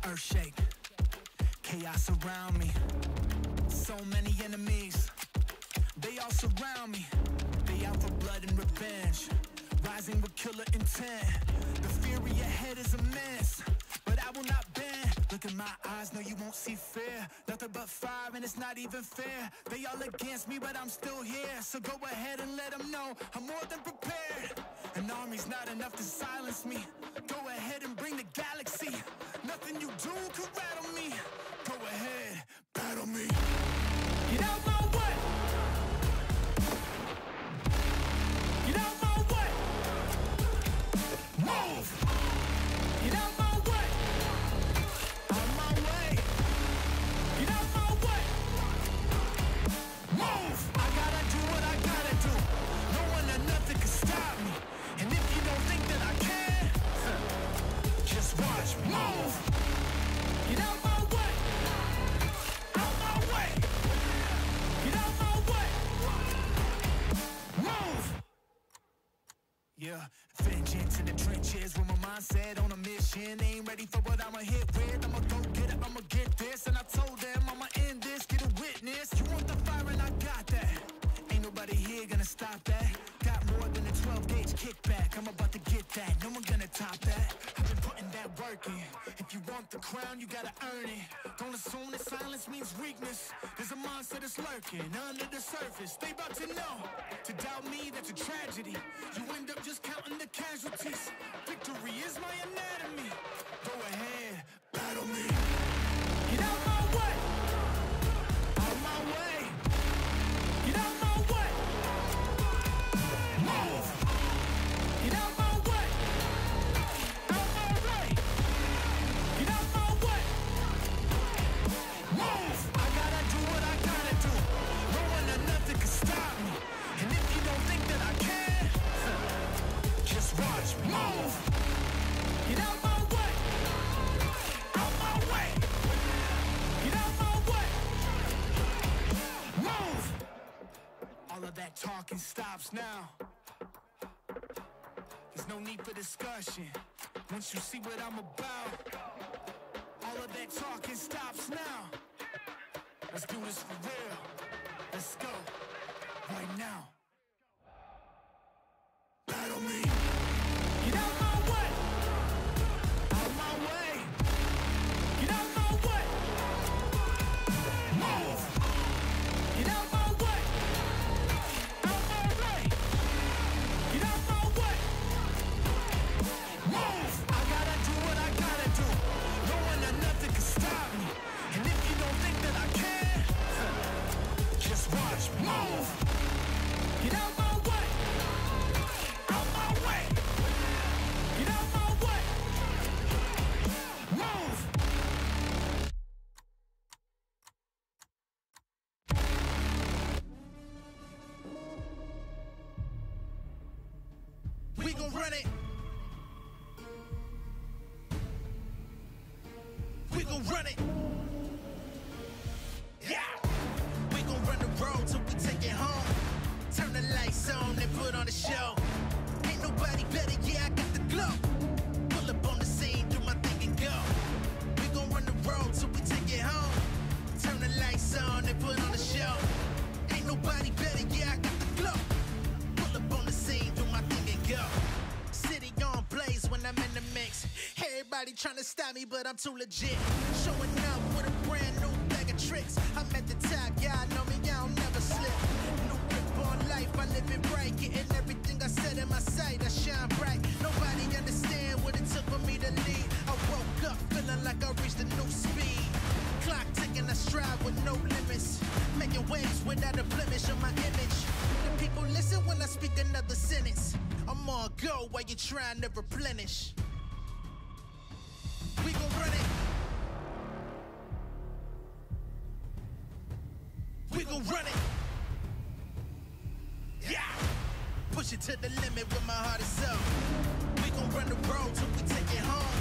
Earth shake, chaos around me. So many enemies, they all surround me. They out for blood and revenge, rising with killer intent. The fury ahead is immense, but I will not bend. Look in my eyes, no you won't see fear. Nothing but fire and it's not even fair. They all against me, but I'm still here. So go ahead and let them know I'm more than prepared. An army's not enough to silence me. Go ahead and bring the galaxy. Nothing you do can rattle me. Go ahead, battle me. Get out my way. Get out my way. Move. Get out my way. Out my way. Get out my way. Move. I gotta do what I gotta do. No one or nothing can stop me. And if you don't think that I can, just watch me. Move. Get out my way. Out my way. Get out my way. Move. Yeah, vengeance in the trenches with my mindset on a mission. Ain't ready for what I'ma hit with. I'ma go get it, I'ma get this. And I told them I'ma end this, get a witness. You want the fire and I got that. Ain't nobody here gonna stop that. Got more than a 12 gauge kickback. I'm about to get that, no one gonna top that. I've been putting that work in. If you want the crown, you gotta earn it. Don't assume that silence means weakness. There's a monster that's lurking under the surface. They about to know. To doubt me, that's a tragedy. You end up just counting the casualties. Victory is my anatomy. Go ahead, battle me. Get out my way. Out my way. Get out my way. Move. Get out my way. Out my way. Get out my way. Move. I gotta do what I gotta do. No one or nothing can stop me. And if you don't think that I can, just watch me. Move. Get out my way. Out my way. Get out my way. Move. All of that talking stops now. There's no need for discussion. Once you see what I'm about, all of that talking stops now. Let's do this for real. Let's go. Right now. Battle me. Get out my way. Out my way. Get out my way. Move. Get out my way. Out my way. Get out my way. Move. I gotta do what I gotta do. No one or nothing can stop me. And if you don't think that I can, just watch me. Move. Get out my way. Out my way. Get out my way. Move. We gon' run it. We gon' run it. Yeah. We gon' run the road till we take it home. Turn the lights on and put on the show. Ain't nobody better, yeah, I got the glow. Pull up on the scene, do my thing and go. We gon' run the road till we take it home. Turn the lights on and put on the show. Ain't nobody better, yeah, I got the glow. Pull up on the scene, do my thing and go. City on blaze when I'm in the mix. Everybody tryna stop me, but I'm too legit. Showing up with a brand new bag of tricks. I'm at the top, y'all know me, y'all never slip. New grip on life, I live it right. Getting everything I said in my sight, I shine bright. Nobody understand what it took for me to lead. I woke up feeling like I reached a new speed. Clock ticking, I strive with no limits. Making waves without a blemish on my image. The people listen when I speak another sentence. I'm on go while you trying to replenish. We gon' run it. We gon' run it. Yeah. Push it to the limit with my heart is up. We gon' run the road till we take it home.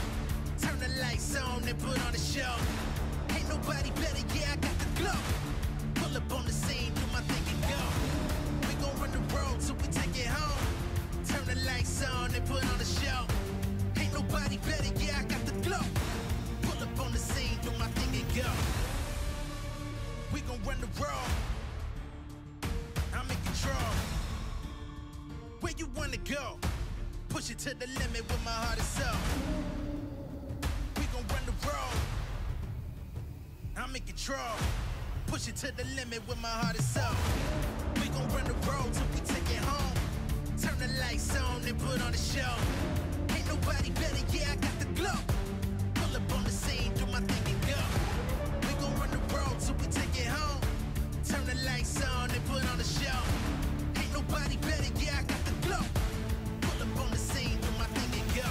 Turn the lights on and put on a show. Ain't nobody better, yeah, I got the glow. Pull up on the scene, do my thing and go. We gon' run the road till we take it home. Turn the lights on and put on a show. Ain't nobody better, yeah, I got the glow. Pull up on the scene, do my thing and go. We gon' run the road. I'm in control. Where you wanna go? Push it to the limit with my heart is up. We gon' run the road. I'm in control. Push it to the limit with my heart is up. We gon' run the road till we take it home. Turn the lights on and put on a show. Ain't nobody better, yeah, I got the glow. Pull up on the scene, do my thing and go. We gon' run the road till we take it home. Turn the lights on and put on a show. Ain't nobody better, yeah, I got the glow. Pull up on the scene, do my thing and go.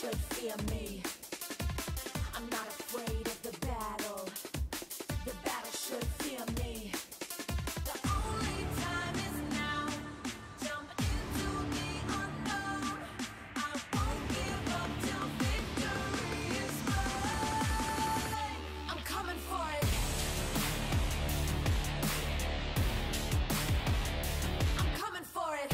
should fear me. I'm not afraid of the battle. The battle should fear me. The only time is now. Jump into the unknown. I won't give up till victory is mine. I'm coming for it. I'm coming for it.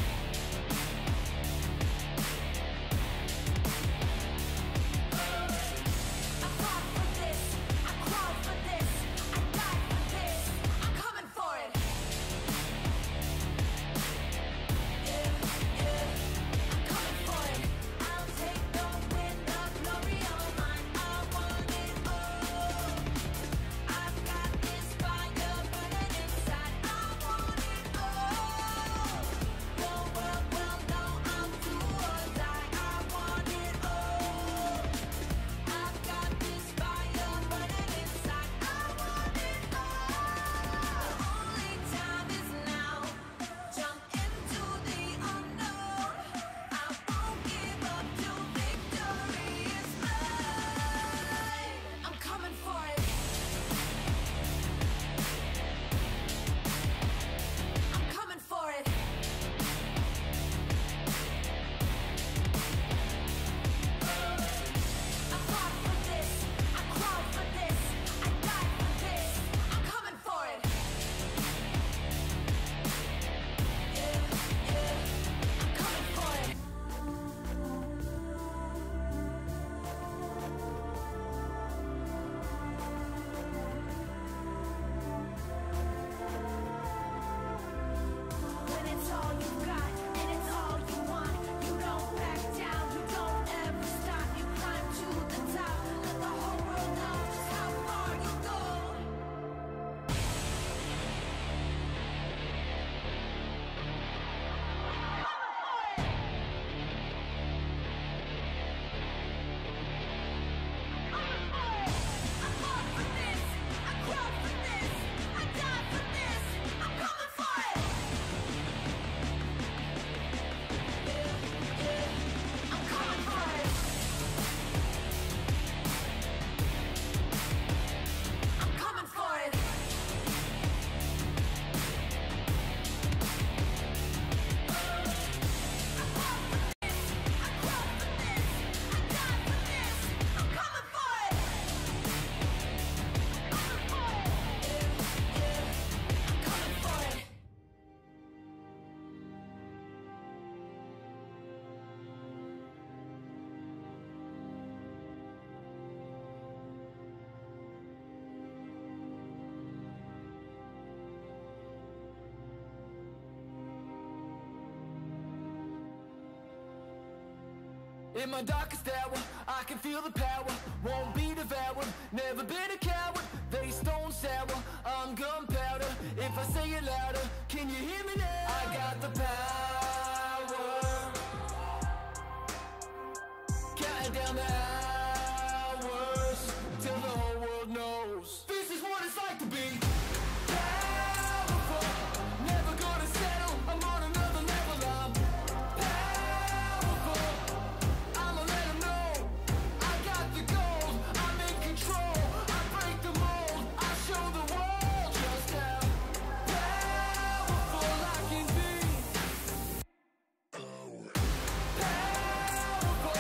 In my darkest hour, I can feel the power. Won't be devoured, never been a coward. They stone sour, I'm gunpowder. If I say it louder, can you hear me now? I got the power. Counting down the hours till the whole world knows this is what it's like to be powerful. Never gonna settle, I'm on another level. I'm powerful, I'ma let them know I got the gold, I'm in control. I break the mold, I show the world just how powerful I can be. Powerful.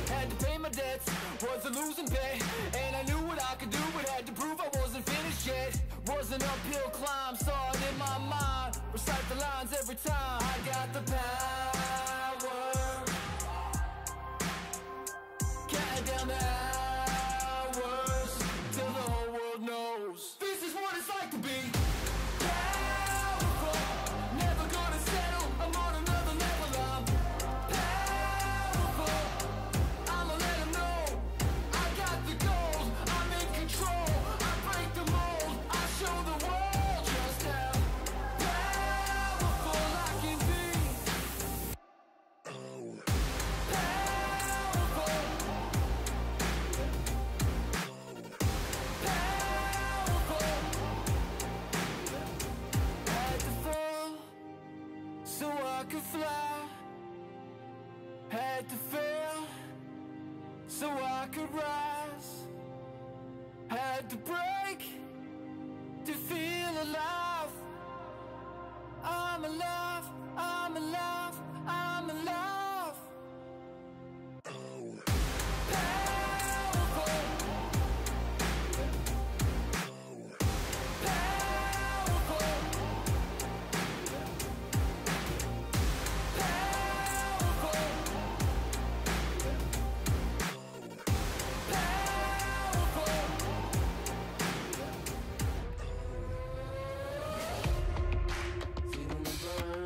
Had to pay my debts, was a losing bet, and I knew what I could do, but had to prove I wasn't finished yet. Was an uphill climb, saw it in my mind, recite the lines every time. I got the power, counting down the hours till the whole world knows this is what it's like to be powerful. Never gonna settle, I'm on another level. I'm powerful, I'ma let them know I got the gold, I'm in control. I break the mold, I show the world just how powerful I can be. Powerful. Had to fall so I could fly. Had to fail so I could rise. Had to break to feel alive. I'm alive, I'm alive, I'm alive. Powerful. Feel me burn.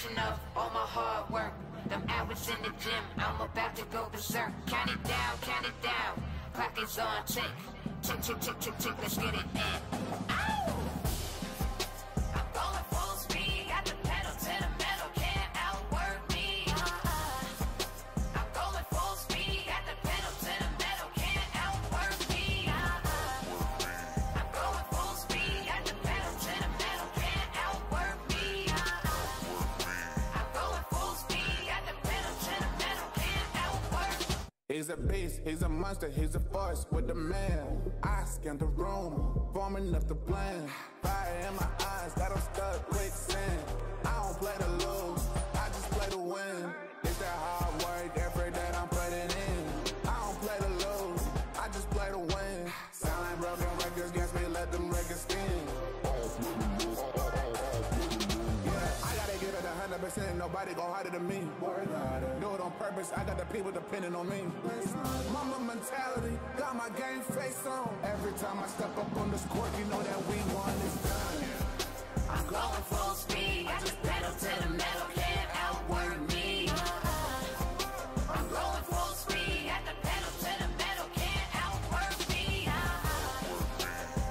reflection of all my hard work. Them hours in the gym, I'm about to go berserk. Count it down, clock is on tick. Tick, tick, tick, tick, tick, let's get it in. Ow! I'm going full speed, got the pedal to the metal, can't outwork me. I'm going full speed, got the pedal to the metal, can't outwork me. I'm going full speed, got the pedal to the metal, can't outwork me. I'm going full speed, got the pedal to the metal, can't outwork me. He's a beast, he's a monster, he's a force with the man. I scan the room, forming up the plan. Fire in my eyes, got him stuck quicksand. I don't play to lose, I just play to win. It's that hard work, effort that I'm putting in. I don't play to lose, I just play to win. Sound like broken records against me, let them records spin. Yeah, I gotta give it 100%, nobody gon' harder than me. Do it on purpose, I got the people depending on me. Mama mentality, got my game face on. Every time I step up on this court, you know that we won this done. I'm going full speed, got the pedal to the metal, can't outwork me. I'm going full speed, got the pedal to the metal, can't outwork me.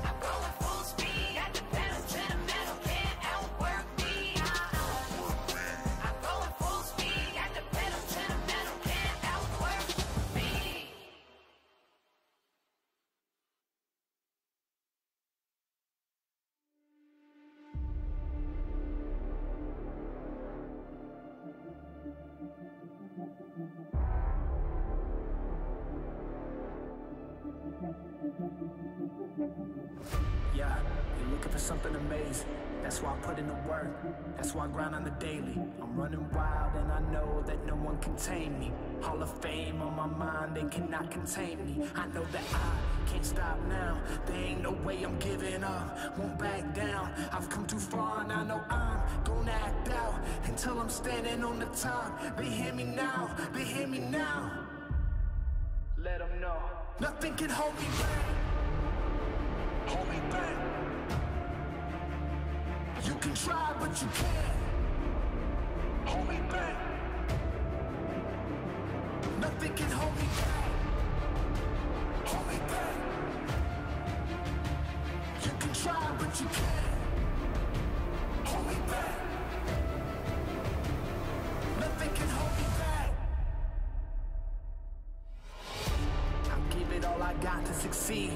I'm going full speed, got the pedal to the metal, can't outwork me. I'm going full speed, got the pedal to the metal, can't outwork me. Yeah, you're looking for something amazing. That's why I put in the work. That's why I grind on the daily. I'm running wild and I know that no one can tame me. Hall of Fame on my mind, they cannot contain me. I know that I can't stop now. There ain't no way I'm giving up. Won't back down. I've come too far and I know I'm gonna act out until I'm standing on the top. They hear me now. They hear me now. Let them know. Nothing can hold me back. Hold me back. You can try, but you can't hold me back. Nothing can hold me back. Hold me back. You can try, but you can't hold me back. Nothing can hold me back. I'll give it all I got to succeed.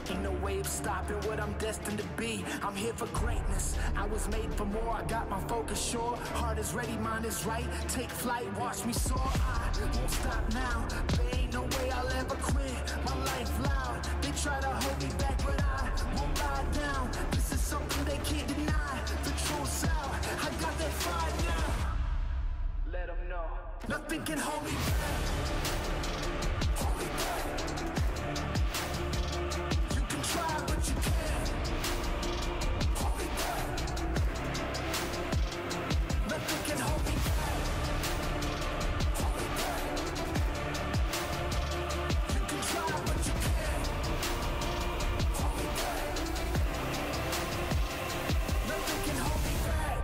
Ain't no way of stopping what I'm destined to be. I'm here for greatness, I was made for more. I got my focus sure, heart is ready, mind is right. Take flight, watch me soar. I won't stop now, there ain't no way I'll ever quit. My life loud, they try to hold me back, but I won't lie down. This is something they can't deny, the truth's out. I got that fire now. Let them know. Nothing can hold me back. Hold me back. Try, but you can't hold me back. Nothing can hold me back. Hold me back. You can try, but you can't hold me back. Nothing can hold me back.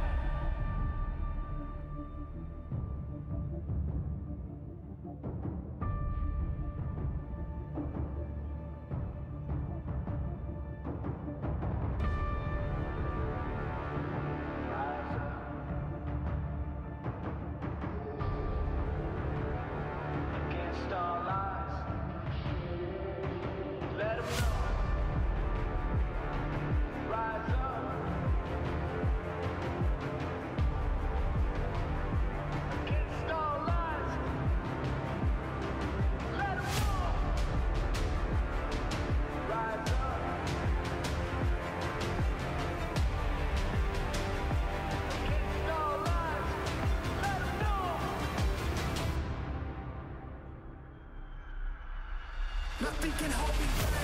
Nothing can hold me back.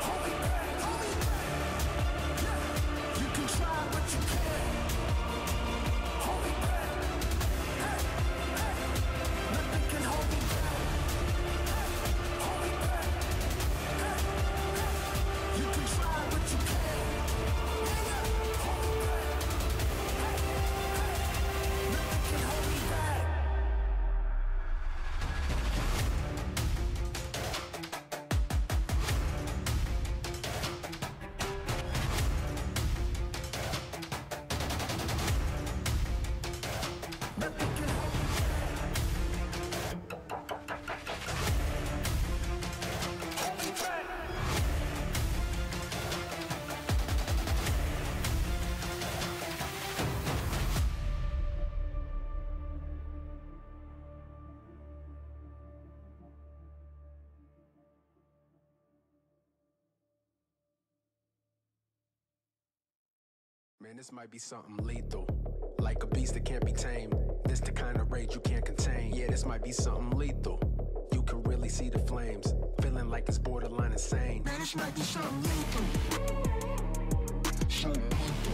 Hold me back. Hold me back. Yeah. You can try, but you can't hold me back. Hey, hey. Nothing can hold me back. Hold me back. Hey, hey. You can try, but you can't hold me back. Hey, hey. Man, this might be something lethal. Like a beast that can't be tamed. This the kind of rage you can't contain. Yeah, this might be something lethal. You can really see the flames. Feeling like it's borderline insane. Man, this might be something lethal. Something lethal.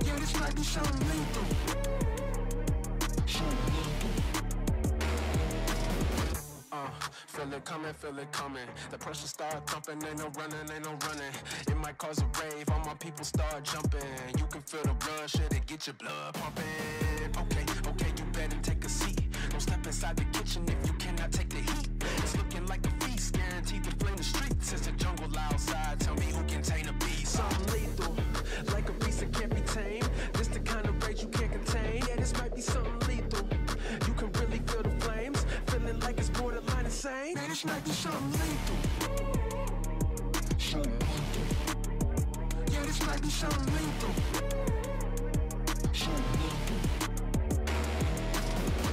Yeah, this might be something lethal. Something lethal. Feel it coming. The pressure start thumping, ain't no running. It might cause a rave, all my people start jumping. You can feel the rush, it'll get your blood pumping. Okay, you better take a seat. Don't step inside the kitchen if you cannot take the heat. It's looking like a feast, guaranteed to flame the streets. It's a jungle outside, tell me who can tame a beast. Something lethal, like a beast that can't be tamed. This the kind of rage you can't contain. Yeah, this might be something lethal. You can really feel the flames, feeling like it's borderline insane. Man, this might be something lethal. Something lethal. Yeah, this might be something lethal. Something lethal.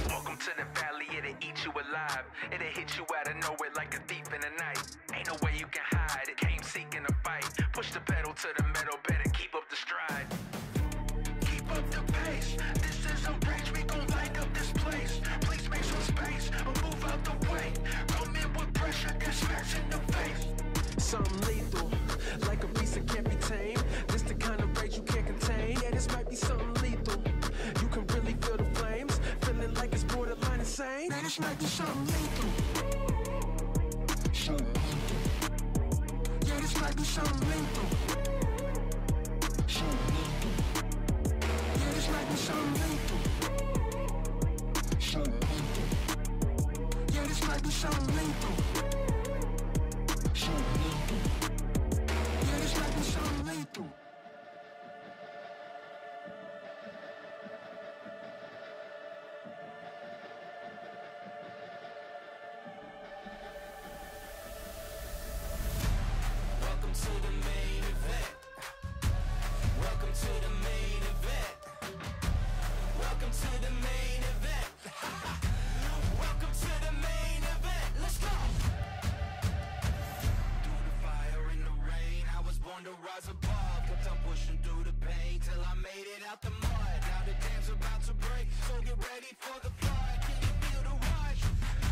Welcome to the valley, it'll eat you alive. It'll hit you out of nowhere like a thief in the night. Ain't no way you can hide, it came seeking a fight. Push the pedal to the metal, better keep up the stride. Keep up the pace, this is a rage, we gon' light up this place. Please make some space, or move out the way. Come in with pressure, get smacked in the face. Something lethal, like a beast that can't be tamed. This the kind of rage you can't contain. Yeah, this might be something lethal. You can really feel the flames, feeling like it's borderline insane. Man, this might be something lethal. Something lethal. Yeah, this might be something lethal. Something lethal. Yeah, this might be something lethal. Something lethal. Yeah, this might be something lethal. Something lethal. Yeah, this might be something lethal. Welcome to the main event. Welcome to the main event. Welcome to the main event. Welcome to the main event. Let's go. Through the fire and the rain, I was born to rise above. Kept on pushing through the pain till I made it out the mud. Now the dam's about to break, so get ready for the flood. Can you feel the rush?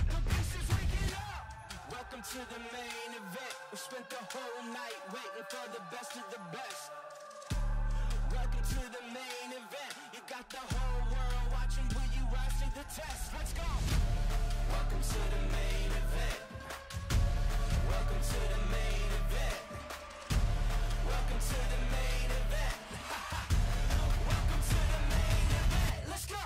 The beast is waking up. Welcome to the main event. We spent the whole night waiting for the best of the best. Welcome to the main event. You got the whole world watching. Will you rise to the test? Let's go. Welcome to the main event. Welcome to the main event. Welcome to the main event. Welcome to the main event. Let's go.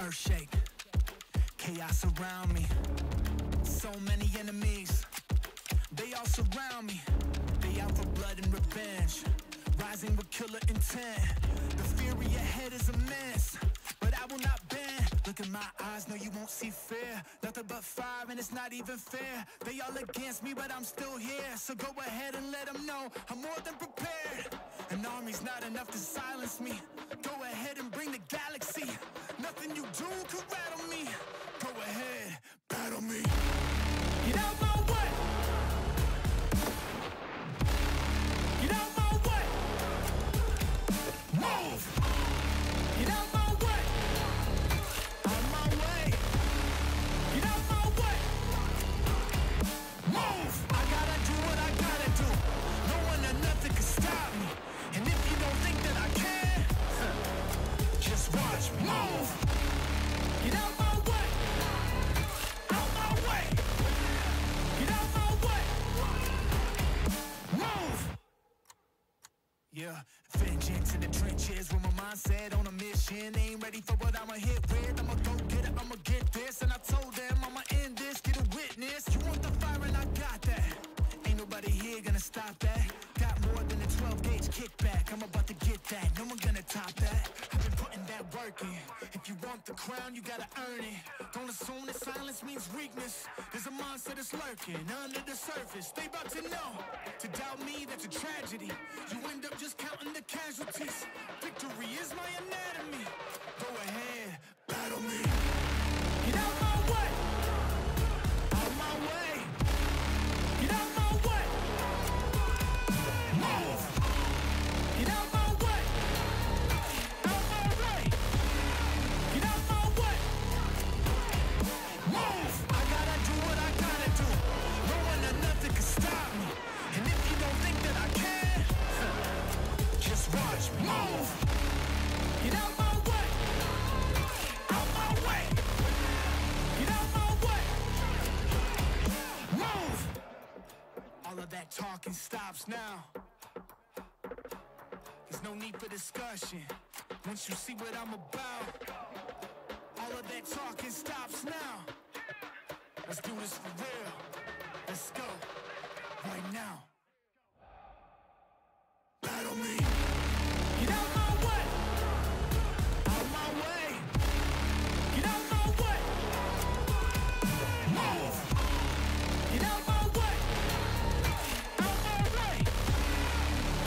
earth shake. Chaos around me. So many enemies. They all surround me. They out for blood and revenge. Rising with killer intent. The fury ahead is immense, but I will not bend. Look in my eyes, no you won't see fear. Nothing but fire and it's not even fair. They all against me, but I'm still here. So go ahead and let them know I'm more than prepared. An army's not enough to silence me. Go ahead and bring the galaxy. Nothing you do can rattle me. Go ahead, battle me. Get out my way. Get out my way. Move. Get out my way. On my way. Get out my way. Move. I gotta do what I gotta do. No one or nothing can stop me. And if you don't think that I can, just watch me. Move. Get out my way. Out my way. Get out my way. Move. Yeah, vengeance in the trenches with my mindset on a mission. Ain't ready for what I'ma hit with. I'ma go get it, I'ma get this. And I told them I'ma end this, get a witness. You want the fire and I got that. Ain't nobody here gonna stop that. Got more than a 12 gauge kickback. I'm about to get that, no one gonna top that. I've been putting that work in. If you want the crown, you gotta earn it. Don't assume that silence means weakness. There's a monster that's lurking under the surface. They about to know. To doubt me, that's a tragedy. You end up just counting the casualties. Victory is my anatomy. Go ahead, battle me. Get out my way. Out my way. Get out my way. Move. Get out my way. Out my way. Get out my way. Move. I gotta do what I gotta do. No one or nothing can stop me. And if you don't think that I can, just watch me. Move. Get out my way. Out my way. Get out my way. Move. All of that talking stops now. There's no need for discussion. Once you see what I'm about, all of that talking stops now. Let's do this for real. Let's go. Right now. Battle me. Get out my way. Out my way. Get out my way. Move. Get out my way. Out my way.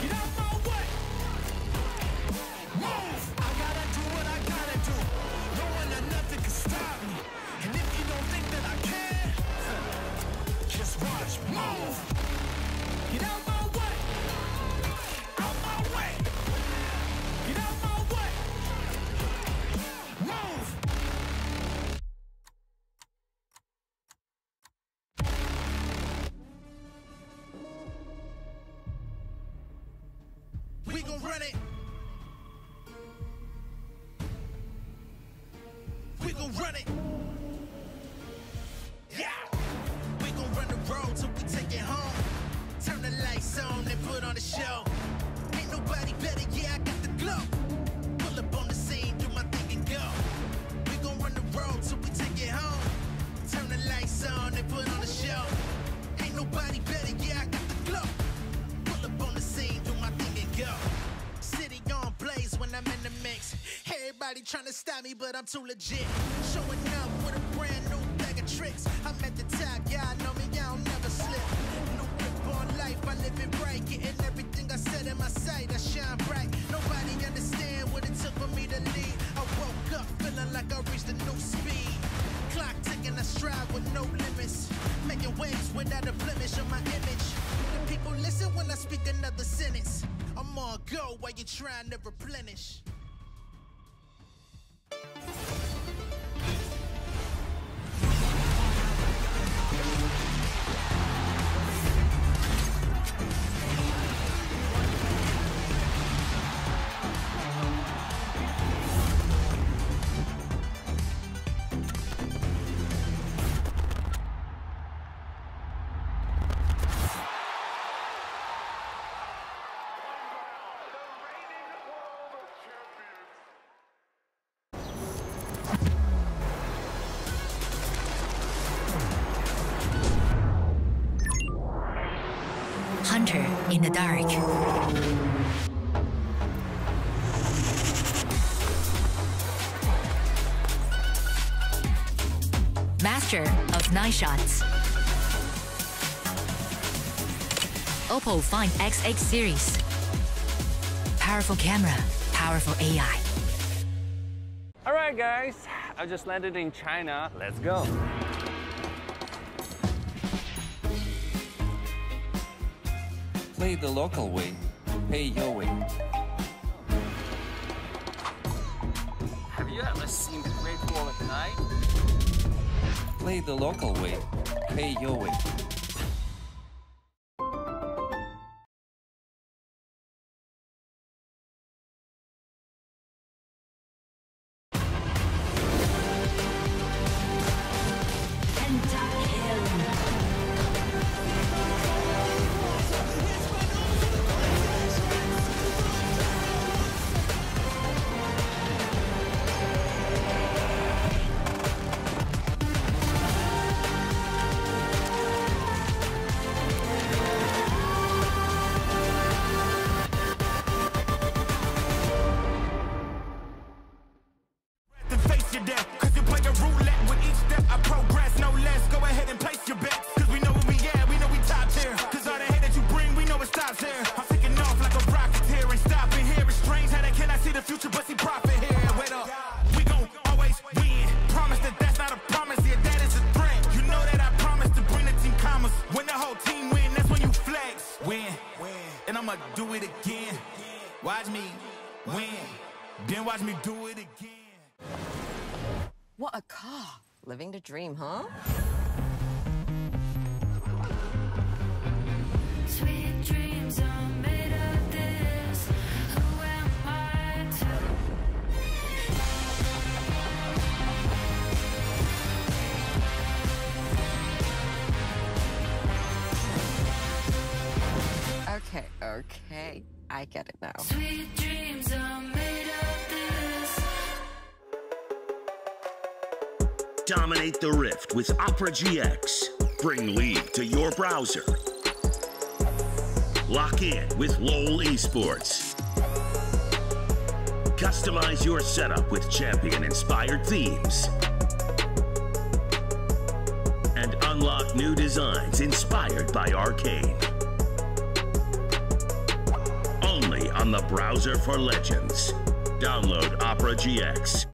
Get out my way. Move. I gotta do what I gotta do. No one or nothing can stop me. And if you don't think that I can, just watch me. Move. Get out my way. Out my way. Get out my way. Move. We gon' run it. We gon' run it. Yeah. We gon' run the road till we take it home. Turn the lights on and put on the show. Ain't nobody better, yeah, I got the glow. Pull up on the scene, do my thing and go. We gon' run the road till we take it home. Turn the lights on and put on the show. Ain't nobody better, yeah, I got the glow. Pull up on the scene, do my thing and go. City on blaze when I'm in the mix. Everybody tryna stop me, but I'm too legit. Showing up with a brand new bag of tricks. I'm at the top, y'all know me, y'all never slip. No grip on life, I live it right. Getting everything I said in my sight, I shine bright. Nobody understand what it took for me to lead. I woke up feeling like I reached a new speed. Clock ticking, I strive with no limits. Making waves without a blemish on my image. The people listen when I speak another sentence. I'm on go while you're trying to replenish. Hunter in the dark. Master of night shots. Oppo Find XX series. Powerful camera, powerful AI. Alright guys, I just landed in China. Let's go. Play the local way, pay your way. Have you ever seen the Great Wall at night? Play the local way, pay your way. Do it again. Watch me win. Then watch me do it again. What a car. Living the dream, huh? Sweet dreams are made of this. Who am I Okay. I get it now. Sweet dreams are made of this. Dominate the Rift with Opera GX. Bring League to your browser. Lock in with LoL Esports. Customize your setup with champion-inspired themes. And unlock new designs inspired by Arcane. Only on the browser for legends. Download Opera GX.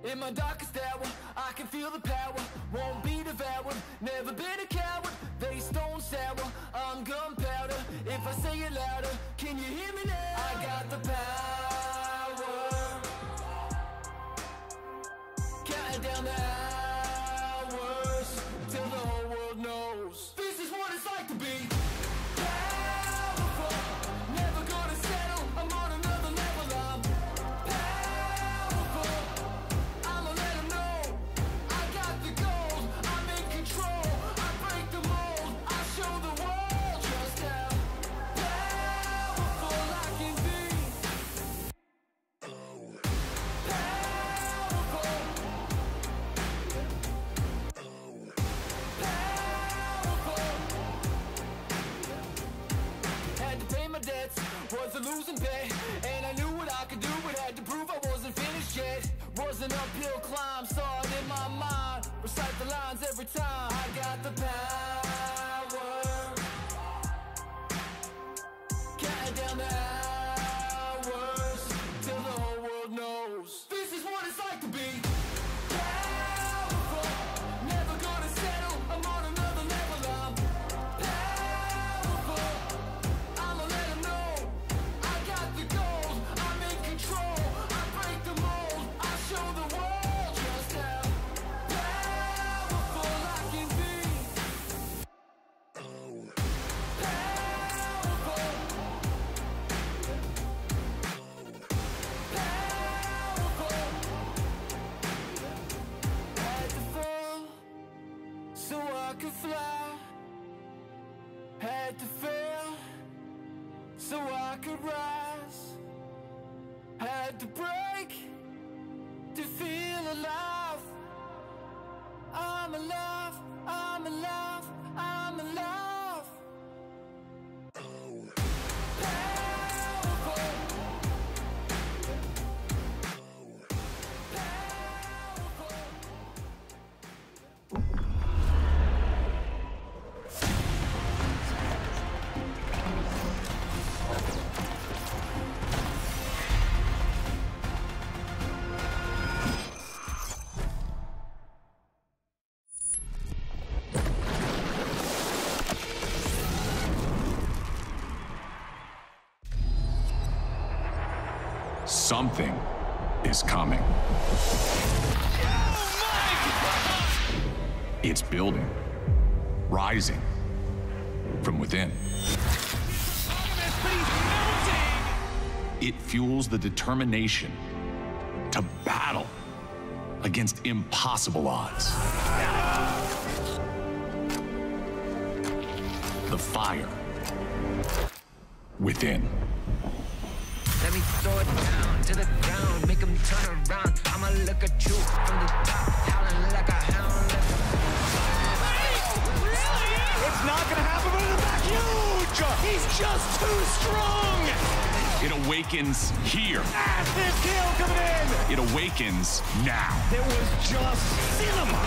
In my darkest hour, I can feel the power. Won't be devoured, never been a coward. They stone sour, I'm gunpowder. If I say it louder, can you hear me now? I got the power. Counting down the hours till the whole world knows. This is what it's like to be powerful. Never gonna settle, I'm on another level. I'm powerful. I'ma let them know I got the gold. I'm in control. I break the mold. I show the world just how powerful I can be. Had to pay my debts, was a losing bet, and I knew what I could do, but had to prove I wasn't finished yet. Was an uphill climb, saw it in my mind, recite the lines every time. I got the power, counting down the hours till the whole world knows. This is what it's like to be powerful. Never gonna settle, I'm on another level. I'm powerful. I'ma let them know I got the gold. I'm in control. I break the mold. I show the world just how powerful I can be. Powerful. Powerful. Had to fall so I could fly. Had to fail so I could rise. Had to break to feel alive. I'm alive, I'm alive, I'm alive. Powerful. Something is coming. It's building, rising from within. It fuels the determination to battle against impossible odds. The fire within. Let me throw it down to the ground, make them turn around. I'ma look at you from the top, howling like a hound. It's not gonna happen, but in the back, huge! He's just too strong! It awakens here. Massive kill coming in! It awakens now. It was just cinema!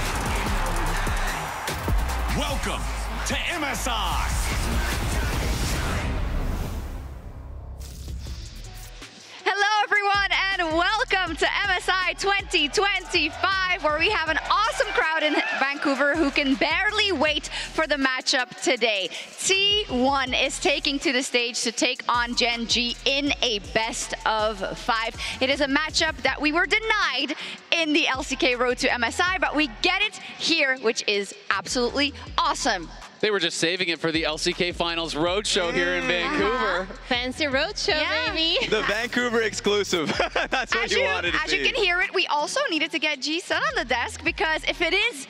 Welcome to MSI! Welcome to MSI 2025, where we have an awesome crowd in Vancouver who can barely wait for the matchup today. T1 is taking to the stage to take on Gen G in a best of 5. It is a matchup that we were denied in the LCK Road to MSI, but we get it here, which is absolutely awesome. They were just saving it for the LCK Finals Roadshow here in Vancouver. Fancy roadshow, baby. The Vancouver exclusive. That's what you wanted to see. As you can hear it, we also needed to get G-Sun on the desk, because if it is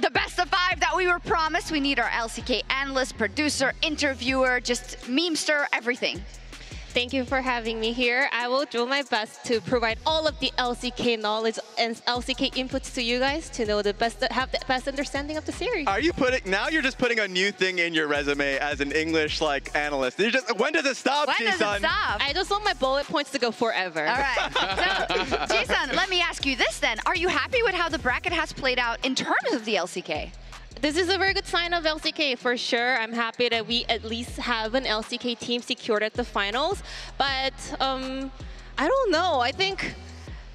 the best of 5 that we were promised, we need our LCK analyst, producer, interviewer, just memester, everything. Thank you for having me here. I will do my best to provide all of the LCK knowledge and LCK inputs to you guys to know the best, have the best understanding of the series. Are you now you're just putting a new thing in your resume as an English analyst. When does it stop, G-Sun? When does it stop? I just want my bullet points to go forever. All right. So, G-Sun, let me ask you this then. Are you happy with how the bracket has played out in terms of the LCK? This is a very good sign of LCK for sure. I'm happy that we at least have an LCK team secured at the finals. But I don't know. I think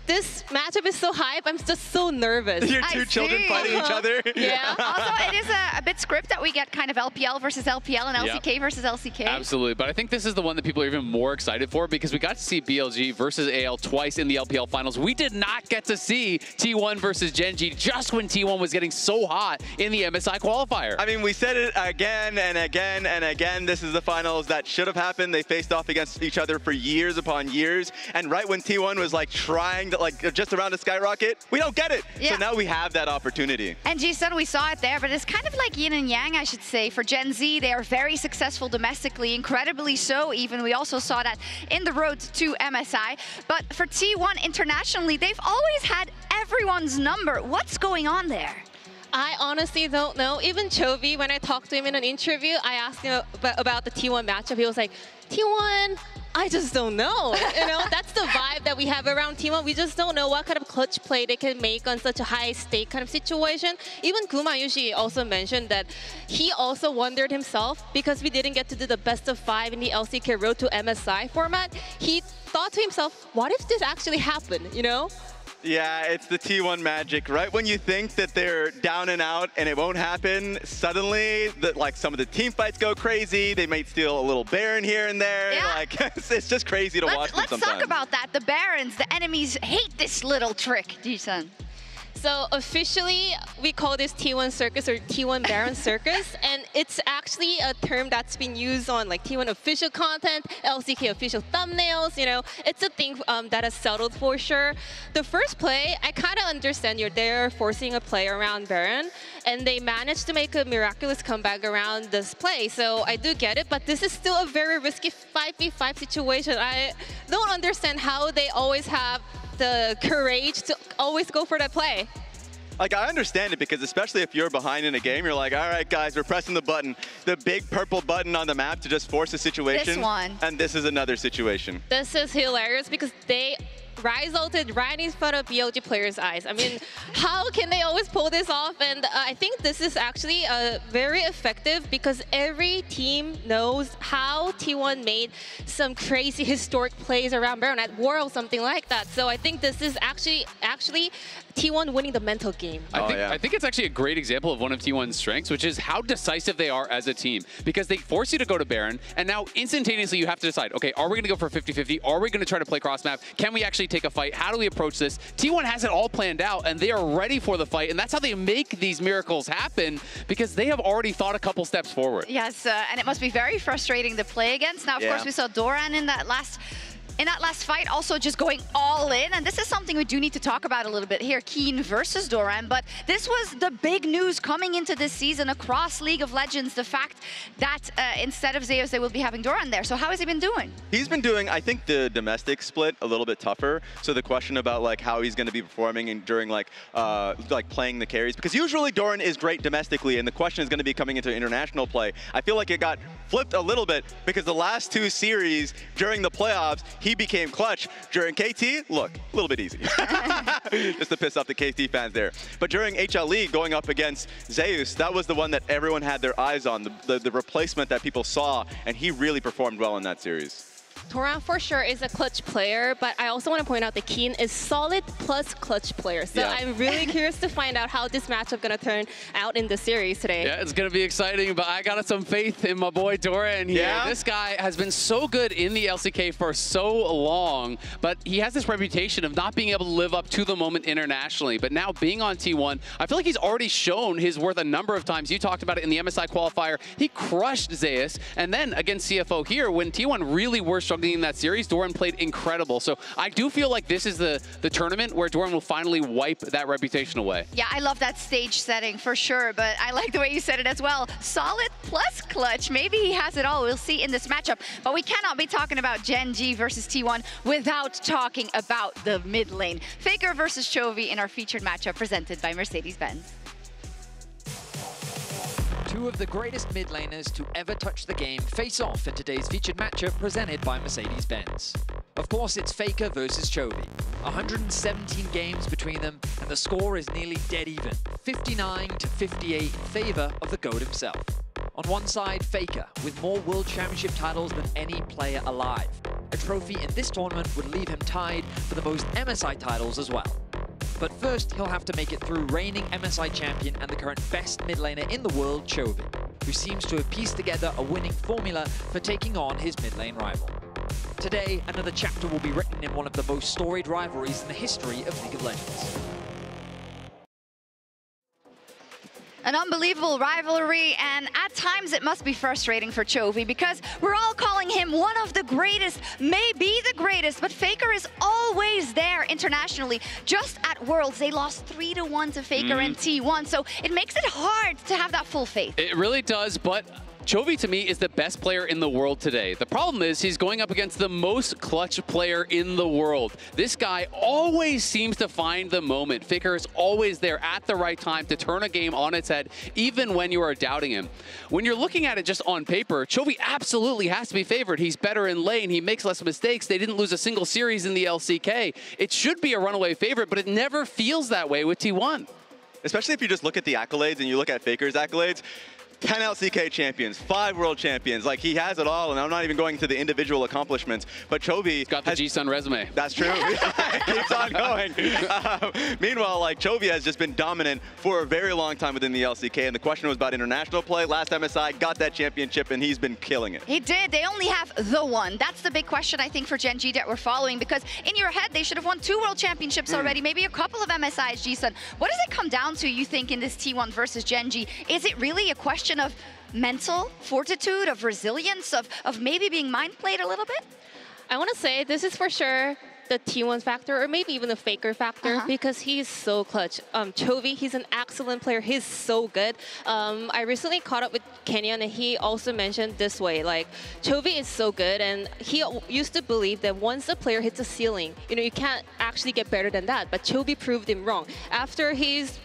this matchup is so hype. I'm just so nervous. Your two children fighting each other. Yeah. Also, it is a bit script that we get kind of LPL versus LPL and LCK versus LCK. Absolutely, but I think this is the one that people are even more excited for because we got to see BLG versus AL twice in the LPL finals. We did not get to see T1 versus Gen G just when T1 was getting so hot in the MSI qualifier. I mean, we said it again and again and again. This is the finals that should have happened. They faced off against each other for years upon years. And right when T1 was like trying to just around to skyrocket, we don't get it. Yeah. So now we have that opportunity. And G-Sun, we saw it there, but it's kind of like yin and yang, I should say. For Gen Z, they are very successful domestically, incredibly so even. We also saw that in the road to MSI. But for T1 internationally, they've always had everyone's number. What's going on there? I honestly don't know. Even Chovy, when I talked to him in an interview, I asked him about the T1 matchup. He was like, T1, I just don't know. You know, that's the vibe that we have around T1. We just don't know what kind of clutch play they can make on such a high stake kind of situation. Even Gumayushi also mentioned that he also wondered himself because we didn't get to do the best of 5 in the LCK Road to MSI format. He thought to himself, what if this actually happened, you know? Yeah, it's the T1 magic. Right when you think that they're down and out and it won't happen, suddenly some of the team fights go crazy. They might steal a little Baron here and there. Yeah. Like it's just crazy to watch them sometimes. Let's talk about that. The Barons, the enemies hate this little trick, Ji-Sun. So officially, we call this T1 Circus or T1 Baron Circus, and it's actually a term that's been used on like T1 official content, LCK official thumbnails, you know. It's a thing that has settled for sure. The first play, I kind of understand they're forcing a play around Baron, and they managed to make a miraculous comeback around this play, so I do get it, but this is still a very risky 5v5 situation. I don't understand how they always have the courage to always go for that play. Like, I understand it because especially if you're behind in a game, you're like, all right, guys, we're pressing the button, the big purple button on the map to just force a situation. This one. And this is another situation. This is hilarious because they Rise ulted right in front of BLG players' eyes. I mean, how can they always pull this off? And I think this is actually very effective because every team knows how T1 made some crazy historic plays around Baron at War or something like that. So I think this is actually T1 winning the mental game. I think it's actually a great example of one of T1's strengths, which is how decisive they are as a team. Because they force you to go to Baron, and now instantaneously you have to decide, okay, are we going to go for 50-50? Are we going to try to play cross-map? Can we actually take a fight? How do we approach this? T1 has it all planned out, and they are ready for the fight, and that's how they make these miracles happen, because they have already thought a couple steps forward. Yes, and it must be very frustrating to play against. Now, of course, we saw Doran in that last fight also just going all in, and this is something we do need to talk about a little bit here, Keen versus Doran, but this was the big news coming into this season across League of Legends, the fact that instead of Zeus, they will be having Doran there. So how has he been doing? He's been doing, I think, the domestic split a little bit tougher, so the question about like how he's going to be performing and during like playing the carries, because usually Doran is great domestically, and the question is going to be coming into international play. I feel like it got flipped a little bit because the last two series during the playoffs, he became clutch. During KT, look, a little bit easy. Just to piss off the KT fans there. But during HLE, going up against Zeus, that was the one that everyone had their eyes on, the replacement that people saw, and he really performed well in that series. Doran for sure is a clutch player, but I also want to point out that Keen is solid plus clutch player. So I'm really curious to find out how this matchup going to turn out in the series today. Yeah, it's going to be exciting, but I got some faith in my boy Doran here. Yeah. This guy has been so good in the LCK for so long, but he has this reputation of not being able to live up to the moment internationally. But now being on T1, I feel like he's already shown his worth a number of times. You talked about it in the MSI qualifier. He crushed Zeus, and then against CFO here, when T1 really were struggling in that series, Doran played incredible. So I do feel like this is the tournament where Doran will finally wipe that reputation away. Yeah, I love that stage setting for sure, but I like the way you said it as well. Solid plus clutch. Maybe he has it all. We'll see in this matchup. But we cannot be talking about Gen G versus T1 without talking about the mid lane. Faker versus Chovy in our featured matchup presented by Mercedes-Benz. Two of the greatest mid laners to ever touch the game face off in today's featured matchup presented by Mercedes-Benz. Of course, it's Faker versus Chovy. 117 games between them, and the score is nearly dead even, 59-58 in favor of the GOAT himself. On one side, Faker, with more World Championship titles than any player alive. a trophy in this tournament would leave him tied for the most MSI titles as well. But first, he'll have to make it through reigning MSI champion and the current best mid laner in the world, Chovy, who seems to have pieced together a winning formula for taking on his mid lane rival. Today, another chapter will be written in one of the most storied rivalries in the history of League of Legends. An unbelievable rivalry, and at times it must be frustrating for Chovy because we're all calling him one of the greatest, maybe the greatest, but Faker is always there internationally. Just at Worlds, they lost 3-1 to Faker and T1, so it makes it hard to have that full faith. It really does, but Chovy, to me, is the best player in the world today. The problem is he's going up against the most clutch player in the world. This guy always seems to find the moment. Faker is always there at the right time to turn a game on its head, even when you are doubting him. When you're looking at it just on paper, Chovy absolutely has to be favored. He's better in lane. He makes less mistakes. They didn't lose a single series in the LCK. It should be a runaway favorite, but it never feels that way with T1. Especially if you just look at the accolades and you look at Faker's accolades. 10 LCK champions, 5 world champions. Like, he has it all, and I'm not even going to the individual accomplishments. But Chovy got the G-Sun resume. That's true. Keeps on going. Meanwhile, like, Chovy has just been dominant for a very long time within the LCK, and the question was about international play. Last MSI got that championship, and he's been killing it. He did. They only have the one. That's the big question, I think, for Gen G that we're following, because in your head, they should have won 2 world championships already, maybe a couple of MSIs, G-Sun. What does it come down to, you think, in this T1 versus Gen G? Is it really a question of mental fortitude, of resilience, of maybe being mind played a little bit? I want to say this is for sure the T1 factor, or maybe even the Faker factor, because he's so clutch. Chovy, he's an excellent player. He's so good. I recently caught up with Kenyon, and he also mentioned this way, like, Chovy is so good, and he used to believe that once a player hits a ceiling, you can't actually get better than that, but Chovy proved him wrong. After he's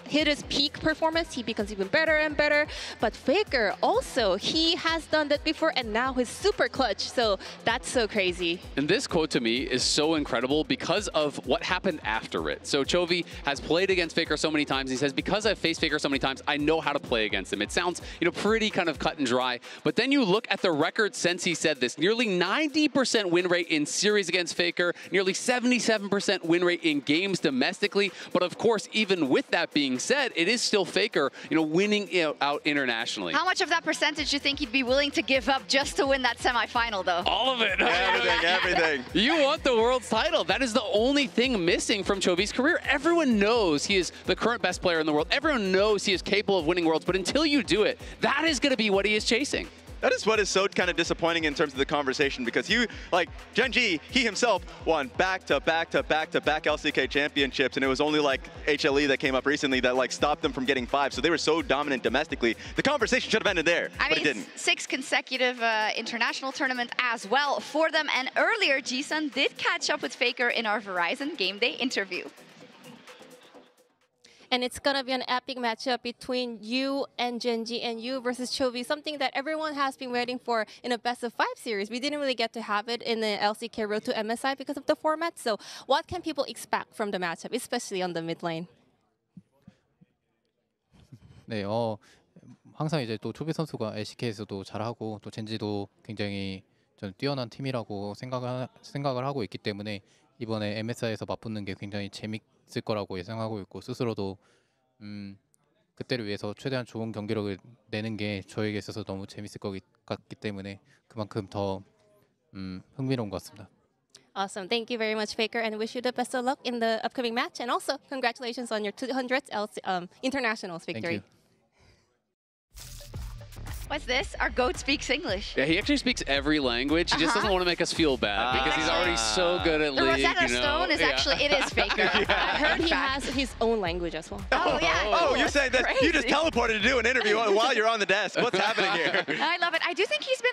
hit his peak performance, he becomes even better and better. But Faker also, he has done that before, and now he's super clutch. So that's so crazy. And this quote to me is so incredible because of what happened after it. So Chovy has played against Faker so many times. He says, because I've faced Faker so many times, I know how to play against him. It sounds, pretty kind of cut and dry. But then you look at the record since he said this, nearly 90% win rate in series against Faker, nearly 77% win rate in games domestically. But of course, even with that being said, it is still Faker, winning out internationally. How much of that percentage do you think he'd be willing to give up just to win that semifinal, though? All of it. Everything. You want the world's title. That is the only thing missing from Chovy's career. Everyone knows he is the current best player in the world. Everyone knows he is capable of winning worlds, but until you do it, that is going to be what he is chasing. That is what is so kind of disappointing in terms of the conversation, because Gen G, he himself won back-to-back LCK championships, and it was only HLE that came up recently that stopped them from getting 5. So they were so dominant domestically. The conversation should have ended there, but it didn't. 6 consecutive international tournaments as well for them. And earlier, G-Sun did catch up with Faker in our Verizon Game Day interview. And it's going to be an epic matchup between you and Gen G, and you versus Chovy, something that everyone has been waiting for in a best-of-5 series. We didn't really get to have it in the LCK Road to MSI because of the format. So what can people expect from the matchup, especially on the mid lane? 네, 항상 이제 또 초비 선수가 LCK에서도 잘하고 또 젠지도 굉장히 좀 뛰어난 팀이라고 생각을 하고 있기 때문에 이번에 MSI에서 맞붙는 게 굉장히 재밌을 거라고 예상하고 있고, 스스로도 그때를 위해서 최대한 좋은 경기력을 내는 게 저에게 있어서 너무 재밌을 것 같기 때문에 그만큼 더 흥미로운 것 같습니다. Awesome. Thank you very much, Faker, and wish you the best of luck in the upcoming match. And also, congratulations on your 200th internationals victory. Thank you. What's this? Our goat speaks English. Yeah, he actually speaks every language. He just doesn't want to make us feel bad because he's already so good at League. The Rosetta Stone is actually, it is Faker. I heard he has his own language as well. Oh, yeah. Oh, you're saying that you just teleported to do an interview while you're on the desk. What's happening here? I love it. I do think he's been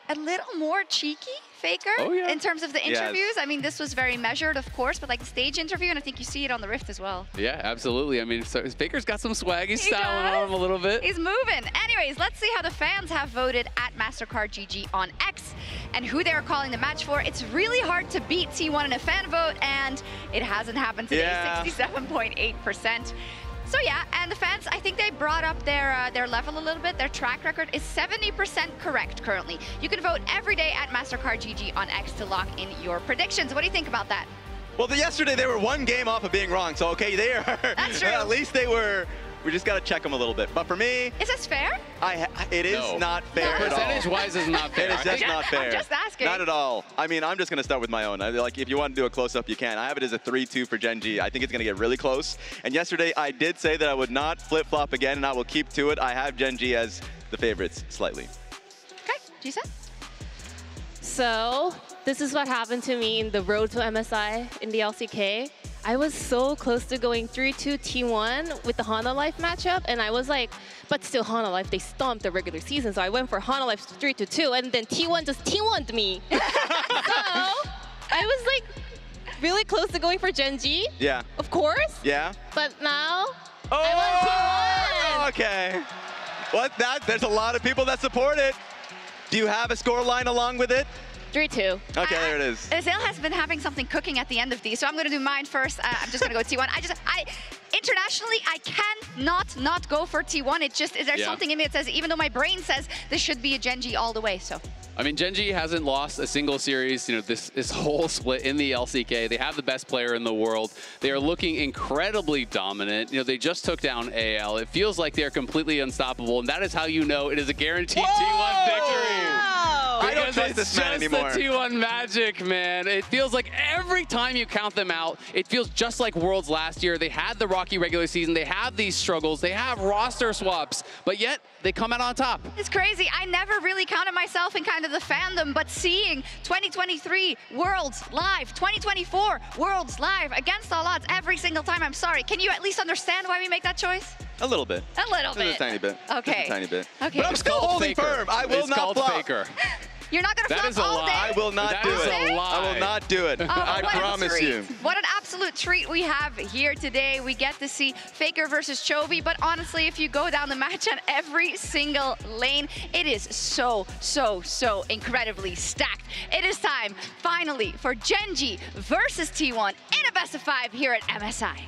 a little more cheeky, Faker, in terms of the interviews. I mean, this was very measured, of course, but the stage interview, and I think you see it on the Rift as well. Yeah, absolutely. I mean, Faker's got some swaggy style on him a little bit. He's moving. Anyways, let's see how the fans have voted at MasterCard GG on X and who they're calling the match for. It's really hard to beat T1 in a fan vote, and it hasn't happened today. 67.8%. So yeah, and the fans, I think they brought up their level a little bit. Their track record is 70% correct currently. You can vote every day at MasterCard GG on X to lock in your predictions. What do you think about that? Well, yesterday they were one game off of being wrong, so okay, they are. That's true. At least they were. We just got to check them a little bit. But for me, is this fair? It is not fair at all. Percentage-wise, is not fair. It is just not fair. I'm just asking. Not at all. I mean, I'm just going to start with my own. Like, if you want to do a close-up, you can. I have it as a 3-2 for Gen G. I think it's going to get really close. And yesterday, I did say that I would not flip-flop again, and I will keep to it. I have Gen G as the favorites slightly. Okay, Jisa? So this is what happened to me in the road to MSI in the LCK. I was so close to going 3-2 T1 with the Hana Life matchup, and I was like, but still Hana Life, they stomped the regular season, so I went for Hana Life 3-2, and then T1 just T1'd me. So I was like really close to going for Gen G. Yeah. Of course. Yeah. But now I want T1. Okay. There's a lot of people that support it. Do you have a score line along with it? 3-2. Okay, there it is. Azil has been having something cooking at the end of these, so I'm going to do mine first. I'm just going to go T1. Internationally, I cannot not go for T1. It just, is there something in me that says, even though my brain says this should be a Gen G all the way, so. I mean, Gen G hasn't lost a single series, this whole split in the LCK. They have the best player in the world. They are looking incredibly dominant. They just took down AL. It feels like they're completely unstoppable, and that is how you know it is a guaranteed T1 victory. I don't trust this man anymore. It's just the T1 magic, man. It feels like every time you count them out, it feels just like Worlds last year. They had the rocky regular season. They have these struggles. They have roster swaps, but yet they come out on top. It's crazy. I never really counted myself in kind of the fandom, but seeing 2023 Worlds live, 2024 Worlds live against all odds every single time, I'm sorry. Can you at least understand why we make that choice? A little bit. A little bit. Just a tiny bit. Okay. Just a tiny bit. Okay. But I'm still holding firm. I will not flop. Faker. You're not going to flop all day? I will not do it. I will not do it. I promise you. What an absolute treat we have here today. We get to see Faker versus Chovy, but honestly, if you go down the match on every single lane, it is so incredibly stacked. It is time, finally, for Gen G versus T1 in a best of 5 here at MSI.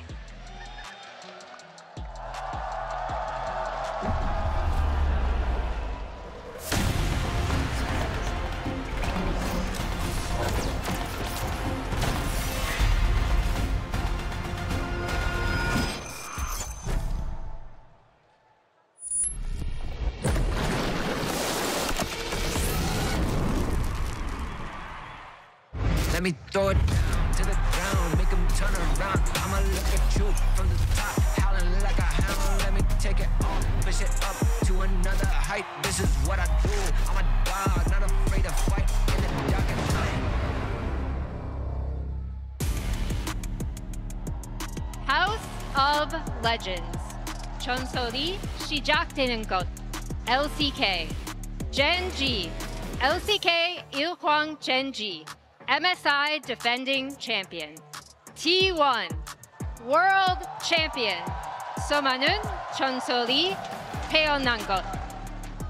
Let me throw it down to the ground, make them turn around. I'ma look at you from the top, howling like a hound. Let me take it off, push it up to another height. This is what I do. I'm a dog, not afraid to fight in the dark at night. House of Legends. 전설이 시작되는 곳. LCK. Gen G. LCK 일광 Gen G. MSI defending champion. T1 world champion. 수많은 전설이 태어난 곳.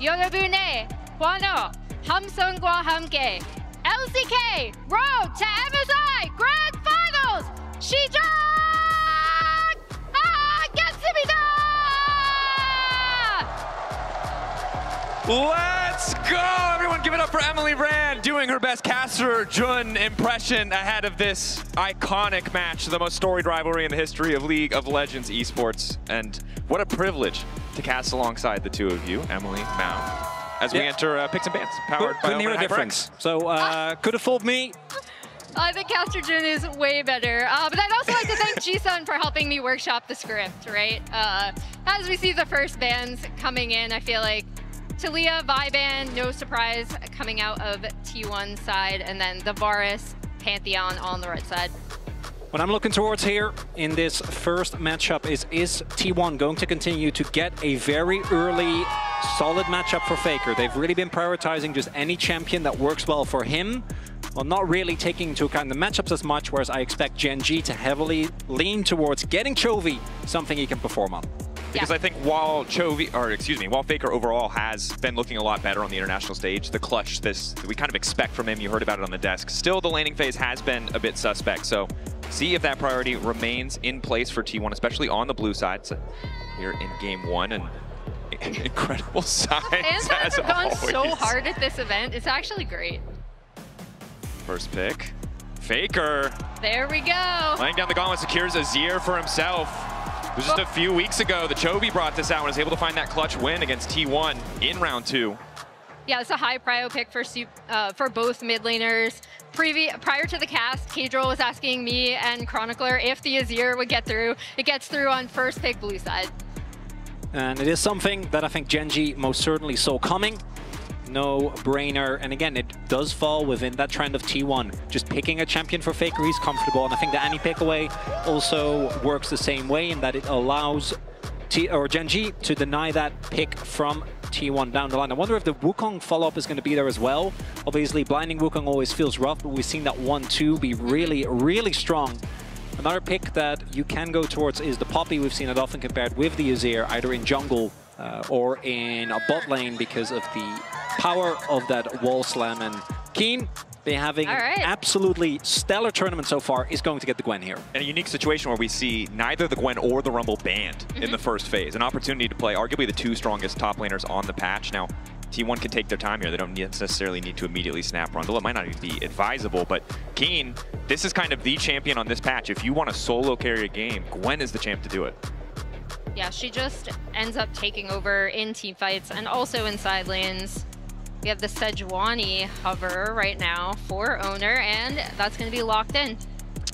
여러분의 환호, 함성과 함께 LCK Road to MSI Grand Finals 시작하겠습니다! Let's go! Everyone give it up for Emily Rand doing her best caster Jun impression ahead of this iconic match, the most storied rivalry in the history of League of Legends esports. And what a privilege to cast alongside the two of you, Emily, Mao, as we enter Picks and Bans, powered by couldn't hear a difference. So could have fooled me. I think Caster Jun is way better. But I'd also like to thank Ji-sun for helping me workshop the script, right? As we see the first bans coming in, I feel like Talia, Viban, no surprise coming out of T1 side, and then the Varus, Pantheon on the right side. What I'm looking towards here in this first matchup is T1 going to continue to get a very early, solid matchup for Faker? They've really been prioritizing just any champion that works well for him, while not really taking into account the matchups as much, whereas I expect Gen G to heavily lean towards getting Chovy something he can perform on. Because I think while while Faker overall has been looking a lot better on the international stage, the clutch we kind of expect from him, you heard about it on the desk, still the laning phase has been a bit suspect. So see if that priority remains in place for T1, especially on the blue side. So here in game 1, and incredible signs Fans have gone so hard at this event. It's actually great. First pick, Faker. There we go. Laying down the gauntlet, secures Azir for himself. It was just a few weeks ago that Chovy brought this out and was able to find that clutch win against T1 in round 2. Yeah, it's a high prio pick for both mid laners. Prior to the cast, Kadril was asking me and Chronicler if the Azir would get through. It gets through on first pick blue side. And it is something that I think Gen.G most certainly saw coming. No brainer. And again, it does fall within that trend of T1. Just picking a champion for Faker, he's comfortable. And I think the Annie pick away also works the same way in that it allows Gen.G to deny that pick from T1 down the line. I wonder if the Wukong follow-up is going to be there as well. Obviously, blinding Wukong always feels rough, but we've seen that 1-2 be really, really strong. Another pick that you can go towards is the Poppy. We've seen it often compared with the Azir, either in jungle or in a bot lane because of the power of that wall slam. And Keen, they having an absolutely stellar tournament so far, is going to get the Gwen here. In a unique situation where we see neither the Gwen or the Rumble banned in the first phase. An opportunity to play arguably the 2 strongest top laners on the patch. Now, T1 can take their time here. They don't necessarily need to immediately snap Rundle. It might not even be advisable, but Keen, this is kind of the champion on this patch. If you want to solo carry a game, Gwen is the champ to do it. Yeah, she just ends up taking over in team fights and also in side lanes. We have the Sejuani hover right now for Owner, and that's going to be locked in.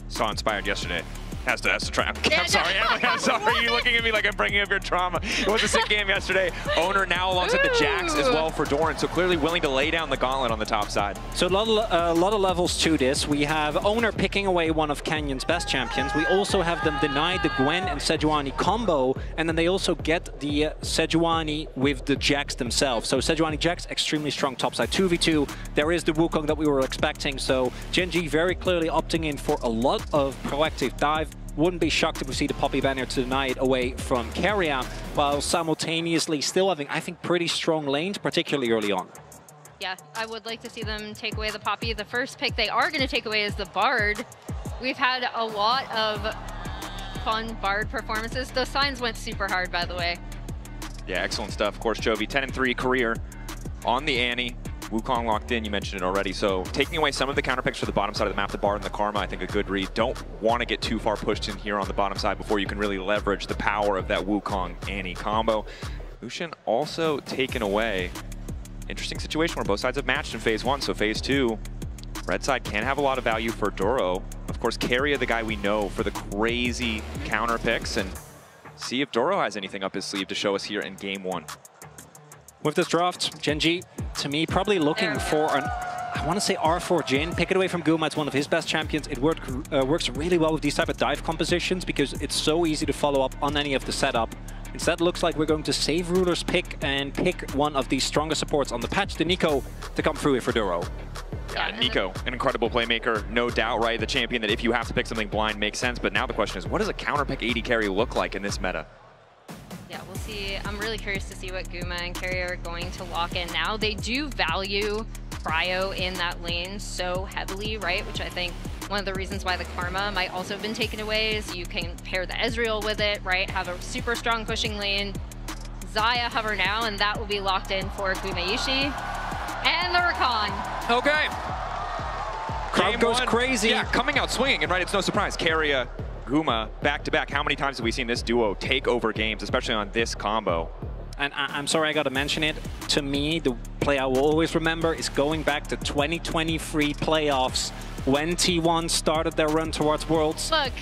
Saw Inspired yesterday. Has to try. I'm sorry, Emily, I'm sorry. You're looking at me like I'm bringing up your trauma. It was a sick game yesterday. Owner now alongside the Jax as well for Doran, so clearly willing to lay down the gauntlet on the top side. So a lot of levels to this. We have Owner picking away one of Canyon's best champions. We also have them deny the Gwen and Sejuani combo, and then they also get the Sejuani with the Jax themselves. So Sejuani Jax, extremely strong topside 2v2. There is the Wukong that we were expecting. So Gen.G very clearly opting in for a lot of proactive dive. Wouldn't be shocked if we see the Poppy banner to deny it away from Keria, while simultaneously still having, I think, pretty strong lanes, particularly early on. Yeah, I would like to see them take away the Poppy. The first pick they are going to take away is the Bard. We've had a lot of fun Bard performances. Those signs went super hard, by the way. Yeah, excellent stuff. Of course, Chovy, 10-3 career on the Annie. Wukong locked in, you mentioned it already. So taking away some of the counter picks for the bottom side of the map, the Bard and the Karma, I think a good read. Don't want to get too far pushed in here on the bottom side before you can really leverage the power of that Wukong-Annie combo. Lucian also taken away. Interesting situation where both sides have matched in phase 1, so phase 2, red side can have a lot of value for Duro. Of course, Keria, the guy we know for the crazy counter picks, and see if Duro has anything up his sleeve to show us here in game 1. With this draft, Gen.G, to me, probably looking for an, I want to say R4 Jhin. Pick it away from Guma. It's one of his best champions. It works really well with these type of dive compositions because it's so easy to follow up on any of the setup. Instead, looks like we're going to save Ruler's pick and pick one of the strongest supports on the patch, the Nico, to come through here for Duro. Yeah, Nico, an incredible playmaker, no doubt, right? The champion that if you have to pick something blind makes sense. But now the question is, what does a counter pick AD carry look like in this meta? Yeah, we'll see. I'm really curious to see what Guma and Keria are going to lock in now. They do value Cryo in that lane so heavily, right? Which I think one of the reasons why the Karma might also have been taken away is you can pair the Ezreal with it, right? Have a super strong pushing lane. Xayah hover now, and that will be locked in for Gumayushi. And the Rakan. Okay. Crowd goes crazy. Yeah, coming out swinging, and right, it's no surprise. Keria, Guma, back-to-back. How many times have we seen this duo take over games, especially on this combo? And I'm sorry I got to mention it. To me, the play I will always remember is going back to 2023 playoffs when T1 started their run towards Worlds. Look.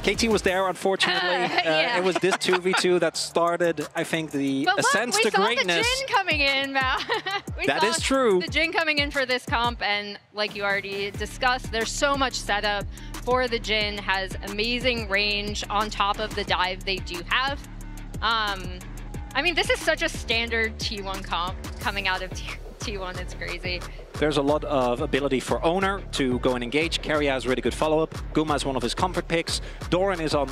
KT was there, unfortunately. Yeah. It was this 2v2 that started, I think, the ascent to greatness. We saw the Jhin coming in, Mal. That is true. The Jhin coming in for this comp, and like you already discussed, there's so much setup for the Jhin, has amazing range on top of the dive they do have. I mean, this is such a standard T1 comp coming out of T1, it's crazy. There's a lot of ability for Owner to go and engage. Keria has really good follow-up. Guma is one of his comfort picks. Doran is on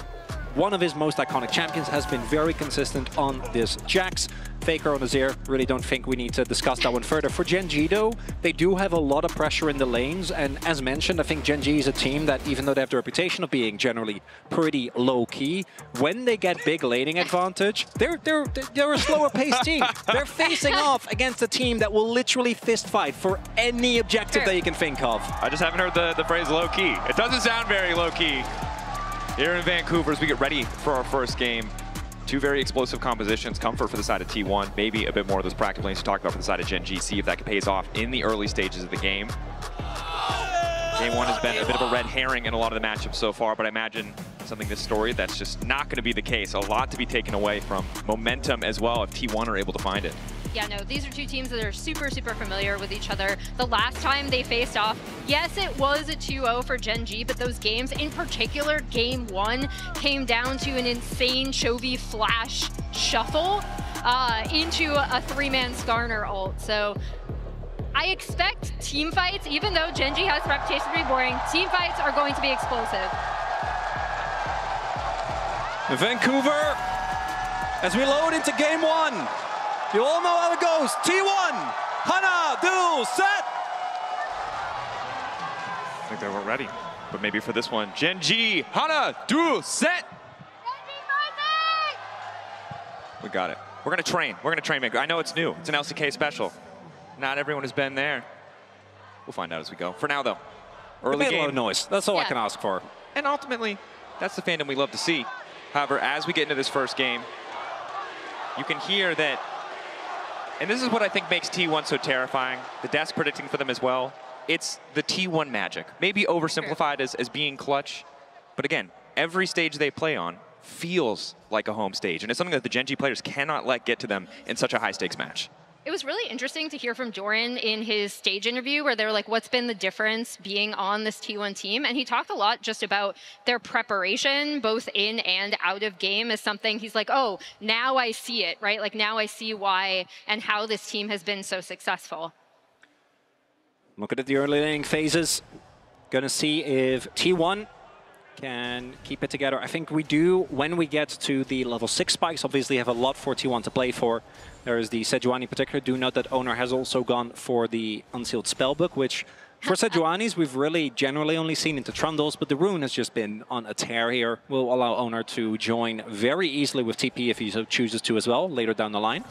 one of his most iconic champions, has been very consistent on this Jax. Faker on Azir. Really don't think we need to discuss that one further. For Gen G though, they do have a lot of pressure in the lanes, and as mentioned, I think Gen G is a team that, even though they have the reputation of being generally pretty low-key, when they get big laning advantage, they're a slower-paced team. They're facing off against a team that will literally fist fight for any objective that you can think of. I just haven't heard the phrase low-key. It doesn't sound very low-key. Here in Vancouver, as we get ready for our first game, two very explosive compositions. Comfort for the side of T1, maybe a bit more of those practical lanes to talk about for the side of Gen G. See if that pays off in the early stages of the game. Game one has been a bit of a red herring in a lot of the matchups so far, but I imagine something this story that's just not going to be the case. A lot to be taken away from momentum as well if T1 are able to find it. Yeah, no, these are two teams that are super, super familiar with each other. The last time they faced off, yes, it was a 2-0 for Gen G, but those games, in particular, game one, came down to an insane Chovy flash shuffle into a 3-man Skarner ult. So I expect team fights, even though Gen G has the reputation to be boring, team fights are going to be explosive. Vancouver, as we load into game one. You all know how it goes. T1, Hana, duel, set. I think they weren't ready, but maybe for this one, Gen G, Hana, duel, set. We got it. We're gonna train. We're gonna train. I know it's new. It's an LCK special. Not everyone has been there. We'll find out as we go. For now, though, early game. A lot of noise. That's all I can ask for. And ultimately, that's the fandom we love to see. However, as we get into this first game, you can hear that. And this is what I think makes T1 so terrifying. The desk predicting for them as well. It's the T1 magic. Maybe oversimplified as being clutch. But again, every stage they play on feels like a home stage. And it's something that the Gen G players cannot let get to them in such a high-stakes match. It was really interesting to hear from Doran in his stage interview where they were like, what's been the difference being on this T1 team? And he talked a lot just about their preparation, both in and out of game, as something he's like, oh, now I see it, right? Like now I see why and how this team has been so successful. Looking at the early laning phases, gonna see if T1 can keep it together. I think we do, when we get to the level 6 spikes, obviously have a lot for T1 to play for. There is the Sejuani in particular. Do note that Owner has also gone for the Unsealed Spellbook, which for Sejuani's we've really generally only seen into Trundles, but the rune has just been on a tear here. Will allow Owner to join very easily with TP if he so chooses to as well, later down the line.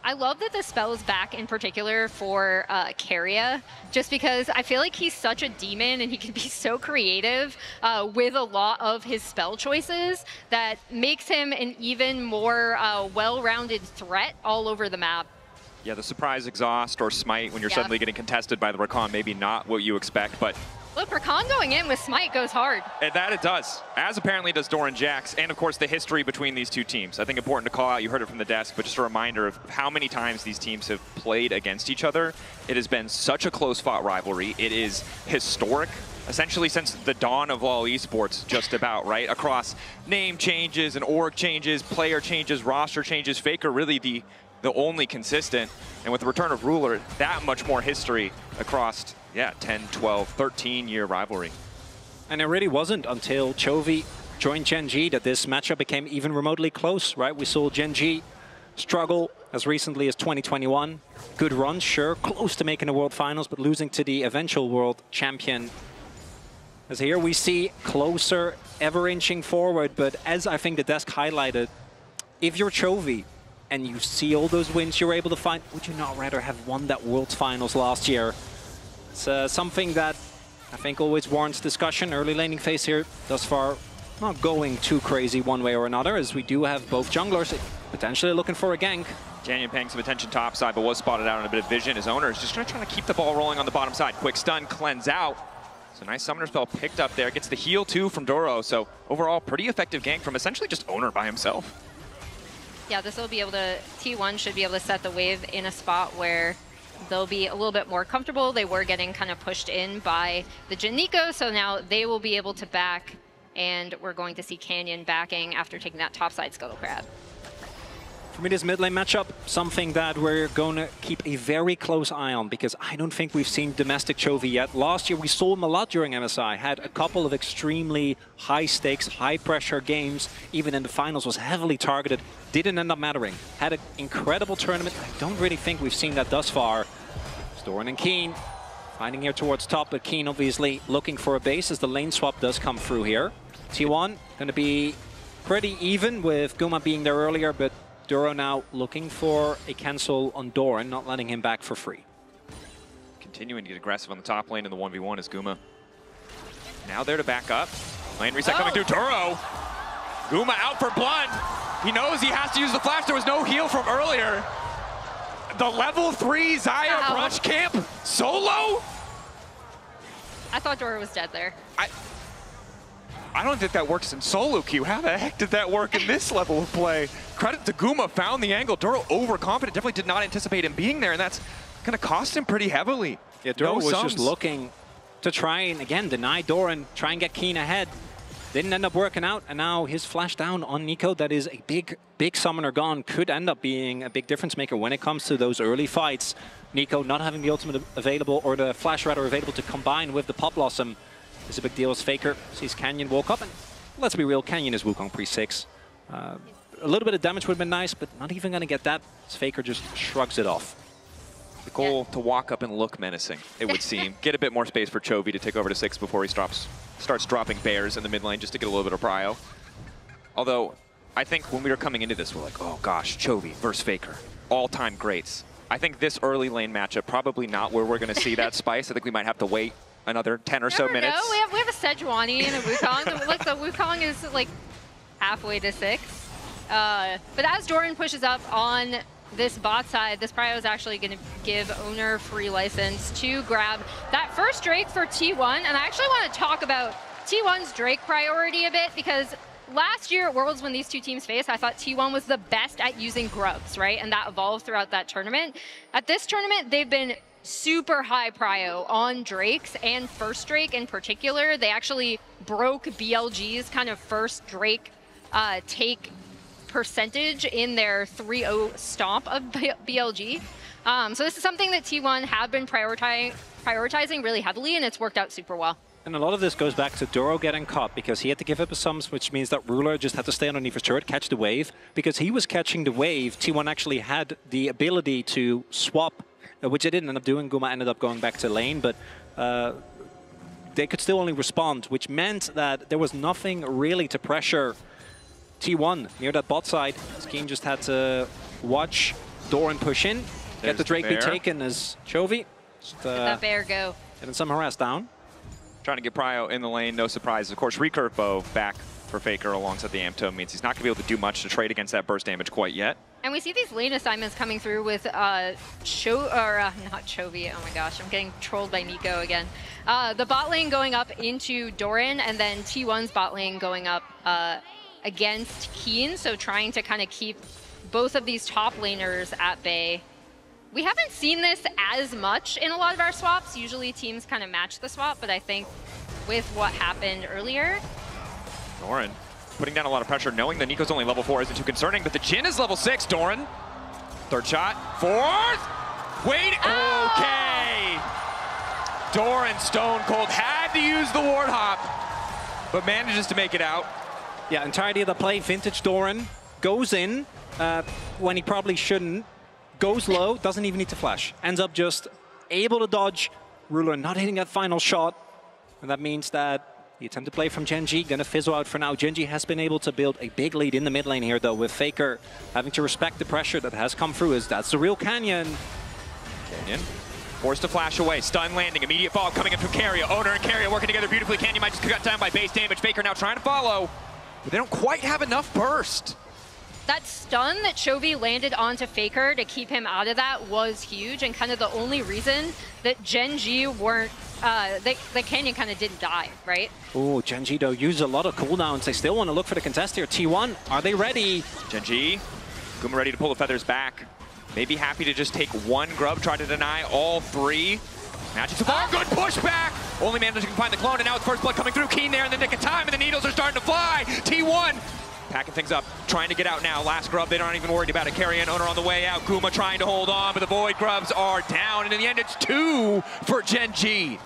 I love that the spell is back in particular for Keria, just because I feel like he's such a demon and he can be so creative with a lot of his spell choices that makes him an even more well-rounded threat all over the map. Yeah, the surprise exhaust or smite when you're suddenly getting contested by the Rakan, maybe not what you expect, but look, Rakan going in with smite goes hard. And that it does, as apparently does Doran Jax, and of course the history between these two teams. I think important to call out, you heard it from the desk, but just a reminder of how many times these teams have played against each other. It has been such a close-fought rivalry. It is historic, essentially since the dawn of LoL Esports, just about, right? Across name changes and org changes, player changes, roster changes, Faker really the only consistent. And with the return of Ruler, that much more history across, yeah, 10, 12, 13-year rivalry. And it really wasn't until Chovy joined Gen G that this matchup became even remotely close, right? We saw Gen G struggle as recently as 2021. Good run, sure, close to making the World Finals, but losing to the eventual world champion. As here we see closer, ever inching forward, but as I think the desk highlighted, if you're Chovy, and you see all those wins you're able to find, would you not rather have won that World Finals last year? It's something that I think always warrants discussion. Early laning phase here, thus far, not going too crazy one way or another, as we do have both junglers potentially looking for a gank. Canyon paying some attention top side, but was spotted out on a bit of vision. His owner is just trying to keep the ball rolling on the bottom side. Quick stun, cleanse out. So nice summoner spell picked up there. Gets the heal too from Doro. So overall, pretty effective gank from essentially just owner by himself. Yeah, this will be able to, T1 should be able to set the wave in a spot where they'll be a little bit more comfortable. They were getting kind of pushed in by the Jhin Nico, so now they will be able to back, and we're going to see Canyon backing after taking that topside Scuttle Crab. For me, this mid lane matchup, something that we're going to keep a very close eye on, because I don't think we've seen domestic Chovy yet. Last year, we saw him a lot during MSI. Had a couple of extremely high-stakes, high-pressure games. Even in the finals, was heavily targeted. Didn't end up mattering. Had an incredible tournament. I don't really think we've seen that thus far. Doran and Keen finding here towards top, but Keen obviously looking for a base as the lane swap does come through here. T1 going to be pretty even with Guma being there earlier, but Duro now looking for a cancel on Doran, not letting him back for free. Continuing to get aggressive on the top lane in the 1v1 is Guma. Now there to back up. Lane reset coming through Duro. Guma out for blood. He knows he has to use the flash. There was no heal from earlier. The level 3 Xayah rush camp solo? I thought Doro was dead there. I don't think that works in solo queue. How the heck did that work in this level of play? Credit to Guma, found the angle. Duro overconfident, definitely did not anticipate him being there, and that's going to cost him pretty heavily. Yeah, Duro was just looking to try and, again, deny Doran, try and get Keen ahead. Didn't end up working out, and now his flash down on Nico, that is a big summoner gone, could end up being a big difference maker when it comes to those early fights. Nico not having the ultimate available, or the flash rather available to combine with the Pop Blossom is a big deal as Faker sees Canyon walk up, and let's be real, Canyon is Wukong pre-6. A little bit of damage would have been nice, but not even going to get that, as Faker just shrugs it off. The goal to walk up and look menacing, it would seem. Get a bit more space for Chovy to take over to 6 before he starts dropping bears in the mid lane just to get a little bit of prio. Although, I think when we were coming into this, we're like, oh gosh, Chovy versus Faker, all-time greats. I think this early lane matchup, probably not where we're going to see that spice. I think we might have to wait another 10 or so minutes. No, we have a Sejuani and a Wukong. Look, the Wukong is like halfway to 6. But as Doran pushes up on this bot side, this prio is actually going to give owner free license to grab that first Drake for T1. And I actually want to talk about T1's Drake priority a bit, because last year at Worlds, when these two teams faced, I thought T1 was the best at using grubs, right? And that evolved throughout that tournament. At this tournament, they've been super high prio on Drakes, and first Drake in particular. They actually broke BLG's kind of first Drake take percentage in their 3-0 stomp of BLG. So this is something that T1 have been prioritizing really heavily, and it's worked out super well. And a lot of this goes back to Duro getting caught, because he had to give up his sums, which means that Ruler just had to stay underneath his turret, catch the wave. Because he was catching the wave, T1 actually had the ability to swap, which they didn't end up doing. Guma ended up going back to lane, but they could still only respond, which meant that there was nothing really to pressure T1 near that bot side. Skeen just had to watch Doran push in, get the Drake be taken as Chovy. Let that bear go. Getting some harass down. Trying to get prio in the lane, no surprise. Of course, recurve bow back for Faker alongside the Amp Tome means he's not going to be able to do much to trade against that burst damage quite yet. And we see these lane assignments coming through with not Chovy, oh my gosh, I'm getting trolled by Nico again. The bot lane going up into Doran, and then T1's bot lane going up against Keen, so trying to kind of keep both of these top laners at bay. We haven't seen this as much in a lot of our swaps. Usually teams kind of match the swap, but I think with what happened earlier. Doran putting down a lot of pressure, knowing that Nico's only level 4 isn't too concerning, but the Jhin is level 6. Doran, third shot, fourth, wait, okay. Doran stone cold, had to use the ward hop, but manages to make it out. Yeah, entirety of the play, vintage Doran goes in when he probably shouldn't, goes low, doesn't even need to flash, ends up just able to dodge, Ruler not hitting that final shot, and that means that the attempted play from Gen G gonna fizzle out for now. Gen G has been able to build a big lead in the mid lane here, though, with Faker having to respect the pressure that has come through, as that's the real Canyon. Canyon forced to flash away, stun landing, immediate fall coming in from Keria. Owner and Keria working together beautifully. Canyon might just cut down by base damage. Faker now trying to follow, but they don't quite have enough burst. That stun that Chovy landed onto Faker to keep him out of that was huge, and kind of the only reason that Gen G weren't, the Canyon kind of didn't die, right? Oh, Gen G though used a lot of cooldowns. They still want to look for the contest here. T1, are they ready? Gen G, Guma ready to pull the feathers back. Maybe happy to just take one grub, try to deny all three. Magic so far, good pushback! Only managing to find the clone, and now it's first blood coming through. Keen there in the nick of time, and the needles are starting to fly. T1 packing things up, trying to get out now. Last grub, they aren't even worried about it. Carry and owner on the way out. Guma trying to hold on, but the Void grubs are down, and in the end, it's 2 for Gen G.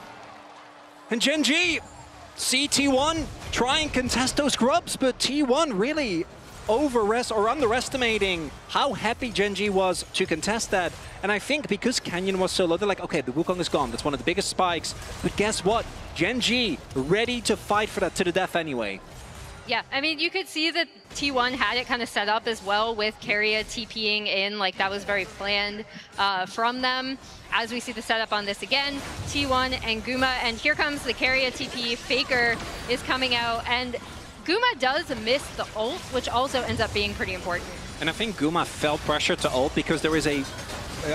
And Gen G, see T1 try and contest those grubs, but T1 really underestimating how happy Gen G was to contest that. And I think because Canyon was so low, they're like, okay, the Wukong is gone. That's one of the biggest spikes. But guess what? Gen G ready to fight for that to the death anyway. Yeah, I mean, you could see that T1 had it kind of set up as well with Keria TPing in, like that was very planned from them. As we see the setup on this again, T1 and Guma, and here comes the Keria TP. Faker is coming out, and Guma does miss the ult, which also ends up being pretty important. And I think Guma felt pressure to ult because there is a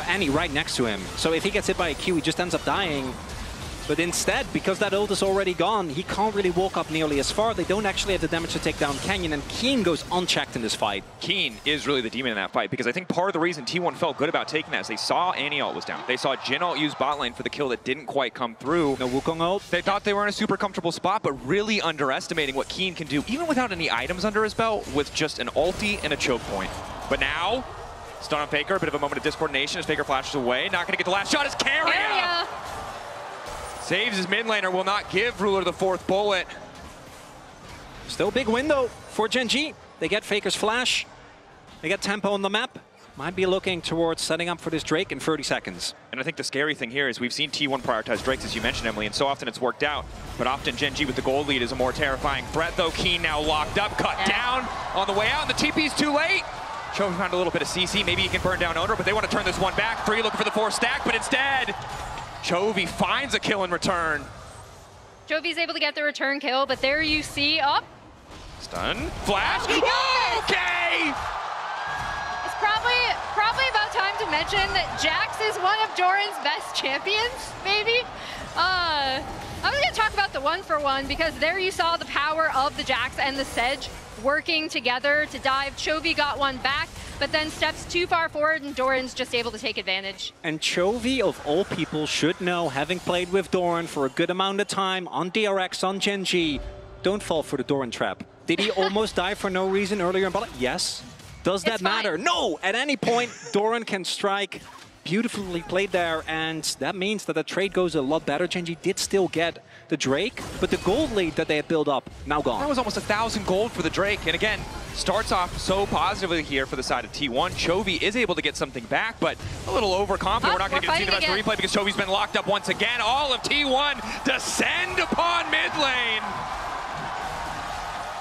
Annie right next to him. So if he gets hit by a Q, he just ends up dying. But instead, because that ult is already gone, he can't really walk up nearly as far. They don't actually have the damage to take down Canyon, and Keen goes unchecked in this fight. Keen is really the demon in that fight, because I think part of the reason T1 felt good about taking that is they saw Annie ult was down. They saw Jin ult use bot lane for the kill that didn't quite come through. No Wukong ult. They thought they were in a super comfortable spot, but really underestimating what Keen can do, even without any items under his belt, with just an ulti and a choke point. But now, stun on Faker, a bit of a moment of discoordination as Faker flashes away. Not going to get the last shot as Keria! Saves his mid laner, will not give Ruler the 4th bullet. Still big window for Gen G. They get Faker's flash. They get tempo on the map. Might be looking towards setting up for this Drake in 30 seconds. And I think the scary thing here is we've seen T1 prioritize Drakes, as you mentioned, Emily, and so often it's worked out. But often Gen G with the gold lead is a more terrifying threat, though. Keen now locked up, cut down on the way out, and the TP's too late. Chovy found a little bit of CC. Maybe he can burn down Owner, but they want to turn this one back. Free looking for the 4th stack, but instead, Chovy finds a kill in return. Jovi's able to get the return kill, but there you see, Stun, flash, okay! It's probably about time to mention that Jax is one of Doran's best champions, maybe? I was gonna talk about the 1-for-1 because there you saw the power of the Jax and the Sedge working together to dive. Chovy got one back, but then steps too far forward and Doran's just able to take advantage. And Chovy, of all people, should know, having played with Doran for a good amount of time on DRX, on Gen G, don't fall for the Doran trap. Did he almost die for no reason earlier in battle? Yes. Does that matter? No! At any point, Doran can strike. Beautifully played there, and that means that the trade goes a lot better. Gen G did still get the Drake, but the gold lead that they had built up, now gone. That was almost 1,000 gold for the Drake, and again, starts off so positively here for the side of T1. Chovy is able to get something back, but a little overconfident. We're not going to get to see the rest of the replay because Chovy's been locked up once again. All of T1 descend upon mid lane.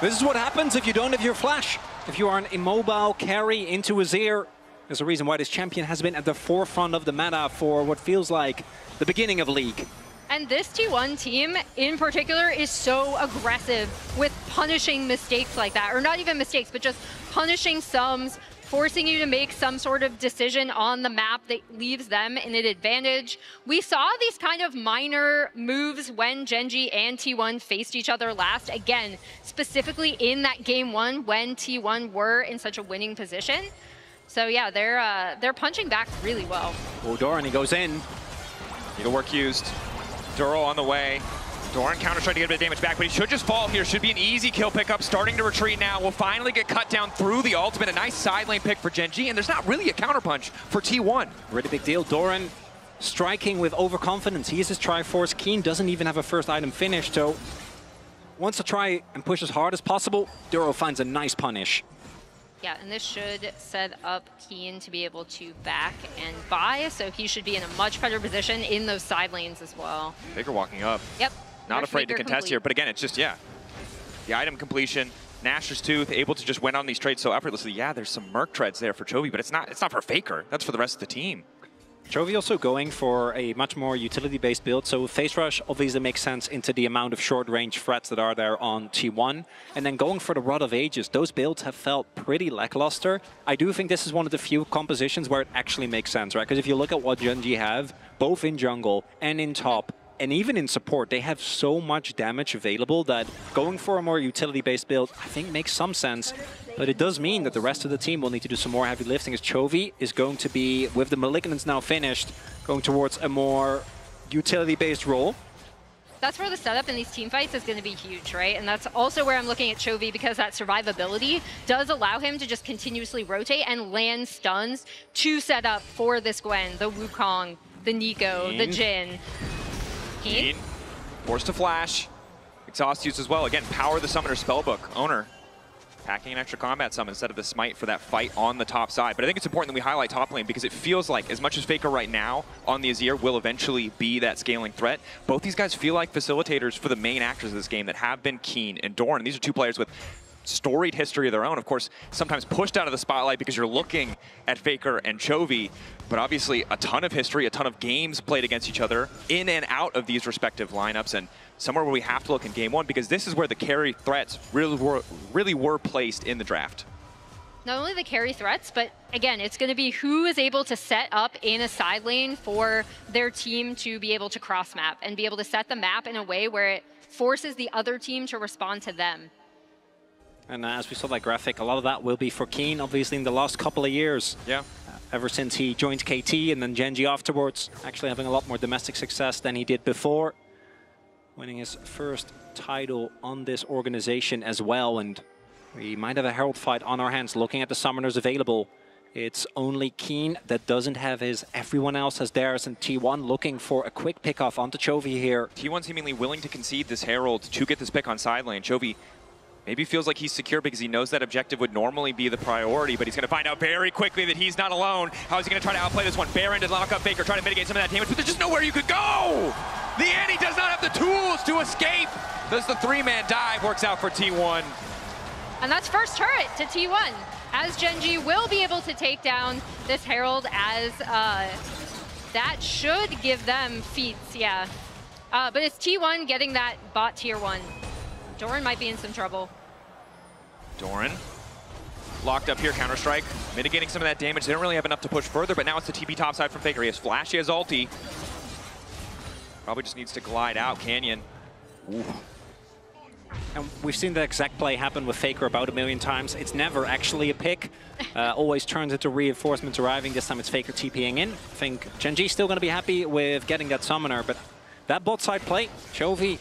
This is what happens if you don't have your flash. If you are an immobile carry into Azir, there's a reason why this champion has been at the forefront of the meta for what feels like the beginning of League. And this T1 team in particular is so aggressive with punishing mistakes like that, or not even mistakes, but just punishing sums, forcing you to make some sort of decision on the map that leaves them in an advantage. We saw these kind of minor moves when Gen G and T1 faced each other last, again, specifically in that game 1 when T1 were in such a winning position. So yeah, they're punching back really well. Oh, Doran, he goes in. Needle work used. Duro on the way. Doran counter trying to get a bit of damage back, but he should just fall here. Should be an easy kill pickup. Starting to retreat now. Will finally get cut down through the ultimate. A nice side lane pick for Gen G, and there's not really a counterpunch for T1. Really big deal. Doran striking with overconfidence. He is his Triforce. Keen doesn't even have a first item finished, so wants to try and push as hard as possible. Duro finds a nice punish. Yeah, and this should set up Keen to be able to back and buy, so he should be in a much better position in those side lanes as well. Faker walking up. Yep. Not afraid to contest here, but again, it's just, yeah. The item completion, Nashor's Tooth, able to just win on these trades so effortlessly. Yeah, there's some Merc treads there for Chovy, but it's not for Faker. That's for the rest of the team. Chovy also going for a much more utility-based build, so Phase Rush obviously makes sense into the amount of short-range threats that are there on T1. And then going for the Rod of Ages, those builds have felt pretty lackluster. I do think this is one of the few compositions where it actually makes sense, right? Because if you look at what Gen G have, both in jungle and in top, and even in support, they have so much damage available that going for a more utility-based build, I think makes some sense. But it does mean that the rest of the team will need to do some more heavy lifting, as Chovy is going to be, with the Malignants now finished, going towards a more utility-based role. that's where the setup in these team fights is going to be huge, right? And that's also where I'm looking at Chovy, because that survivability does allow him to just continuously rotate and land stuns to set up for this Gwen, the Wukong, the Nico, the Jhin. Keen, forced to flash. Exhaust use as well. Again, power the Summoner Spellbook. Owner packing an extra combat summon instead of the smite for that fight on the top side. But I think it's important that we highlight top lane, because it feels like as much as Faker right now on the Azir will eventually be that scaling threat, both these guys feel like facilitators for the main actors of this game that have been Keen and Doran. These are two players with storied history of their own, of course, sometimes pushed out of the spotlight because you're looking at Faker and Chovy, but obviously a ton of history, a ton of games played against each other in and out of these respective lineups, and somewhere where we have to look in game one, because this is where the carry threats really were placed in the draft. Not only the carry threats, but again, it's going to be who is able to set up in a side lane for their team to be able to cross map and be able to set the map in a way where it forces the other team to respond to them. And as we saw that graphic, a lot of that will be for Keen, obviously, in the last couple of years. Yeah. Ever since he joined KT and then Gen G afterwards, actually having a lot more domestic success than he did before. Winning his first title on this organization as well. And we might have a Herald fight on our hands. Looking at the summoners available, it's only Keen that doesn't have his. Everyone else has theirs, and T1 looking for a quick pick-off onto Chovy here. T1 seemingly willing to concede this Herald to get this pick on side lane. Chovy maybe feels like he's secure because he knows that objective would normally be the priority, but he's going to find out very quickly that he's not alone. How is he going to try to outplay this one? Baron to lock up Faker, try to mitigate some of that damage, but there's just nowhere you could go! The Annie does not have the tools to escape! Does the three-man dive, works out for T1. And that's first turret to T1, as Gen G will be able to take down this Herald, as that should give them feats, yeah. But it's T1 getting that bot tier 1. Doran might be in some trouble. Doran locked up here, Counter-Strike, mitigating some of that damage. They don't really have enough to push further, but now it's the TP topside from Faker. He has Flash, he has ulti. Probably just needs to glide out, Canyon. Ooh. And we've seen the exact play happen with Faker about 1 million times. It's never actually a pick. Always turns into reinforcements arriving. This time it's Faker TPing in. I think Gen G's still going to be happy with getting that summoner, but that bot side play, Chovy,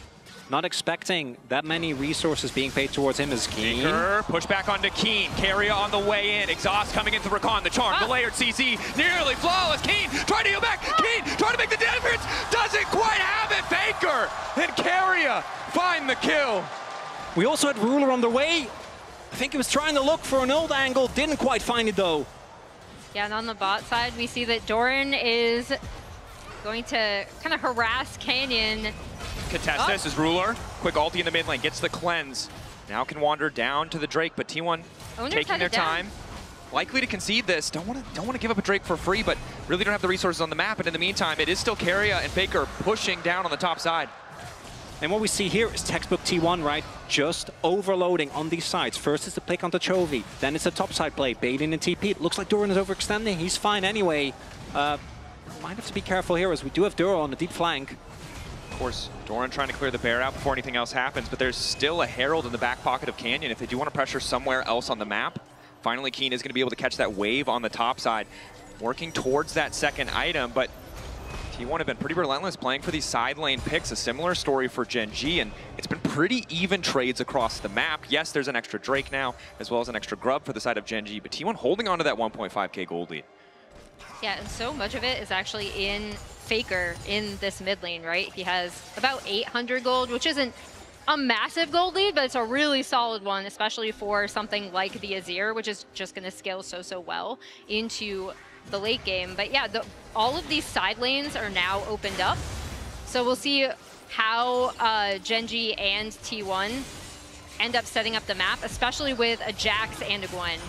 not expecting that many resources being paid towards him as Keen. Faker, push back onto Keen. Carrier on the way in. Exhaust coming into Rakan. The charm, the layered CC, nearly flawless. Keen trying to heal back. Keen trying to make the difference. Doesn't quite have it. Faker and Carrier find the kill. We also had Ruler on the way. I think he was trying to look for an ult angle. Didn't quite find it though. Yeah, and on the bot side, we see that Doran is going to kind of harass Canyon. Contest this is Ruler. Quick ulti in the mid lane, gets the cleanse. Now can wander down to the Drake, but T1 taking their time. Likely to concede this. Don't want to give up a Drake for free, but really don't have the resources on the map. And in the meantime, it is still Carrier and Faker pushing down on the top side. And what we see here is textbook T1, right? Just overloading on these sides. First is the pick onto Chovy, then it's a topside play, baiting and TP. It looks like Doran is overextending. He's fine anyway. Might have to be careful here, as we do have Duro on the deep flank. Of course, Doran trying to clear the bear out before anything else happens, but there's still a Herald in the back pocket of Canyon if they do want to pressure somewhere else on the map. Finally, Keen is going to be able to catch that wave on the top side, working towards that second item, but T1 have been pretty relentless playing for these side lane picks. A similar story for Gen G, and it's been pretty even trades across the map. Yes, there's an extra Drake now, as well as an extra Grub for the side of Gen G, but T1 holding on to that 1.5k gold lead. Yeah, and so much of it is actually in Faker in this mid lane, right? He has about 800 gold, which isn't a massive gold lead, but it's a really solid one, especially for something like the Azir, which is just going to scale so well into the late game. But yeah, all of these side lanes are now opened up. So we'll see how Gen G and T1 end up setting up the map, especially with a Jax and a Gwen.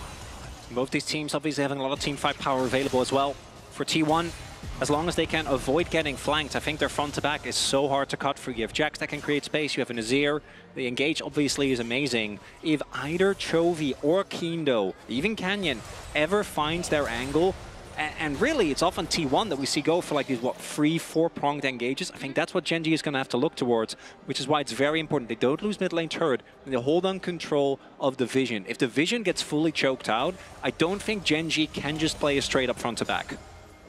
Both these teams obviously having a lot of team fight power available as well. For T1, as long as they can avoid getting flanked, I think their front to back is so hard to cut for. You have Jax that can create space, you have an Azir. The engage obviously is amazing. If either Chovy or Kindo, even Canyon, ever finds their angle, and really it's often T1 that we see go for like these, what, 3-4-pronged engages. I think that's what Gen G is going to have to look towards, which is why it's very important. They don't lose mid lane turret, and they hold on control of the vision. If the vision gets fully choked out, I don't think Gen G can just play a straight up front to back.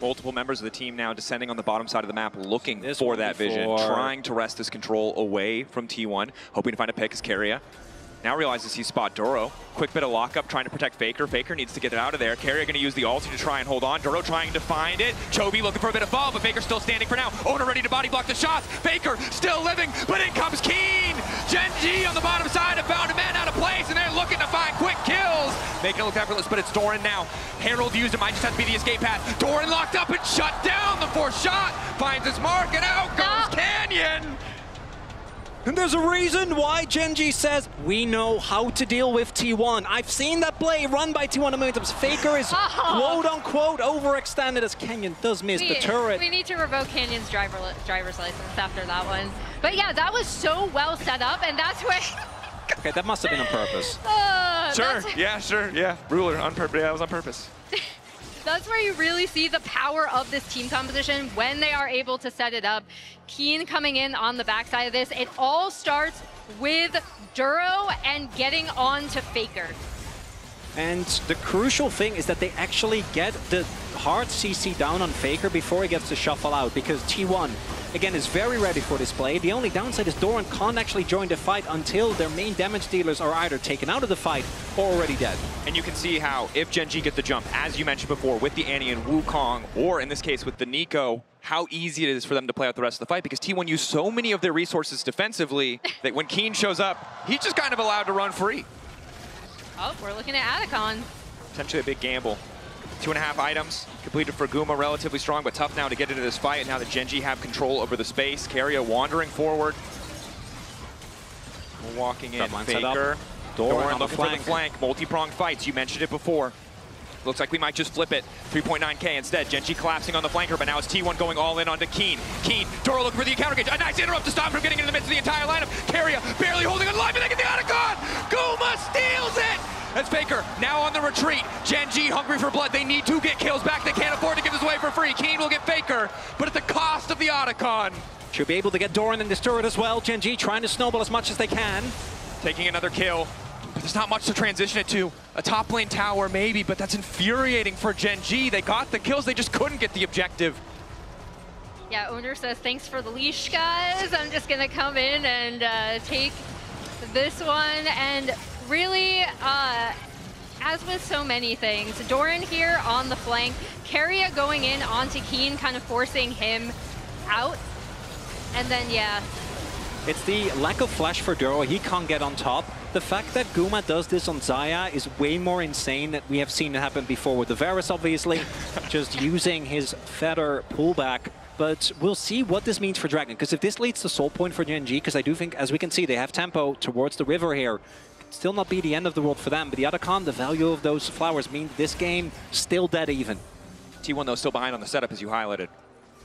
Multiple members of the team now descending on the bottom side of the map, looking for that vision, trying to wrest this control away from T1, hoping to find a pick as Keria. Now realizes he spot Duro. Quick bit of lockup, trying to protect Faker. Faker needs to get it out of there. Keria going to use the ulti to try and hold on. Duro trying to find it. Chovy looking for a bit of fall, but Faker still standing for now. Owner ready to body block the shots. Faker still living, but in comes Keen. Gen G on the bottom side have found a man out of place, and they're looking to find quick kills. Making it look effortless, but it's Doran now. Herald used it, might just have to be the escape path. Doran locked up and shut down. The fourth shot finds his mark, and out goes Canyon. And there's a reason why Gen G says, we know how to deal with T1. I've seen that play run by T1 a million times. Faker is quote-unquote overextended as Canyon does miss the turret. We need to revoke Canyon's driver's license after that one. But yeah, that was so well set up, and that's where... Okay, that must have been on purpose. Yeah. Ruler, on purpose. Yeah, that was on purpose. That's where you really see the power of this team composition when they are able to set it up. Keen coming in on the backside of this. It all starts with Duro and getting on to Faker. And the crucial thing is that they actually get the hard CC down on Faker before he gets to shuffle out, because T1, again, is very ready for this play. The only downside is Doran can't actually join the fight until their main damage dealers are either taken out of the fight or already dead. And you can see how, if Gen G get the jump, as you mentioned before, with the Annie and Wukong, or in this case with the Nico, how easy it is for them to play out the rest of the fight, because T1 used so many of their resources defensively that when Keen shows up, he's just kind of allowed to run free. Oh, we're looking at Adacon. Potentially a big gamble. 2.5 items completed for Guma, relatively strong, but tough now to get into this fight. Now that Gen G have control over the space. Keria wandering forward. Walking in, Faker. Doran looking for the flank. Multi-pronged fights, you mentioned it before. Looks like we might just flip it. 3.9k instead. Gen G collapsing on the flanker, but now it's T1 going all in onto Keen. Keen, Doro looking for the counter gauge. A nice interrupt to stop him from getting into the midst of the entire lineup. Keria barely holding it alive, and they get the Otacon! Guma steals it! That's Faker now on the retreat. Gen G hungry for blood. They need to get kills back. They can't afford to give this away for free. Keen will get Faker, but at the cost of the Otacon. Should be able to get Doran in this turret as well. Gen G trying to snowball as much as they can. Taking another kill. But there's not much to transition it to. A top lane tower maybe, but that's infuriating for Gen G. They got the kills, they just couldn't get the objective. Yeah, Owner says, thanks for the leash, guys. I'm just gonna come in and take this one. And really, as with so many things, Doran here on the flank, Keria going in onto Keen, kind of forcing him out. And then, yeah. It's the lack of flash for Duro. He can't get on top. The fact that Guma does this on Xayah is way more insane than we have seen it happen before with the Varus, obviously, just using his feather pullback. But we'll see what this means for Dragon, because if this leads to soul point for Gen G, because I do think, as we can see, they have tempo towards the river here, still not be the end of the world for them. But the Otacon, the value of those flowers means this game still dead even. T1 though still behind on the setup, as you highlighted.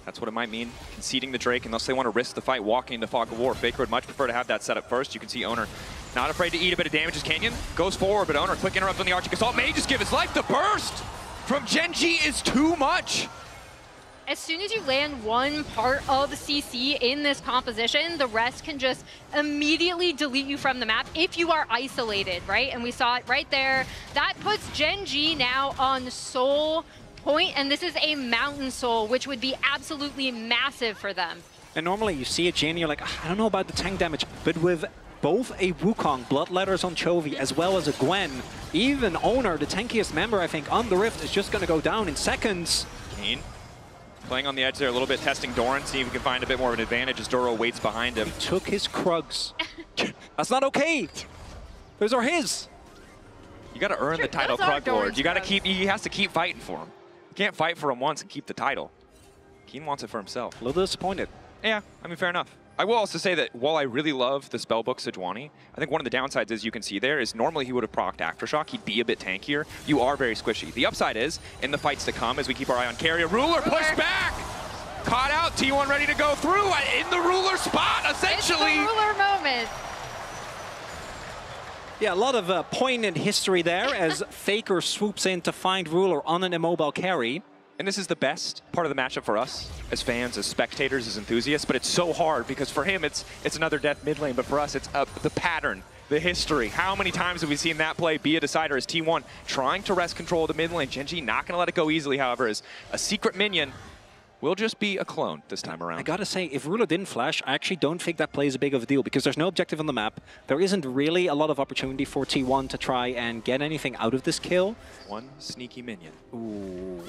That's what it might mean, conceding the Drake unless they want to risk the fight walking into Fog of War. Faker would much prefer to have that setup first. You can see Owner not afraid to eat a bit of damage as Canyon goes forward, but Owner, quick interrupt on the Arching Assault, may just give his life. The burst from Gen G is too much. As soon as you land one part of CC in this composition, the rest can just immediately delete you from the map if you are isolated, right? And we saw it right there. That puts Gen G now on soul point, and this is a mountain soul, which would be absolutely massive for them. And normally you see a Jhin, you're like, I don't know about the tank damage, but with both a Wukong, Bloodletters on Chovy, as well as a Gwen, even Owner, the tankiest member, I think, on the Rift, is just going to go down in seconds. Keen playing on the edge there a little bit, testing Doran, see if he can find a bit more of an advantage as Doro waits behind him. He took his Krugs. That's not okay. Those are his. You got to earn the title, Krug Lord. You got to keep. He has to keep fighting for him. You can't fight for him once and keep the title. Keen wants it for himself. A little disappointed. Yeah, I mean, fair enough. I will also say that while I really love the spellbook Sejuani, I think one of the downsides, as you can see there, is normally he would have procced Aftershock. He'd be a bit tankier. You are very squishy. The upside is, in the fights to come, as we keep our eye on Keria, Ruler pushed back! Caught out, T1 ready to go through, in the Ruler spot, essentially! It's the Ruler moment. Yeah, a lot of poignant history there as Faker swoops in to find Ruler on an immobile carry. And this is the best part of the matchup for us, as fans, as spectators, as enthusiasts, but it's so hard because for him, it's another death mid lane, but for us, it's the pattern the history. How many times have we seen that play be a decider as T1 trying to wrest control of the mid lane? Gen.G not going to let it go easily, however, as a secret minion will just be a clone this time around. I gotta say, if Ruler didn't flash, I actually don't think that plays a big of a deal because there's no objective on the map. There isn't really a lot of opportunity for T1 to try and get anything out of this kill. One sneaky minion. Ooh.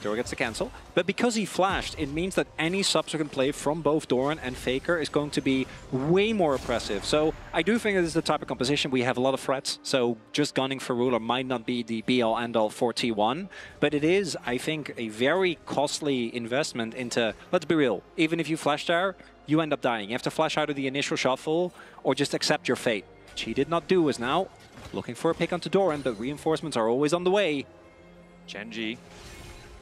Doro gets the cancel. But because he flashed, it means that any subsequent play from both Doran and Faker is going to be way more oppressive. So I do think this is the type of composition we have a lot of threats. So just gunning for Ruler might not be the be-all end-all for T1. But it is, I think, a very costly investment into, let's be real, even if you flash there, you end up dying. You have to flash out of the initial shuffle or just accept your fate, which he did not do. Is now looking for a pick onto Doran, but reinforcements are always on the way. Gen.G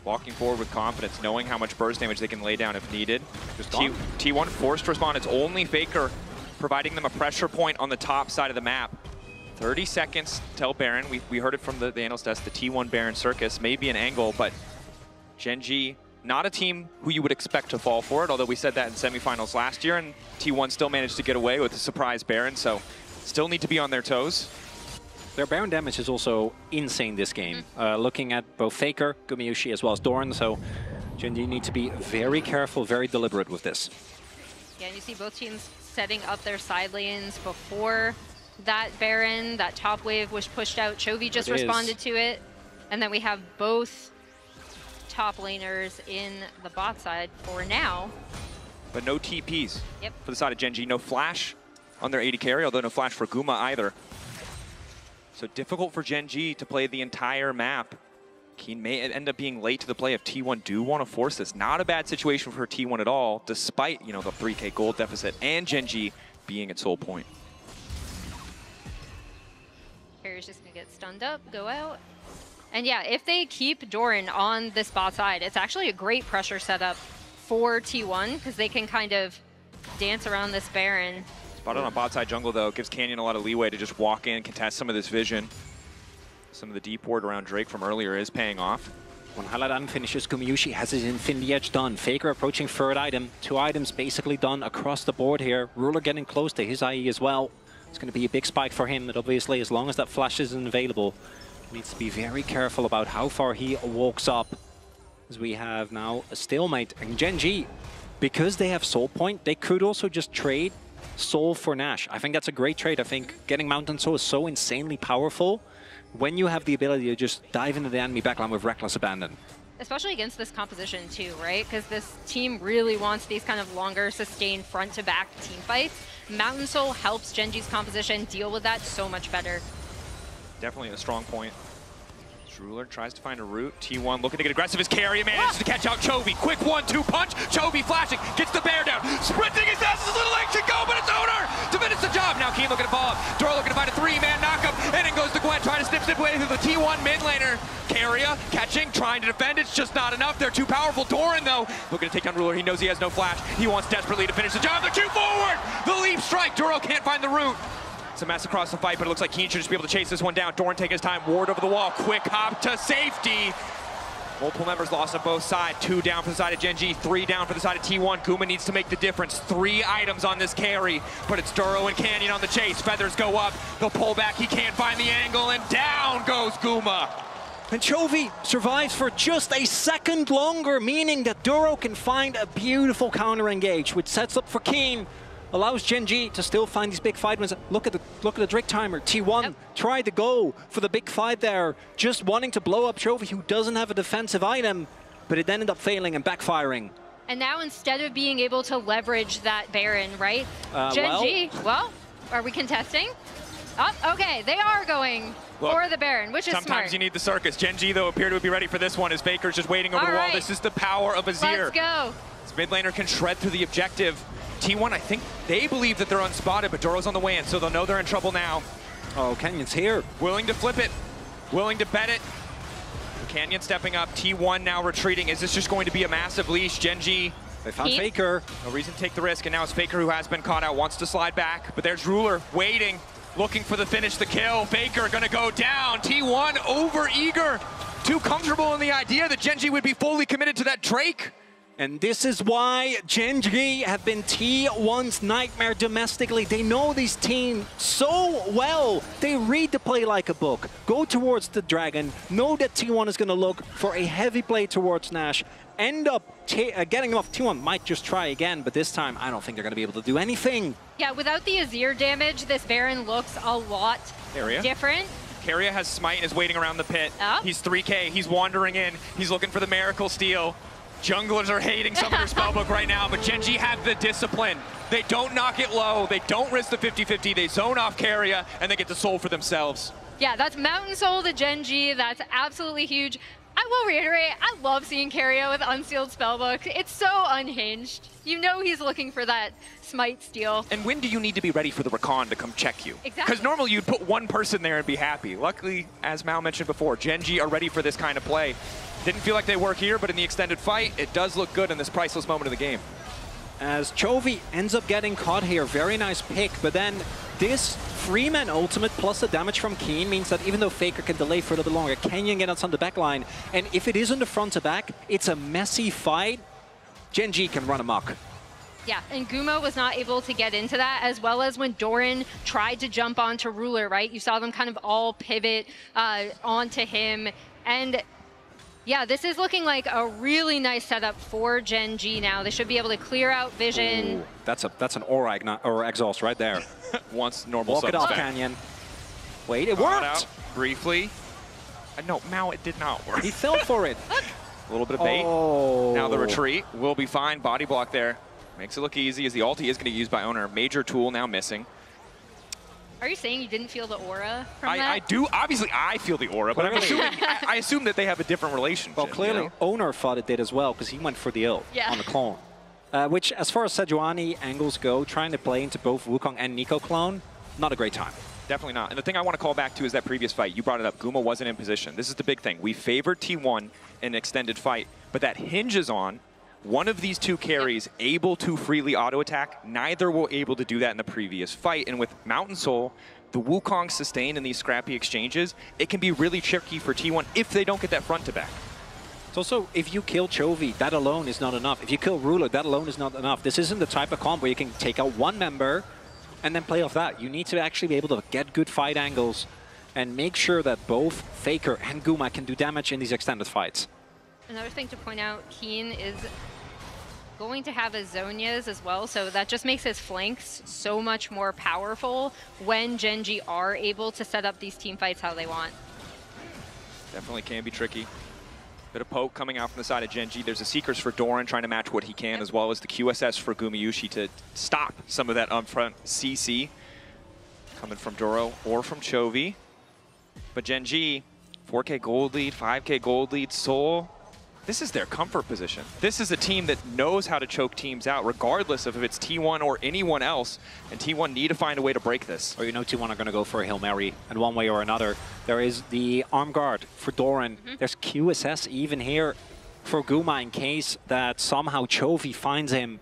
walking forward with confidence, knowing how much burst damage they can lay down if needed. T1 forced to respond. It's only Faker providing them a pressure point on the top side of the map. 30 seconds till Baron. We heard it from the analyst desk, the T1 Baron Circus may be an angle, but Gen.G not a team who you would expect to fall for it, although we said that in semifinals last year, and T1 still managed to get away with a surprise Baron, so still need to be on their toes. Their Baron damage is also insane this game. Looking at both Faker, Gumayushi, as well as Doran, so Gen.G need to be very careful, very deliberate with this. Yeah, and you see both teams setting up their side lanes before that Baron. That top wave was pushed out. Chovy just responded to it. And then we have both top laners in the bot side for now. But no TPs Yep. for the side of Gen.G. No flash on their AD carry, although no flash for Guma either. So difficult for Gen.G to play the entire map. Keen may end up being late to the play if T1 do want to force this. Not a bad situation for T1 at all, despite, you know, the 3K gold deficit and Gen.G being at sole point. Carrier's just gonna get stunned up, go out. And yeah, if they keep Doran on this bot side, it's actually a great pressure setup for T1 because they can kind of dance around this Baron. Spotted on bot side jungle though, gives Canyon a lot of leeway to just walk in, contest some of this vision. Some of the deep ward around Drake from earlier is paying off. When highlight item finishes, Gumayushi has his Infinity Edge done. Faker approaching third item. 2 items basically done across the board here. Ruler getting close to his IE as well. It's going to be a big spike for him, but obviously as long as that flash isn't available, he needs to be very careful about how far he walks up. As we have now a stalemate. And Gen.G, because they have Soul Point, they could also just trade Soul for Nash. I think that's a great trade. I think getting Mountain Soul is so insanely powerful when you have the ability to just dive into the enemy backline with reckless abandon. Especially against this composition too, right? Because this team really wants these kind of longer, sustained front-to-back team fights. Mountain Soul helps Gen.G's composition deal with that so much better. Definitely a strong point. Ruler tries to find a route. T1 looking to get aggressive as Carrier manages to catch out Chovy. Quick 1-2 punch. Chovy flashing, gets the bear down. Sprinting as fast as his little leg should go, but it's Owner to finish the job. Now Keen looking to follow up. Doro looking to find a 3-man knockup. And in goes to Gwen, trying to snip away through the T1 mid laner. Carrier catching, trying to defend. It's just not enough. They're too powerful. Doran, though, looking to take down Ruler. He knows he has no flash. He wants desperately to finish the job. They're too forward. The leap strike. Doro can't find the route. It's a mess across the fight, but it looks like Keen should just be able to chase this one down. Doran taking his time, ward over the wall, quick hop to safety. Multiple members lost on both sides. 2 down for the side of Gen.G, 3 down for the side of T1. Guma needs to make the difference. 3 items on this carry, but it's Duro and Canyon on the chase. Feathers go up, the pullback, he can't find the angle, and down goes Guma. And Chovy survives for just a second longer, meaning that Duro can find a beautiful counter engage, which sets up for Keen. Allows Gen.G to still find these big fight wins. Look at the Drake timer. T1 tried to go for the big fight there, just wanting to blow up Chovy, who doesn't have a defensive item, but it ended up failing and backfiring. And now instead of being able to leverage that Baron, right? Gen.G, well, are we contesting? Oh, okay, they are going for the Baron, which is smart. Sometimes you need the circus. Gen.G, though, appear to be ready for this one as Faker's just waiting over the wall. This is the power of Azir. Let's go. This mid laner can shred through the objective. T1, I think they believe that they're unspotted, but Doro's on the way in, so they'll know they're in trouble now. Oh, Canyon's here. Willing to flip it, willing to bet it. Canyon stepping up, T1 now retreating. Is this just going to be a massive leash? Gen.G. They found Faker. No reason to take the risk, and now it's Faker who has been caught out, wants to slide back, but there's Ruler waiting, looking for the finish, the kill. Faker gonna go down. T1 over eager, too comfortable in the idea that Gen.G would be fully committed to that Drake. And this is why Gen G have been T1's nightmare domestically. They know this team so well. They read the play like a book. Go towards the Dragon. Know that T1 is going to look for a heavy play towards Nash. End up getting off. T1 might just try again, but this time I don't think they're going to be able to do anything. Yeah, without the Azir damage, this Baron looks a lot different. Keria has Smite and is waiting around the pit. Oh. He's 3K. He's wandering in. He's looking for the Miracle Steal. Junglers are hating Summoner Spellbook right now, but Gen G have the discipline. They don't knock it low. They don't risk the 50-50. They zone off Keria, and they get the soul for themselves. Yeah, that's Mountain Soul to Gen G. That's absolutely huge. I will reiterate, I love seeing Keria with Unsealed Spellbook. It's so unhinged. You know he's looking for that Smite steal. And when do you need to be ready for the Rakan to come check you? Exactly. Because normally you'd put one person there and be happy. Luckily, as Mal mentioned before, Gen G are ready for this kind of play. Didn't feel like they were here, but in the extended fight, it does look good in this priceless moment of the game. As Chovy ends up getting caught here, very nice pick, but then this Freeman ultimate plus the damage from Keen means that even though Faker can delay for a little bit longer, Kenyon gets on the back line, and if it isn't the front to back, it's a messy fight. Gen G can run amok. Yeah, and Guma was not able to get into that, as well as when Doran tried to jump onto Ruler, right? You saw them kind of all pivot onto him, and yeah, this is looking like a really nice setup for Gen G now. They should be able to clear out vision. Ooh, that's an aura exhaust right there. Once normal Walk it off, Canyon. Wait, it worked! Out briefly. No, Mao, it did not work. He fell for it. A little bit of bait. Oh. Now the retreat will be fine. Body block there. Makes it look easy as the ulti is going to be used by Owner. Major tool now missing. Are you saying you didn't feel the aura from that? I do. Obviously, I feel the aura, but I assume that they have a different relationship. Well, clearly, you know? Owner thought it did as well, because he went for the ult on the clone. Which, as far as Sejuani angles go, trying to play into both Wukong and Nico clone, not a great time. Definitely not. And the thing I want to call back to is that previous fight. You brought it up. Guma wasn't in position. This is the big thing. We favored T1 in an extended fight, but that hinges on one of these two carries able to freely auto-attack. Neither were able to do that in the previous fight. And with Mountain Soul, the Wukong sustained in these scrappy exchanges, it can be really tricky for T1 if they don't get that front to back. It's also, if you kill Chovy, that alone is not enough. If you kill Ruler, that alone is not enough. This isn't the type of comp where you can take out one member and then play off that. You need to actually be able to get good fight angles and make sure that both Faker and Guma can do damage in these extended fights. Another thing to point out, Keen is going to have his Zonias as well, so that just makes his flanks so much more powerful when Gen G are able to set up these team fights how they want. Definitely can be tricky. Bit of poke coming out from the side of Gen G. There's a Seekers for Doran trying to match what he can, as well as the QSS for Gumayushi to stop some of that upfront CC coming from Doro or from Chovy. But Gen G, 4K gold lead, 5K gold lead, Soul. This is their comfort position. This is a team that knows how to choke teams out, regardless of if it's T1 or anyone else. And T1 need to find a way to break this. Or you know T1 are going to go for a Hail Mary in one way or another. There is the arm guard for Doran. There's QSS even here for Guma in case that somehow Chovy finds him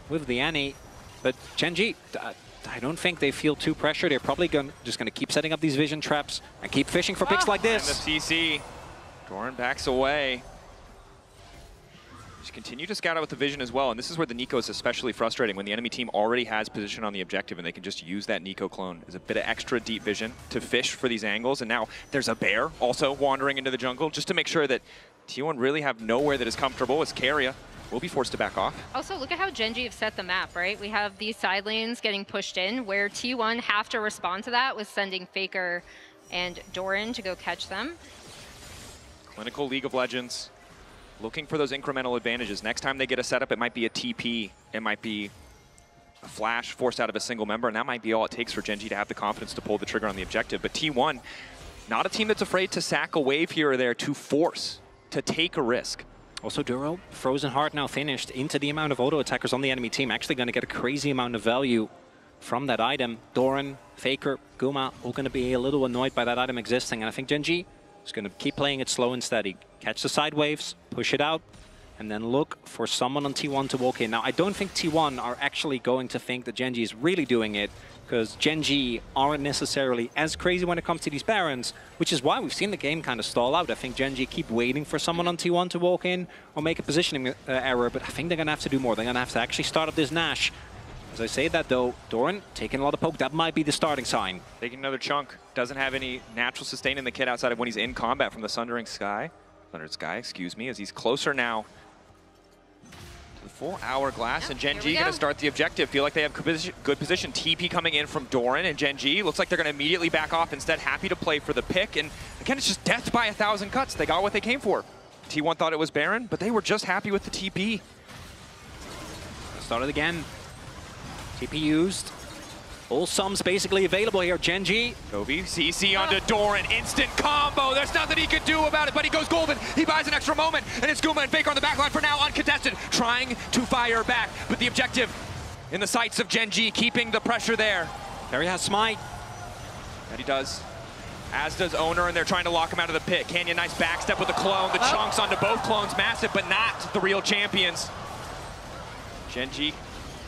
with the Annie. But Gen G, I don't think they feel too pressured. They're probably just going to keep setting up these vision traps and keep fishing for picks like this. And the CC. Doran backs away. Just continue to scout out with the vision as well, and this is where the Nico is especially frustrating when the enemy team already has position on the objective and they can just use that Nico clone as a bit of extra deep vision to fish for these angles. And now there's a bear also wandering into the jungle just to make sure that T1 really have nowhere that is comfortable as Keria will be forced to back off. Also, look at how Gen G have set the map, right? We have these side lanes getting pushed in where T1 have to respond to that with sending Faker and Doran to go catch them. Clinical League of Legends. Looking for those incremental advantages. Next time they get a setup, it might be a TP. It might be a flash forced out of a single member, and that might be all it takes for Gen G to have the confidence to pull the trigger on the objective. But T1, not a team that's afraid to sack a wave here or there to force, to take a risk. Also, Duro, Frozen Heart now finished into the amount of auto-attackers on the enemy team. Actually going to get a crazy amount of value from that item. Doran, Faker, Guma, all going to be a little annoyed by that item existing. And I think Gen G is going to keep playing it slow and steady. Catch the side waves, push it out, and then look for someone on T1 to walk in. Now, I don't think T1 are actually going to think that Gen G is really doing it, because Gen G aren't necessarily as crazy when it comes to these Barons, which is why we've seen the game kind of stall out. I think Gen G keep waiting for someone on T1 to walk in or make a positioning error, but I think they're going to have to do more. They're going to have to actually start up this Nash. As I say that, though, Doran taking a lot of poke. That might be the starting sign. Taking another chunk. Doesn't have any natural sustain in the kit outside of when he's in combat from the Sundering Sky. Thundered Sky, excuse me, as he's closer now to the full hourglass. And Gen G going to start the objective. Feel like they have good position. TP coming in from Doran and Gen G. Looks like they're going to immediately back off instead. Happy to play for the pick. And again, it's just death by 1,000 cuts. They got what they came for. T1 thought it was Baron, but they were just happy with the TP. Start it again. TP used. All sums basically available here. Gen G. Chovy, CC onto Doran. Instant combo. There's nothing he could do about it, but he goes golden. He buys an extra moment, and it's Guma and Faker on the backline for now, uncontested. Trying to fire back, but the objective in the sights of Gen G, keeping the pressure there. Terry has smite. And he does. As does Owner, and they're trying to lock him out of the pit. Canyon, nice backstep with the clone. The chunks onto both clones, massive, but not the real champions. Gen G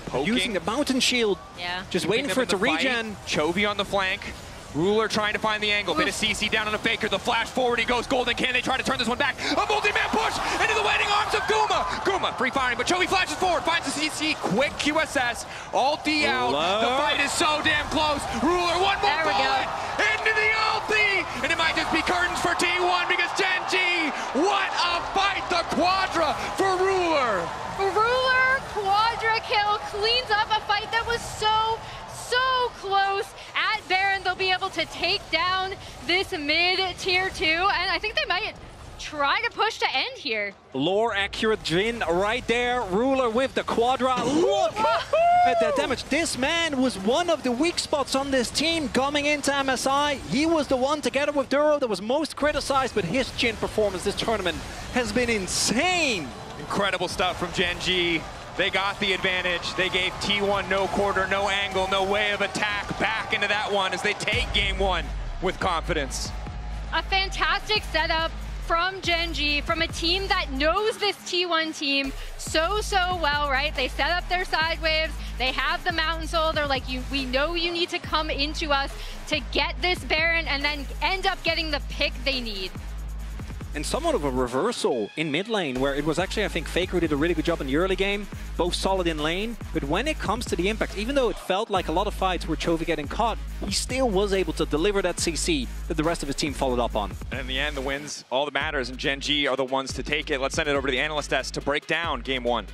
poking. Using the mountain shield. Yeah. Just waiting for it to regen. Chovy on the flank. Ruler trying to find the angle. Bit of CC down on a Faker. The flash forward. He goes golden. Can they try to turn this one back? A multi-man push into the waiting arms of Guma. Guma free firing, but Chovy flashes forward. Finds the CC. Quick QSS. Ulti out. The fight is so damn close. Ruler, one more bullet. Into the ulti. And it might just be curtains for T1 because Gen G. What a fight. The quadra for Ruler. Ruler quadra kill cleans up a fight that was so close. At Baron, they'll be able to take down this mid tier 2, and I think they might try to push to end here. Lore accurate Jin right there. Ruler with the quadra. Look at that damage. This man was one of the weak spots on this team coming into MSI. He was the one, together with Duro, that was most criticized, but his Jin performance this tournament has been insane. Incredible stuff from Gen G. They got the advantage. They gave T1 no quarter, no angle, no way of attack back into that one as they take game 1 with confidence. A fantastic setup from Gen G, from a team that knows this T1 team so well, right? They set up their side waves. They have the Mountain Soul. They're like, we know you need to come into us to get this Baron and then end up getting the pick they need. And somewhat of a reversal in mid lane, where it was actually, I think, Faker did a really good job in the early game, both solid in lane, but when it comes to the impact, even though it felt like a lot of fights were Chovy getting caught, he still was able to deliver that CC that the rest of his team followed up on. And in the end, the wins, all that matters, and Gen G are the ones to take it. Let's send it over to the analyst desk to break down game 1.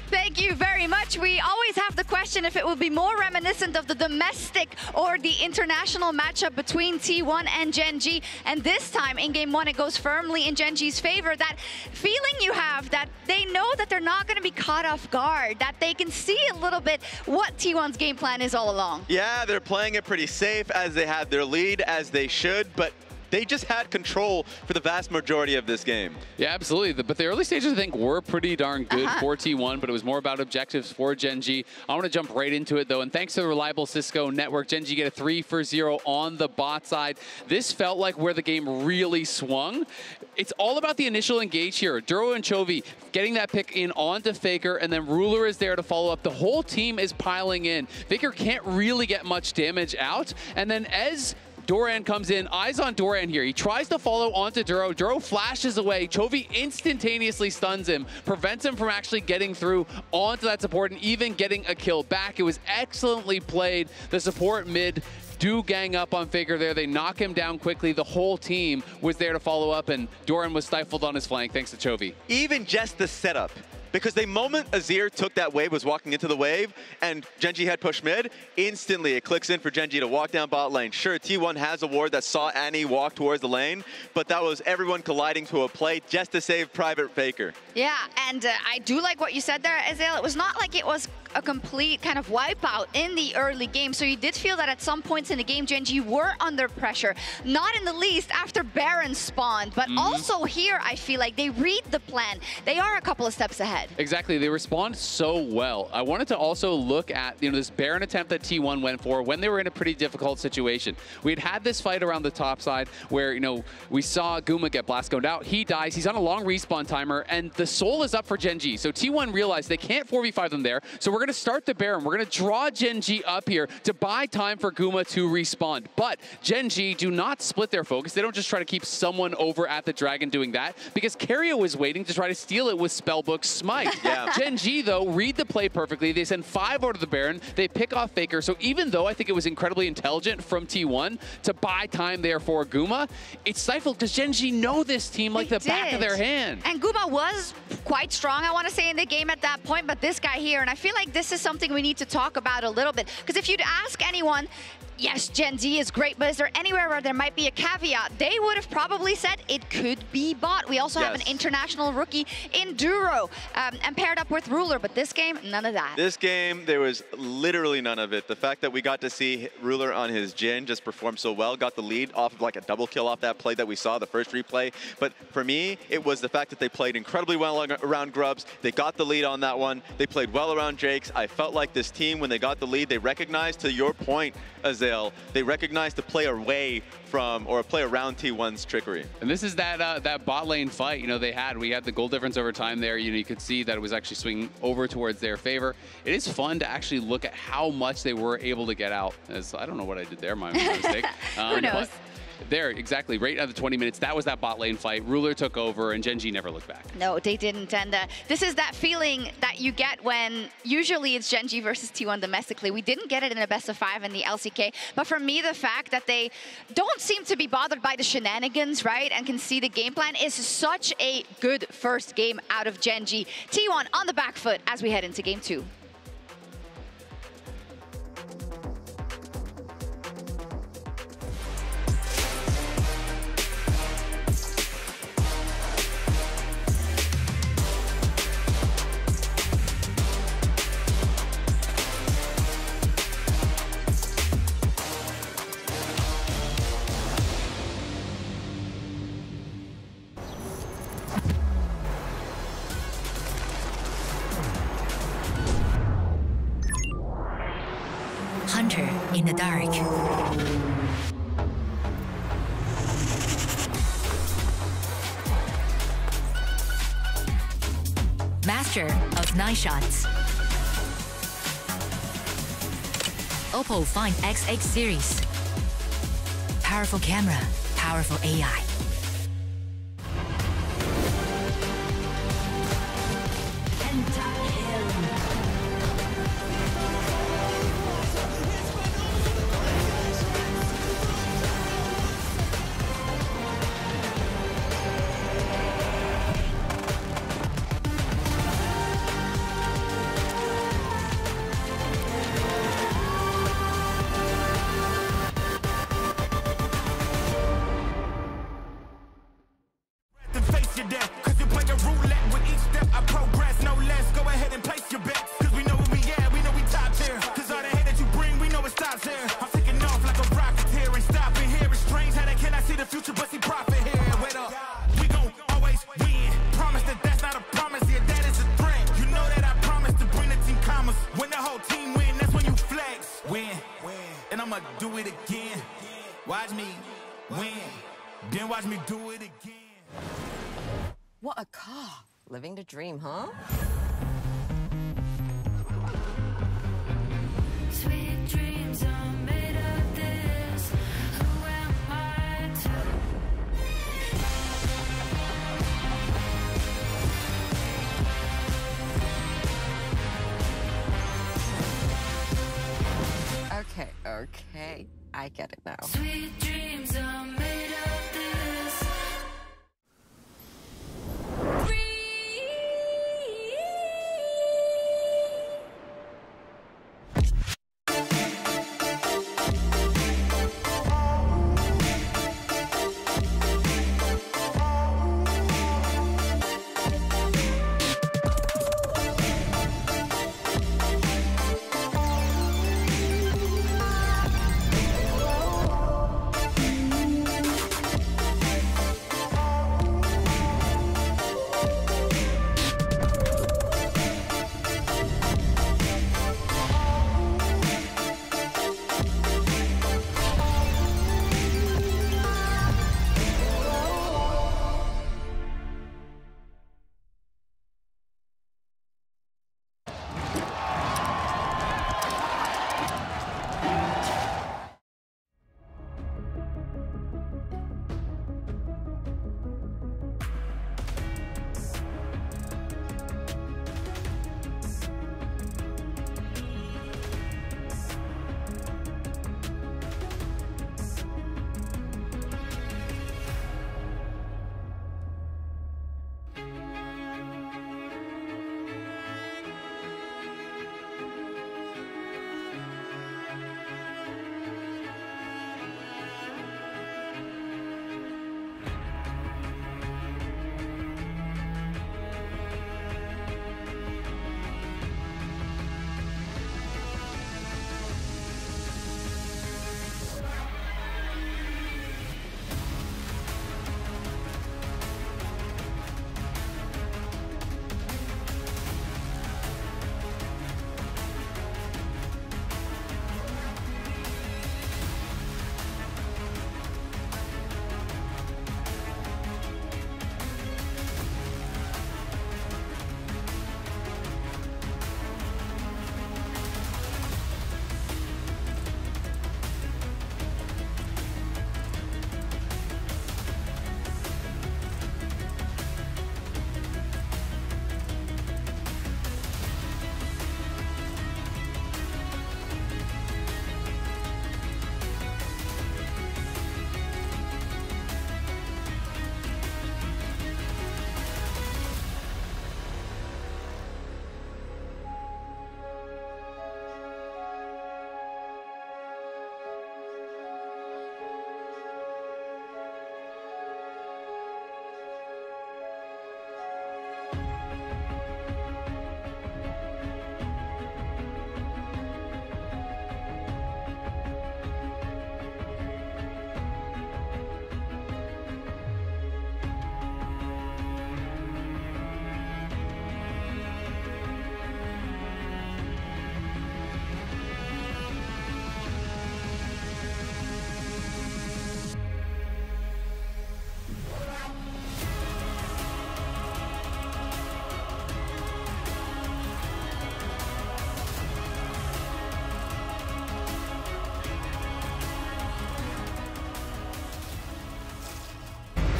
Thank you very much. We always have the question if it will be more reminiscent of the domestic or the international matchup between T1 and Gen G. And this time in game 1, it goes firmly in Gen G's favor. That feeling you have that they know that they're not going to be caught off guard, that they can see a little bit what T1's game plan is all along. Yeah, they're playing it pretty safe as they had their lead, as they should, but they just had control for the vast majority of this game. Yeah, absolutely. But the early stages, I think, were pretty darn good for T1, but it was more about objectives for Gen G. I want to jump right into it, though. And thanks to the reliable Cisco network, Gen G get a 3 for 0 on the bot side. This felt like where the game really swung. It's all about the initial engage here. Duro and Chovy getting that pick in onto Faker, and then Ruler is there to follow up. The whole team is piling in. Faker can't really get much damage out. And then as Doran comes in, eyes on Doran here. He tries to follow onto Duro. Duro flashes away. Chovy instantaneously stuns him, prevents him from actually getting through onto that support and even getting a kill back. It was excellently played. The support mid do gang up on Faker there. They knock him down quickly. The whole team was there to follow up, and Doran was stifled on his flank thanks to Chovy. Even just the setup. Because the moment Azir took that wave, was walking into the wave, and Gen G had push mid, instantly it clicks in for Gen G to walk down bot lane. Sure, T1 has a ward that saw Annie walk towards the lane, but that was everyone colliding to a play just to save Private Faker. Yeah, and I do like what you said there, Azale. It was not like it was a complete kind of wipeout in the early game. So you did feel that at some points in the game, Gen.G were under pressure. Not in the least after Baron spawned, but also here I feel like they read the plan. They are a couple of steps ahead. Exactly, they respond so well. I wanted to also look at this Baron attempt that T1 went for when they were in a pretty difficult situation. We had this fight around the top side where we saw Guma get blast coned out. He dies. He's on a long respawn timer, and the soul is up for Gen.G. So T1 realized they can't 4v5 them there. So we're going to start the Baron. We're going to draw Gen.G up here to buy time for Guma to respawn. But Gen.G do not split their focus. They don't just try to keep someone over at the Dragon doing that, because Kerio is waiting to try to steal it with Spellbook Smite. Gen.G, though, read the play perfectly. They send 5 over to the Baron. They pick off Faker. So even though I think it was incredibly intelligent from T1 to buy time there for Guma, it's stifled because Gen.G know this team like the back of their hand. And Guma was quite strong, I want to say, in the game at that point, but this guy here, and I feel like this is something we need to talk about a little bit, because if you'd ask anyone, yes, Gen.G is great, but is there anywhere where there might be a caveat? They would have probably said it could be bot. We also have an international rookie in Duro and paired up with Ruler, but this game, none of that. This game, there was literally none of it. The fact that we got to see Ruler on his Jhin just perform so well, got the lead off of like a double kill off that play that we saw, the first replay. But for me, it was the fact that they played incredibly well around Grubs. They got the lead on that one. They played well around Jakes. I felt like this team, when they got the lead, they recognized, to your point, Azael, they recognized to play away from or play around T1's trickery. And this is that bot lane fight, we had the goal difference over time there. You could see that it was actually swinging over towards their favor. It is fun to actually look at how much they were able to get out. As I don't know what I did there, my mistake. Who knows? There, exactly, right at the 20 minutes, that was that bot lane fight. Ruler took over, and Gen.G never looked back. No, they didn't, and this is that feeling that you get when usually it's Gen.G versus T1 domestically. We didn't get it in a best of 5 in the LCK, but for me, the fact that they don't seem to be bothered by the shenanigans, right, and can see the game plan is such a good first game out of Gen.G. T1 on the back foot as we head into game 2. Hunter in the dark. Master of 9 shots. Oppo Find XX series. Powerful camera, powerful AI. What a car. Living the dream, huh? Sweet dreams are made of this. Who am I Okay. I get it now. Sweet dreams are made of this.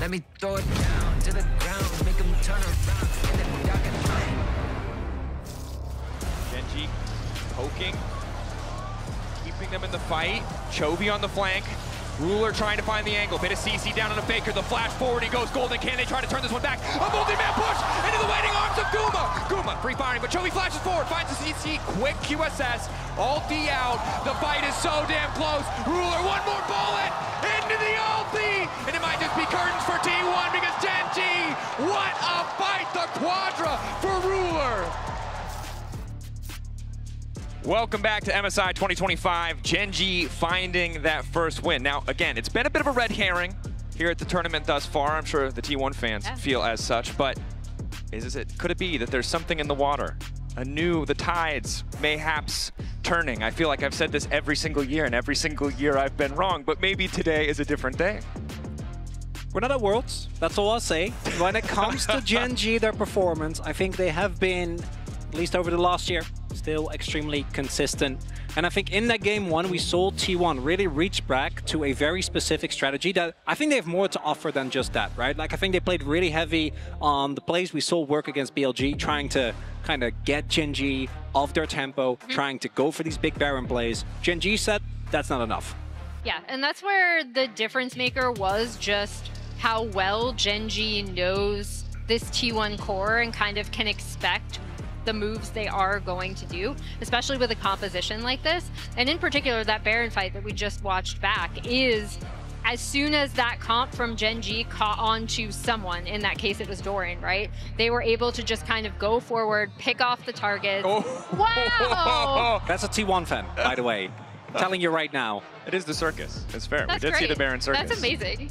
Let me throw it down to the ground, make them turn around in the dark at night. Genji poking, keeping them in the fight. Chovy on the flank. Ruler trying to find the angle. Bit of CC down on a Faker. The flash forward, he goes golden. Can they try to turn this one back? A multi-man push into the waiting arms of Guma. Guma free firing, but Chovy flashes forward, finds the CC. Quick QSS. Ulti out. The fight is so damn close. Ruler, one more bullet into the ulti. And it might just be curtains for T1 because Genji, what a fight. The quadra for Ruler. Welcome back to MSI 2025. Genji finding that first win. Now, again, it's been a bit of a red herring here at the tournament thus far. I'm sure the T1 fans feel as such, but could it be that there's something in the water? The tides mayhaps turning. I feel like I've said this every single year, and every single year I've been wrong, but maybe today is a different day. We're not at Worlds, that's all I'll say. When it comes to Genji, their performance, I think they have been, at least over the last year, still extremely consistent. And I think in that game one, we saw T1 really reach back to a very specific strategy that I think they have more to offer than just that, right? Like, I think they played really heavy on the plays we saw work against BLG, trying to kind of get Genji off their tempo, trying to go for these big Baron plays. Genji said that's not enough. Yeah, and that's where the difference maker was just how well Genji knows this T1 core and kind of can expect the moves they are going to do, especially with a composition like this. And in particular, that Baron fight that we just watched back is, as soon as that comp from Genji caught on to someone, in that case it was Doran, right? They were able to just kind of go forward, pick off the targets. Oh. Wow! That's a T1 fan, by the way. I'm telling you right now. It is the circus. It's fair. That's we did see great. the Baron circus. That's amazing.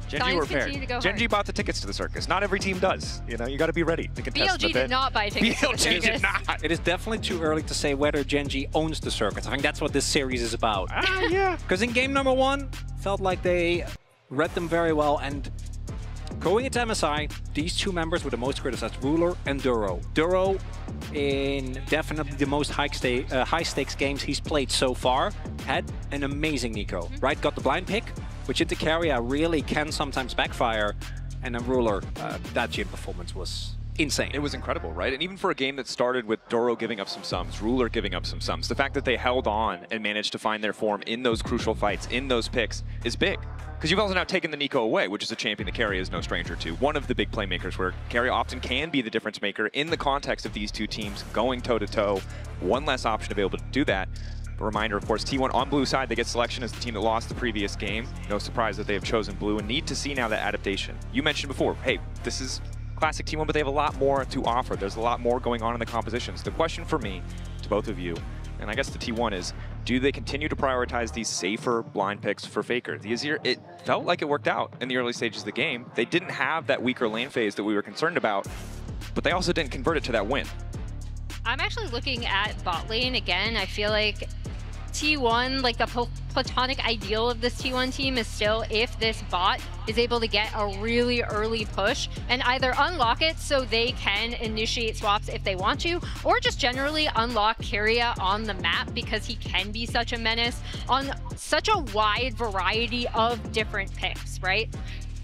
Genji were paired. Genji bought the tickets to the circus. Not every team does. You know, you got to be ready to contest. BLG did not buy tickets to the circus. BLG did not. It is definitely too early to say whether Genji owns the circuit. I think that's what this series is about. Yeah. Because in game number one, felt like they read them very well. And going into MSI, these two members were the most criticized, Ruler and Duro. Duro, in definitely the most high-stakes games he's played so far, had an amazing Nico, right? Got the blind pick, which into carry really can sometimes backfire. And then Ruler, that gym performance was insane. It was incredible, right? And even for a game that started with Doro giving up some sums, Ruler giving up some sums, the fact that they held on and managed to find their form in those crucial fights, in those picks, is big. Because you've also now taken the Nico away, which is a champion that Carry is no stranger to. One of the big playmakers where Carry often can be the difference maker in the context of these two teams going toe-to-toe. One less option available to do that. A reminder, of course, T1 on blue side, they get selection as the team that lost the previous game. No surprise that they have chosen blue and need to see now that adaptation. You mentioned before, hey, this is classic T1, but they have a lot more to offer. There's a lot more going on in the compositions. The question for me, to both of you, and I guess the T1 is, do they continue to prioritize these safer blind picks for Faker? It felt like it worked out in the early stages of the game. They didn't have that weaker lane phase that we were concerned about, but they also didn't convert it to that win. I'm actually looking at bot lane again. I feel like T1, like the platonic ideal of this T1 team is still if this bot is able to get a really early push and either unlock it so they can initiate swaps if they want to, or just generally unlock Kyria on the map because he can be such a menace on such a wide variety of different picks, right?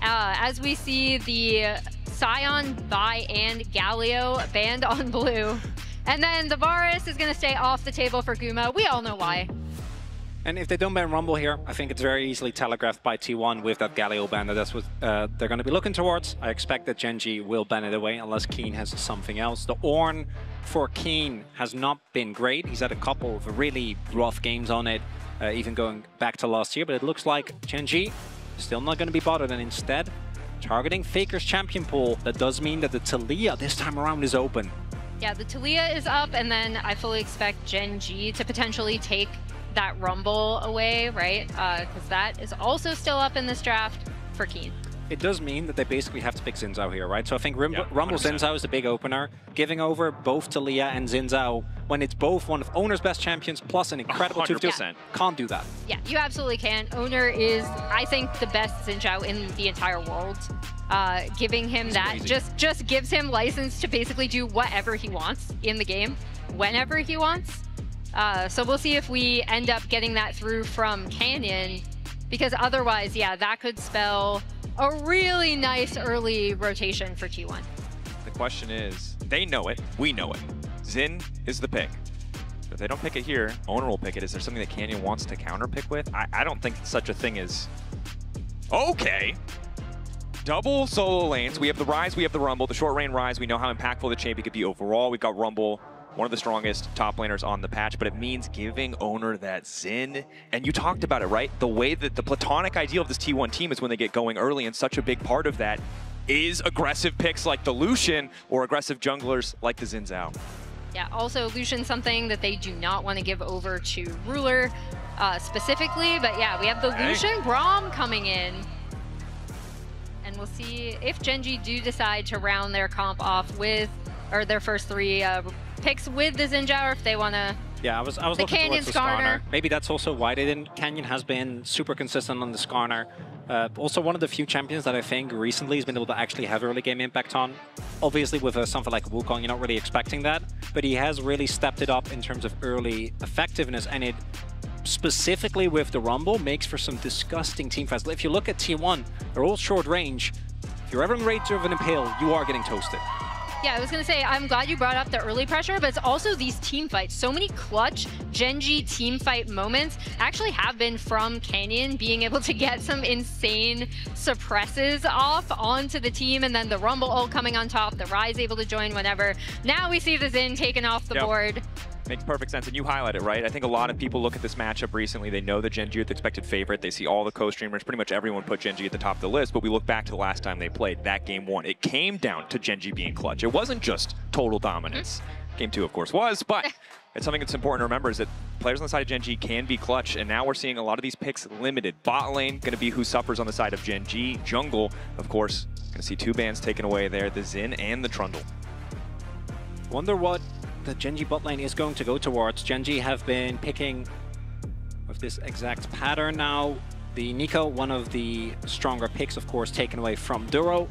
As we see the Sion, Vi, and Galio banned on blue. And then the Varus is going to stay off the table for Guma. We all know why. And if they don't ban Rumble here, I think it's very easily telegraphed by T1 with that Galio ban that that's what they're going to be looking towards. I expect that Genji will ban it away unless Keen has something else. The Ornn for Keen has not been great. He's had a couple of really rough games on it, even going back to last year. But it looks like Genji is still not going to be bothered, and instead targeting Faker's champion pool. That does mean that the Taliyah this time around is open. Yeah, the Taliyah is up, and then I fully expect Genji to potentially take that Rumble away, right? Because that is also still up in this draft for Keen. It does mean that they basically have to pick Xin Zhao here, right? So I think Rumble 100%. Xin Zhao is the big opener. Giving over both Taliyah and Xin Zhao when it's both one of Owner's best champions plus an incredible 2-2. Can't do that. Yeah, you absolutely can. Owner is, I think, the best Xin Zhao in the entire world. Giving him that just gives him license to basically do whatever he wants in the game, whenever he wants. So we'll see if we end up getting that through from Canyon, because otherwise, yeah, that could spell a really nice early rotation for T1. The question is, they know it, we know it. Xin is the pick. If they don't pick it here, Owner will pick it. Is there something that Canyon wants to counter pick with? I don't think such a thing is... Okay. Double solo lanes. We have the Ryze, we have the Rumble. The short range Ryze, we know how impactful the champion could be overall. We've got Rumble, one of the strongest top laners on the patch, but it means giving Owner that Xin. And you talked about it, right? The way that the platonic ideal of this T1 team is when they get going early, and such a big part of that is aggressive picks like the Lucian or aggressive junglers like the Xin Zhao. Yeah, also Lucian, something that they do not want to give over to Ruler specifically, but yeah, we have the Lucian Braum coming in. And we'll see if Gen.G do decide to round their comp off with, or their first 3 picks with the Xin Zhao, or if they want to... Yeah, I was looking towards the Skarner. Maybe that's also why they didn't. Canyon has been super consistent on the Skarner. Also one of the few champions that I think recently has been able to actually have early game impact on. Obviously with something like Wukong, you're not really expecting that, but he has really stepped it up in terms of early effectiveness, and it specifically with the Rumble makes for some disgusting teamfights. If you look at T1, they're all short range. If you're ever in range of an Impale, you are getting toasted. Yeah, I was going to say, I'm glad you brought up the early pressure, but it's also these team fights. So many clutch Gen.G team fight moments actually have been from Canyon being able to get some insane suppresses off onto the team, and then the Rumble ult coming on top, the Ryze able to join whenever. Now we see the Xin taken off the board. Makes perfect sense, and you highlight it, right? I think a lot of people look at this matchup recently, they know that Gen.G are the expected favorite, they see all the co-streamers, pretty much everyone put Gen.G at the top of the list, but we look back to the last time they played, that game 1. It came down to Gen.G being clutch. It wasn't just total dominance. Game 2, of course, was, but it's something that's important to remember is that players on the side of Gen.G can be clutch, and now we're seeing a lot of these picks limited. Bot lane, going to be who suffers on the side of Gen.G. Jungle, of course, going to see 2 bans taken away there, the Xin and the Trundle. Wonder what the Gen.G bot lane is going to go towards. Gen.G have been picking with this exact pattern now. The Nico, one of the stronger picks, of course, taken away from Duro.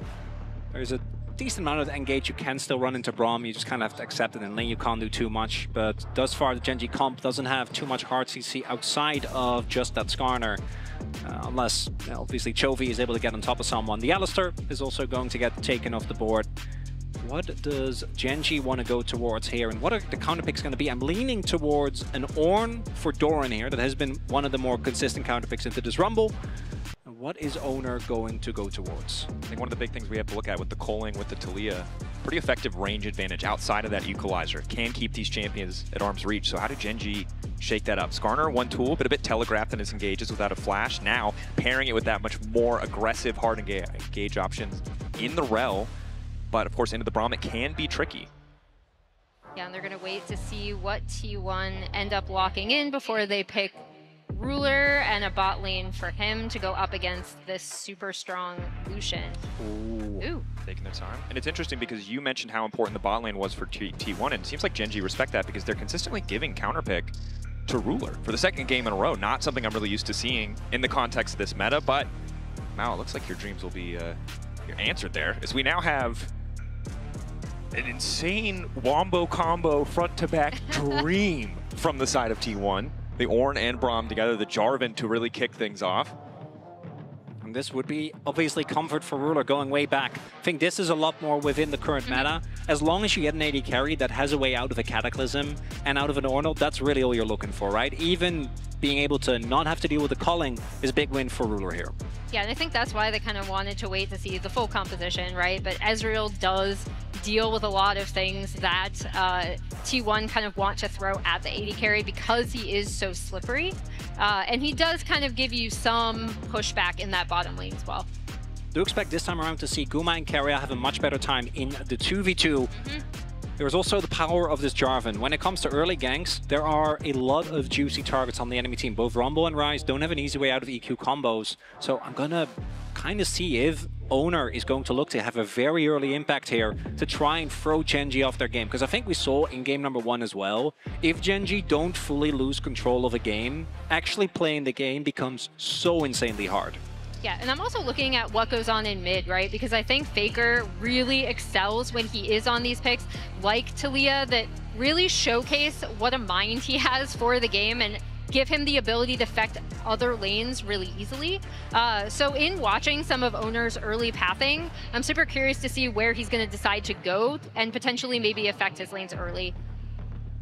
There's a decent amount of engage you can still run into Braum. You just kind of have to accept it in lane. You can't do too much. But thus far, the Gen.G comp doesn't have too much hard CC outside of just that Skarner. Unless, you know, obviously, Chovy is able to get on top of someone. The Alistar is also going to get taken off the board. What does Gen.G want to go towards here, and what are the counter picks going to be? I'm leaning towards an Ornn for Doran here. That has been one of the more consistent counter picks into this Rumble. And what is Owner going to go towards? I think one of the big things we have to look at with the culling, with the Taliyah, pretty effective range advantage outside of that equalizer. Can keep these champions at arm's reach. So how did Gen.G shake that up? Skarner, one tool, but a bit telegraphed in his engages without a flash. Now, pairing it with that much more aggressive hard engage options in the Rel. But of course, into the Braum, it can be tricky. Yeah, and they're going to wait to see what T1 end up locking in before they pick Ruler and a bot lane for him to go up against this super strong Lucian. Ooh. Taking their time. And it's interesting because you mentioned how important the bot lane was for T1, and it seems like Gen.G respect that because they're consistently giving counterpick to Ruler for the 2nd game in a row. Not something I'm really used to seeing in the context of this meta, but wow, it looks like your dreams will be answered there, as we now have an insane wombo combo front-to-back dream from the side of T1. The Ornn and Braum together, the Jarvan to really kick things off. And this would be obviously comfort for Ruler going way back. I think this is a lot more within the current meta. As long as you get an AD carry that has a way out of a Cataclysm and out of an Ornn, that's really all you're looking for, right? Even being able to not have to deal with the culling is a big win for Ruler here. Yeah, and I think that's why they kind of wanted to wait to see the full composition, right? But Ezreal does deal with a lot of things that T1 kind of want to throw at the AD carry because he is so slippery. And he does kind of give you some pushback in that bottom lane as well. Do expect this time around to see Guma and Keria have a much better time in the 2v2. There's also the power of this Jarvan. When it comes to early ganks, there are a lot of juicy targets on the enemy team. Both Rumble and Ryze don't have an easy way out of EQ combos. So I'm gonna kind of see if Owner is going to look to have a very early impact here to try and throw Gen.G off their game. Because I think we saw in game number 1 as well, if Gen.G don't fully lose control of a game, actually playing the game becomes so insanely hard. Yeah, and I'm also looking at what goes on in mid, right? Because I think Faker really excels when he is on these picks, like Taliyah, that really showcase what a mind he has for the game. And give him the ability to affect other lanes really easily. So in watching some of Owner's early pathing, I'm super curious to see where he's going to decide to go and potentially maybe affect his lanes early.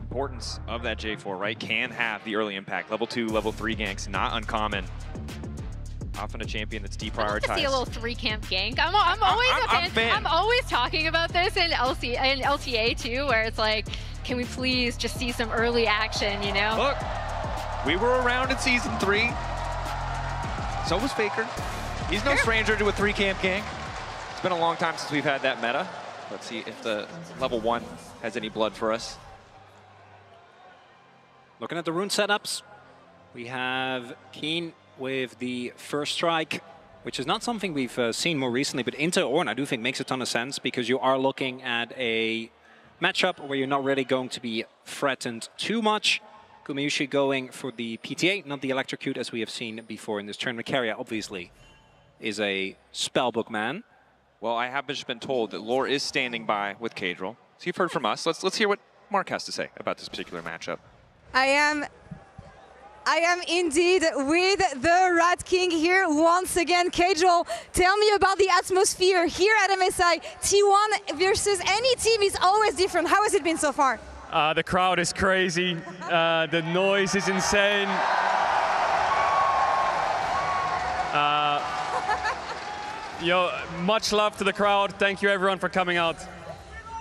Importance of that J4, right? Can have the early impact. Level 2, level 3 ganks, not uncommon. Often a champion that's deprioritized. I'd like to see a little 3-camp gank. I'm always a fan. I'm always talking about this in LTA too, where it's like, can we please just see some early action, you know? Look, we were around in Season 3. So was Faker. He's no stranger to a 3-camp gank. It's been a long time since we've had that meta. Let's see if the level 1 has any blood for us. Looking at the rune setups, we have Keen with the first strike, which is not something we've seen more recently, but into Ornn I do think makes a ton of sense because you are looking at a matchup where you're not really going to be threatened too much. Gumayushi going for the PTA, not the electrocute as we have seen before in this tournament. Keria obviously is a spellbook man. Well, I have just been told that Lore is standing by with Cadril. So you've heard from us. Let's hear what Mark has to say about this particular matchup. I am indeed with the Rat King here once again. Cadril, tell me about the atmosphere here at MSI. T1 versus any team is always different. How has it been so far? The crowd is crazy. The noise is insane. Much love to the crowd. Thank you everyone for coming out.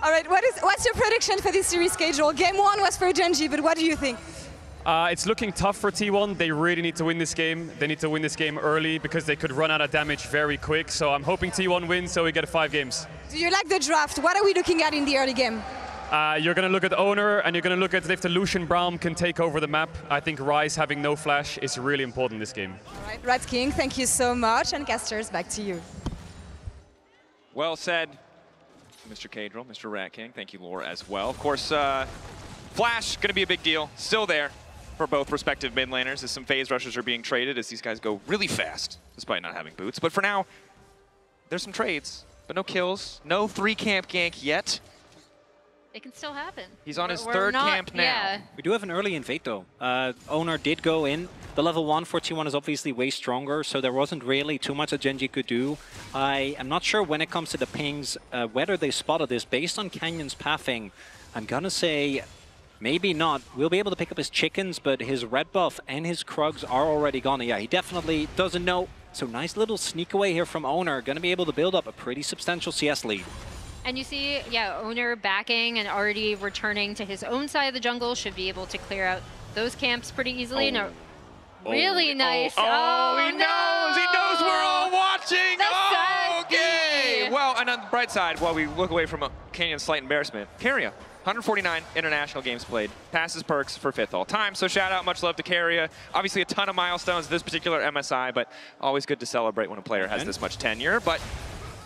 All right, what's your prediction for this series, Cadril? Game 1 was for Gen.G, but what do you think? It's looking tough for T1. They really need to win this game. They need to win this game early because they could run out of damage very quick. So I'm hoping T1 wins so we get 5 games. Do you like the draft? What are we looking at in the early game? You're going to look at Owner and you're going to look at if the Lucian Braum can take over the map. I think Ryze having no flash is really important in this game. All right, Rat King, thank you so much. And casters, back to you. Well said, Mr. Cadril, Mr. Rat King. Thank you, Lore, as well. Of course, Flash, going to be a big deal. Still there for both respective mid laners as some phase rushers are being traded as these guys go really fast, despite not having boots. But for now, there's some trades, but no kills. No 3-camp gank yet. It can still happen. He's on his third camp now. Yeah. We do have an early invade though. Owner did go in. The level 1 for T1 is obviously way stronger, so there wasn't really too much that Gen.G could do. I am not sure when it comes to the pings, whether they spotted this. Based on Canyon's pathing, I'm gonna say maybe not. We'll be able to pick up his chickens, but his red buff and his Krugs are already gone. Yeah, he definitely doesn't know. So nice little sneak away here from Owner. Gonna be able to build up a pretty substantial CS lead. And you see, yeah, Owner backing and already returning to his own side of the jungle, should be able to clear out those camps pretty easily. Oh. No, really nice. He knows! He knows we're all watching! Okay! Well, and on the bright side, while we look away from a Canyon's slight embarrassment, Keria, 149 international games played, passes perks for 5th all time. So shout out, much love to Keria. Obviously a ton of milestones this particular MSI, but always good to celebrate when a player has this much tenure. But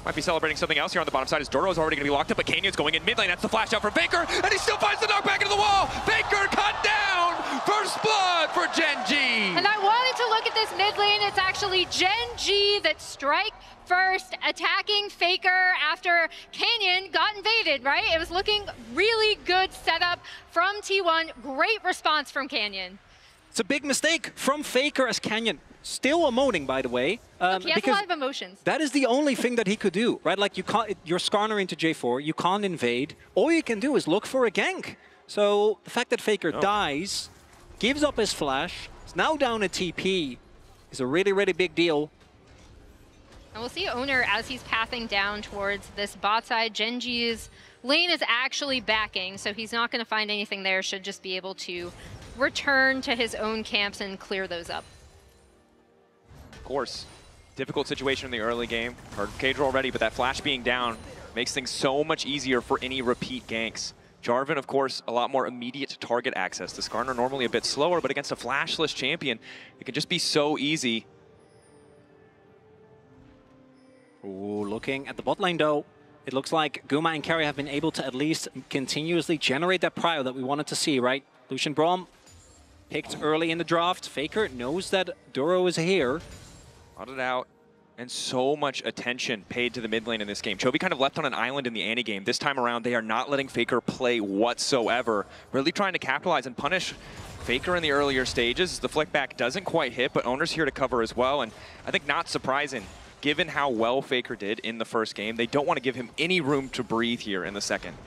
might be celebrating something else here on the bottom side as Doro's already going to be locked up, but Canyon's going in mid lane. That's the flash out for Faker, and he still finds the knockback into the wall. Faker cut down. First blood for Gen.G. And I wanted to look at this mid lane. It's actually Gen.G that strike first, attacking Faker after Canyon got invaded, right? It was looking really good setup from T1. Great response from Canyon. It's a big mistake from Faker as Canyon. Still emoting, by the way. Look, he has a lot of emotions. That is the only thing that he could do, right? Like, you can't, you're Skarner into J4, you can't invade. All you can do is look for a gank. So the fact that Faker dies, gives up his flash, is now down a TP, is a really, really big deal. And we'll see Owner as he's pathing down towards this bot side. Gen.G's lane is actually backing, so he's not going to find anything there. Should just be able to return to his own camps and clear those up. Of course, difficult situation in the early game. Heard Cadril already, but that flash being down makes things so much easier for any repeat ganks. Jarvan, of course, a lot more immediate target access. The Skarner normally a bit slower, but against a flashless champion, it can just be so easy. Ooh, looking at the bot lane though, it looks like Guma and Keria have been able to at least continuously generate that prio that we wanted to see, right? Lucian Braum picked early in the draft. Faker knows that Doro is here. Routed out, and so much attention paid to the mid lane in this game. Chovy kind of left on an island in the Annie game. This time around, they are not letting Faker play whatsoever. Really trying to capitalize and punish Faker in the earlier stages. The flick back doesn't quite hit, but Owner's here to cover as well. And I think not surprising, given how well Faker did in the first game, they don't want to give him any room to breathe here in the second.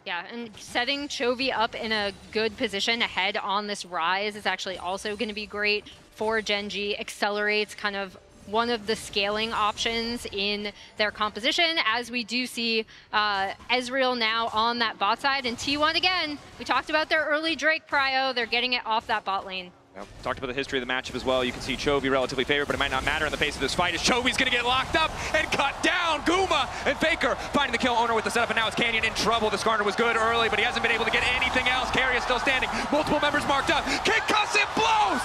Yeah, and setting Chovy up in a good position ahead on this rise is actually also going to be great for Gen G. Accelerates kind of one of the scaling options in their composition, as we do see Ezreal now on that bot side. And T1 again, we talked about their early Drake prio. They're getting it off that bot lane. Yep. Talked about the history of the matchup as well. You can see Chovy relatively favored, but it might not matter in the face of this fight as Chovy's going to get locked up and cut down. Guma and Faker finding the kill. Owner with the setup, and now it's Canyon in trouble. The Skarner was good early, but he hasn't been able to get anything else. Carry is still standing. Multiple members marked up. Concussive blows!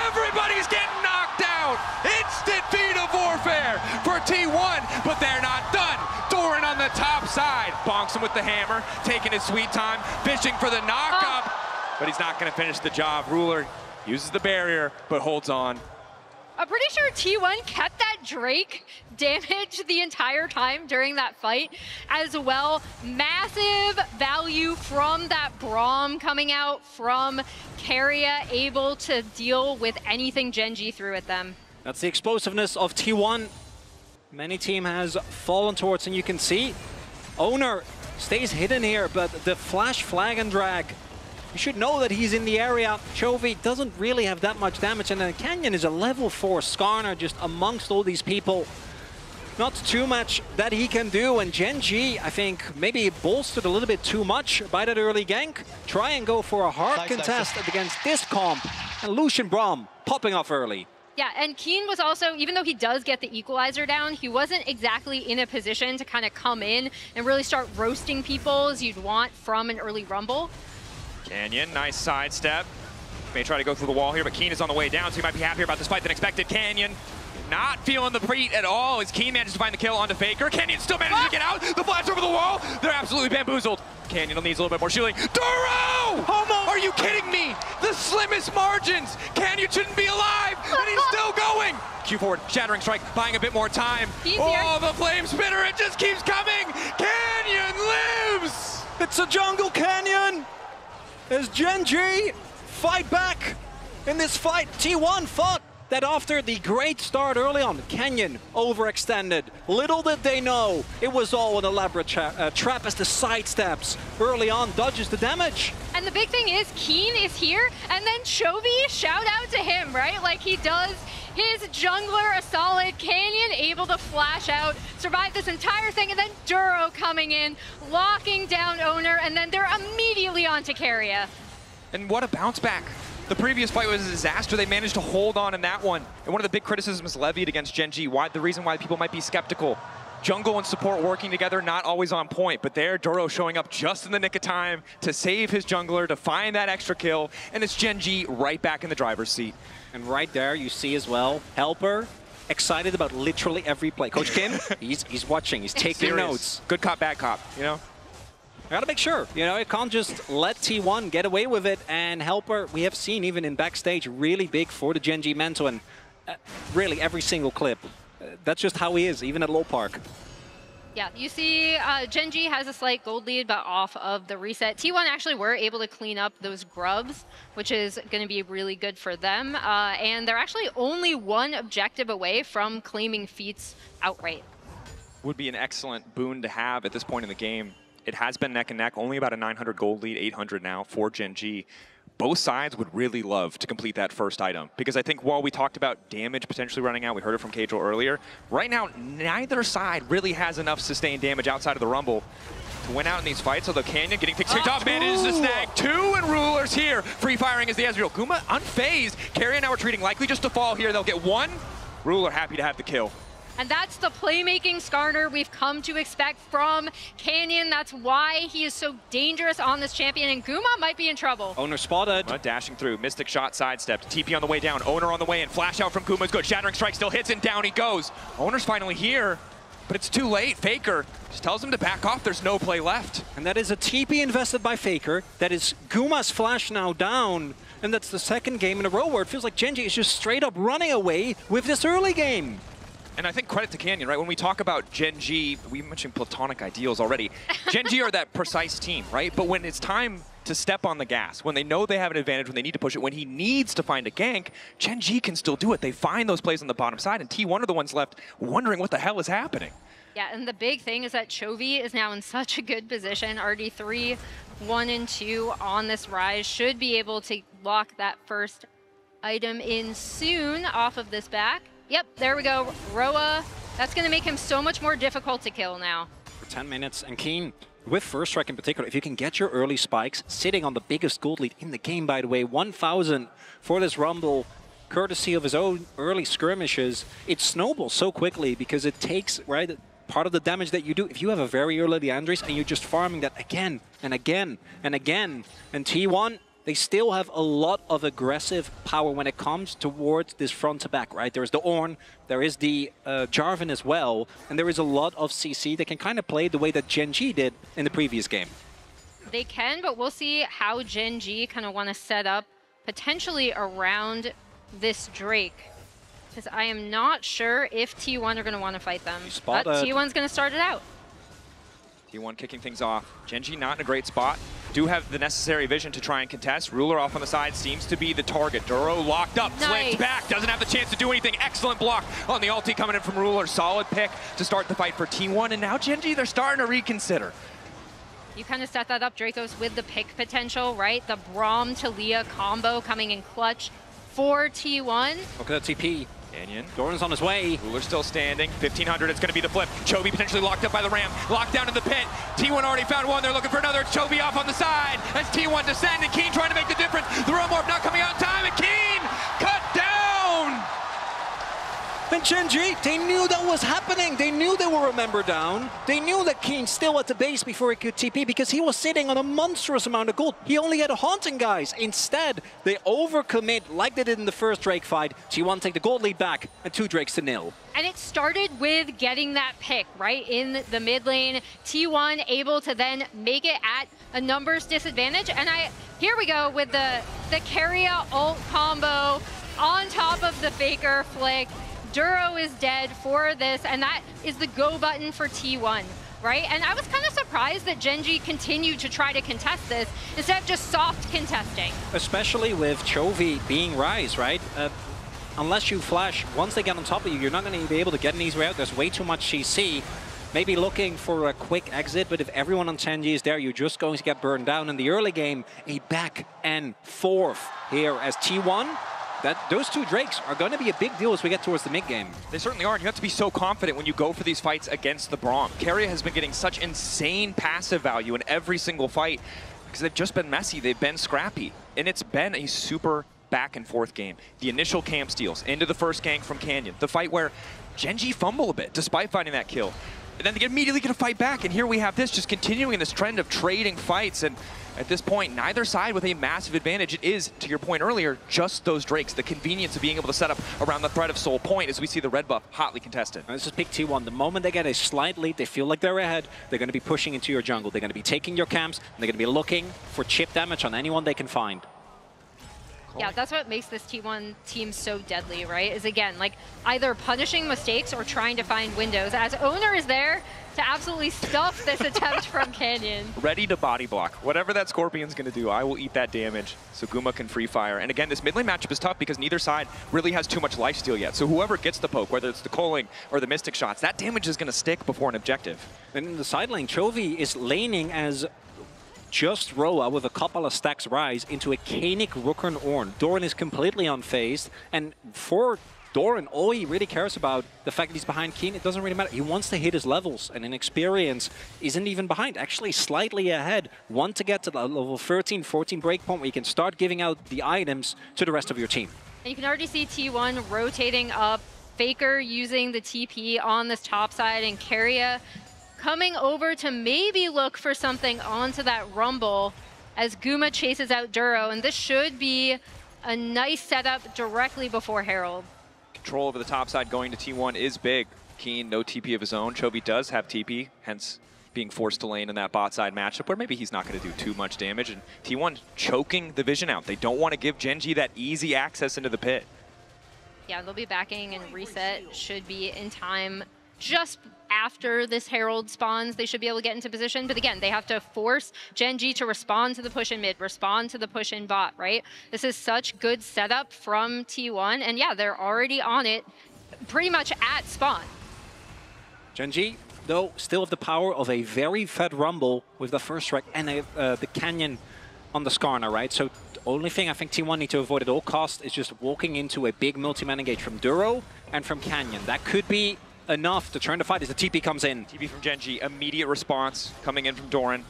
Everybody's getting knocked out! Instant feat of warfare for T1, but they're not done. Doran on the top side. Bonks him with the hammer, taking his sweet time, fishing for the knock-up, but he's not going to finish the job. Ruler uses the barrier, but holds on. I'm pretty sure T1 kept that Drake damage the entire time during that fight as well. Massive value from that Braum coming out from Keria, able to deal with anything Gen G threw at them. That's the explosiveness of T1. Many team has fallen towards, and you can see Owner stays hidden here, but the flash flag and drag, you should know that he's in the area. Chovy doesn't really have that much damage, and then Canyon is a level 4 Skarner just amongst all these people. Not too much that he can do, and Gen G, I think, maybe bolstered a little bit too much by that early gank. Try and go for a hard contest against this comp, and Lucian Braum popping off early. Yeah, and Keen was also, even though he does get the equalizer down, he wasn't exactly in a position to kind of come in and really start roasting people as you'd want from an early rumble. Canyon, nice sidestep. May try to go through the wall here, but Keen is on the way down, so he might be happier about this fight than expected. Canyon not feeling the beat at all as Keen manages to find the kill onto Faker. Canyon still manages to get out. The flash over the wall. They're absolutely bamboozled. Canyon needs a little bit more shielding. Duro! Are you kidding me? The slimmest margins. Canyon shouldn't be alive, and he's still going. Q forward, Shattering Strike, buying a bit more time. Oh, the Flame Spitter, it just keeps coming. Canyon lives. It's a jungle Canyon. As Gen G fight back in this fight. T1 thought that after the great start early on, Canyon overextended. Little did they know it was all an elaborate trap as the sidesteps early on dodges the damage. And the big thing is Keen is here, and then Chovy, shout out to him, right? Like he does his jungler a solid. Canyon able to flash out, survive this entire thing, and then Duro coming in, locking down Owner, and then they're immediately on to Keria. And what a bounce back. The previous fight was a disaster. They managed to hold on in that one. And one of the big criticisms levied against Gen G, the reason why people might be skeptical. Jungle and support working together, not always on point, but there, Duro showing up just in the nick of time to save his jungler, to find that extra kill, and it's Gen G right back in the driver's seat. And right there, you see as well, Helper, excited about literally every play. Coach Kim, he's watching, he's taking notes. Good cop, bad cop, you know? I gotta make sure, you know, it can't just let T1 get away with it, and Helper, we have seen even in backstage, really big for the Gen G mental, and really every single clip. That's just how he is, even at LoL Park. Yeah, you see Gen G has a slight gold lead, but off of the reset. T1 actually were able to clean up those grubs, which is going to be really good for them. And they're actually only one objective away from claiming feats outright. Would be an excellent boon to have at this point in the game. It has been neck and neck, only about a 900 gold lead, 800 now for Gen G. Both sides would really love to complete that first item, because I think while we talked about damage potentially running out, we heard it from Cajal earlier, right now neither side really has enough sustained damage outside of the Rumble to win out in these fights, although Canyon getting picked off, manages to snag 2, and Ruler's here. Free firing is the Ezreal. Guma unfazed. Keria now retreating, likely just to fall here. They'll get 1. Ruler happy to have the kill. And that's the playmaking Skarner we've come to expect from Canyon. That's why he is so dangerous on this champion, and Guma might be in trouble. Owner spotted. Dashing through, Mystic Shot sidestepped, TP on the way down, Owner on the way in, flash out from Guma is good, Shattering Strike still hits, and down he goes. Owner's finally here, but it's too late. Faker just tells him to back off, there's no play left. And that is a TP invested by Faker, that is Guma's flash now down, and that's the second game in a row where it feels like Gen G is just straight up running away with this early game. And I think credit to Canyon, right? When we talk about Gen G, we mentioned platonic ideals already. Gen G are that precise team, right? But when it's time to step on the gas. When they know they have an advantage, when they need to push it, when he needs to find a gank, Gen.G can still do it. They find those plays on the bottom side, and T1 are the ones left wondering what the hell is happening. Yeah, and the big thing is that Chovy is now in such a good position. RD3, 1 and 2 on this rise. Should be able to lock that first item in soon off of this back. Yep, there we go. Roa, that's going to make him so much more difficult to kill now. For 10 minutes, and Keen, with First Strike in particular, if you can get your early spikes, sitting on the biggest gold lead in the game, by the way, 1,000 for this Rumble, courtesy of his own early skirmishes, it snowballs so quickly because it takes, right, part of the damage that you do. If you have a very early Leandris and you're just farming that again and again and again, and T1, they still have a lot of aggressive power when it comes towards this front to back, right? There's the Ornn, there is the Jarvan as well, and there is a lot of CC that can kind of play the way that Gen.G did in the previous game. They can, but we'll see how Gen.G kind of want to set up potentially around this Drake. Because I am not sure if T1 are going to want to fight them. But T1's going to start it out. T1 kicking things off. Gen.G not in a great spot. Do have the necessary vision to try and contest. Ruler off on the side seems to be the target. Duro locked up, flicked back, doesn't have the chance to do anything. Excellent block on the ulti coming in from Ruler. Solid pick to start the fight for T1. And now Gen.G, they're starting to reconsider. You kind of set that up, Dracos, with the pick potential, right? The Braum to Leah combo coming in clutch for T1. Look at that TP. Canyon. Doran's on his way. Ruler still standing. 1,500, it's going to be the flip. Chovy potentially locked up by the ramp. Locked down in the pit. T1 already found one. They're looking for another. Chovy off on the side. As T1 descending. Keen trying to make the difference. The Realm Warp not coming out in time. And Keen cut down. And Gen.G, they knew that was happening. They knew they were a member down. They knew that Keen still at the base before he could TP because he was sitting on a monstrous amount of gold. He only had a Haunting, guys. Instead, they overcommit like they did in the first Drake fight. T1 take the gold lead back and 2 Drakes to 0. And it started with getting that pick, right, in the mid lane. T1 able to then make it at a numbers disadvantage. And here we go with the Keria ult combo on top of the Faker flick. Duro is dead for this, and that is the go button for T1, right? And I was kind of surprised that Gen.G continued to try to contest this instead of just soft contesting. Especially with Chovy being Rise, right? Unless you flash, once they get on top of you, you're not going to be able to get an easy way out. There's way too much CC. Maybe looking for a quick exit, but if everyone on 10G is there, you're just going to get burned down. In the early game, a back and forth here as T1. Those 2 Drakes are going to be a big deal as we get towards the mid-game. They certainly are, and you have to be so confident when you go for these fights against the Braum. Keria has been getting such insane passive value in every single fight because they've just been messy, they've been scrappy, and it's been a super back-and-forth game. The initial camp steals into the first gank from Canyon, the fight where Gen.G fumble a bit despite finding that kill. And then they immediately get a fight back, and here we have this just continuing this trend of trading fights, and at this point, neither side with a massive advantage. It is, to your point earlier, just those Drakes, the convenience of being able to set up around the threat of Soul Point as we see the red buff hotly contested. And this is pick T1. The moment they get a slight lead, they feel like they're ahead, they're going to be pushing into your jungle. They're going to be taking your camps, and they're going to be looking for chip damage on anyone they can find. Yeah, that's what makes this T1 team so deadly, right? Is again, like either punishing mistakes or trying to find windows. As Owner is there to absolutely stuff this attempt from Canyon. Ready to body block. Whatever that Scorpion's going to do, I will eat that damage so Guma can free fire. And again, this mid lane matchup is tough because neither side really has too much lifesteal yet. So whoever gets the poke, whether it's the culling or the mystic shots, that damage is going to stick before an objective. And in the side lane, Chovy is laning as just Roa with a couple of stacks Rise into a Kaenic Rooker Ornn. Doran is completely unfazed, and for Doran, all he really cares about, the fact that he's behind Keen, it doesn't really matter. He wants to hit his levels, and in experience, isn't even behind, actually slightly ahead. Want to get to the level 13, 14 breakpoint where you can start giving out the items to the rest of your team. And you can already see T1 rotating up, Faker using the TP on this top side, and Keria coming over to maybe look for something onto that Rumble as Guma chases out Duro, and this should be a nice setup directly before Herald. Control over the top side going to T1 is big. Keen, no TP of his own. Chovy does have TP, hence being forced to lane in that bot side matchup where maybe he's not going to do too much damage, and T1 choking the vision out. They don't want to give Gen.G that easy access into the pit. Yeah, they'll be backing, and reset should be in time just after this Herald spawns, they should be able to get into position. But again, they have to force Gen G to respond to the push in mid, respond to the push in bot, right? This is such good setup from T1. And yeah, they're already on it pretty much at spawn. Gen G, though, still have the power of a very fed Rumble with the first strike and the Canyon on the Skarner, right? So the only thing I think T1 need to avoid at all costs is just walking into a big multi-man engage from Duro and from Canyon. That could be enough to turn the fight as the TP comes in. TP from Gen G, immediate response coming in from Doran.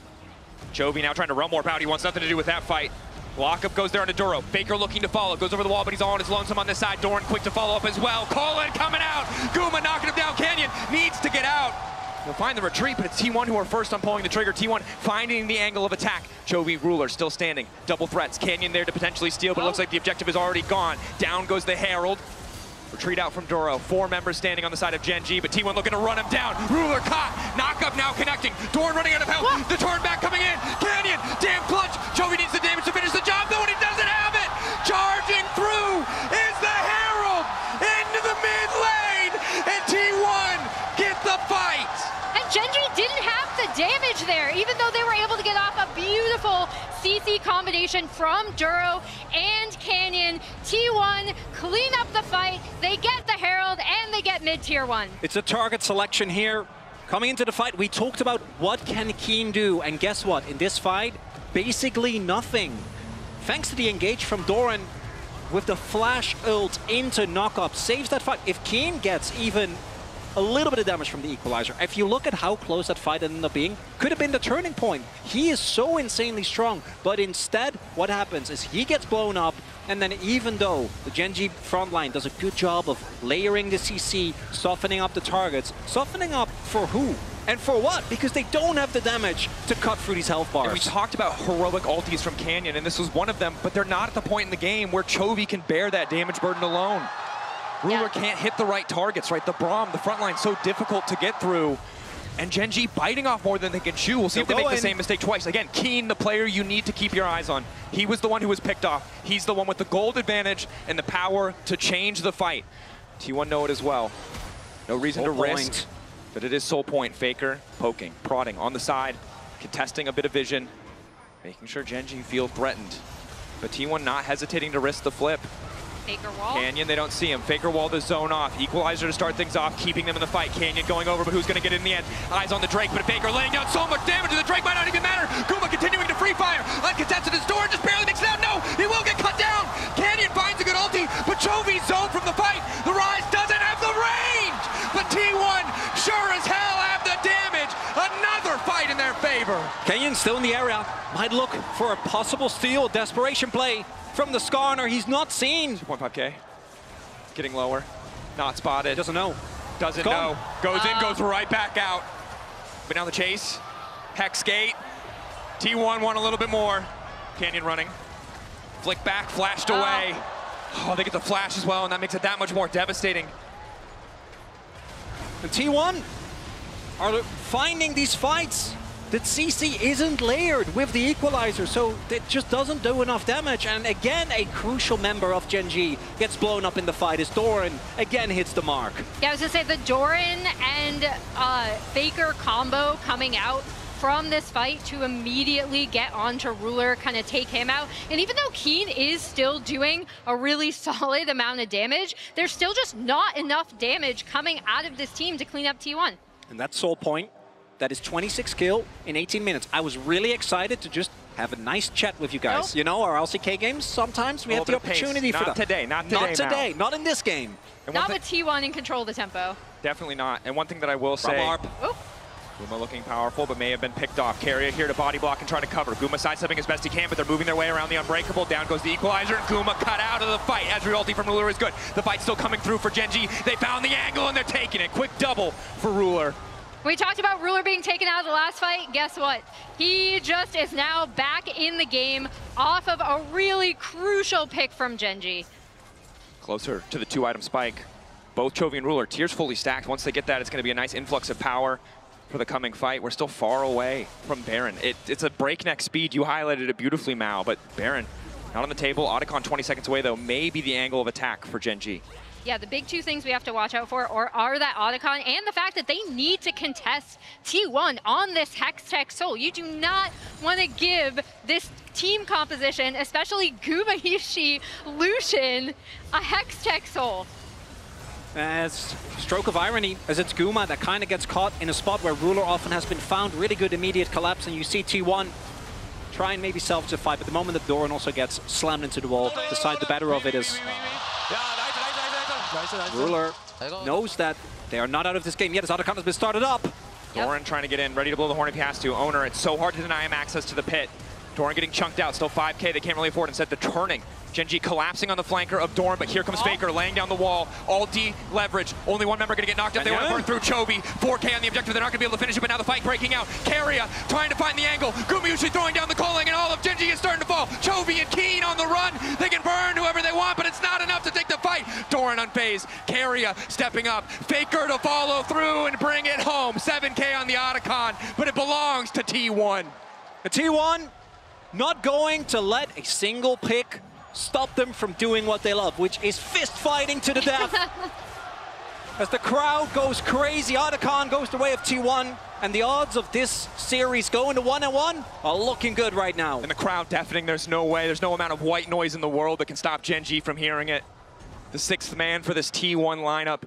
Chovy now trying to run more out. He wants nothing to do with that fight. Lockup goes there into Duro. Faker looking to follow. Goes over the wall, but he's all on his lonesome on this side. Doran quick to follow up as well. Colin coming out. Guma knocking him down. Canyon needs to get out. He'll find the retreat, but it's T1 who are first on pulling the trigger. T1 finding the angle of attack. Chovy, Ruler still standing. Double threats. Canyon there to potentially steal, but it looks like the objective is already gone. Down goes the Herald. Retreat out from Duro. 4 members standing on the side of Gen G, but T1 looking to run him down. Ruler caught. Knockup now connecting. Doran running out of health. The turn back coming in. Canyon, damn clutch. Chovy needs the damage to finish the job, though, and he doesn't have it. Charging through is the Herald into the mid lane, and T1 get the fight. And Gen G didn't have the damage there, even though they were able to get off a beautiful CC combination from Duro and Canyon. T1 clean up the fight, they get the Herald, and they get mid-tier 1. It's a target selection here. Coming into the fight, we talked about what can Keen do, and guess what? In this fight, basically nothing. Thanks to the engage from Doran with the flash ult into knockup, saves that fight. If Keen gets even a little bit of damage from the equalizer, if you look at how close that fight ended up being, could have been the turning point. He is so insanely strong, but instead what happens is he gets blown up, and then even though the Gen G frontline does a good job of layering the CC, softening up the targets, softening up for who? And for what? Because they don't have the damage to cut through these health bars. And we talked about heroic ultis from Canyon, and this was one of them, but they're not at the point in the game where Chovy can bear that damage burden alone. Ruler can't hit the right targets, right? The Braum, the front line, so difficult to get through. And Gen G biting off more than they can chew. We'll see if they make the same mistake twice. Again, Keen, the player you need to keep your eyes on. He was the one who was picked off. He's the one with the gold advantage and the power to change the fight. T1 know it as well. No reason to risk, but it is Soul Point. Faker poking, prodding on the side, contesting a bit of vision, making sure Gen G feel threatened. But T1 not hesitating to risk the flip. Faker wall. Canyon, they don't see him. Faker wall the zone off. Equalizer to start things off, keeping them in the fight. Canyon going over, but who's going to get it in the end? Eyes on the Drake, but Faker laying down so much damage, and the Drake might not even matter. Guma continuing to free fire. Uncontested his door, just barely makes it out. No, he will get cut down. Canyon finds a good ulti, but Chovy's zone from the fight. The Rise doesn't have the range, but T1 sure as hell have the damage. Another fight in their favor. Canyon still in the area. Might look for a possible steal, desperation play. From the Skarner, he's not seen. 2.5K. Getting lower. Not spotted. Doesn't know. Doesn't know. Goes in, goes right back out. But now the chase. Hex gate. T1 want a little bit more. Canyon running. Flick back, flashed away. Oh, they get the flash as well, and that makes it that much more devastating. And T1 are finding these fights. That CC isn't layered with the equalizer, so it just doesn't do enough damage. And again, a crucial member of Gen G gets blown up in the fight as Doran again hits the mark. Yeah, I was gonna say the Doran and Faker combo coming out from this fight to immediately get onto Ruler, kind of take him out. And even though Keen is still doing a really solid amount of damage, there's still just not enough damage coming out of this team to clean up T1. And that's Soul Point. That is 26 kill in 18 minutes. I was really excited to just have a nice chat with you guys. You know, our LCK games, sometimes we have the opportunity for that. Not today, not today. Not today, not in this game. Not with T1 in control of the tempo. Definitely not. And one thing that I will say, Guma looking powerful, but may have been picked off. Carrier here to body block and try to cover. Guma sidestepping as best he can, but they're moving their way around the Unbreakable. Down goes the Equalizer, and Guma cut out of the fight. Ezreal ulti from Ruler is good. The fight's still coming through for Gen G. They found the angle, and they're taking it. Quick double for Ruler. We talked about Ruler being taken out of the last fight. Guess what? He just is now back in the game off of a really crucial pick from Gen G. Closer to the 2-item spike. Both Chovy and Ruler, tiers fully stacked. Once they get that, it's going to be a nice influx of power for the coming fight. We're still far away from Baron. It's a breakneck speed. You highlighted it beautifully, Mao, but Baron not on the table. Otacon 20 seconds away, though, may be the angle of attack for Gen G. Yeah, the big two things we have to watch out for are that Otacon and the fact that they need to contest T1 on this Hextech Soul. You do not want to give this team composition, especially Guma Lucian, a Hextech Soul. As stroke of irony, as it's Guma that kind of gets caught in a spot where Ruler often has been found. Really good immediate collapse, and you see T1 try and maybe salvage the fight, but the moment that Doran also gets slammed into the wall, decide the better of it is Ruler knows that they are not out of this game yet as Otacon has been started up. Doran trying to get in, ready to blow the horn if he has to. Owner, it's so hard to deny him access to the pit. Doran getting chunked out, still 5K, they can't really afford. Instead, the turning. Gen.G collapsing on the flanker of Doran, but here comes Faker laying down the wall. All D leverage. Only one member going to get knocked out. They want to burn through Chovy. 4K on the objective. They're not going to be able to finish it, but now the fight breaking out. Carria trying to find the angle. Gumiyushi throwing down the calling, and all of Gen.G is starting to fall. Chovy and Keen on the run. They can burn whoever they want, but it's not enough to take the fight. Doran unfazed. Carria stepping up. Faker to follow through and bring it home. 7K on the Otacon, but it belongs to T1. The T1 not going to let a single pick stop them from doing what they love, which is fist fighting to the death. As the crowd goes crazy, Otacon goes the way of T1, and the odds of this series going to 1-1 are looking good right now. And the crowd deafening, there's no way, there's no amount of white noise in the world that can stop Gen.G from hearing it. The sixth man for this T1 lineup.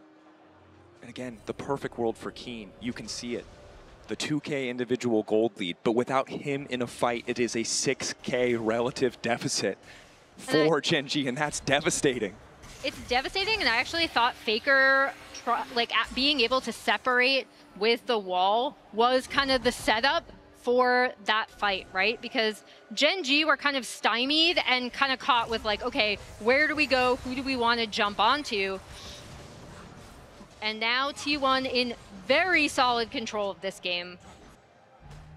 And again, the perfect world for Keen. You can see it. The 2K individual gold lead, but without him in a fight, it is a 6K relative deficit for Gen.G, and that's devastating. It's devastating, and I actually thought Faker, being able to separate with the wall was kind of the setup for that fight, right? Because Gen.G were kind of stymied and kind of caught with like, okay, where do we go? Who do we want to jump onto? And now T1 in very solid control of this game.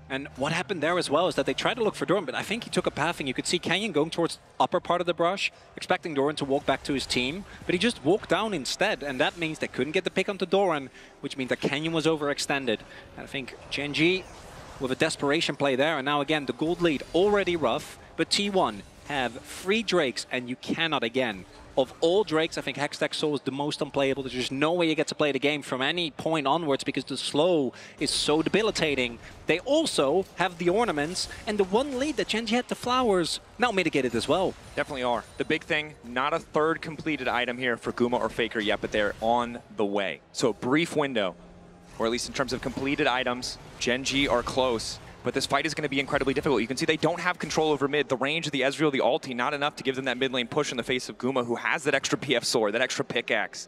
And what happened there as well is that they tried to look for Doran, but I think he took a pathing. You could see Canyon going towards upper part of the brush, expecting Doran to walk back to his team, but he just walked down instead, and that means they couldn't get the pick onto Doran, which means that Canyon was overextended. And I think Gen.G with a desperation play there, and now again, the gold lead already rough, but T1 have 3 Drakes, and you cannot again. Of all Drakes, I think Hextech Soul is the most unplayable. There's just no way you get to play the game from any point onwards because the slow is so debilitating. They also have the ornaments, and the one lead that Gen.G had, the flowers, now mitigated as well. Definitely are. The big thing, not a third completed item here for Guma or Faker yet, but they're on the way. So a brief window, or at least in terms of completed items, Gen.G are close. But this fight is going to be incredibly difficult. You can see they don't have control over mid. The range of the Ezreal, the ulti, not enough to give them that mid lane push in the face of Guma, who has that extra PF sword, that extra pickaxe.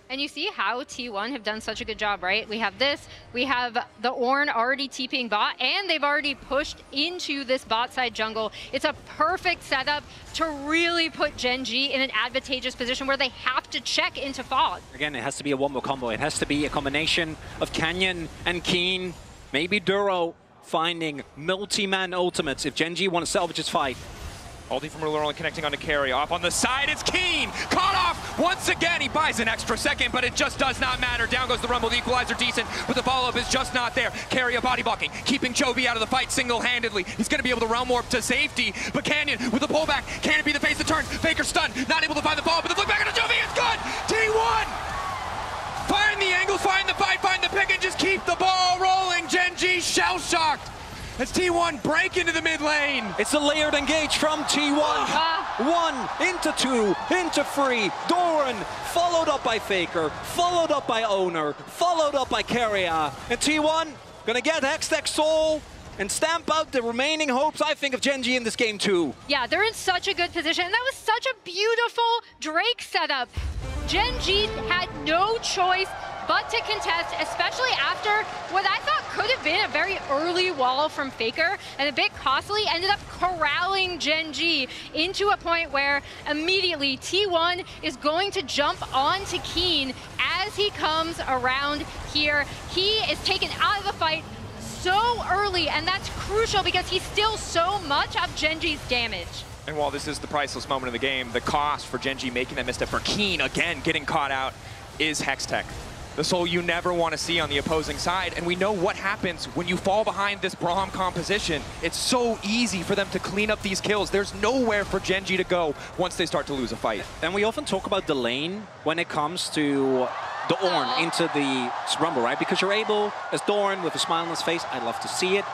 And you see how T1 have done such a good job, right? We have this, we have the Ornn already TPing bot, and they've already pushed into this bot side jungle. It's a perfect setup to really put Gen.G in an advantageous position where they have to check into Fog. Again, it has to be a wombo combo. It has to be a combination of Canyon and Keen, maybe Duro, finding multi-man ultimates if Gen.G want to salvage his fight. Ulti from Ruler only connecting onto Carry. Off on the side, it's Keen! Caught off once again! He buys an extra second, but it just does not matter. Down goes the Rumble, the equalizer decent, but the follow-up is just not there. Carry a body blocking, keeping Chovy out of the fight single-handedly. He's going to be able to realm warp to safety, but Canyon with the pullback, can it be the face of turn? Faker stunned, not able to find the ball, but the flick back onto Chovy, it's good! T1! Find the angles, find the fight, find the pick, and just keep the ball rolling. Gen.G shell-shocked as T1 break into the mid lane. It's a layered engage from T1. 1 into 2 into 3. Doran followed up by Faker, followed up by Owner, followed up by Carrier. And T1 gonna get Hextech Soul and stamp out the remaining hopes, I think, of Gen.G in this game too. Yeah, they're in such a good position. And that was such a beautiful Drake setup. Gen.G had no choice but to contest, especially after what I thought could have been a very early wall from Faker and a bit costly, ended up corralling Gen.G into a point where immediately T1 is going to jump onto Keen as he comes around here. He is taken out of the fight so early, and that's crucial because he's still so much of Gen.G's damage. And while this is the priceless moment of the game, the cost for Gen.G making that misstep for Keen, again, getting caught out, is Hextech. the soul you never want to see on the opposing side. And we know what happens when you fall behind this Braum composition. It's so easy for them to clean up these kills. There's nowhere for Gen G to go once they start to lose a fight. And we often talk about the lane when it comes to the Ornn into the Rumble, right? Because you're able, as Doran with a smile on his face, I'd love to see it.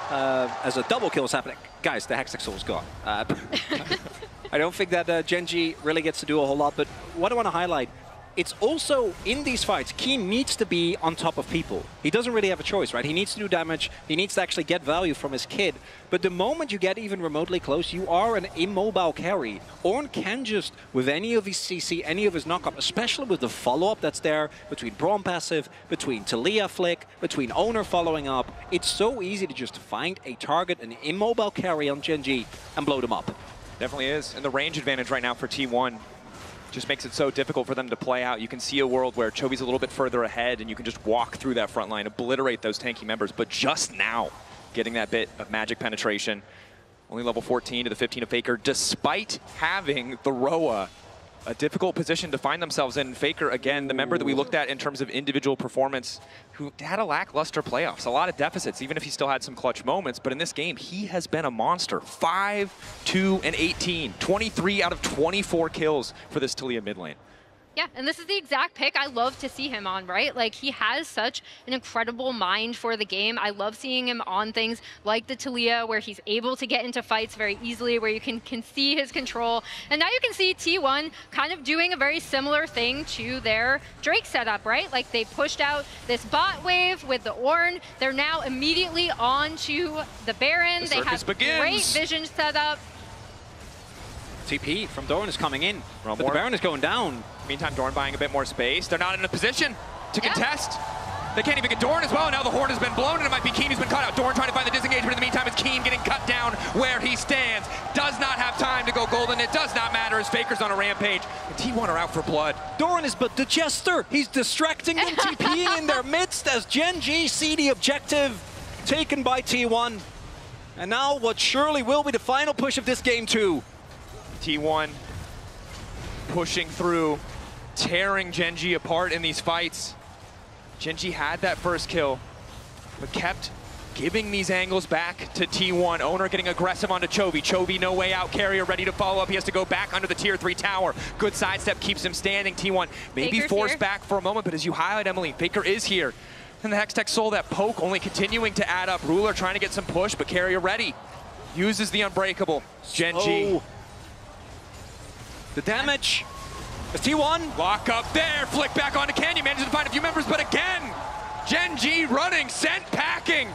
As a double kill is happening. Guys, the Hextech Soul's gone. I don't think that Gen G really gets to do a whole lot, but what I want to highlight, it's also, in these fights, Keen needs to be on top of people. He doesn't really have a choice, right? He needs to do damage, he needs to actually get value from his kid. But the moment you get even remotely close, you are an immobile carry. Ornn can just, with any of his CC, any of his knockup, especially with the follow-up that's there, between Braum passive, between Talia flick, between Owner following up, it's so easy to just find a target, an immobile carry on Gen G, and blow them up. Definitely is. And the range advantage right now for T1 just makes it so difficult for them to play out. You can see a world where Chovy's a little bit further ahead and you can just walk through that front line, obliterate those tanky members. But just now, getting that bit of magic penetration. Only level 14 to the 15 of Faker, despite having the Roa. A difficult position to find themselves in. Faker, again, the member that we looked at in terms of individual performance, who had a lackluster playoffs, a lot of deficits, even if he still had some clutch moments. But in this game, he has been a monster. 5, 2, and 18. 23 out of 24 kills for this Talia mid lane. Yeah, and this is the exact pick I love to see him on, right? Like, he has such an incredible mind for the game. I love seeing him on things like the Talia, where he's able to get into fights very easily, where you can see his control. And now you can see T1 kind of doing a very similar thing to their Drake setup, right? Like, they pushed out this bot wave with the Ornn. They're now immediately on to the Baron. They have great vision setup. TP from Doran is coming in, but the Baron is going down. Meantime, Doran buying a bit more space. They're not in a position to contest. They can't even get Doran as well. Now the horn has been blown, and it might be Keen who's been cut out. Doran trying to find the disengagement. In the meantime, it's Keen getting cut down where he stands. Does not have time to go golden. It does not matter as Faker's on a rampage. And T1 are out for blood. Doran is but the jester. He's distracting them, TPing in their midst as Gen G see the objective taken by T1. And now what surely will be the final push of this game too. T1 pushing through, tearing Gen G apart in these fights. Gen G had that first kill, but kept giving these angles back to T1. Owner getting aggressive onto Chovy. Chovy no way out, Carrier ready to follow up. He has to go back under the tier 3 tower. Good sidestep keeps him standing. T1 maybe forced back for a moment, but as you highlight, Emily, Faker is here. And the Hextech Soul, that poke only continuing to add up. Ruler trying to get some push, but Carrier ready. Uses the Unbreakable. Gen G. The damage. It's T1. Lock up there. Flick back onto Canyon. Manages to find a few members, but again, Gen G running, sent packing.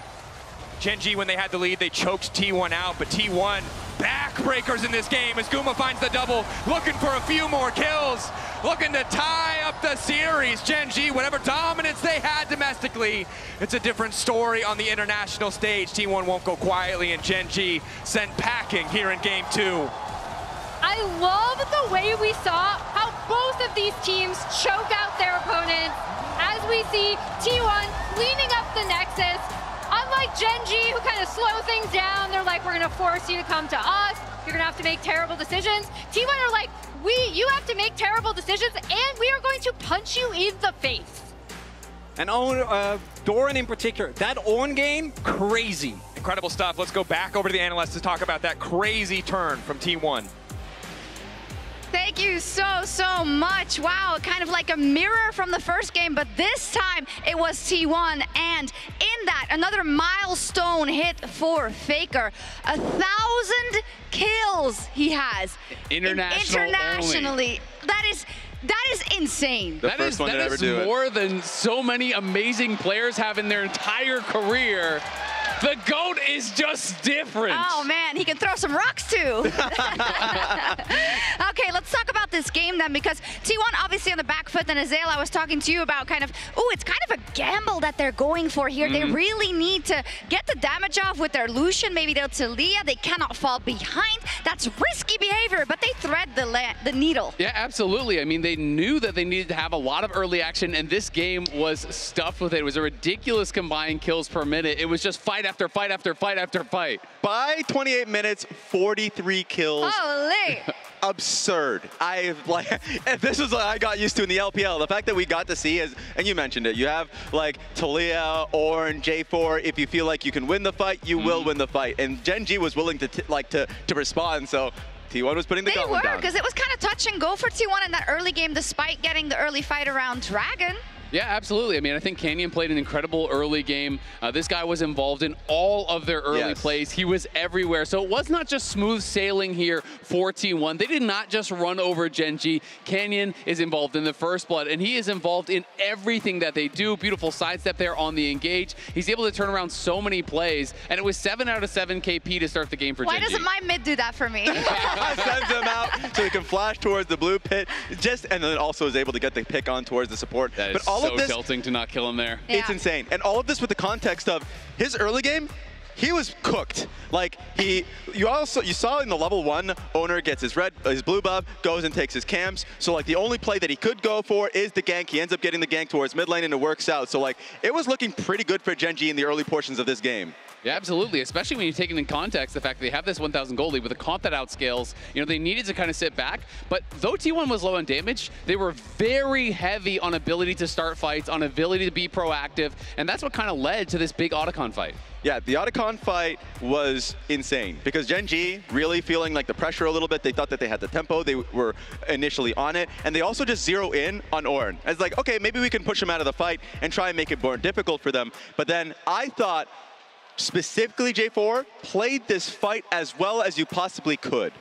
Gen G, when they had the lead, they choked T1 out, but T1 backbreakers in this game as Guma finds the double, looking for a few more kills, looking to tie up the series. Gen G, whatever dominance they had domestically, it's a different story on the international stage. T1 won't go quietly, and Gen G sent packing here in game 2. I love the way we saw how both of these teams choke out their opponents. As we see T1 cleaning up the Nexus. Unlike Gen G, who kind of slow things down, they're like, we're gonna force you to come to us. You're gonna have to make terrible decisions. T1 are like, you have to make terrible decisions, and we are going to punch you in the face. And Doran in particular, that Ornn game, crazy. Incredible stuff. Let's go back over to the analysts to talk about that crazy turn from T1. Thank you so much. Wow, kind of like a mirror from the first game, but this time it was T1. And in that, another milestone hit for Faker. 1,000 kills he has. Internationally. That is insane. That is more than so many amazing players have in their entire career. The GOAT is just different. Oh man, he can throw some rocks too. Okay, let's talk about this game then, because T1 obviously on the back foot, and Azael, I was talking to you about kind of, it's kind of a gamble that they're going for here. They really need to get the damage off with their Lucian, maybe their Talia. They cannot fall behind. That's risky behavior, but they thread the needle. Yeah, absolutely. I mean, they knew that they needed to have a lot of early action, and this game was stuffed with it. It was a ridiculous combined kills per minute. It was just fight after fight after fight after fight. By 28 minutes, 43 kills. Holy! absurd. This was what I got used to in the LPL. The fact that we got to see, and you mentioned it, you have like Talia, Ornn, J4. If you feel like you can win the fight, you will win the fight. And Gen G was willing to respond. So T1 was putting the gauntlet down. Because it was kind of touch and go for T1 in that early game, despite getting the early fight around Dragon. Yeah, absolutely. I mean, I think Canyon played an incredible early game. This guy was involved in all of their early plays. He was everywhere. So it was not just smooth sailing here for T1. They did not just run over Gen G. Canyon is involved in the first blood, and he is involved in everything that they do. Beautiful sidestep there on the engage. He's able to turn around so many plays, and it was 7 out of 7 KP to start the game for Gen G. Why doesn't my mid do that for me? Sends him out so he can flash towards the blue pit, and then also is able to get the pick on towards the support. That is so tilting to not kill him there. It's insane. And all of this with the context of his early game, he was cooked. Like you saw in the level 1, Owner gets his blue buff, goes and takes his camps. So like the only play that he could go for is the gank. He ends up getting the gank towards mid lane and it works out. So like it was looking pretty good for Gen G in the early portions of this game. Yeah, absolutely, especially when you take it in context, the fact that they have this 1,000 gold lead with a comp that outscales, you know, they needed to kind of sit back, but though T1 was low on damage, they were very heavy on ability to start fights, on ability to be proactive, and that's what kind of led to this big Otacon fight. Yeah, the Otacon fight was insane because Gen G really feeling like the pressure a little bit. They thought that they had the tempo. They were initially on it, and they also just zero in on Ornn. It's like, okay, maybe we can push him out of the fight and try and make it more difficult for them. But then I thought, specifically J4, played this fight as well as you possibly could.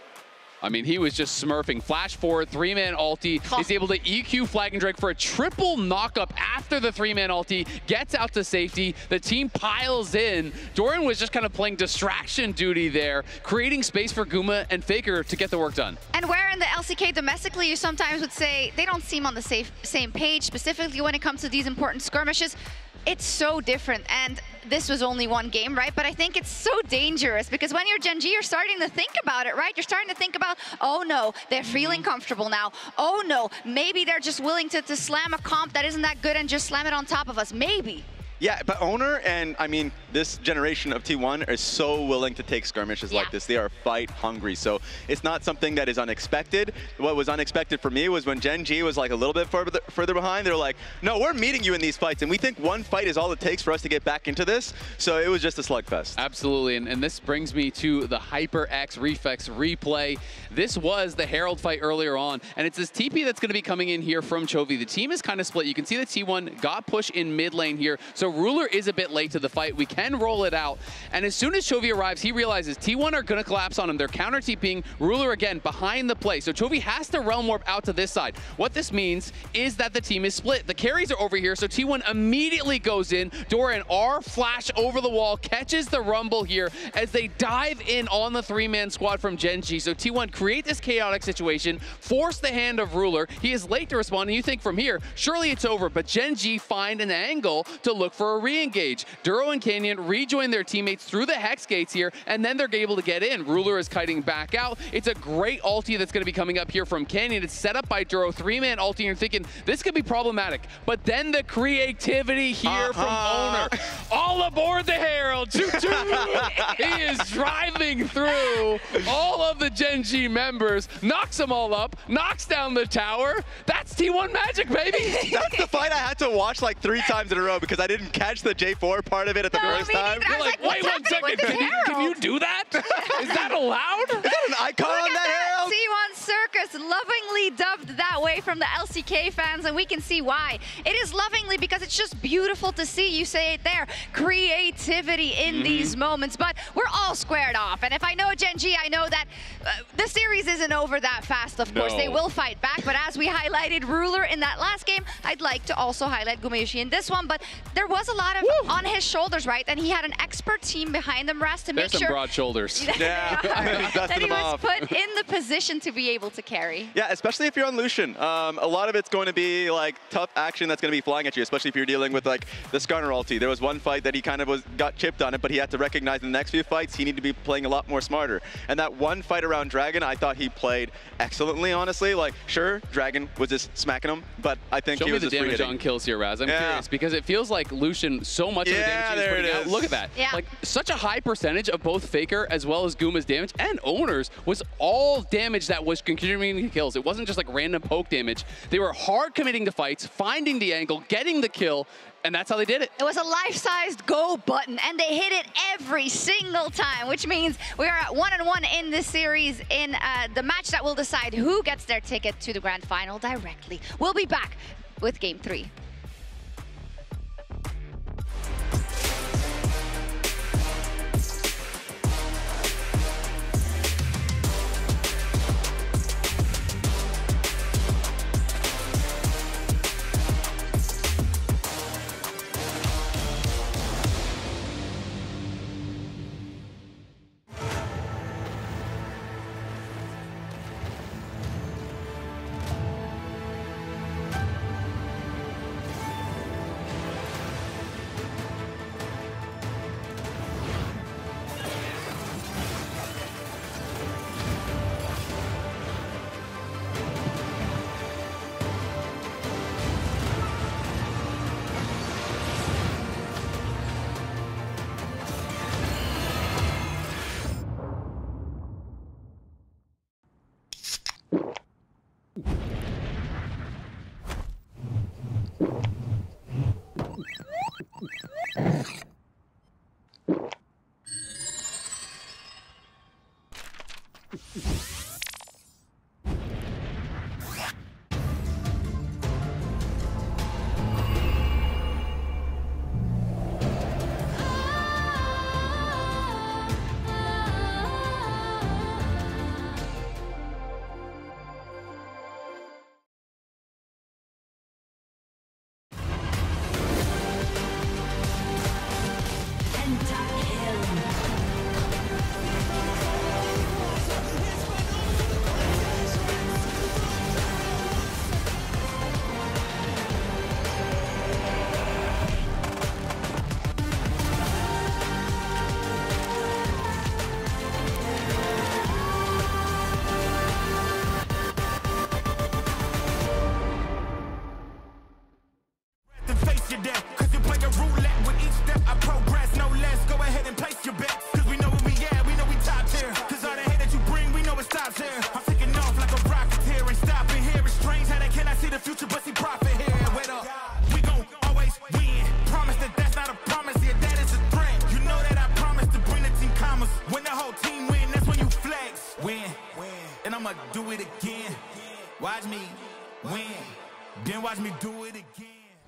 I mean, he was just smurfing. Flash forward, 3-man ulti. He's able to EQ Flag and Drake for a triple knockup after the 3-man ulti. Gets out to safety. The team piles in. Doran was just kind of playing distraction duty there, creating space for Guma and Faker to get the work done. And where in the LCK domestically, you sometimes would say they don't seem on the same page, specifically when it comes to these important skirmishes. It's so different, and this was only one game, right? But I think it's so dangerous because when you're Gen G, you're starting to think about it, right? You're starting to think about, oh no, they're feeling comfortable now. Oh no, maybe they're just willing to slam a comp that isn't that good and just slam it on top of us, maybe. Yeah, but Owner and, I mean, this generation of T1 are so willing to take skirmishes like this. They are fight hungry, so it's not something that is unexpected. What was unexpected for me was when Gen G was like a little bit further behind, they were like, no, we're meeting you in these fights, and we think one fight is all it takes for us to get back into this, so it was just a slugfest. Absolutely, and this brings me to the HyperX Reflex replay. This was the Herald fight earlier on, and it's this TP that's going to be coming in here from Chovy. The team is kind of split. You can see that T1 got pushed in mid lane here, so Ruler is a bit late to the fight. We can roll it out. And as soon as Chovy arrives, he realizes T1 are going to collapse on him. They're counter TPing. Ruler again behind the play. So Chovy has to realm warp out to this side. What this means is that the team is split. The carries are over here, so T1 immediately goes in. Doran R flash over the wall, catches the rumble here as they dive in on the 3-man squad from Gen G. So T1 create this chaotic situation, force the hand of Ruler. He is late to respond, and you think from here, surely it's over, but Gen G find an angle to look for a re-engage. Duro and Canyon rejoin their teammates through the Hex gates here, and then they're able to get in. Ruler is kiting back out. It's a great ulti that's going to be coming up here from Canyon. It's set up by Duro, 3-man ulti, and you're thinking, this could be problematic. But then the creativity here from Owner. All aboard the Herald. Choo -choo. He is driving through all of the Gen G members, knocks them all up, knocks down the tower. That's T1 magic, baby. That's the fight I had to watch like 3 times in a row because I didn't catch the J4 part of it at the first time. You're like, wait 1 second, can you do that? Is that allowed? Is that an icon on that Herald? T1 Circus, lovingly dubbed that way from the LCK fans, and we can see why. It is lovingly because it's just beautiful to see. You say it there, creativity in these moments, but we're all squared off. And if I know Gen G, I know that the series isn't over that fast, of course. They will fight back, but as we highlighted Ruler in that last game, I'd like to also highlight Gumayushi in this one, but there was a lot of on his shoulders, right? And he had an expert team behind him, Ras, to make sure. There's some broad shoulders. that he was put in the position to be able to carry. Yeah, especially if you're on Lucian. A lot of it's going to be like tough action that's going to be flying at you, especially if you're dealing with like the Skarner ulti. There was one fight that he kind of got chipped on it, but he had to recognize in the next few fights he needed to be playing a lot more smarter. And that one fight around Dragon, I thought he played excellently, honestly. Like, sure, Dragon was just smacking him, but I think he was just Show me the damage on kills here, Raz? I'm curious because it feels like Lucian, so much of the damage he's putting out. Look at that. Yeah. Like, such a high percentage of both Faker as well as Guma's damage and Owners was all damage that was contributing to kills. It wasn't just like random poke damage. They were hard committing to fights, finding the angle, getting the kill, and that's how they did it. It was a life-sized go button, and they hit it every single time, which means we are at 1-1 in this series in the match that will decide who gets their ticket to the grand final directly. We'll be back with Game 3.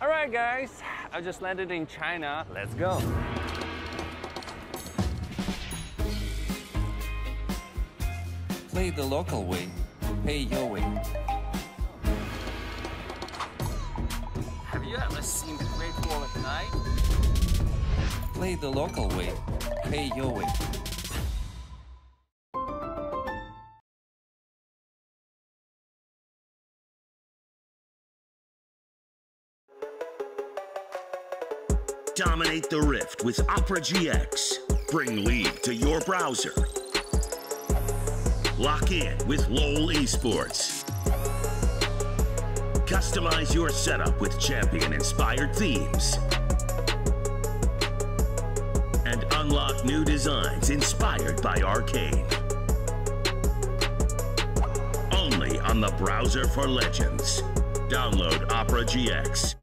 Alright guys, I just landed in China. Let's go. Play the local way, pay your way. Have you ever seen the Great Wall at night? Play the local way, pay your way. Dominate the Rift with Opera GX. Bring League to your browser. Lock in with LoL Esports. Customize your setup with champion-inspired themes. And unlock new designs inspired by Arcane. Only on the browser for Legends. Download Opera GX.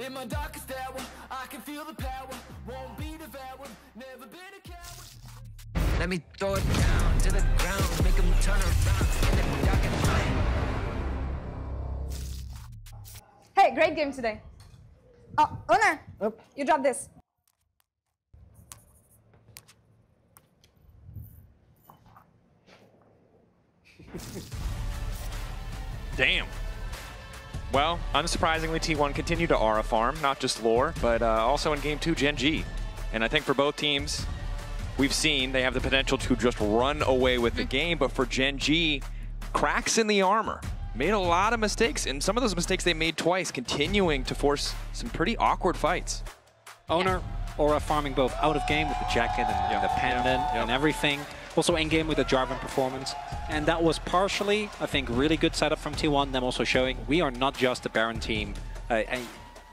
In my darkest hour, I can feel the power. Won't be devoured, never been a coward. Let me throw it down to the ground, make them turn around in the dark and light. Hey, great game today. Oh, Owner, you dropped this. Damn. Well, unsurprisingly, T1 continued to aura farm, not just lore, but also in Game 2, Gen G. And I think for both teams, we've seen they have the potential to just run away with the game, but for Gen G, cracks in the armor. Made a lot of mistakes, and some of those mistakes they made twice, continuing to force some pretty awkward fights. Owner, aura farming both out of game with the jacket and the pendant and everything. Also in-game with the Jarvan performance. And that was partially, I think, really good setup from T1, them also showing we are not just a Baron team.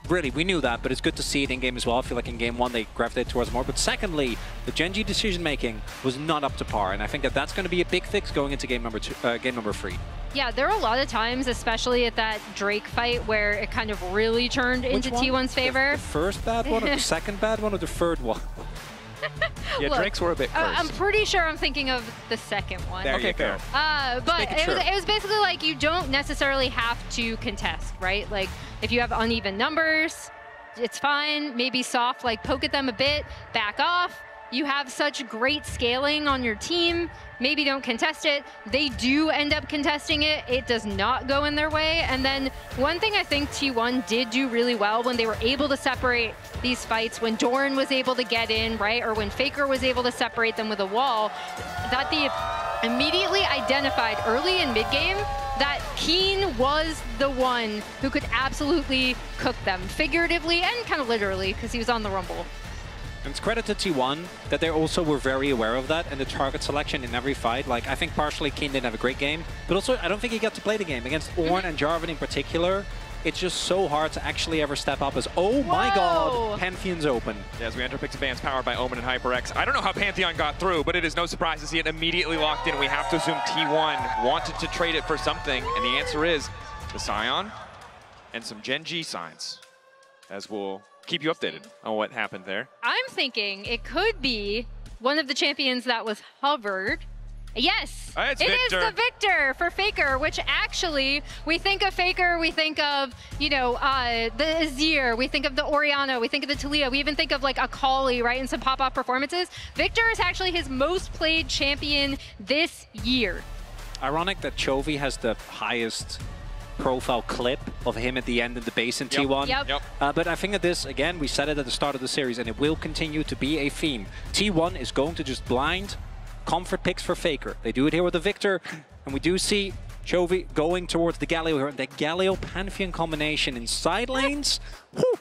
Really, we knew that, but it's good to see it in-game as well. I feel like in Game 1 they gravitated towards more. But secondly, the Gen G decision-making was not up to par, and I think that that's going to be a big fix going into game number 3. Yeah, there are a lot of times, especially at that Drake fight, where it kind of really turned into T1's favor. The first bad one, or the second bad one, or the third one? Yeah, Look, Drakes were a bit cursed. I'm pretty sure I'm thinking of the second one. There you go. But it was basically like you don't necessarily have to contest, right? Like if you have uneven numbers, it's fine. Maybe soft, like poke at them a bit, back off. You have such great scaling on your team. Maybe don't contest it. They do end up contesting it. It does not go in their way. And then one thing I think T1 did do really well when they were able to separate these fights, when Doran was able to get in, right? Or when Faker was able to separate them with a wall, that they immediately identified early in mid-game that Keen was the one who could absolutely cook them, figuratively and kind of literally, because he was on the Rumble. And it's credit to T1 that they also were very aware of that and the target selection in every fight. Like, I think partially Keen didn't have a great game, but also I don't think he got to play the game. Against Ornn and Jarvan in particular, it's just so hard to actually ever step up as, oh my god, Pantheon's open. Yeah, as we enter Pix Advance powered by Omen and HyperX. I don't know how Pantheon got through, but it is no surprise to see it immediately locked in. We have to assume T1 wanted to trade it for something, and the answer is the Scion and some Gen G signs, as we'll keep you updated on what happened there. I'm thinking it could be one of the champions that was hovered. Yes, it is the Victor for Faker, which actually, we think of Faker, we think of, you know, the Azir, we think of the Orianna, we think of the Taliyah, we even think of like Akali, right, and some pop-off performances. Victor is actually his most played champion this year. Ironic that Chovy has the highest profile clip of him at the end of the base in T1. But I think that this, again, we said it at the start of the series, and it will continue to be a theme. T1 is going to just blind comfort picks for Faker. They do it here with the Victor, and we do see Chovy going towards the Galio here. The Galio-Pantheon combination in side lanes. Whew.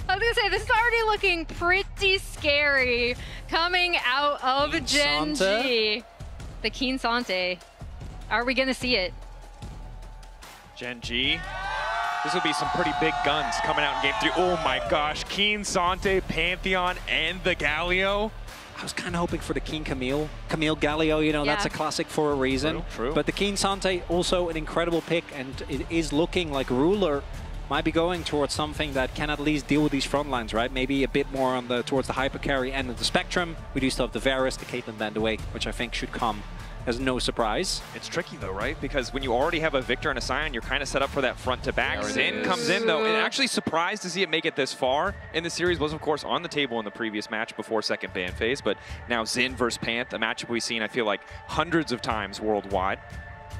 I was gonna say, this is already looking pretty scary coming out of Gen G. The Keen Sante. Are we gonna see it? Gen G. This would be some pretty big guns coming out in Game 3. Oh my gosh, Keen Sante, Pantheon, and the Galio. I was kind of hoping for the Keen Camille Galio, you know, that's a classic for a reason. True. But the Keen Sante, also an incredible pick, and it is looking like Ruler might be going towards something that can at least deal with these front lines, right? Maybe a bit more on towards the hyper carry end of the spectrum. We do still have the Varus, the Caitlyn band away, which I think should come as no surprise. It's tricky though, right? Because when you already have a Victor and a Scion, you're kind of set up for that front to back. Zin comes in though, and actually surprised to see it make it this far in the series. Was of course on the table in the previous match before second ban phase, but now Zin versus Panth, a matchup we've seen I feel like hundreds of times worldwide.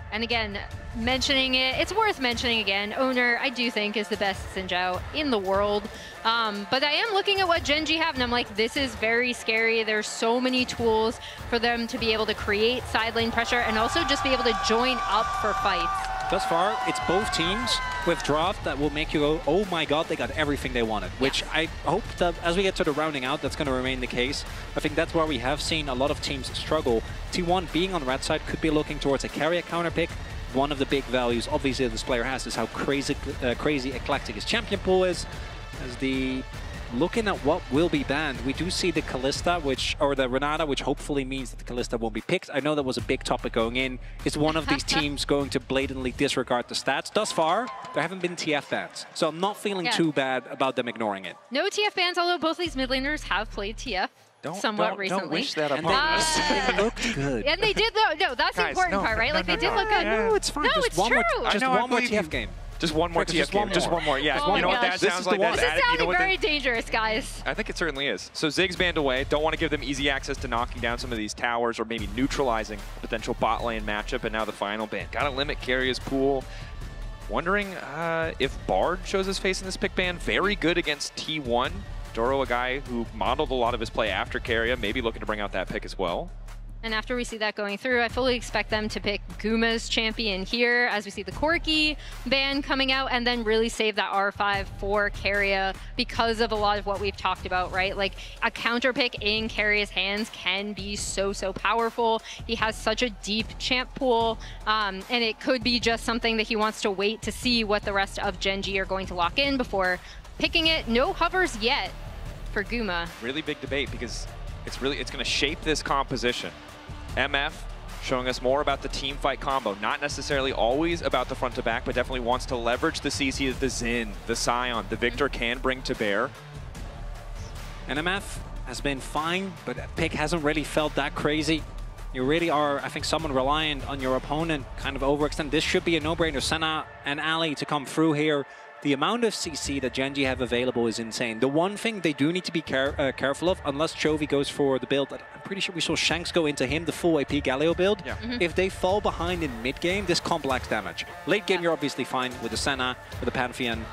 And again, mentioning it, it's worth mentioning again, Owner, I do think is the best Xin Zhao in the world. But I am looking at what Gen G have, and I'm like, this is very scary. There's so many tools for them to be able to create side lane pressure and also just be able to join up for fights. Thus far, it's both teams with draft that will make you go, oh my god, they got everything they wanted. Which I hope that as we get to the rounding out, that's going to remain the case. I think that's where we have seen a lot of teams struggle. T1 being on the red side could be looking towards a carry counter pick. One of the big values, obviously, this player has is how crazy eclectic his champion pool is. As the looking at what will be banned, we do see the Kalista, or the Renata, which hopefully means that the Kalista won't be picked. I know that was a big topic going in. Is one of these teams going to blatantly disregard the stats? Thus far, there haven't been TF bans, so I'm not feeling too bad about them ignoring it. No TF bans, although both these mid laners have played TF. Somewhat recently. Don't wish that upon us. They looked good. And they did, though. No, that's the important part, right? Like, they did look good. No, it's fine. No, just it's one true. Just one more TF game. Just one more TF game. Just one more. Yeah. Oh you know what that sounds like? This is sounding very dangerous, guys. I think it certainly is. So Ziggs banned away. Don't want to give them easy access to knocking down some of these towers or maybe neutralizing a potential bot lane matchup. And now the final ban. Got to limit Carria's pool. Wondering if Bard shows his face in this pick ban. Very good against T1. Doro, a guy who modeled a lot of his play after Carria, maybe looking to bring out that pick as well. And after we see that going through, I fully expect them to pick Guma's champion here as we see the Corki ban coming out, and then really save that R5 for Carria because of a lot of what we've talked about, right? Like, a counter pick in Carria's hands can be so powerful. He has such a deep champ pool, and it could be just something that he wants to wait to see what the rest of Gen G are going to lock in before picking it. No hovers yet for Guma. Really big debate because it's going to shape this composition. MF showing us more about the team fight combo, not necessarily always about the front to back, but definitely wants to leverage the CC that the Xin, the Sion, the Victor can bring to bear. And MF has been fine, but pick hasn't really felt that crazy. You really are, I think, somewhat reliant on your opponent, kind of overextend. This should be a no-brainer. Senna and Ali to come through here. The amount of CC that Gen G have available is insane. The one thing they do need to be careful of, unless Chovy goes for the build, that I'm pretty sure we saw Shanks go into him, the full AP Galio build. Yeah. If they fall behind in mid-game, this comp lacks damage. Late game, you're obviously fine with the Senna, with the Pantheon.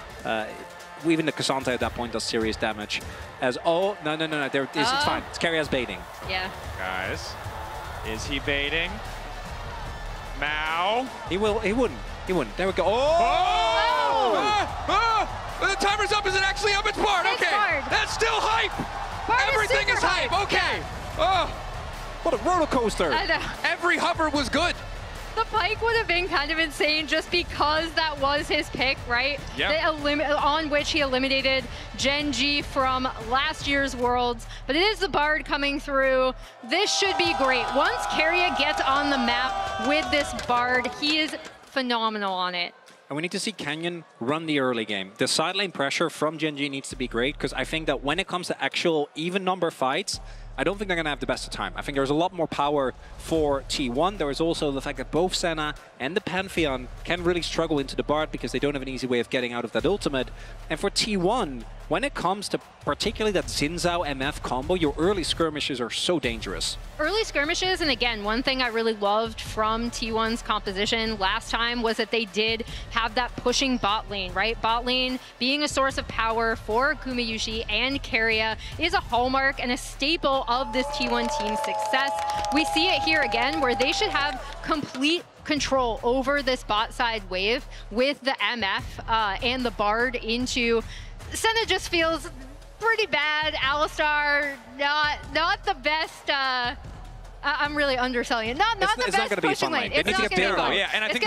Even the Cassandra at that point does serious damage. As, oh, no, there it is, it's fine. It's Carria's baiting. Yeah. Guys, is he baiting? Mao? He wouldn't. There we go. The timer's up. Is it actually up? It's Bard. It's okay. Bard. That's still hype. Bard Everything is hype. Okay. Yeah. Oh, what a roller coaster. I know. Every hover was good. The Pike would have been kind of insane just because that was his pick, right? Yeah. On which he eliminated Gen G from last year's Worlds. But it is the Bard coming through. This should be great. Once Carria gets on the map with this Bard, he is phenomenal on it. And we need to see Canyon run the early game. The side lane pressure from Gen G needs to be great, because I think that when it comes to actual even number fights, I don't think they're going to have the best of time. I think there's a lot more power for T1. There is also the fact that both Senna and the Pantheon can really struggle into the Bard because they don't have an easy way of getting out of that ultimate. And for T1, when it comes to particularly that Xin Zhao MF combo, your early skirmishes are so dangerous. Early skirmishes, and again, one thing I really loved from T1's composition last time was that they did have that pushing bot lane, right? Bot lane being a source of power for Gumayushi and Carria is a hallmark and a staple of this T1 team's success. We see it here again, where they should have complete control over this bot side wave with the MF and the Bard into. Senna just feels pretty bad. Alistar, not the best. I'm really underselling it. Not the best pushing lane. It's not going to be good. Yeah, and I think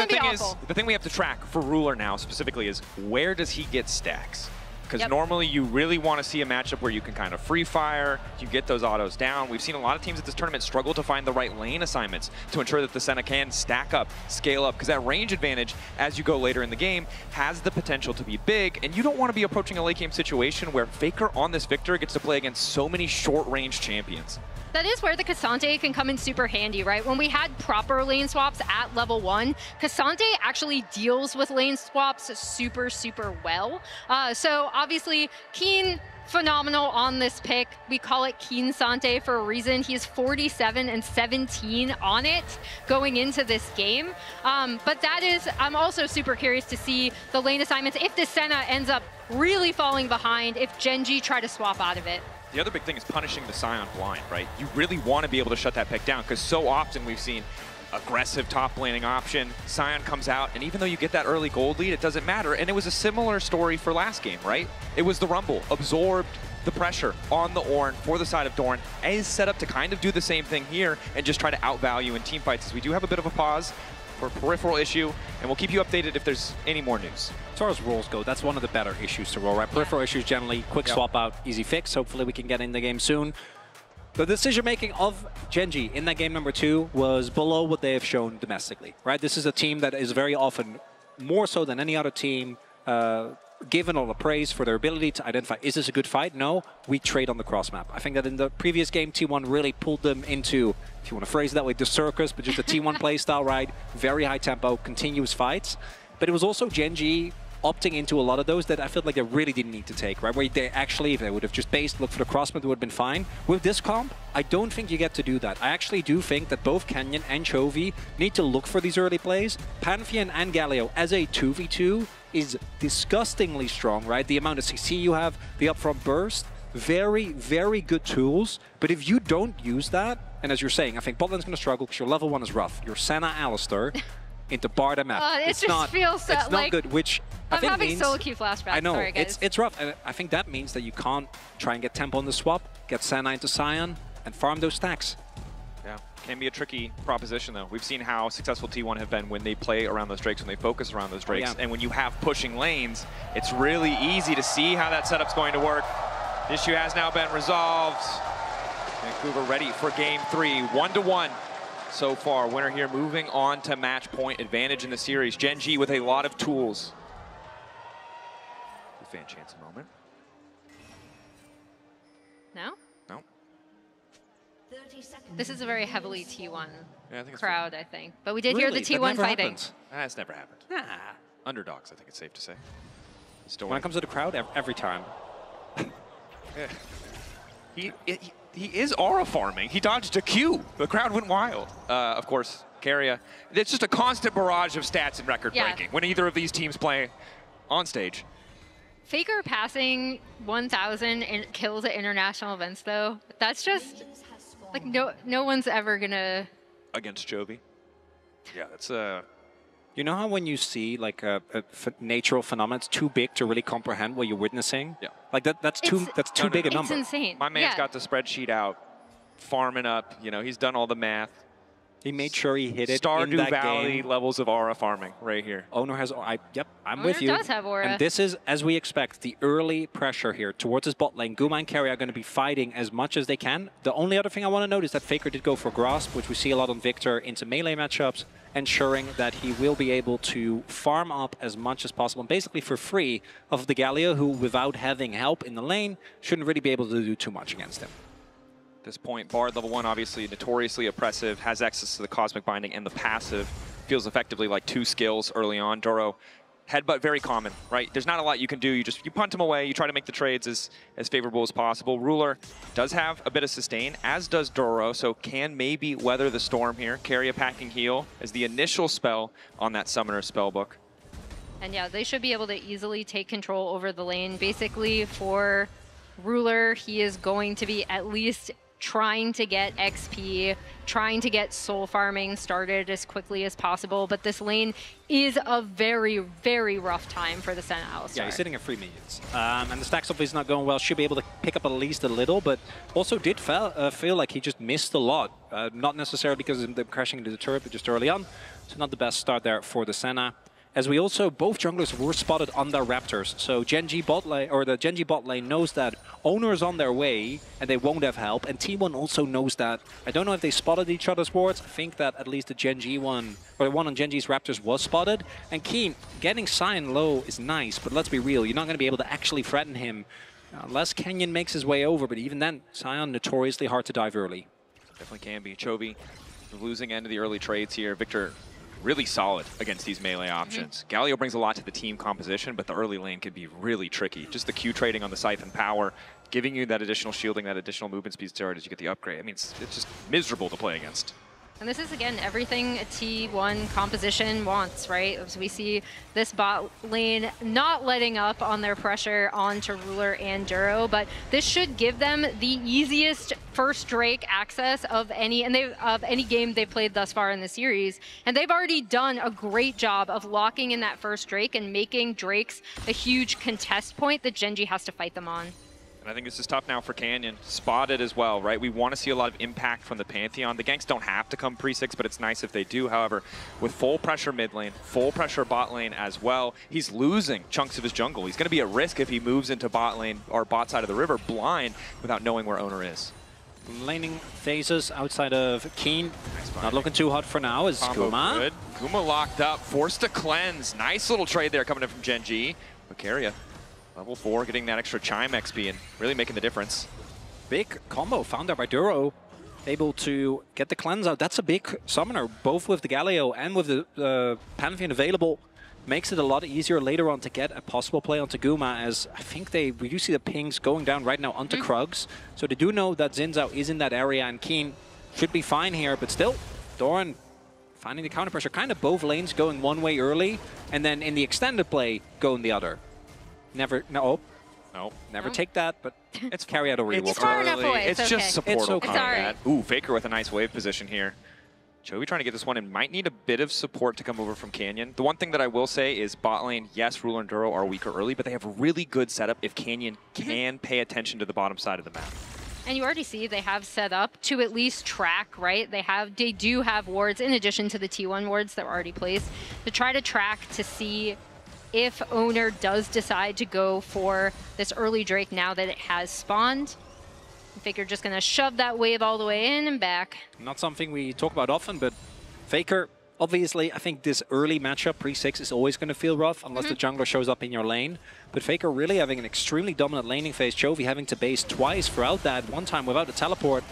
the thing we have to track for Ruler now specifically is where does he get stacks? Because normally you really want to see a matchup where you can kind of free fire, you get those autos down. We've seen a lot of teams at this tournament struggle to find the right lane assignments to ensure that the Senna can stack up, scale up, because that range advantage as you go later in the game has the potential to be big, and you don't want to be approaching a late game situation where Faker on this Victor gets to play against so many short range champions. That is where the Cassandra can come in super handy, right? When we had proper lane swaps at level 1, Cassandra actually deals with lane swaps super well. So obviously, Keen, phenomenal on this pick. We call it Keen Sante for a reason. He's 47 and 17 on it going into this game. But that is, I'm also super curious to see the lane assignments if the Senna ends up really falling behind, if Gen G try to swap out of it. The other big thing is punishing the Sion blind, right? You really want to be able to shut that pick down, because so often we've seen aggressive top laning option, Sion comes out, and even though you get that early gold lead, it doesn't matter. And it was a similar story for last game, right? It was the Rumble, absorbed the pressure on the Ornn for the side of Dorn, and is set up to kind of do the same thing here and just try to outvalue in team fights. As we do have a bit of a pause, for a peripheral issue, and we'll keep you updated if there's any more news. As far as rolls go, that's one of the better issues to roll, right? Peripheral issues generally, quick swap out, easy fix. Hopefully we can get in the game soon. The decision-making of Gen.G in that game number 2 was below what they have shown domestically, right? This is a team that is very often, more so than any other team, given all the praise for their ability to identify, is this a good fight? No, we trade on the cross map. I think that in the previous game, T1 really pulled them into, if you want to phrase it that way, the circus, but just a T1 playstyle, right? Very high tempo, continuous fights. But it was also Gen.G opting into a lot of those that I felt like they really didn't need to take, right? Where they actually, if they would have just based, looked for the cross map, it would have been fine. With this comp, I don't think you get to do that. I actually do think that both Canyon and Chovy need to look for these early plays. Pantheon and Galio as a 2v2 is disgustingly strong, right? The amount of CC you have, the upfront burst, very, very good tools. But if you don't use that, and as you're saying, I think botlane's going to struggle because your level 1 is rough. Your Senna Alistair into Barda map. It just feels so, it's not good, which I think having means, solo queue flashbacks. I know, sorry, guys. it's rough. And I think that means that you can't try and get tempo on the swap, get Senna into Sion, and farm those stacks. Yeah, can be a tricky proposition though. We've seen how successful T1 have been when they play around those drakes, when they focus around those drakes. And when you have pushing lanes, it's really easy to see how that setup's going to work. The issue has now been resolved. Vancouver ready for game 3, 1-1. So far, winner here moving on to match point advantage in the series. Gen.G with a lot of tools. Fan chance a moment. No? No. This is a very heavily T1 Yeah, I think crowd, I think. But we did hear the T1 fighting. That's never happened. Underdogs, I think it's safe to say. When it comes to the crowd, every time. Yeah. He is aura farming. He dodged a Q. The crowd went wild. Of course, Keria. It's just a constant barrage of stats and record breaking when either of these teams play on stage. Faker passing 1,000 kills at international events, though, that's just, like, no one's ever gonna... Against Chovy. Yeah, that's You know how when you see like a natural phenomenon, it's too big to really comprehend what you're witnessing? Yeah. Like that's too big a number. It's insane. My man's got the spreadsheet out, farming up. You know, he's done all the math. He made sure he hit it Stardew in that Valley game. levels of aura farming right here. Owner has, yep, I'm Owner with you. does have aura. And this is, as we expect, the early pressure here towards his bot lane. Guma and Keria are going to be fighting as much as they can. The only other thing I want to note is that Faker did go for Grasp, which we see a lot on Victor into melee matchups, ensuring that he will be able to farm up as much as possible, and basically for free, of the Galio, who, without having help in the lane, shouldn't really be able to do too much against him. At this point, Bard level 1, obviously notoriously oppressive, has access to the Cosmic Binding and the passive. Feels effectively like 2 skills early on. Doro, headbutt very common, right? There's not a lot you can do. You punt him away. You try to make the trades as favorable as possible. Ruler does have a bit of sustain, as does Doro, so can maybe weather the storm here. Carry a packing heal as the initial spell on that Summoner spellbook. And yeah, they should be able to easily take control over the lane. Basically, for Ruler, he is going to be at least trying to get XP, trying to get soul farming started as quickly as possible, but this lane is a very, very rough time for the Senna Alistair. Yeah, he's sitting at 3 minions. And the stacks obviously not going well. Should be able to pick up at least a little, but also did feel like he just missed a lot. Not necessarily because of them crashing into the turret, but just early on. So not the best start there for the Senna. As we also, both junglers were spotted on their Raptors. So Gen.G bot lane, or the Gen.G bot lane knows that Owner is on their way and they won't have help. And T1 also knows that. I don't know if they spotted each other's wards. I think that at least the Gen.G one, or the one on Gen.G's Raptors was spotted. And Keen, getting Sion low is nice, but let's be real, you're not going to be able to actually threaten him unless Kenyon makes his way over. But even then, Sion notoriously hard to dive early. Definitely can be. Chovy, the losing end of the early trades here. Victor, really solid against these melee options. Galio brings a lot to the team composition, but the early lane can be really tricky. Just the Q trading on the Siphon power, giving you that additional shielding, that additional movement speed start as you get the upgrade. I mean, it's just miserable to play against. And this is, again, everything a T1 composition wants, right? As we see this bot lane not letting up on their pressure onto Ruler and Duro, but this should give them the easiest first Drake access of any game they've played thus far in the series. And they've already done a great job of locking in that first Drake and making Drakes a huge contest point that Gen.G has to fight them on. I think this is tough now for Canyon. Spotted as well, right? We want to see a lot of impact from the Pantheon. The ganks don't have to come pre-6, but it's nice if they do. However, with full pressure mid lane, full pressure bot lane as well, he's losing chunks of his jungle. He's going to be at risk if he moves into bot lane or bot side of the river blind without knowing where owner is. Laning phases outside of Keen. Not looking too hot for now is Guma. Good. Guma locked up, forced to cleanse. Nice little trade there coming in from Gen G. Lucaria, level 4, getting that extra Chime XP and really making the difference. Big combo found there by Duro. Able to get the cleanse out. That's a big summoner, both with the Galio and with the Pantheon available. Makes it a lot easier later on to get a possible play onto Guma, as I think we do see the pings going down right now onto Krugs. So they do know that Xin is in that area, and Keen should be fine here, but still, Doran finding the counter pressure. Kind of both lanes going one way early, and then in the extended play, going the other. Never take that, but it's carry out a reroll. It's far enough away. It's just support combat. Right. Ooh, Faker with a nice wave position here. Chovy trying to get this one and might need a bit of support to come over from Canyon. The one thing that I will say is bot lane, yes, Ruler and Duro are weaker early, but they have a really good setup if Canyon can pay attention to the bottom side of the map. And you already see they have set up to at least track, right? They do have wards in addition to the T1 wards that were already placed to try to track to see if owner does decide to go for this early Drake now that it has spawned. Faker just going to shove that wave all the way in and back. Not something we talk about often, but Faker, obviously, I think this early matchup, pre-6, is always going to feel rough unless the jungler shows up in your lane. But Faker really having an extremely dominant laning phase. Chovy having to base twice throughout that, one time without a teleport,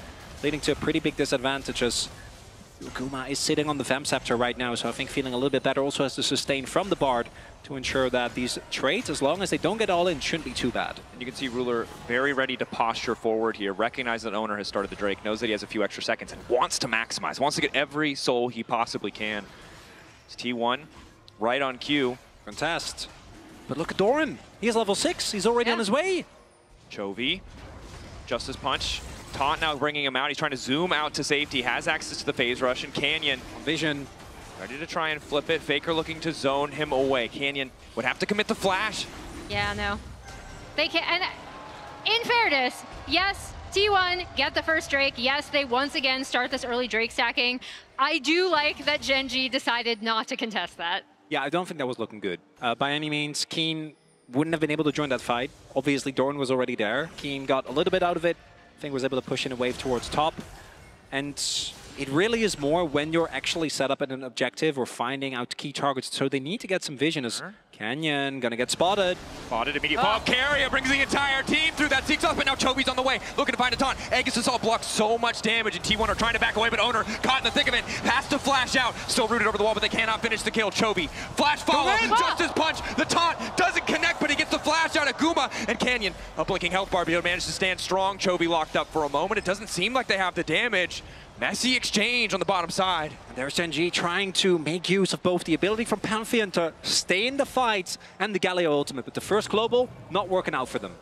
leading to a pretty big disadvantage as Guma is sitting on the Vamp Scepter right now, so I think feeling a little bit better. Also has to sustain from the Bard to ensure that these trades, as long as they don't get all in, shouldn't be too bad. And you can see Ruler very ready to posture forward here, recognize that owner has started the Drake, knows that he has a few extra seconds, and wants to maximize, wants to get every soul he possibly can. It's T1 right on cue. Contest. But look at Doran. He is level 6. He's already on his way. Chovy, Justice Punch. Taunt now bringing him out. He's trying to zoom out to safety. Has access to the phase rush. And Canyon, vision, ready to try and flip it. Faker looking to zone him away. Canyon would have to commit the flash. Yeah, no. They can. And in fairness, yes, T1 get the first Drake. Yes, they once again start this early Drake stacking. I do like that Gen G decided not to contest that. Yeah, I don't think that was looking good. By any means, Keen wouldn't have been able to join that fight. Obviously, Doran was already there. Keen got a little bit out of it. I think was able to push in a wave towards top. And it really is more when you're actually set up at an objective or finding out key targets. So they need to get some vision as Canyon gonna get spotted. Spotted, immediate pop. Carrier brings the entire team through that seeks off, but now Chovy's on the way, looking to find a taunt. Aegis Assault blocks so much damage, and T1 are trying to back away, but owner caught in the thick of it. Has to flash out. Still rooted over the wall, but they cannot finish the kill. Chovy, flash follow, Justice Punch. The taunt doesn't connect, but he gets the flash out of Guma. And Canyon, a blinking health bar, but he'll manage to stand strong. Chovy locked up for a moment. It doesn't seem like they have the damage. Messy exchange on the bottom side. And there's Gen G trying to make use of both the ability from Pantheon to stay in the fights and the Galio ultimate. But the first global, not working out for them.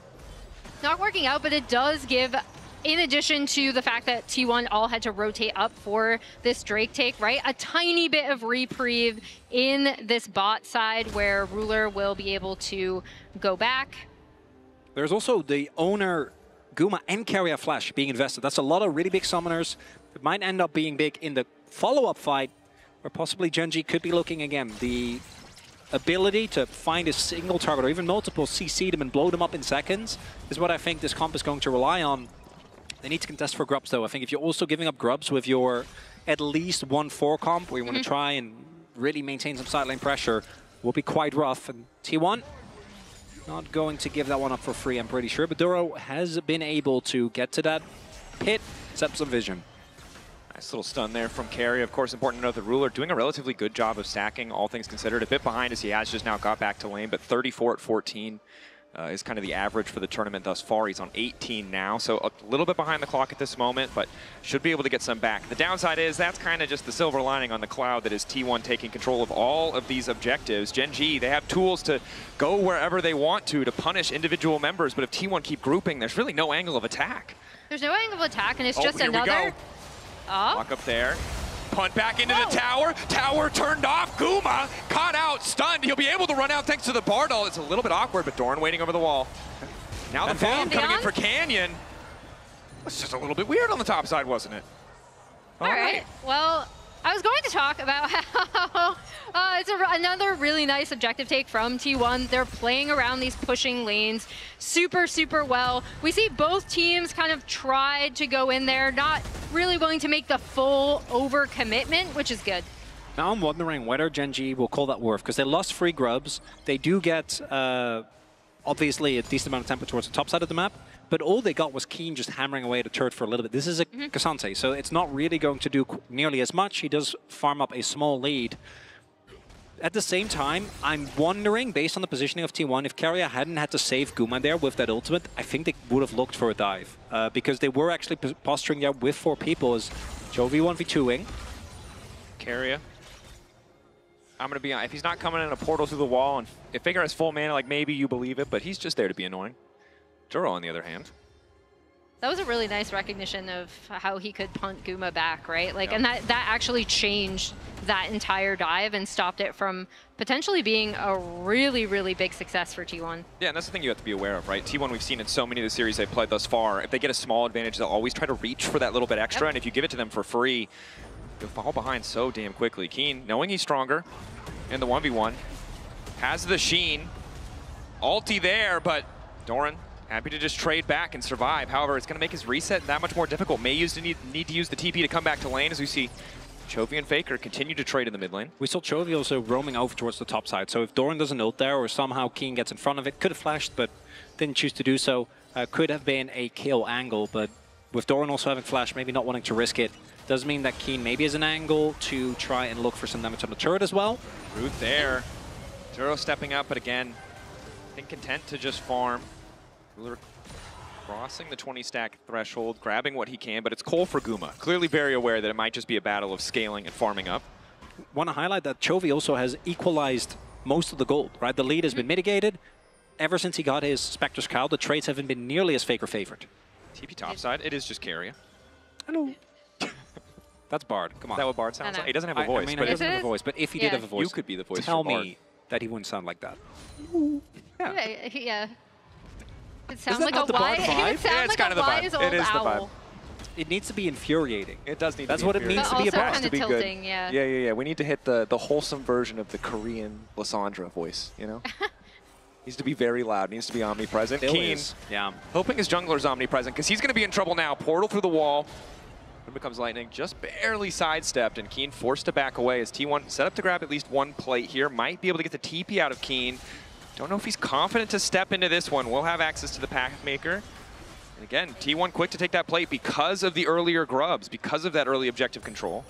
Not working out, but it does give, in addition to the fact that T1 all had to rotate up for this Drake take, right? A tiny bit of reprieve in this bot side where Ruler will be able to go back. There's also the owner, Guma, and Carrier Flash being invested. That's a lot of really big summoners. It might end up being big in the follow-up fight, where possibly Gen G could be looking again. The ability to find a single target or even multiple, CC them and blow them up in seconds is what I think this comp is going to rely on. They need to contest for grubs, though. I think if you're also giving up grubs with your at least 1-4 comp, where you want to try and really maintain some side lane pressure, will be quite rough. And T1, not going to give that one up for free, I'm pretty sure. But Duro has been able to get to that pit, set up some vision. Nice little stun there from Carry. Of course, important to note that Ruler doing a relatively good job of stacking, all things considered. A bit behind as he has just now got back to lane, but 34 at 14 is kind of the average for the tournament thus far. He's on 18 now, so a little bit behind the clock at this moment, but should be able to get some back. The downside is that's kind of just the silver lining on the cloud that is T1 taking control of all of these objectives. Gen G, they have tools to go wherever they want to punish individual members, but if T1 keep grouping, there's really no angle of attack. There's no angle of attack, and it's just another... Walk up there. Punt back into the tower. Tower turned off. Guma caught out, stunned. He'll be able to run out thanks to the Bardal. It's a little bit awkward, but Doran waiting over the wall. Now the bomb coming in for Canyon. It's just a little bit weird on the top side, wasn't it? All right. Well, I was going to talk about how it's another really nice objective take from T1. They're playing around these pushing lanes super, super well. We see both teams kind of tried to go in there, not really willing to make the full overcommitment, which is good. Now I'm wondering whether Gen G will call that worth, because they lost 3 grubs. They do get, obviously, a decent amount of tempo towards the top side of the map, but all they got was Keen just hammering away at the turret for a little bit. This is a Cassante, so it's not really going to do nearly as much. He does farm up a small lead. At the same time, I'm wondering, based on the positioning of T1, if Keria hadn't had to save Guma there with that ultimate, I think they would have looked for a dive, because they were actually posturing there with 4 people as Chovy 1v2ing. Keria. I'm going to be honest, if he's not coming in a portal through the wall, and if Faker has full mana, like maybe you believe it, but he's just there to be annoying. Duro, on the other hand. That was a really nice recognition of how he could punt Guma back, right? Like, and that actually changed that entire dive and stopped it from potentially being a really, really big success for T1. Yeah, and that's the thing you have to be aware of, right? T1, we've seen in so many of the series they've played thus far, if they get a small advantage, they'll always try to reach for that little bit extra, and if you give it to them for free, you'll fall behind so damn quickly. Keen, knowing he's stronger in the 1v1, has the Sheen. Ulti there, but Doran happy to just trade back and survive. However, it's going to make his reset that much more difficult. May need to use the TP to come back to lane, as we see Chovy and Faker continue to trade in the mid lane. We saw Chovy also roaming over towards the top side, so if Doran doesn't ult there or somehow Keen gets in front of it, could have flashed but didn't choose to do so, could have been a kill angle, but with Doran also having flash, maybe not wanting to risk it, does mean that Keen maybe is an angle to try and look for some damage on the turret as well. Root there. Duro stepping up, but again, I think content to just farm. Ruler crossing the 20 stack threshold, grabbing what he can, but it's Cole for Guma. Clearly very aware that it might just be a battle of scaling and farming up. Want to highlight that Chovy also has equalized most of the gold, right? The lead has been mitigated. Ever since he got his Spectre's Cowl, the trades haven't been nearly as Faker favored. TP topside, it is just Keria. Hello. That's Bard. Come on. Is that what Bard sounds like? He doesn't have a voice. I mean, he doesn't have a voice, but if he did have a voice, you could be the voice tell for Bard. me that he wouldn't sound like that. Yeah. It sounds Isn't like that a the Bard wise, vibe? it sounds like a wise old owl. It needs to be infuriating. It does need That's to be what it means to be a Bard. Kind of tilting, yeah. Yeah. We need to hit the wholesome version of the Korean Lysandra voice, you know? Needs to be very loud, needs to be omnipresent. Keen, hoping his jungler's omnipresent, because he's going to be in trouble now. Portal through the wall. When becomes lightning, just barely sidestepped, and Keen forced to back away as T1 set up to grab at least one plate here. Might be able to get the TP out of Keen. Don't know if he's confident to step into this one. We'll have access to the path maker. And again, T1 quick to take that plate because of the earlier grubs, because of that early objective control.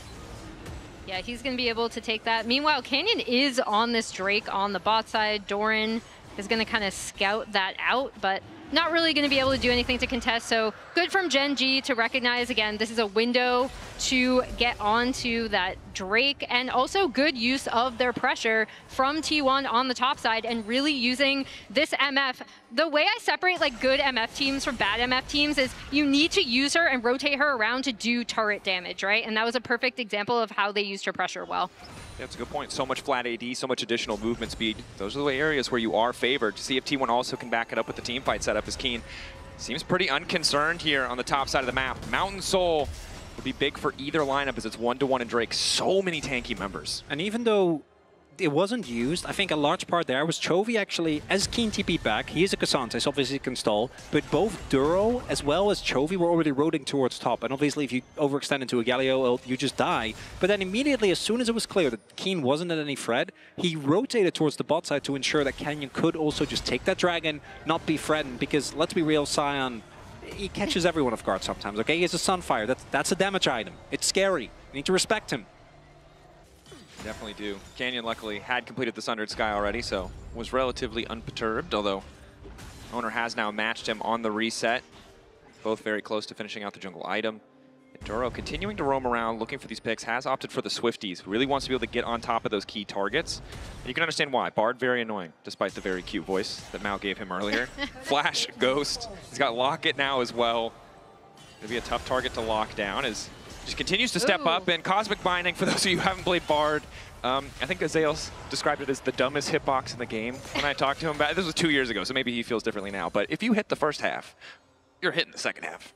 Yeah, he's going to be able to take that. Meanwhile, Canyon is on this Drake on the bot side. Doran is going to kind of scout that out, but not really going to be able to do anything to contest. So good from Gen G to recognize, again, this is a window to get onto that Drake, and also good use of their pressure from T1 on the top side and really using this MF. The way I separate like good MF teams from bad MF teams is you need to use her and rotate her around to do turret damage, right? And that was a perfect example of how they used her pressure well. Yeah, that's a good point. So much flat AD, so much additional movement speed. Those are the areas where you are favored. To see if T1 also can back it up with the team fight setup as Keen seems pretty unconcerned here on the top side of the map. Mountain Soul would be big for either lineup as it's 1-to-1 in Drake. So many tanky members. And even though it wasn't used, I think a large part there was Chovy actually, as Keen TP'd back, he is a Cassante, so obviously he can stall, but both Duro as well as Chovy were already rotating towards top, and obviously if you overextend into a Galio, you just die. But then immediately, as soon as it was clear that Keen wasn't at any threat, he rotated towards the bot side to ensure that Canyon could also just take that dragon, not be threatened, because let's be real, Sion, he catches everyone off guard sometimes, okay? He has a Sunfire, that's a damage item. It's scary, you need to respect him. Definitely do. Canyon luckily had completed the Sundered Sky already, so was relatively unperturbed, although owner has now matched him on the reset. Both very close to finishing out the jungle item. And Duro continuing to roam around looking for these picks, has opted for the Swifties. Really wants to be able to get on top of those key targets. And you can understand why. Bard very annoying, despite the very cute voice that Mao gave him earlier. Flash, Ghost. He's got Locket now as well. Gonna be a tough target to lock down as just continues to step up, and Cosmic Binding, for those of you who haven't played Bard, I think Azael described it as the dumbest hitbox in the game when I talked to him about it. This was 2 years ago, so maybe he feels differently now. But if you hit the first half, you're hitting the second half.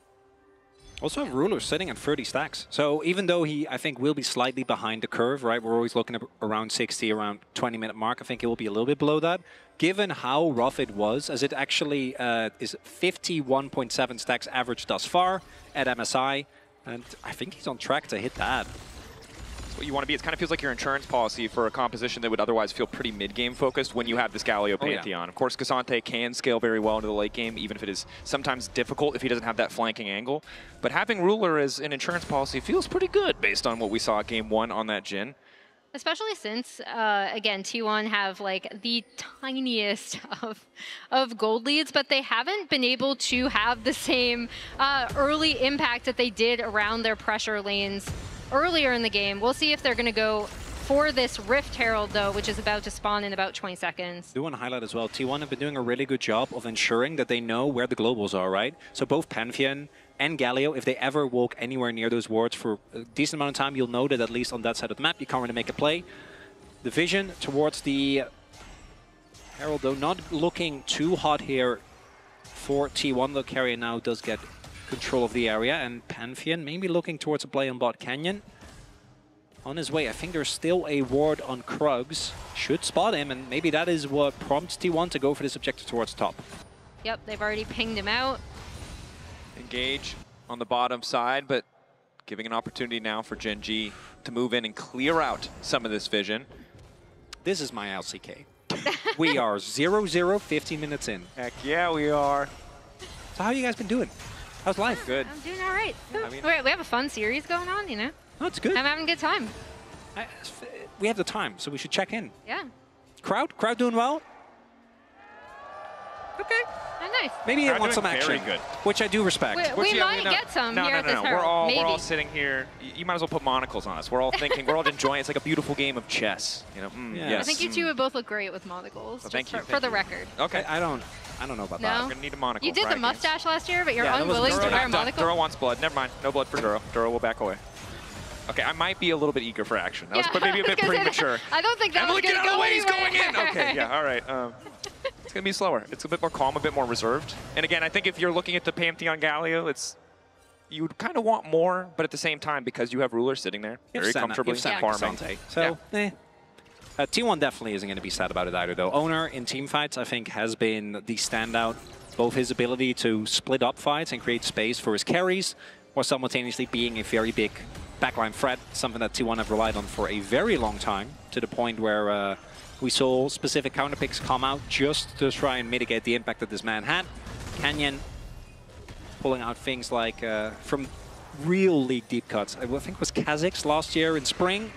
Also, Ruler sitting at 30 stacks. So even though he, I think, will be slightly behind the curve, right? We're always looking at around 60, around 20-minute mark. I think it will be a little bit below that. Given how rough it was, as it actually is 51.7 stacks average thus far at MSI. And I think he's on track to hit that. What you want to be. It kind of feels like your insurance policy for a composition that would otherwise feel pretty mid-game focused when you have this Galio Pantheon. Yeah. Of course, Cassante can scale very well into the late game, even if it is sometimes difficult if he doesn't have that flanking angle. But having Ruler as an insurance policy feels pretty good based on what we saw at Game 1 on that Jhin. Especially since, again, T1 have like the tiniest of gold leads, but they haven't been able to have the same early impact that they did around their pressure lanes earlier in the game. We'll see if they're going to go for this Rift Herald, though, which is about to spawn in about 20 seconds. I do want to highlight as well, T1 have been doing a really good job of ensuring that they know where the globals are, right? So both Pantheon and Galio, if they ever walk anywhere near those wards for a decent amount of time, you'll know that at least on that side of the map, you can't really make a play. The vision towards the Herald, though, not looking too hot here for T1, though Carrier now does get control of the area, and Pantheon maybe looking towards a play on bot Canyon. On his way, I think there's still a ward on Krugs. Should spot him, and maybe that is what prompts T1 to go for this objective towards top. Yep, they've already pinged him out. Engage on the bottom side, but giving an opportunity now for Gen G to move in and clear out some of this vision. This is my LCK. We are 0-0, 15 minutes in. Heck yeah, we are. So how you guys been doing? How's life? Good. I'm doing all right. I mean, we have a fun series going on, you know? Oh, it's good. I'm having a good time. We have the time, so we should check in. Yeah. Crowd doing well? Okay. Oh, nice. Maybe Crowd they want some doing action, very good. which I do respect. We might get some here at this Herald. We're all sitting here. You might as well put monocles on us. We're all thinking, we're all enjoying. It's like a beautiful game of chess. You know. Yes. I think you two would both look great with monocles. Well, thank you. For the record. Okay. I don't know about that. We're gonna need a monocle. You did the mustache last year, but you're unwilling to wear a monocle. Duro wants blood. Never mind. No blood for Duro. Duro will back away. Okay, I might be a little bit eager for action. That was maybe a bit premature. I don't think that Emily, was going to go Emily, get out of the way, he's anywhere. going in! Okay, yeah, all right. It's going to be slower. It's a bit more calm, a bit more reserved. And again, I think if you're looking at the Pantheon Galio, you would kind of want more, but at the same time, because you have Ruler sitting there very comfortably farming. So, T1 definitely isn't going to be sad about it either, though. Owner in team fights, I think, has been the standout. Both his ability to split up fights and create space for his carries, while simultaneously being a very big backline threat, something that T1 have relied on for a very long time, to the point where we saw specific counter picks come out just to try and mitigate the impact that this man had. Canyon pulling out things like from real league deep cuts. I think it was Kha'Zix last year in spring,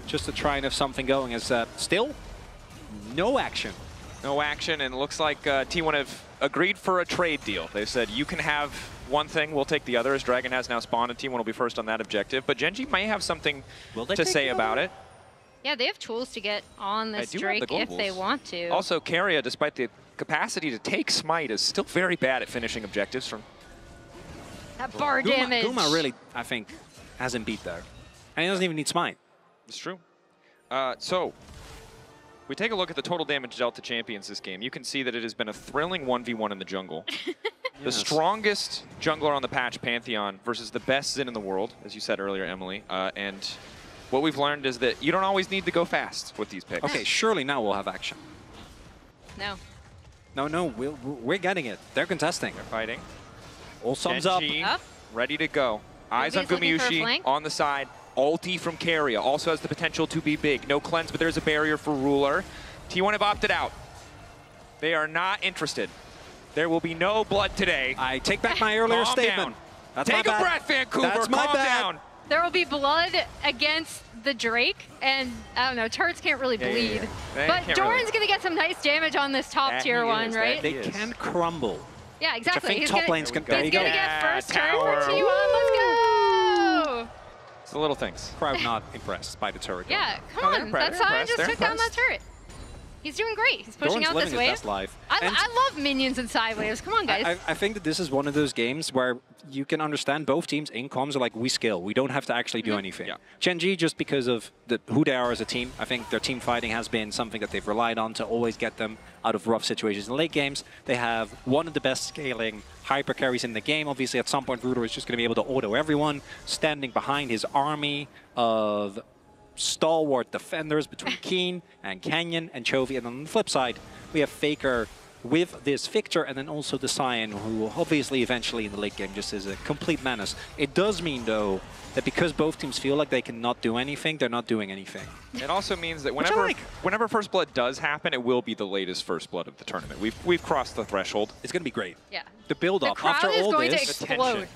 just to try and have something going. As still, no action. No action, and it looks like T1 have agreed for a trade deal. They said, you can have one thing, we'll take the other, as Dragon has now spawned, and T1 will be first on that objective. But Gen G may have something to say about it. Yeah, they have tools to get on this Drake if they want to. Also, Carrier, despite the capacity to take Smite, is still very bad at finishing objectives from... That bar damage. Guma really, I think, hasn't beat there. And he doesn't even need Smite. It's true. So, we take a look at the total damage dealt to champions this game. You can see that it has been a thrilling 1v1 in the jungle. The strongest jungler on the patch, Pantheon, versus the best Xin in the world, as you said earlier, Emily. And what we've learned is that you don't always need to go fast with these picks. Okay, surely now we'll have action. No. No, we're getting it. They're contesting. They're fighting. All sums up. Ready to go. Eyes on Gumayusi on the side. Ulti from Carrier also has the potential to be big. No cleanse, but there's a barrier for Ruler. T1 have opted out. They are not interested. There will be no blood today. I take back my earlier statement. Take a breath, Vancouver. Calm down. There will be blood against the Drake, and I don't know, turrets can't really bleed. But Doran's going to get some nice damage on this top tier one, right? They can crumble. Yeah, exactly. He's going to get first turn for T1. Let's go! It's the little things. Crowd not impressed by the turret. Yeah, come on. That side just took down that turret. He's doing great. He's pushing Doran's out living this his wave. best life. I love minions and side waves. Come on, guys. I think that this is one of those games where you can understand both teams in comms are like, we skill. We don't have to actually do anything. Yeah. Gen.G, just because of who they are as a team, I think their team fighting has been something that they've relied on to always get them out of rough situations in late games. They have one of the best scaling hyper carries in the game. Obviously, at some point, Ruler is just going to be able to auto everyone, standing behind his army of stalwart defenders between Keen and Canyon and Chovy. And on the flip side, we have Faker with this Victor, and then also the Cyan, who obviously eventually in the late game just is a complete menace. It does mean, though, that because both teams feel like they cannot do anything, they're not doing anything. It also means that whenever First Blood does happen, it will be the latest First Blood of the tournament. We've crossed the threshold. It's going to be great. Yeah. The build-up The crowd after is all going this. to explode.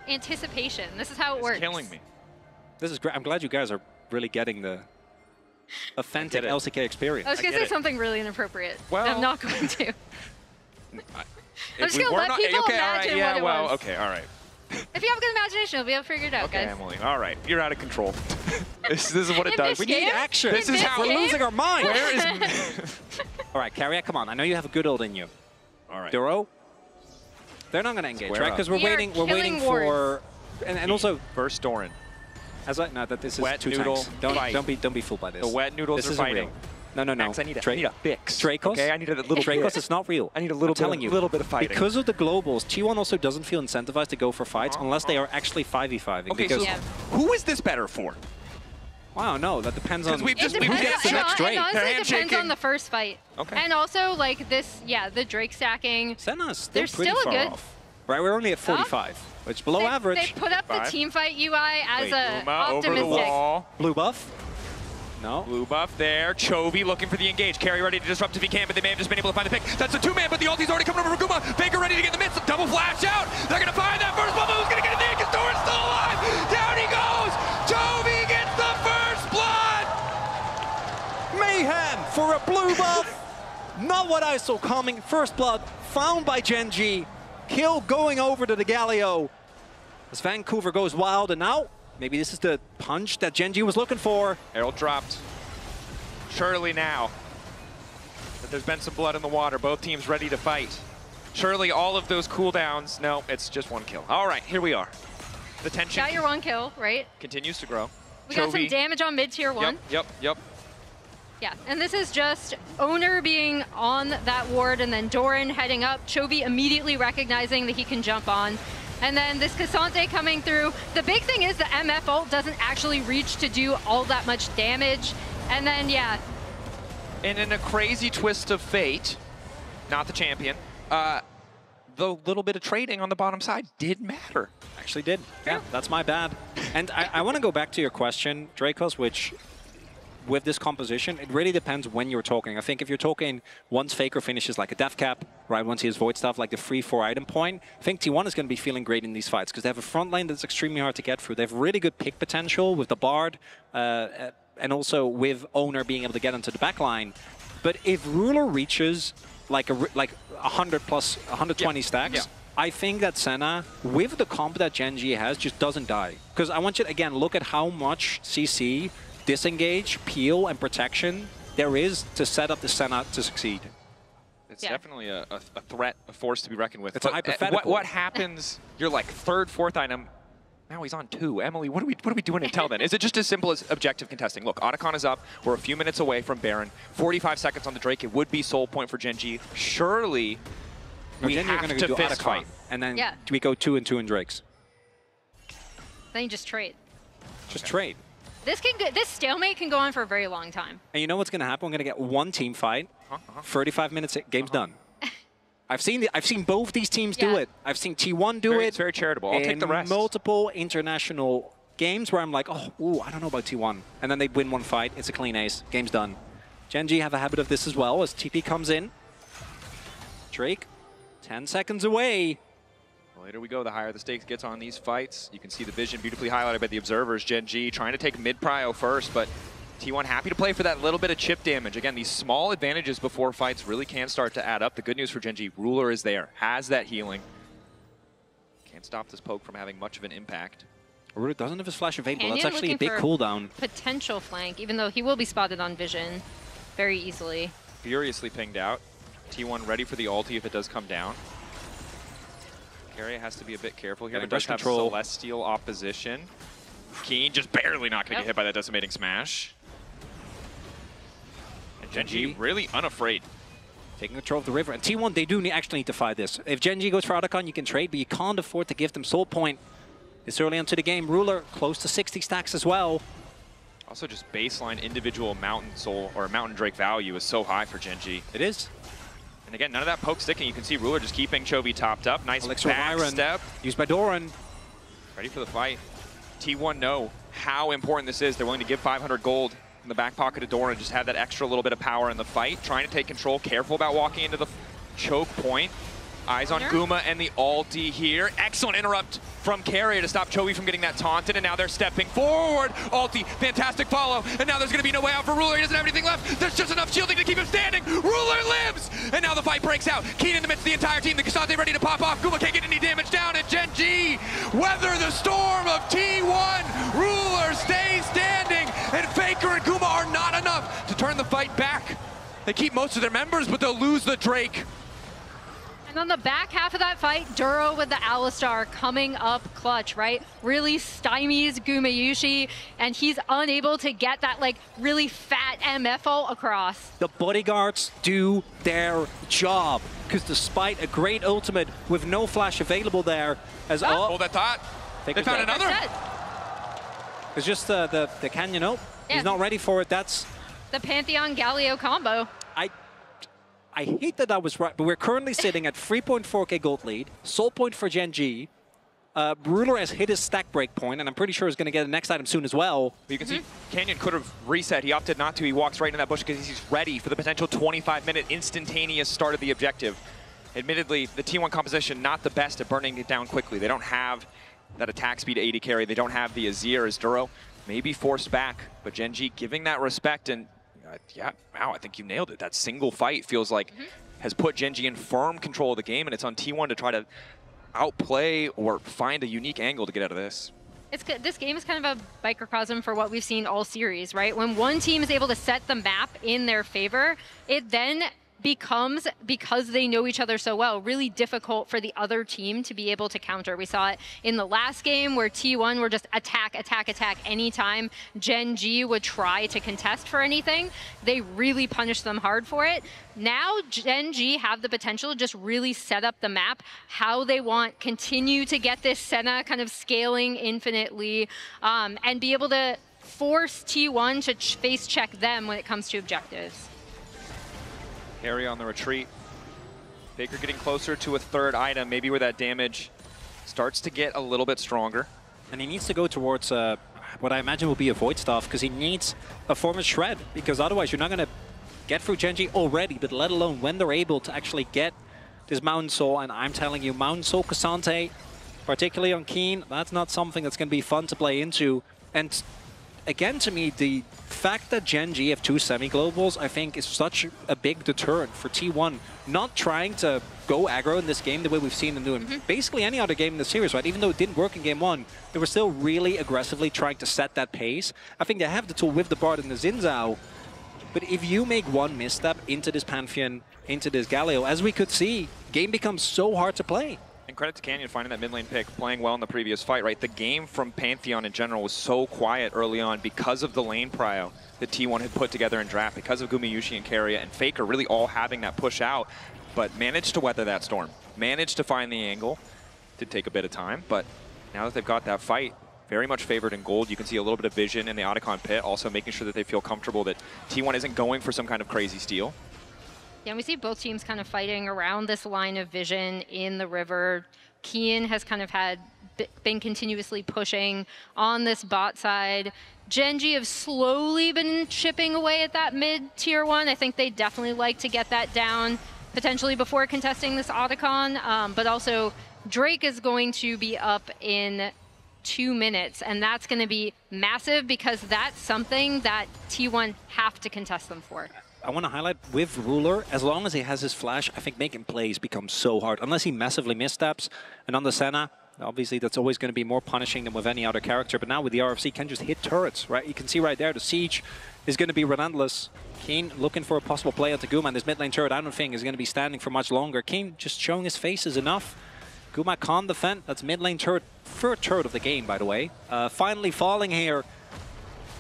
Anticipation. This is how it works. Killing me. This is great. I'm glad you guys are really getting the authentic LCK experience. I was going to say something really inappropriate. Well, I'm not going to. I'm just we going to were let not- people okay, all imagine right, yeah, what it well, was. okay, all right. If you have a good imagination, you'll be able to figure it out, Okay, guys. Emily. All right, you're out of control. this is what it In does. this We need game? action. This is how we're losing our mind. Where is? All right, Carrier, come on. I know you have a good ult in you. All right. Duro, they're not going to engage, Square right? up. Because we're We are waiting. We're waiting killing for, and also First Doran. as I know that this is Wet two noodle tanks. fight. Don't be fooled by this. The wet noodles this are isn't fighting. real. No. Max, I need a fix. Dracos? Okay, I need a little Dracos, bit. it's not real. I need a little I'm bit. telling you. Little bit of fighting. Because of the globals, T1 also doesn't feel incentivized to go for fights unless they are actually 5v5ing. Okay, because so who is this better for? wow, no, that depends on we've just It we've depends, just on, next Drake. it honestly They're depends on handshaking. the first fight. Okay. And also, like, this, the Drake stacking. Senna's still They're pretty still far good. off. Right, we're only at 45, which is below average. They put up the team fight UI as a Uma over the optimistic. wall. Blue buff? No. Blue buff there. Chovy looking for the engage. Carry ready to disrupt if he can, but they may have just been able to find the pick. That's a two-man, but the ulti's already coming over for Guma. Faker ready to get in the midst. Double flash out. They're going to fire that first bubble. Who's going to get it there? Because Doran's still alive. Down he goes. Chovy gets the first blood. Mayhem for a blue buff. Not what I saw coming. First blood found by Gen.G. Kill going over to the Galio as Vancouver goes wild, and now maybe this is the punch that Gen.G was looking for. Herald dropped. Surely now that there's been some blood in the water, both teams ready to fight. Surely all of those cooldowns, no, it's just one kill. All right, here we are. The tension Got your one kill, right? continues to grow. We got some damage on mid-tier 1. Yep. Yeah, and this is just Owner being on that ward, and then Doran heading up. Chovy immediately recognizing that he can jump on. And then this Cassante coming through. The big thing is the MF ult doesn't actually reach to do all that much damage. And then, yeah. And in a crazy twist of fate, not the champion, the little bit of trading on the bottom side did matter. Actually did. Yeah, that's my bad. And I want to go back to your question, Dracos, which with this composition, it really depends when you're talking. I think if you're talking once Faker finishes like a death cap, right, once he has void stuff like the free 4 item point, I think T1 is going to be feeling great in these fights because they have a front lane that's extremely hard to get through. They have really good pick potential with the Bard and also with Owner being able to get into the back line. But if Ruler reaches like 100 plus 120 stacks, I think that Senna, with the comp that Gen.G has, just doesn't die. Because I want you to, again, look at how much CC, disengage, peel, and protection there is to set up the Senna to succeed. It's definitely a threat, a force to be reckoned with. It's a hypothetical. What happens, you're like third, fourth item, now he's on 2. Emily, what are we doing until then? Is it just as simple as objective contesting? Look, Otacon is up. We're a few minutes away from Baron. 45 seconds on the Drake. It would be soul point for Gen.G. Surely we then you're have going to do fist Otacon, fight. and then we go 2 and 2 in Drakes. Then you just trade. Just trade. This stalemate can go on for a very long time. And you know what's going to happen? We're going to get one team fight. 35 minutes, game's done. I've seen both these teams do it. I've seen T1 do it. It's very charitable. I'll take the rest. Multiple international games where I'm like, oh, I don't know about T1. And then they win one fight. It's a clean ace. Game's done. Gen.G have a habit of this as well as TP comes in. Drake, 10 seconds away. The later we go, the higher the stakes gets on these fights. You can see the vision beautifully highlighted by the observers. Gen.G trying to take mid-prio first, but T1 happy to play for that little bit of chip damage. Again, these small advantages before fights really can start to add up. The good news for Gen.G, Ruler is there, has that healing. Can't stop this poke from having much of an impact. Ruler doesn't have his flash available. Canyon That's actually a big for cooldown. Potential flank, even though he will be spotted on vision. very easily. Furiously pinged out. T1 ready for the ulti if it does come down. Keria has to be a bit careful here. It does have Celestial opposition. Keen just barely not going to get hit by that decimating smash. And Gen.G really unafraid. Taking control of the river. And T1, they do actually need to fight this. If Gen.G goes for Otacon, you can trade, but you can't afford to give them Soul Point this early into the game. Ruler close to 60 stacks as well. Also just baseline individual Mountain Soul or Mountain Drake value is so high for Gen.G. It is. And again, none of that poke sticking. You can see Ruler just keeping Chovy topped up. Nice Elixir back step. Used by Doran. Ready for the fight. T1 know how important this is. They're willing to give 500 gold in the back pocket of Doran. Just have that extra little bit of power in the fight. Trying to take control. Careful about walking into the choke point. Eyes on Guma and the ulti here. Excellent interrupt from Keria to stop Chovy from getting that taunted, and now they're stepping forward. Ulti, fantastic follow, and now there's going to be no way out for Ruler. He doesn't have anything left. There's just enough shielding to keep him standing. Ruler lives, and now the fight breaks out. Keen in the midst of the entire team. The Cassante ready to pop off. Guma can't get any damage down, and Gen.G weather the storm of T1. Ruler stays standing, and Faker and Guma are not enough to turn the fight back. They keep most of their members, but they'll lose the Drake. And on the back half of that fight, Duro with the Alistar coming up clutch, right? Really stymies Gumayushi, and he's unable to get that like really fat MFO across. The bodyguards do their job, because despite a great ultimate with no flash available there, as hold that thought. They found another. It's just the Canyon ult. Yeah. He's not ready for it. That's the Pantheon Galio combo. I hate that was right, but we're currently sitting at 3.4k gold lead, Soul Point for Gen.G. Ruler has hit his stack break point, and I'm pretty sure he's going to get the next item soon as well. You can see Canyon could have reset. He opted not to. He walks right in that bush because he's ready for the potential 25-minute instantaneous start of the objective. Admittedly, the T1 composition not the best at burning it down quickly. They don't have that attack speed 80 carry. They don't have the Azir as Duro may be forced back, but Gen.G giving that respect and yeah, wow, I think you nailed it. That single fight feels like has put Gen.G in firm control of the game, and it's on T1 to try to outplay or find a unique angle to get out of this. This game is kind of a microcosm for what we've seen all series, right? When one team is able to set the map in their favor, it then becomes, because they know each other so well, really difficult for the other team to be able to counter. We saw it in the last game where T1 were just attack, attack, attack anytime Gen.G would try to contest for anything. They really punished them hard for it. Now Gen.G have the potential to just really set up the map how they want, continue to get this Senna kind of scaling infinitely, and be able to force T1 to face check them when it comes to objectives. Keria on the retreat. Faker getting closer to a third item, maybe where that damage starts to get a little bit stronger. And he needs to go towards what I imagine will be a Void Staff, because he needs a form of Shred, because otherwise you're not going to get through Gen.G already, but let alone when they're able to actually get this Mountain Soul. And I'm telling you, Mountain Soul Cassante, particularly on Keen, that's not something that's going to be fun to play into. And again, to me, the fact that Gen.G have 2 semi-globals, I think, is such a big deterrent for T1 not trying to go aggro in this game the way we've seen them do in basically any other game in the series, right? Even though it didn't work in game 1, they were still really aggressively trying to set that pace. I think they have the tool with the Bard and the Xin Zhao, but if you make one misstep into this Pantheon, into this Galio, as we could see, game becomes so hard to play. And credit to Canyon finding that mid lane pick, playing well in the previous fight, right? The game from Pantheon in general was so quiet early on because of the lane prio that T1 had put together in draft, because of Gumayushi and Keria and Faker really all having that push out, but managed to weather that storm, managed to find the angle. Did take a bit of time, but now that they've got that fight, very much favored in gold. You can see a little bit of vision in the Otacon pit, also making sure that they feel comfortable that T1 isn't going for some kind of crazy steal. Yeah, and we see both teams kind of fighting around this line of vision in the river. Kian has kind of been continuously pushing on this bot side. Gen.G have slowly been chipping away at that mid tier 1. I think they definitely like to get that down potentially before contesting this Otacon, but also Drake is going to be up in 2 minutes, and that's going to be massive because that's something that T1 have to contest them for. I want to highlight with Ruler, as long as he has his flash, I think making plays becomes so hard, unless he massively missteps. And on the Senna, obviously that's always going to be more punishing than with any other character, but now with the RFC, can just hit turrets, right? You can see right there the siege is going to be relentless. Keen looking for a possible play onto Guma, and this mid lane turret I don't think is going to be standing for much longer. Keen just showing his face is enough. Guma can't defend. That's mid lane turret, third turret of the game, by the way. Finally falling here.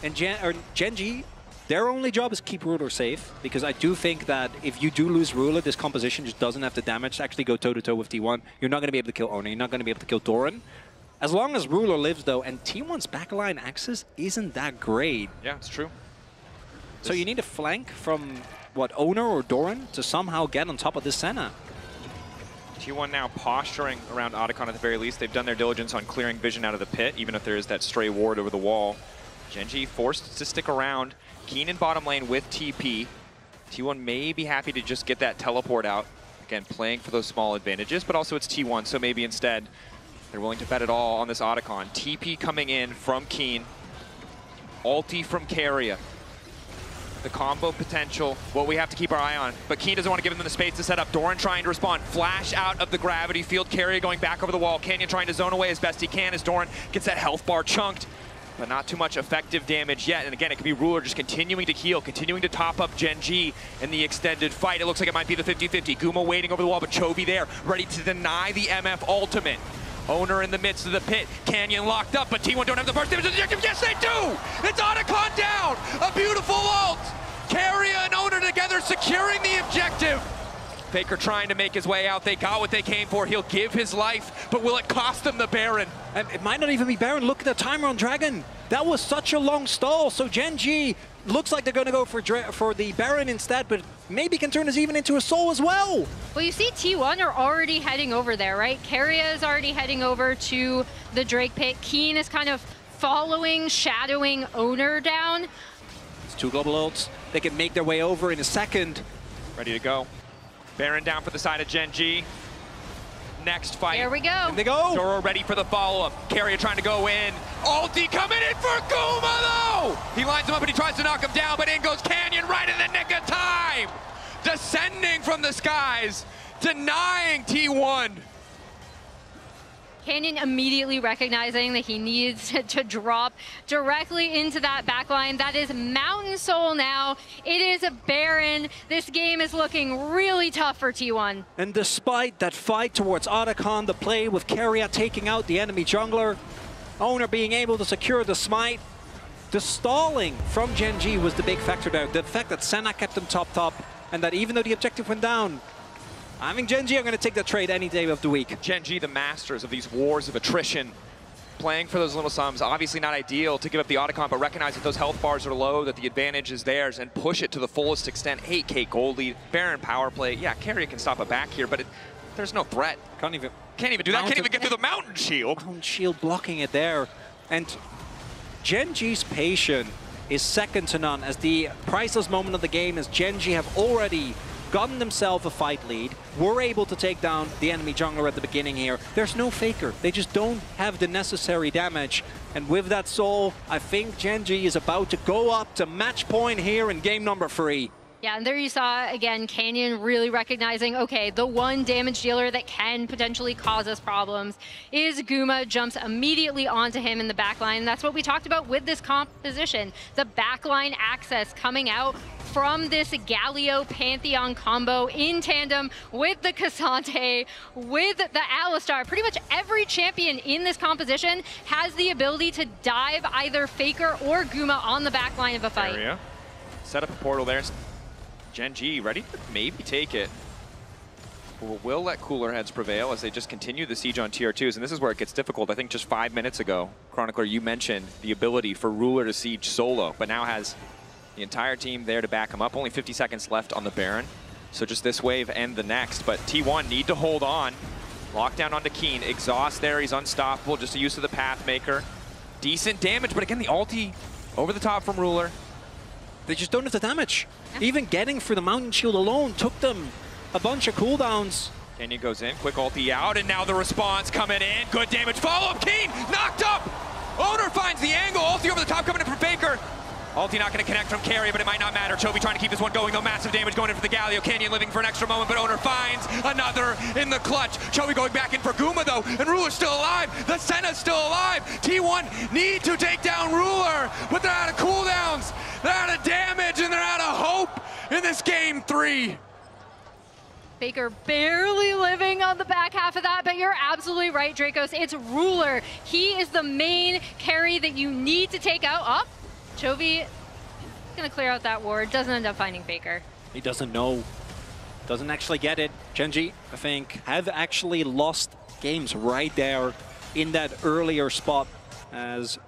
And Gen.G, their only job is keep Ruler safe, because I do think that if you do lose Ruler, this composition just doesn't have the damage to actually go toe-to-toe with T1. You're not going to be able to kill Owner. You're not going to be able to kill Doran. As long as Ruler lives, though, and T1's backline access isn't that great. Yeah, it's true. So you need a flank from, what, Owner or Doran to somehow get on top of this Senna. T1 now posturing around Otacon at the very least. They've done their diligence on clearing vision out of the pit, even if there is that stray ward over the wall. Gen.G forced to stick around. Keen in bottom lane with TP. T1 may be happy to just get that teleport out. Again, playing for those small advantages, but also it's T1, so maybe instead they're willing to bet it all on this Otacon. TP coming in from Keen. Ulti from Keria. The combo potential, what we have to keep our eye on. But Keen doesn't want to give them the space to set up. Doran trying to respond. Flash out of the gravity field. Keria going back over the wall. Canyon trying to zone away as best he can as Doran gets that health bar chunked. But not too much effective damage yet. And again, it could be Ruler just continuing to heal, continuing to top up Gen.G in the extended fight. It looks like it might be the 50-50. Guma waiting over the wall, but Chovy there, ready to deny the MF ultimate. Owner in the midst of the pit. Canyon locked up, but T1 don't have the burst damage objective. Yes, they do! It's Otacon down! A beautiful ult! Keria and Owner together securing the objective. Faker trying to make his way out. They got what they came for. He'll give his life, but will it cost them the Baron? And it might not even be Baron. Look at the timer on Dragon. That was such a long stall. So Gen.G looks like they're going to go for the Baron instead, but maybe can turn this even into a soul as well. Well, you see T1 are already heading over there, right? Keria is already heading over to the Drake pit. Keen is kind of following, shadowing Owner down. It's two global ults. They can make their way over in a second. Ready to go. Baron down for the side of Gen.G. Next fight. There we go. And they go. Doro ready for the follow-up. Keria trying to go in. Ulti coming in for Guma, though! He lines him up and he tries to knock him down, but in goes Canyon right in the nick of time! Descending from the skies, denying T1. Canyon immediately recognizing that he needs to drop directly into that backline. That is Mountain Soul now. It is a Baron. This game is looking really tough for T1. And despite that fight towards Otacon, the play with Keria taking out the enemy jungler, Owner being able to secure the smite, the stalling from Gen.G was the big factor there. The fact that Senna kept them top, and that even though the objective went down, I think Gen.G are going to take that trade any day of the week. Gen.G, the masters of these wars of attrition, playing for those little sums. Obviously not ideal to give up the Otacon, but recognize that those health bars are low, that the advantage is theirs, and push it to the fullest extent. 8K gold lead, Baron power play. Yeah, Keria can stop it back here, but there's no threat. Can't even do that. Can't even get through the mountain shield. Mountain shield blocking it there. And Gen.G's patience is second to none, as the priceless moment of the game is Gen.G have already gotten themselves a fight lead, were able to take down the enemy jungler at the beginning here. There's no Faker. They just don't have the necessary damage. And with that soul, I think Gen.G is about to go up to match point here in game number 3. Yeah, and there you saw, again, Canyon really recognizing, okay, the one damage dealer that can potentially cause us problems is Guma. Jumps immediately onto him in the backline. That's what we talked about with this composition. The backline access coming out from this Galio Pantheon combo in tandem with the Cassante, with the Alistar. Pretty much every champion in this composition has the ability to dive either Faker or Guma on the backline of a fight. Area. Set up a portal there. Gen.G ready to maybe take it. We'll let cooler heads prevail as they just continue the siege on tier 2s, and this is where it gets difficult. I think just 5 minutes ago, Chronicler, you mentioned the ability for Ruler to siege solo, but now has the entire team there to back him up. Only 50 seconds left on the Baron, so just this wave and the next. But T1 need to hold on. Lockdown onto Keen. Exhaust there, he's unstoppable. Just a use of the Pathmaker. Decent damage, but again, the ulti over the top from Ruler. They just don't have the damage. Even getting through the Mountain Shield alone took them a bunch of cooldowns. Canyon goes in, quick ulti out, and now the response coming in. Good damage, follow-up, Keen, knocked up! Owner finds the angle, ulti over the top coming in from Faker. Ulti not going to connect from Keria, but it might not matter. Chovy trying to keep this one going, though. Massive damage going in for the Galio. Canyon living for an extra moment, but Owner finds another in the clutch. Chovy going back in for Guma, though, and Ruler's still alive. The Senna's still alive. T1 need to take down Ruler, but they're out of cooldowns. They're out of damage and they're out of hope in this game 3. Faker barely living on the back half of that, but you're absolutely right, Dracos. It's Ruler. He is the main carry that you need to take out. Up, Chovy gonna clear out that ward. Doesn't end up finding Faker. He doesn't know. Doesn't actually get it. Gen.G, I think, have actually lost games right there in that earlier spot as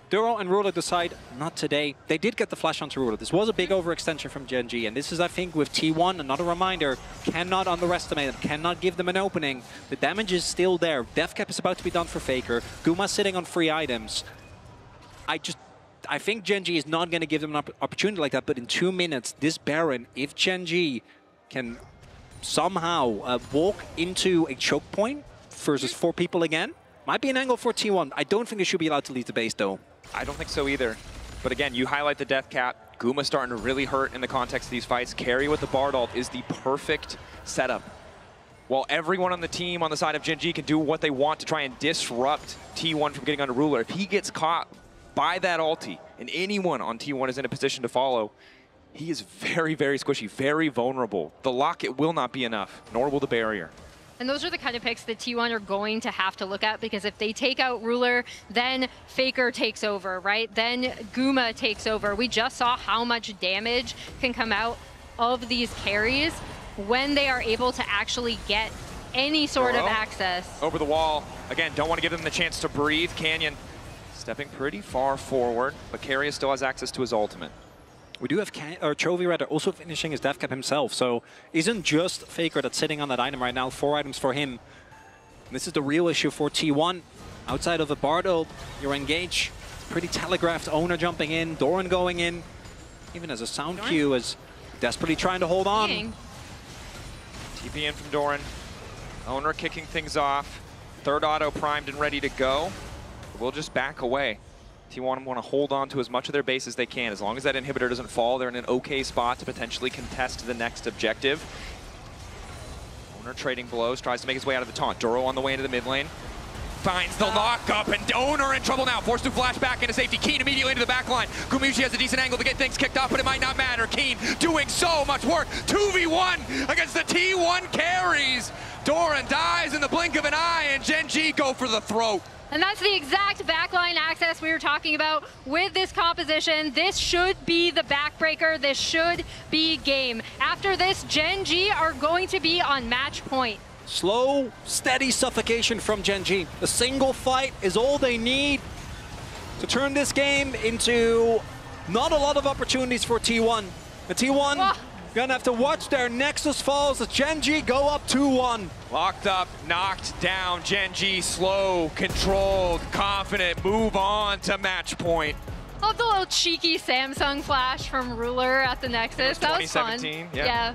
Duro and Ruler decide not today. They did get the flash onto Ruler. This was a big overextension from Gen.G, and this is, I think, with T1, another reminder, cannot underestimate them, cannot give them an opening. The damage is still there. Death cap is about to be done for Faker. Guma's sitting on free items. I think Gen.G is not going to give them an opportunity like that, but in 2 minutes, this Baron, if Gen.G can somehow walk into a choke point versus 4 people again, might be an angle for T1. I don't think they should be allowed to leave the base, though. I don't think so either. But again, you highlight the death cap. Guma starting to really hurt in the context of these fights. Carry with the Bard ult is the perfect setup. While everyone on the team on the side of Gen.G can do what they want to try and disrupt T1 from getting onto Ruler, if he gets caught by that ulti and anyone on T1 is in a position to follow, he is very, very squishy, very vulnerable. The locket will not be enough, nor will the barrier. And those are the kind of picks that T1 are going to have to look at, because if they take out Ruler, then Faker takes over, right? Then Guma takes over. We just saw how much damage can come out of these carries when they are able to actually get any sort of access. Over the wall. Again, don't want to give them the chance to breathe. Canyon stepping pretty far forward, but Karius still has access to his ultimate. We do have Chovy rather also finishing his death cap himself, so isn't just Faker that's sitting on that item right now, 4 items for him. And this is the real issue for T1. Outside of a Bard ult, you're engaged. Pretty telegraphed, Owner jumping in, Doran going in, even as a sound cue as desperately trying to hold on. TP in from Doran. Owner kicking things off. Third auto primed and ready to go. We'll just back away. T1 want to hold on to as much of their base as they can. As long as that inhibitor doesn't fall, they're in an okay spot to potentially contest the next objective. Owner trading blows, tries to make his way out of the taunt. Duro on the way into the mid lane. Finds the lockup, and Owner in trouble now. Forced to flash back into safety. Keen immediately into the back line. Gumayushi has a decent angle to get things kicked off, but it might not matter. Keen doing so much work. 2v1 against the T1 carries. Doran dies in the blink of an eye, and Gen.G go for the throat. And that's the exact backline access we were talking about with this composition. This should be the backbreaker. This should be game. After this, Gen.G are going to be on match point. Slow, steady suffocation from Gen.G. A single fight is all they need to turn this game into not a lot of opportunities for T1. The T1 gonna have to watch their Nexus falls as Gen.G go up 2-1. Locked up, knocked down. Gen.G slow, controlled, confident, move on to match point. Love the little cheeky Samsung flash from Ruler at the Nexus. That was fun. 2017, yeah.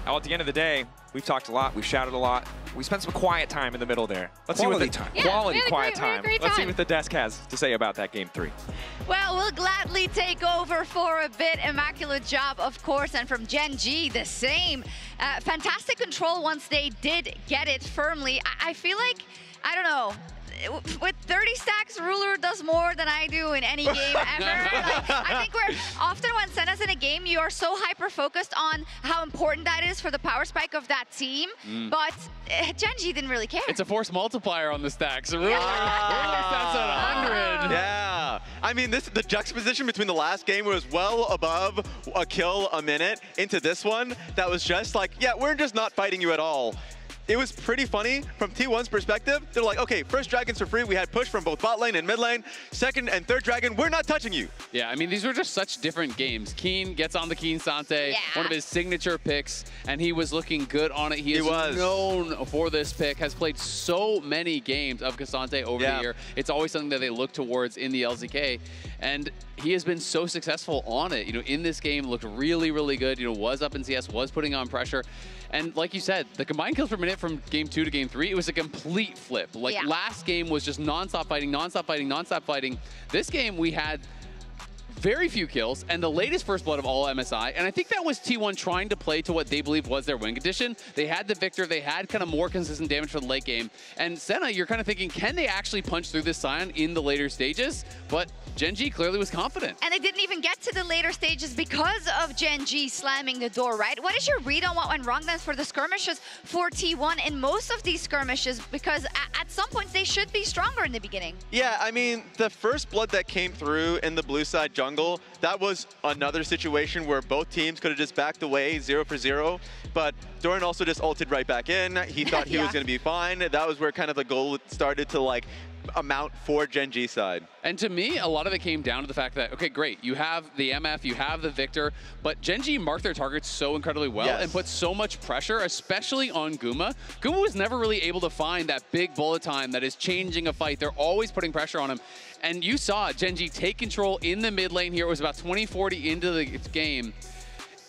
Well, at the end of the day, we've talked a lot, we've shouted a lot. We spent some quiet time in the middle there. Let's Quality see what time. Yeah, quality quiet time. Let's see what the desk has to say about that game 3. Well, we'll gladly take over for a bit. Immaculate job, of course, and from Gen.G, the same. Fantastic control once they did get it firmly. I feel like, I don't know, with 30 stacks, Ruler does more than I do in any game ever. I think we're often when Senna's in a game, you are so hyper-focused on how important that is for the power spike of that team, but Gen.G didn't really care. It's a force multiplier on the stacks. Ruler stats at 100. Yeah. I mean, the juxtaposition between the last game was well above a kill a minute into this one that was just like, yeah, we're just not fighting you at all. It was pretty funny from T1's perspective. They're like, okay, first Dragon's for free. We had push from both bot lane and mid lane. Second and third Dragon, we're not touching you. Yeah, I mean, these were just such different games. Keen gets on the Keen Sante, one of his signature picks, and he was looking good on it. He is known for this pick, has played so many games of Cassante over the year. It's always something that they look towards in the LCK, and he has been so successful on it. You know, in this game, looked really, really good. You know, was up in CS, was putting on pressure. And like you said, the combined kills per minute from game 2 to game 3, it was a complete flip. Like last game was just non-stop fighting, non-stop fighting, non-stop fighting. This game we had very few kills and the latest first blood of all MSI. And I think that was T1 trying to play to what they believe was their win condition. They had the Victor, they had kind of more consistent damage for the late game. And Senna, you're kind of thinking, can they actually punch through this Sion in the later stages? but Gen G clearly was confident. And they didn't even get to the later stages because of Gen G slamming the door, right? What is your read on what went wrong then for the skirmishes for T1 in most of these skirmishes? Because at some points they should be stronger in the beginning. Yeah, I mean, the first blood that came through in the blue side jungle, that was another situation where both teams could have just backed away 0 for 0. But Doran also just ulted right back in. He thought he was going to be fine. That was where kind of the goal started to like amount for Gen G side. And to me, a lot of it came down to the fact that, okay, great, you have the MF, you have the Victor, but Gen G marked their targets so incredibly well and put so much pressure, especially on Guma. Guma was never really able to find that big bullet time that is changing a fight. They're always putting pressure on him. And you saw Gen G take control in the mid lane here. It was about 20-40 into the game.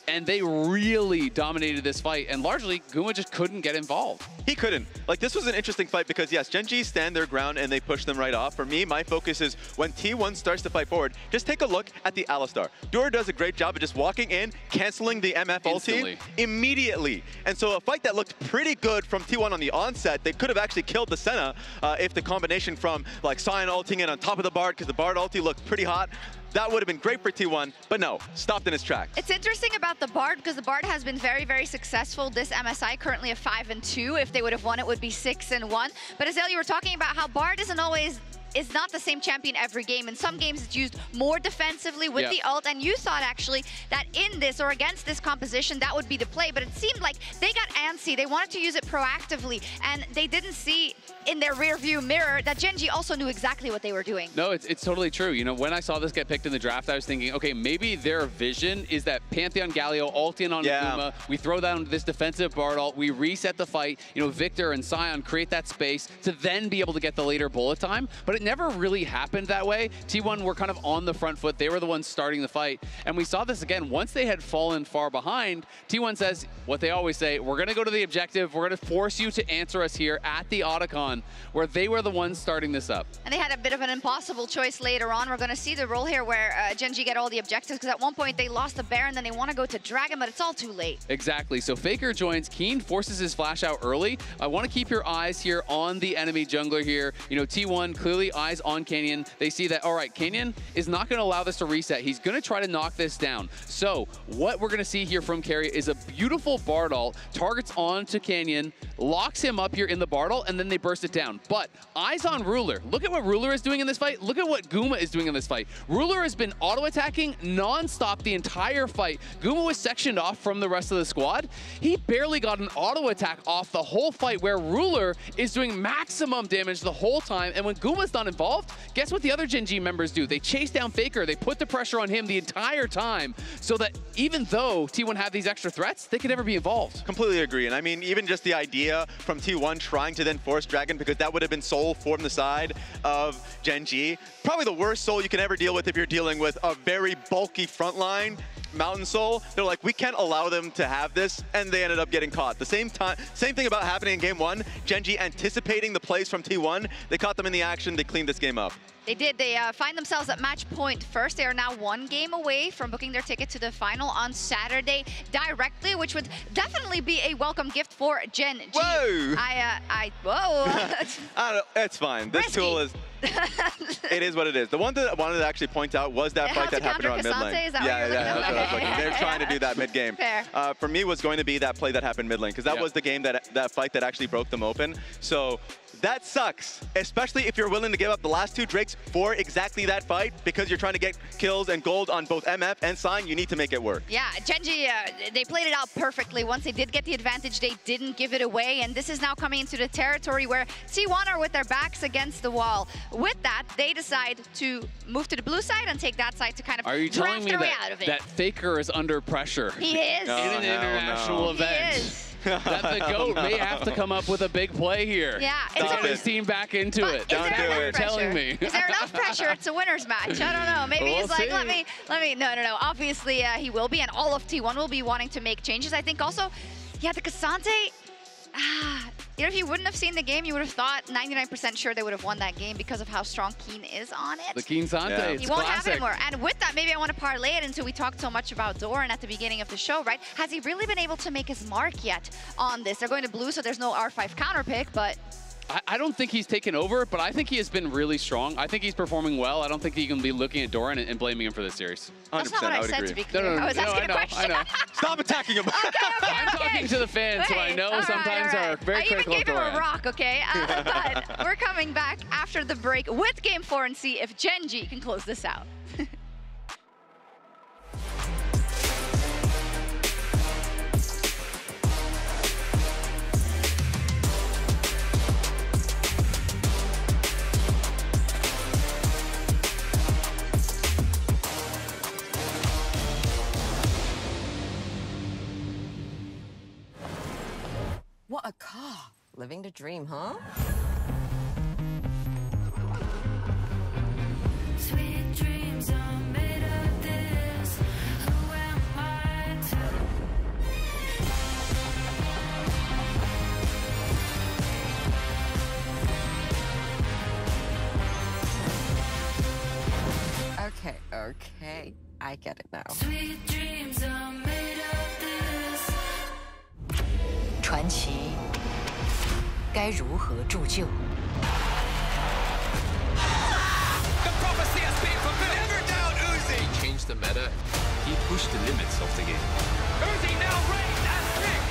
And they really dominated this fight, and largely, Guma just couldn't get involved. He couldn't. Like, this was an interesting fight because, yes, Gen G stand their ground and they push them right off. For me, my focus is when T1 starts to fight forward, just take a look at the Alistar. Dura does a great job of just walking in, canceling the MF ulti immediately. And so a fight that looked pretty good from T1 on the onset, they could have actually killed the Senna if the combination from, like, Sion ulting in on top of the Bard, because the Bard ulti looked pretty hot. That would have been great for T1, but no, stopped in his tracks. It's interesting about the Bard because the Bard has been very, very successful. This MSI currently a 5-2. If they would have won, it would be 6-1. But Azale, you were talking about how Bard isn't always is not the same champion every game. In some games, it's used more defensively with the ult, and you thought actually that in this or against this composition, that would be the play, but it seemed like they got antsy. They wanted to use it proactively, and they didn't see in their rear view mirror that Gen G also knew exactly what they were doing. No, it's totally true. You know, when I saw this get picked in the draft, I was thinking, okay, maybe their vision is that Pantheon Galio ult in on Guma, we throw down this defensive Bard ult, we reset the fight, you know, Victor and Sion create that space to then be able to get the later bullet time, but it never really happened that way. T1 were kind of on the front foot. They were the ones starting the fight. And we saw this again. Once they had fallen far behind, T1 says what they always say, we're going to go to the objective. We're going to force you to answer us here at the Otacon, where they were the ones starting this up. And they had a bit of an impossible choice later on. We're going to see the role here where Gen G get all the objectives, because at one point they lost the Baron, then they want to go to Dragon, but it's all too late. Exactly. So Faker joins. Keen forces his flash out early. I want to keep your eyes here on the enemy jungler here. You know, T1 clearly eyes on Canyon. They see that, all right, Canyon is not going to allow this to reset. He's going to try to knock this down. So what we're going to see here from Carry is a beautiful Bard ult, targets on to Canyon, locks him up here in the Bard ult, and then they burst it down. But eyes on Ruler. Look at what Ruler is doing in this fight. Look at what Guma is doing in this fight. Ruler has been auto-attacking non-stop the entire fight. Guma was sectioned off from the rest of the squad. He barely got an auto-attack off the whole fight, where Ruler is doing maximum damage the whole time. And when Guma's not involved, guess what the other Gen G members do? They chase down Faker. They put the pressure on him the entire time, so that even though T1 had these extra threats, they could never be involved. Completely agree. And I mean, even just the idea from T1 trying to then force Dragon, because that would have been soul from the side of Gen G. Probably the worst soul you can ever deal with if you're dealing with a very bulky front line. Mountain Soul, they're like, we can't allow them to have this, and they ended up getting caught. The same thing about happening in game one. Gen G anticipating the plays from T1, they caught them in the action, they cleaned this game up. They did. They find themselves at match point first. They are now one game away from booking their ticket to the final on Saturday directly, which would definitely be a welcome gift for Gen G. Whoa! Whoa! I don't know, it's fine. This tool is... It is what it is. The one that I wanted to actually point out was that fight that happened around mid lane. Is that that's what I was looking. They're trying to do that mid game. For me, was going to be that play that happened mid lane, because that was the game that fight that actually broke them open. So that sucks, especially if you're willing to give up the last two Drakes for exactly that fight, because you're trying to get kills and gold on both MF and Sign. You need to make it work. Yeah, Gen G, they played it out perfectly. Once they did get the advantage, they didn't give it away, and this is now coming into the territory where T1 are with their backs against the wall. With that, they decide to move to the blue side and take that side to kind of draft their way out of it. That Faker is under pressure? He is. In an international event. He is. That the GOAT may have to come up with a big play here. Yeah. Get his team back into it. Don't do it. Telling me. Is there enough pressure? It's a winner's match. I don't know. Maybe he's like, let me. No. Obviously, he will be, and all of T1 will be wanting to make changes. I think also, yeah, the Cassante, you know, if you wouldn't have seen the game, you would have thought 99% sure they would have won that game because of how strong Keen is on it. The Keen Sante, He won't have it anymore. And with that, maybe I want to parlay it into, we talked so much about Doran at the beginning of the show, right? Has he really been able to make his mark yet on this? They're going to blue, so there's no R5 counter pick, but... I don't think he's taken over, but I think he has been really strong. I think he's performing well. I don't think you can be looking at Doran and blaming him for this series. 100%, That's not what I said, to be clear. I was asking a question. I know. Stop attacking him. I'm talking to the fans, who I know sometimes are very critical of Doran. I even gave him a rock, okay? But we're coming back after the break with Game 4 and see if Genji can close this out. What a car. Living the dream, huh? Sweet dreams are made of this. Who am I Okay. I get it now. Sweet dreams are made of this. 传奇该如何铸就？ The prophecy has been fulfilled. Never doubt Uzi. He changed the meta. He pushed the limits of the game. Uzi now reigns as king.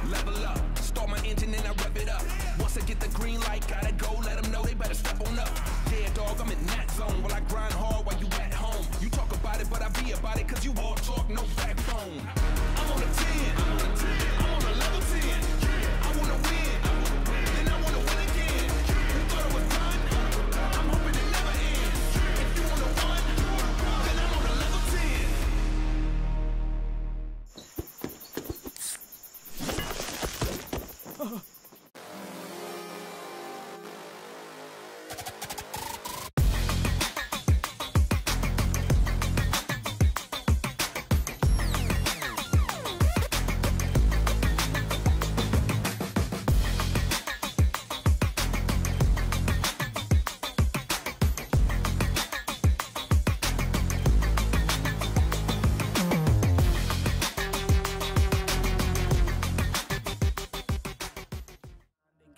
Level up, start my engine and I rev it up. Once I get the green light, gotta go, let them know they better step on up. Yeah, dog, I'm in that zone. While I grind hard while you at home. You talk about it, but I be about it, cause you all talk, no backbone. I'm on a 10, I'm on a level 10. I wanna win, then I wanna win again. You thought it was done? I'm hoping it never ends. If you wanna win, then I'm on a level 10.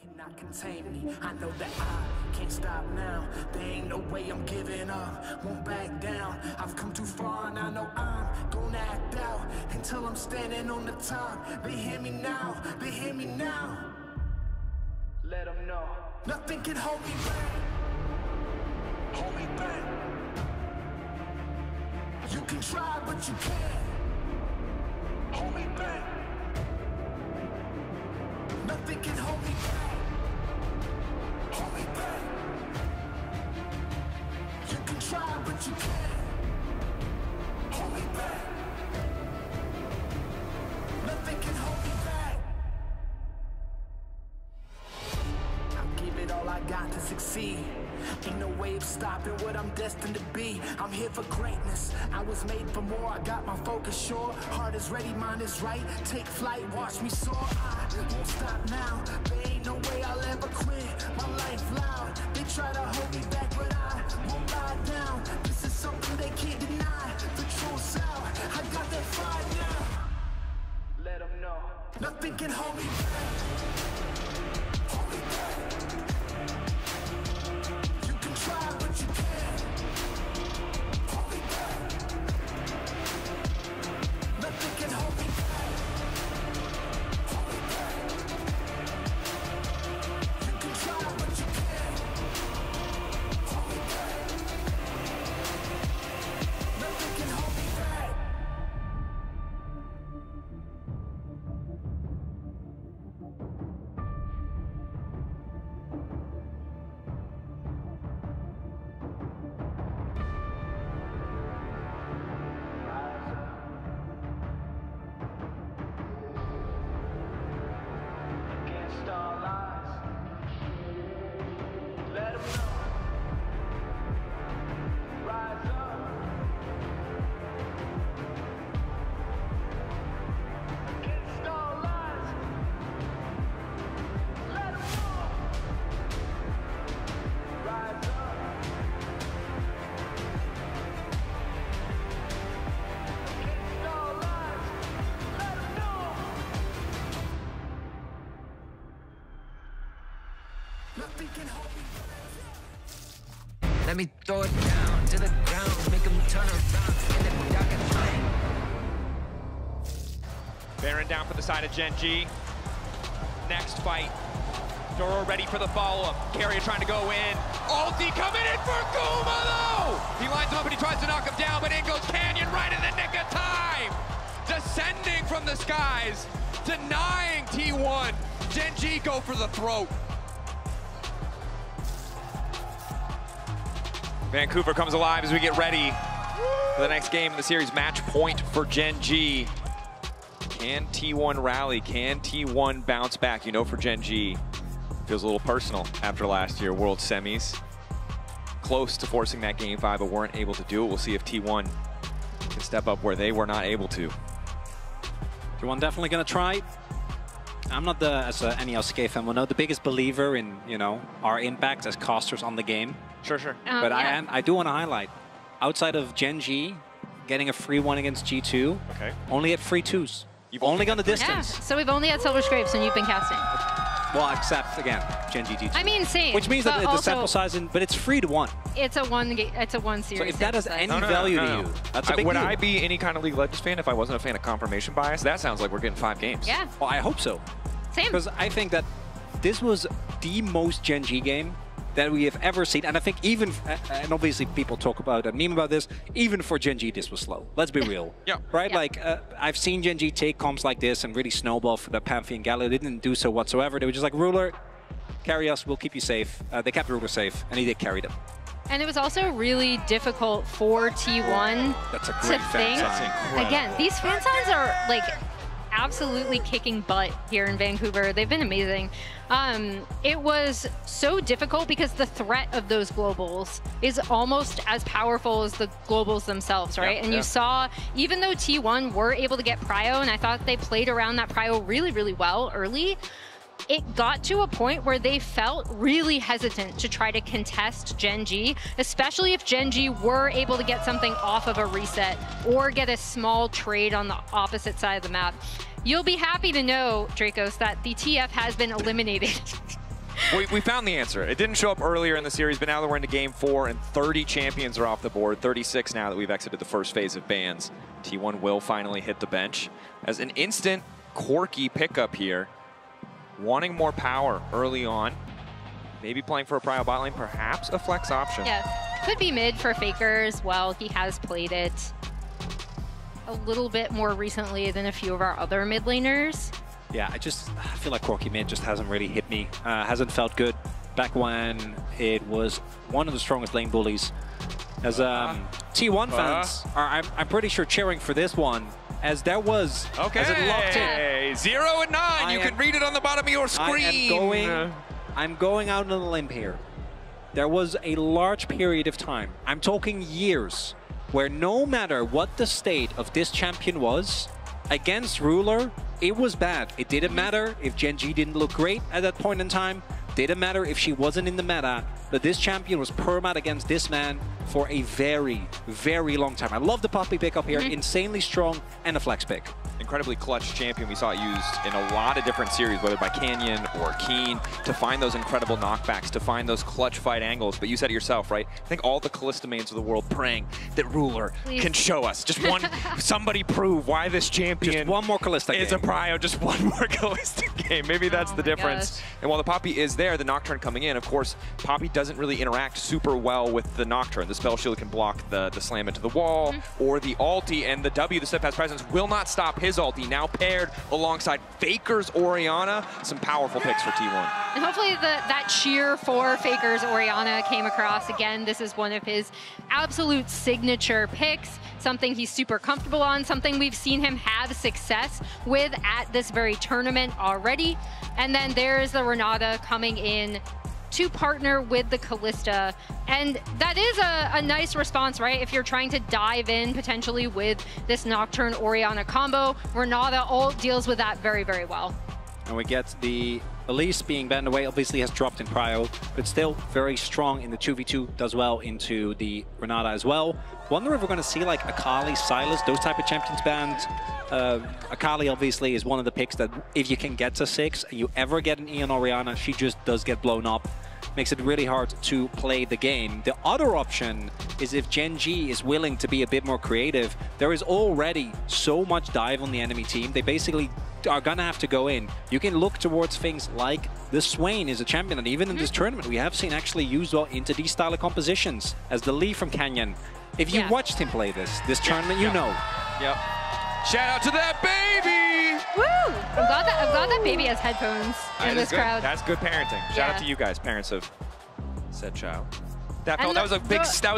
Cannot contain me. I know that I can't stop now. There ain't no way I'm giving up. Won't back down. I've come too far and I know I'm gonna act out until I'm standing on the top. They hear me now. They hear me now. Let them know. Nothing can hold me back. Hold me back. You can try, but you can't. Hold me back. Nothing can hold me back. Hold me back. You can try, but you can't. Hold me back. Nothing can hold me back. I'll give it all I got to succeed. Ain't no way of stopping what I'm destined to be. I'm here for greatness. I was made for more. I got my focus sure. Heart is ready, mind is right. Take flight, watch me soar. I won't stop now. There ain't no way I'll ever quit. My life loud. They try to hold me back, but I won't lie down. This is something they can't deny. The truth's out. I got that fire now. Let them know. Nothing can hold me back. Hold me back. You can try, but you can't. Hold me back. Nothing can hold me back. Hold me back. You can try, but you can't. Hold me back. Nothing can hold me back. Let me throw it down to the ground, make them turn around in the dark lane. Baron down for the side of Gen G. Next fight. Doro ready for the follow-up. Carrier trying to go in. Ulti coming in for Kuma, though! He lines him up and he tries to knock him down, but in goes Canyon right in the nick of time! Descending from the skies, denying T1. Gen G go for the throat. Vancouver comes alive as we get ready for the next game in the series. Match point for Gen G. Can T1 rally? Can T1 bounce back? You know, for Gen G, feels a little personal after last year, World Semis. Close to forcing that Game 5, but weren't able to do it. We'll see if T1 can step up where they were not able to. T1 definitely going to try. I'm not, as any LCK fan will know, the biggest believer in, you know, our impact as casters on the game. Sure. But yeah. I do want to highlight, outside of Gen G, getting a free 1 against G2, only at free 2s. You've only gone the distance. Yeah, so we've only had Silver Scrapes and you've been casting. Well, except, again, Gen G G2. I mean, same. Which means that the sample size, but it's free to 1. It's a one series. So if that has any value to you, that's a big Would deal. I be any kind of League of Legends fan if I wasn't a fan of confirmation bias? That sounds like we're getting 5 games. Yeah. Well, I hope so. Same. Because I think that this was the most Gen G game that we have ever seen. And I think even, and obviously people talk about and meme about this, even for Gen G, this was slow. Let's be real. Right? Like, I've seen Gen G take comps like this and really snowball for the Pantheon Gallo. They didn't do so whatsoever. They were just like, Ruler, carry us, we'll keep you safe. They kept Ruler safe, and he did carry them. And it was also really difficult for T1 That's a great fan sign. Again, these fan signs are like absolutely kicking butt here in Vancouver. They've been amazing. It was so difficult because the threat of those globals is almost as powerful as the globals themselves, right? And you saw, even though T1 were able to get prio, and I thought they played around that prio really, really well early, it got to a point where they felt really hesitant to try to contest Gen G, especially if Gen G were able to get something off of a reset or get a small trade on the opposite side of the map. You'll be happy to know, Dracos, that the TF has been eliminated. We found the answer. It didn't show up earlier in the series, but now that we're into Game 4 and 30 champions are off the board, 36 now that we've exited the first phase of bans, T1 will finally hit the bench as an instant quirky pickup here. Wanting more power early on, maybe playing for a prio bot lane, perhaps a flex option. Yeah, could be mid for Faker as well. He has played it a little bit more recently than a few of our other mid laners. Yeah, I feel like Quirky mid just hasn't really hit me. Hasn't felt good back when it was one of the strongest lane bullies. As T1 fans are, I'm pretty sure, cheering for this one. As there was, as it locked in. 0 and 9, you can read it on the bottom of your screen. I'm going out on a limb here. There was a large period of time, I'm talking years, where no matter what the state of this champion was, against Ruler, it was bad. It didn't matter if Gen G didn't look great at that point in time. Didn't matter if she wasn't in the meta, but this champion was permat against this man for a very, very long time. I love the Poppy pick up here, insanely strong, and a flex pick. Incredibly clutch champion. We saw it used in a lot of different series, whether by Canyon or Keen, to find those incredible knockbacks, to find those clutch fight angles. But you said it yourself, right? I think all the Kalista mains of the world praying that Ruler can show us. Just one, somebody prove why this champion just one more Kalista is game. A prio, just one more Kalista game. Maybe that's the difference. Gosh. And while the Poppy is there, the Nocturne coming in, of course, Poppy doesn't really interact super well with the Nocturne. The spell shield can block the slam into the wall or the ulti, and the W, the steadfast presence, will not stop his ulti. Now paired alongside Faker's Orianna. Some powerful picks for T1. And hopefully that cheer for Faker's Orianna came across. Again, this is one of his absolute signature picks, something he's super comfortable on, something we've seen him have success with at this very tournament already. And then there's the Renata coming in to partner with the Kalista. And that is a nice response, right? If you're trying to dive in potentially with this Nocturne Orianna combo, Renata ult deals with that very, very well. And we get the Elise being banned away, obviously has dropped in prio, but still very strong in the 2v2, does well into the Renata as well. Wonder if we're going to see like Akali, Sylas, those type of champions banned. Akali obviously is one of the picks that if you can get to 6 and you ever get an Ian Orianna, she just does get blown up. makes it really hard to play the game. The other option is if Gen G is willing to be a bit more creative. There is already so much dive on the enemy team. They basically are gonna have to go in. You can look towards things like the Swain is a champion that even in this tournament we have seen actually used into these style of compositions as the Lee from Canyon. If you watched him play this tournament, you know. Yep. Shout out to that baby! Woo! I'm glad that baby has headphones in this crowd. That's good parenting. Shout out to you guys, parents of said child. That was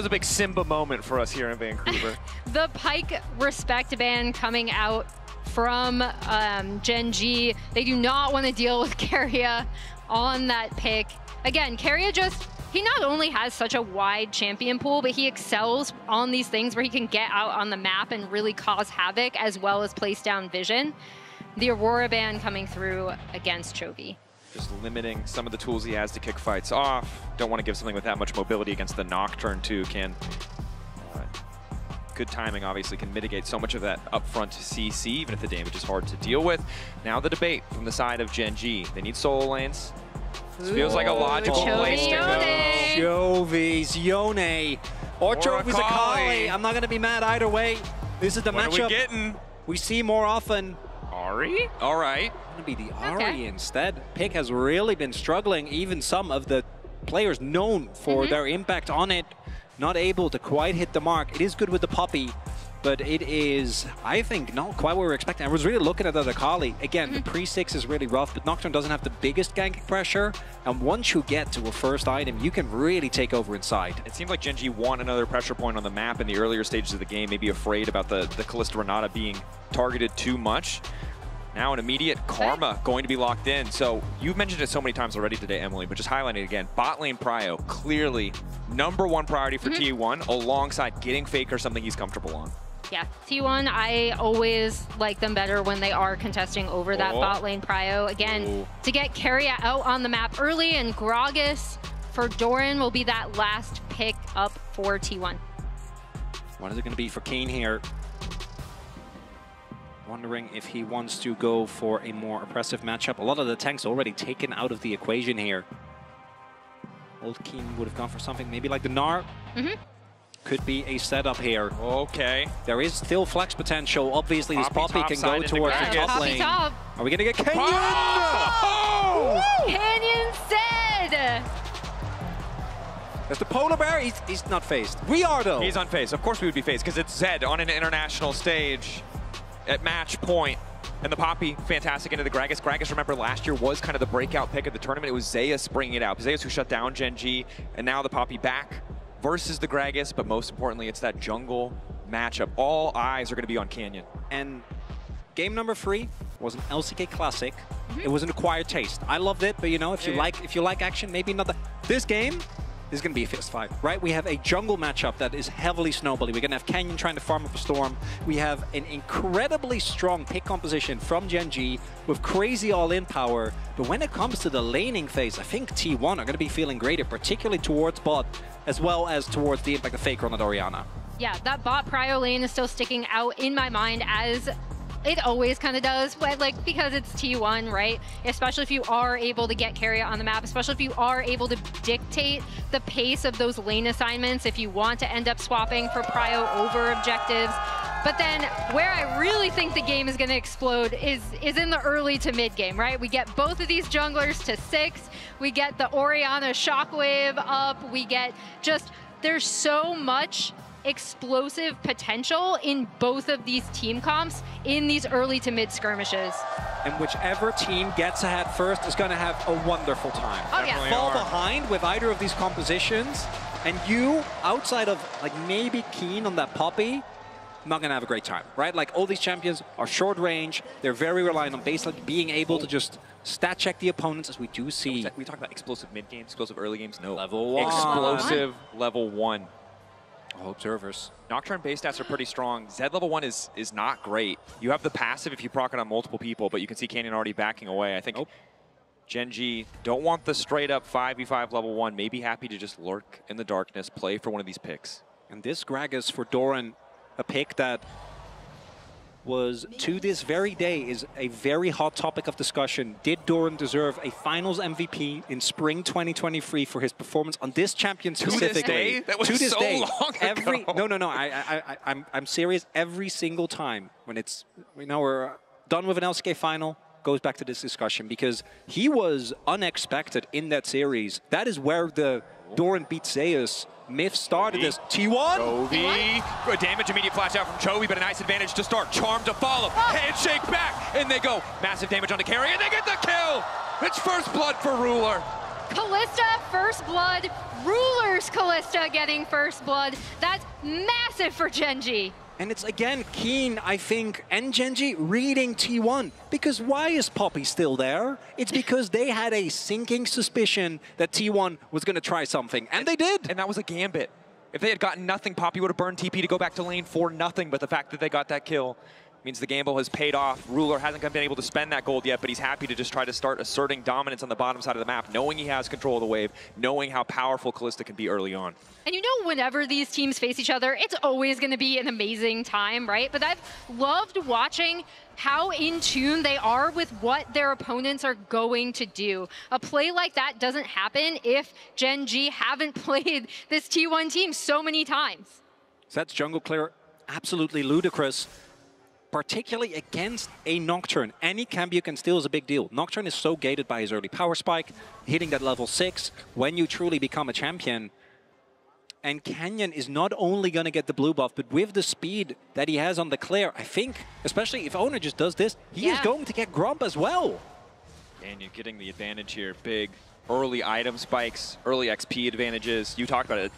a big Simba moment for us here in Vancouver. The Pyke respect ban coming out from Gen G. They do not want to deal with Keria on that pick. Again, Keria he not only has such a wide champion pool, but he excels on these things where he can get out on the map and really cause havoc as well as place down vision. The Aurora ban coming through against Chovy. Just limiting some of the tools he has to kick fights off. Don't want to give something with that much mobility against the Nocturne too. Good timing obviously can mitigate so much of that upfront CC, even if the damage is hard to deal with. Now the debate from the side of Gen G. They need solo lanes. This feels like a logical place to go. Chovy's Yone. Or Chovy's Akali. I'm not going to be mad either way. This is the matchup What are we getting? We see more often. Ahri? All right. It's going to be the Ahri instead. Pick has really been struggling. Even some of the players known for their impact on it, not able to quite hit the mark. It is good with the Poppy, but it is, I think, not quite what we were expecting. I was really looking at that Akali. Again, the pre-6 is really rough, but Nocturne doesn't have the biggest ganking pressure. And once you get to a first item, you can really take over inside. It seems like Gen G want another pressure point on the map in the earlier stages of the game, maybe afraid about the Kalista Renata being targeted too much. Now an immediate Karma going to be locked in. So you've mentioned it so many times already today, Emily, but just highlighting it again. Bot lane Prio, clearly #1 priority for T1 alongside getting Faker something he's comfortable on. Yeah, T1, I always like them better when they are contesting over that bot lane Prio. Again, to get Keria out on the map early, and Gragas for Doran will be that last pick up for T1. What is it going to be for Kane here? Wondering if he wants to go for a more oppressive matchup. A lot of the tanks already taken out of the equation here. Old Keen would have gone for something maybe like the Gnar. Could be a setup here. Okay. There is still flex potential. Obviously, this Poppy can go towards the top lane. Are we going to get Canyon? Oh! Canyon said! There's the Polar Bear. He's not phased. We are, though. He's unfazed. Of course we would be phased, because it's Zed on an international stage at match point. And the Poppy, fantastic into the Gragas. Gragas, remember, last year was kind of the breakout pick of the tournament. It was Zeus bringing it out. Zeus who shut down Gen G, and now the Poppy back versus the Gragas, but most importantly, it's that jungle matchup. All eyes are going to be on Canyon. And game number 3 was an LCK Classic. It was an acquired taste. I loved it, but you know, if you like action, maybe not. This game is going to be a fist fight, right? We have a jungle matchup that is heavily snowballing. We're going to have Canyon trying to farm up a Storm. We have an incredibly strong pick composition from Gen G with crazy all-in power. But when it comes to the laning phase, I think T1 are going to be feeling greater, particularly towards bot, as well as towards the impact of Faker on the Orianna. Yeah, that bot Prio lane is still sticking out in my mind, as it always kind of does, but like, because it's T1, right? Especially if you are able to get Keria on the map, especially if you are able to dictate the pace of those lane assignments, if you want to end up swapping for Prio over objectives. But then where I really think the game is going to explode is in the early to mid game, right? We get both of these junglers to 6. We get the Orianna Shockwave up. We get just, there's so much explosive potential in both of these team comps in these early to mid skirmishes. And whichever team gets ahead first is going to have a wonderful time. Oh, yeah. Fall behind with either of these compositions, and you, outside of like maybe Keen on that Poppy, not going to have a great time, right? Like, all these champions are short range. They're very reliant on baseline, being able to just stat check the opponents, as we do see. We talk about explosive mid games, explosive early games. No. Level 1. Explosive level 1. Oh, observers. Nocturne base stats are pretty strong. Zed level 1 is not great. You have the passive if you proc it on multiple people, but you can see Canyon already backing away. I think Gen G don't want the straight up 5v5 level 1. Maybe happy to just lurk in the darkness, play for one of these picks. And this Gragas for Doran, a pick that was, to this very day, is a very hot topic of discussion. Did Doran deserve a finals MVP in spring 2023 for his performance on this champion specifically? To this day? That was so long ago. No. I'm serious. Every single time when it's, we're done with an LCK final, goes back to this discussion because he was unexpected in that series. That is where the Doran beat Zeus myth started as T1. Chovy, good damage, immediate flash out from Chovy, but a nice advantage to start. Charm to follow, handshake back, and they go. Massive damage on the carry, and they get the kill. It's first blood for Ruler. Kalista, first blood. Ruler's Kalista getting first blood. That's massive for Genji. And it's, again, Keen, I think, and Genji reading T1. Because why is Poppy still there? It's because they had a sinking suspicion that T1 was going to try something, and they did. And that was a gambit. If they had gotten nothing, Poppy would have burned TP to go back to lane for nothing, but the fact that they got that kill means the gamble has paid off. Ruler hasn't been able to spend that gold yet, but he's happy to just try to start asserting dominance on the bottom side of the map, knowing he has control of the wave, knowing how powerful Kalista can be early on. And you know, whenever these teams face each other, it's always going to be an amazing time, right? But I've loved watching how in tune they are with what their opponents are going to do. A play like that doesn't happen if Genji haven't played this T1 team so many times. So that's jungle clear, absolutely ludicrous. Particularly against a Nocturne. Any camp you can steal is a big deal. Nocturne is so gated by his early power spike, hitting that level 6 when you truly become a champion. And Canyon is not only going to get the blue buff, but with the speed that he has on the clear, I think, especially if Owner just does this, he is going to get Grump as well. And you're getting the advantage here. Big early item spikes, early XP advantages. You talked about it.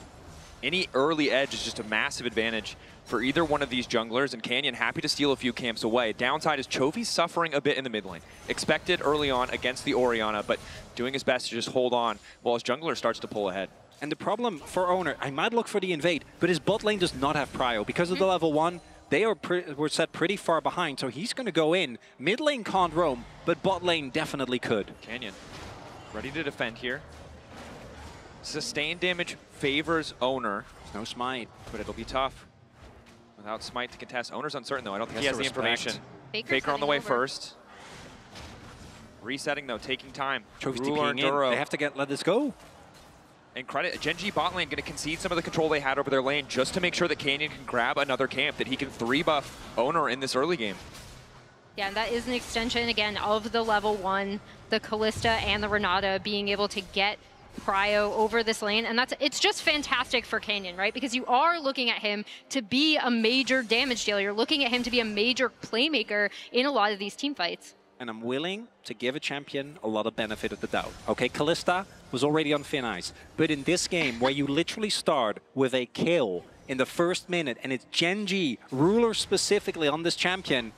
Any early edge is just a massive advantage for either one of these junglers, and Canyon happy to steal a few camps away. Downside is Chovy's suffering a bit in the mid lane. Expected early on against the Orianna, but doing his best to just hold on while his jungler starts to pull ahead. And the problem for Owner, I might look for the invade, but his bot lane does not have prio. Because of the level 1, they were set pretty far behind, so he's going to go in. Mid lane can't roam, but bot lane definitely could. Canyon ready to defend here. Sustained damage favors Owner. There's no smite. But it'll be tough. Without smite to contest. Owner's uncertain, though. I don't think he has the respect. information. Faker on the way first. Resetting, though, taking time. Chovy's Ruler and TPing Duro. in. They have to let this go. And credit, Genji bot lane going to concede some of the control they had over their lane just to make sure that Canyon can grab another camp, that he can 3-buff Owner in this early game. Yeah, and that is an extension, again, of the level 1, the Kalista and the Renata being able to get prio over this lane, and it's just fantastic for Canyon, right? Because you are looking at him to be a major damage dealer. You're looking at him to be a major playmaker in a lot of these team fights. And I'm willing to give a champion a lot of benefit of the doubt. Okay, Kalista was already on thin ice, but in this game where you literally start with a kill in the first minute, and it's Genji, Ruler specifically on this champion,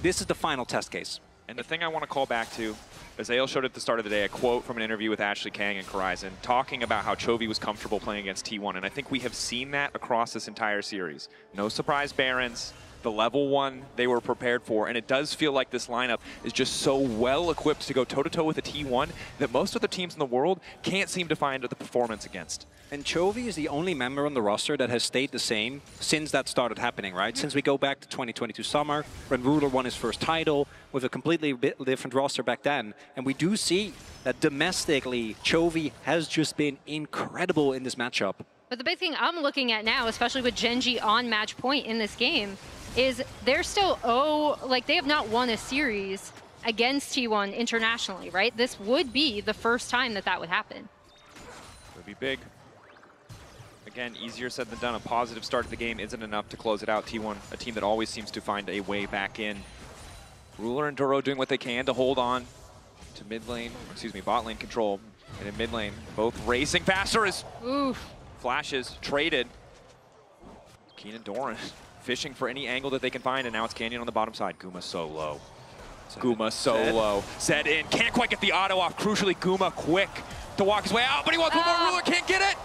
this is the final test case. And the thing I want to call back to, Azael showed at the start of the day a quote from an interview with Ashley Kang and Horizon talking about how Chovy was comfortable playing against T1, and I think we have seen that across this entire series. No surprise Barons, the level 1 they were prepared for, and it does feel like this lineup is just so well equipped to go toe-to-toe with a T1 that most other teams in the world can't seem to find the performance against. And Chovy is the only member on the roster that has stayed the same since that started happening, right? Since we go back to 2022 summer, when Ruler won his first title, with a completely different roster back then. And we do see that domestically, Chovy has just been incredible in this matchup. But the big thing I'm looking at now, especially with Genji on match point in this game, is they're still, they have not won a series against T1 internationally, right? This would be the first time that would happen. It would be big. Again, easier said than done. A positive start to the game isn't enough to close it out. T1, a team that always seems to find a way back in. Ruler and Duro doing what they can to hold on to bot lane control. And in mid lane, both racing faster as flashes traded. Keen and Doran fishing for any angle that they can find, and now it's Canyon on the bottom side. Guma so low. Guma so low. Zed in, can't quite get the auto off. Crucially, Guma quick to walk his way out, but he wants one more. Ruler can't get it.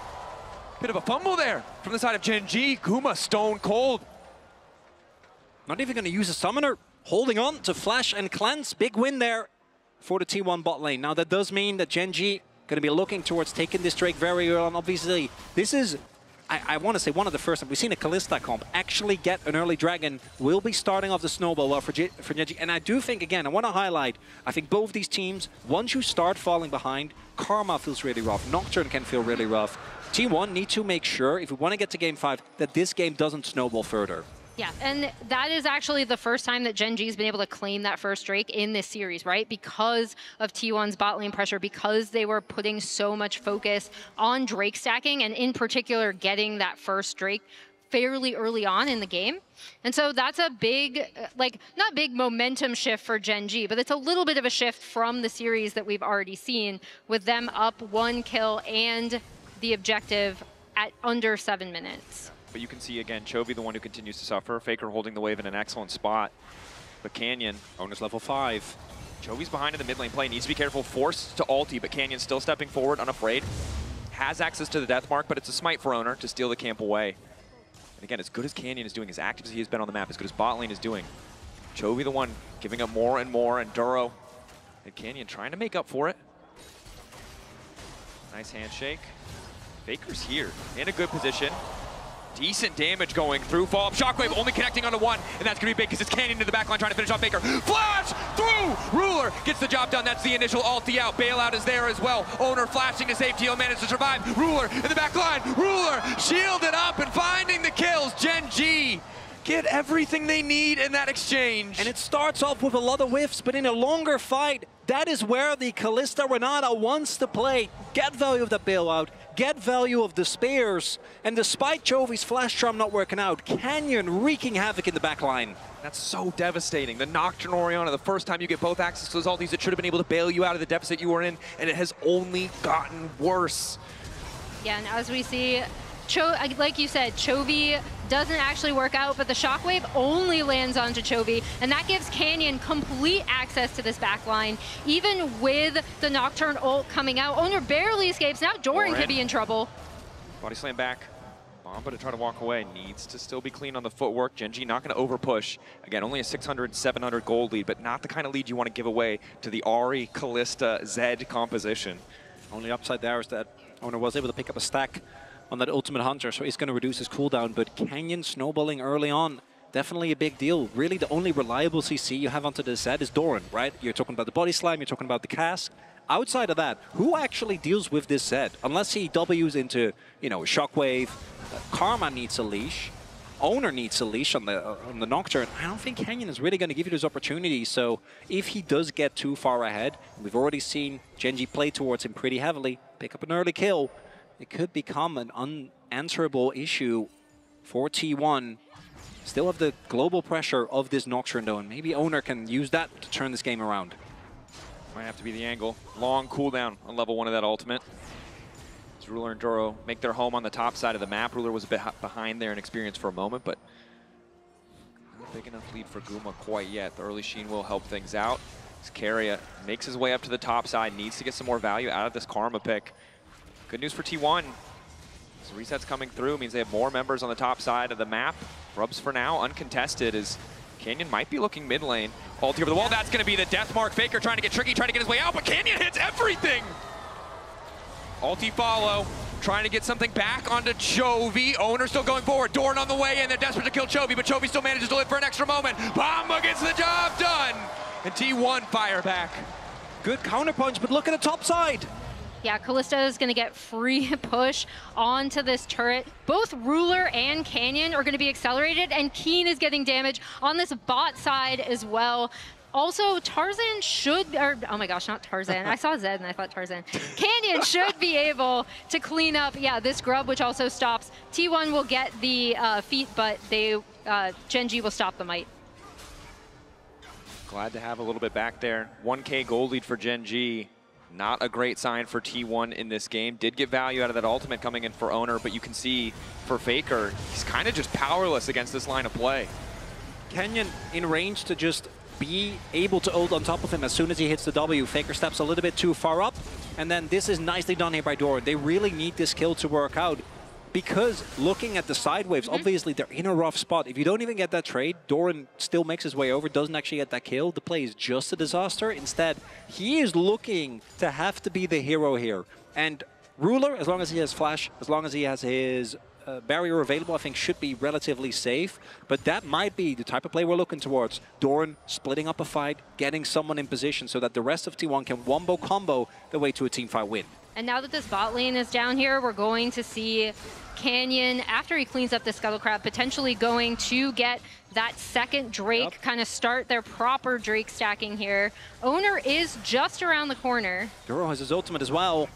Bit of a fumble there from the side of Genji. Guma stone cold. Not even going to use a summoner. Holding on to Flash and Cleanse. Big win there for the T1 bot lane. Now that does mean that Genji going to be looking towards taking this Drake very early on. Obviously, this is I want to say one of the first time we've seen a Kalista comp actually get an early dragon. Will be starting off the snowball well for Genji. And I do think, again, I want to highlight, I think both these teams, once you start falling behind, Karma feels really rough, Nocturne can feel really rough. T1 need to make sure, if we want to get to Game 5, that this game doesn't snowball further. Yeah, and that is actually the first time that Genji's been able to claim that first Drake in this series, right? Because of T1's bot lane pressure, because they were putting so much focus on Drake stacking, and in particular, getting that first Drake fairly early on in the game. And so that's a big, like, not big momentum shift for Genji, but it's a little bit of a shift from the series that we've already seen, with them up 1 kill and the objective at under 7 minutes. But you can see, again, Chovy, the one who continues to suffer. Faker holding the wave in an excellent spot. But Canyon, owner's level 5. Chovy's behind in the mid lane play. Needs to be careful. Forced to ulti, but Canyon still stepping forward, unafraid. Has access to the death mark, but it's a smite for owner to steal the camp away. And again, as good as Canyon is doing, as active as he has been on the map, as good as bot lane is doing, Chovy the one giving up more and more, and Duro and Canyon trying to make up for it. Nice handshake. Faker's here in a good position. Decent damage going through. Follow-up Shockwave only connecting onto one, and that's going to be big because it's Canyon to the backline trying to finish off Faker. Flash through! Ruler gets the job done. That's the initial ulti out. Bailout is there as well. Owner flashing to safety. He'll manage to survive. Ruler in the backline. Ruler shielded up and finding the kills. Genji get everything they need in that exchange. And it starts off with a lot of whiffs, but in a longer fight, that is where the Kalista Renata wants to play. Get value of the bailout, get value of the spares, and despite Chovy's flash charm not working out, Canyon wreaking havoc in the backline. That's so devastating. The Nocturne Orianna, the first time you get both access to those ultis, it should have been able to bail you out of the deficit you were in, and it has only gotten worse. Yeah, and as we see, like you said, Chovy doesn't actually work out, but the Shockwave only lands onto Chovy, and that gives Canyon complete access to this backline. Even with the Nocturne ult coming out, Owner barely escapes. Now Doran could be in trouble. Body slam back. Bomba to try to walk away. Needs to still be clean on the footwork. Genji not going to overpush. Again, only a 600, 700 gold lead, but not the kind of lead you want to give away to the Ahri, Kalista, Zed composition. Only upside there is that Owner was able to pick up a stack on that Ultimate Hunter, so he's going to reduce his cooldown, but Canyon snowballing early on, definitely a big deal. Really, the only reliable CC you have onto the Zed is Doran, right? You're talking about the body slam, you're talking about the cast. Outside of that, who actually deals with this Zed? Unless he Ws into, you know, a Shockwave, Karma needs a leash, Owner needs a leash on the Nocturne. I don't think Canyon is really going to give you those opportunities, so if he does get too far ahead, we've already seen Genji play towards him pretty heavily, pick up an early kill, it could become an unanswerable issue for T1. Still have the global pressure of this Nocturne though, and maybe Owner can use that to turn this game around. Might have to be the angle. Long cooldown on level 1 of that ultimate. As Ruler and Duro make their home on the top side of the map. Ruler was a bit behind there in experience for a moment, but not a big enough lead for Guma quite yet. The early Sheen will help things out. As Keria makes his way up to the top side, needs to get some more value out of this Karma pick. Good news for T1. So resets coming through means they have more members on the top side of the map. Rubs for now uncontested as Canyon might be looking mid lane. Ulti over the wall. That's going to be the death mark. Faker trying to get tricky, trying to get his way out, but Canyon hits everything. Ulti follow, trying to get something back onto Chovy. Owner still going forward. Doran on the way in. They're desperate to kill Chovy, but Chovy still manages to live for an extra moment. Bomba gets the job done. And T1 fire back. Good counterpunch, but look at the top side. Yeah, Kalista is going to get free push onto this turret. Both Ruler and Canyon are going to be accelerated, and Keen is getting damage on this bot side as well. Also, Tarzan should, or oh my gosh, not Tarzan. I saw Zed and I thought Tarzan. Canyon should be able to clean up, yeah, this grub, which also stops. T1 will get the feet, but they Genji will stop the might. Glad to have a little bit back there. 1K gold lead for Genji. Not a great sign for T1 in this game. Did get value out of that ultimate coming in for Owner, but you can see for Faker, he's kind of just powerless against this line of play. Canyon in range to just be able to ult on top of him as soon as he hits the W. Faker steps a little bit too far up, and then this is nicely done here by Doran. They really need this kill to work out, because looking at the side waves, obviously they're in a rough spot. If you don't even get that trade, Doran still makes his way over, doesn't actually get that kill. The play is just a disaster. Instead, he is looking to have to be the hero here. And Ruler, as long as he has flash, as long as he has his barrier available, I think, should be relatively safe. But that might be the type of play we're looking towards. Doran splitting up a fight, getting someone in position so that the rest of T1 can wombo combo the way to a teamfight win. And now that this bot lane is down here, we're going to see Canyon, after he cleans up the Scuttle Crab, potentially going to get that second Drake, kind of start their proper Drake stacking here. Owner is just around the corner. Duro has his ultimate as well.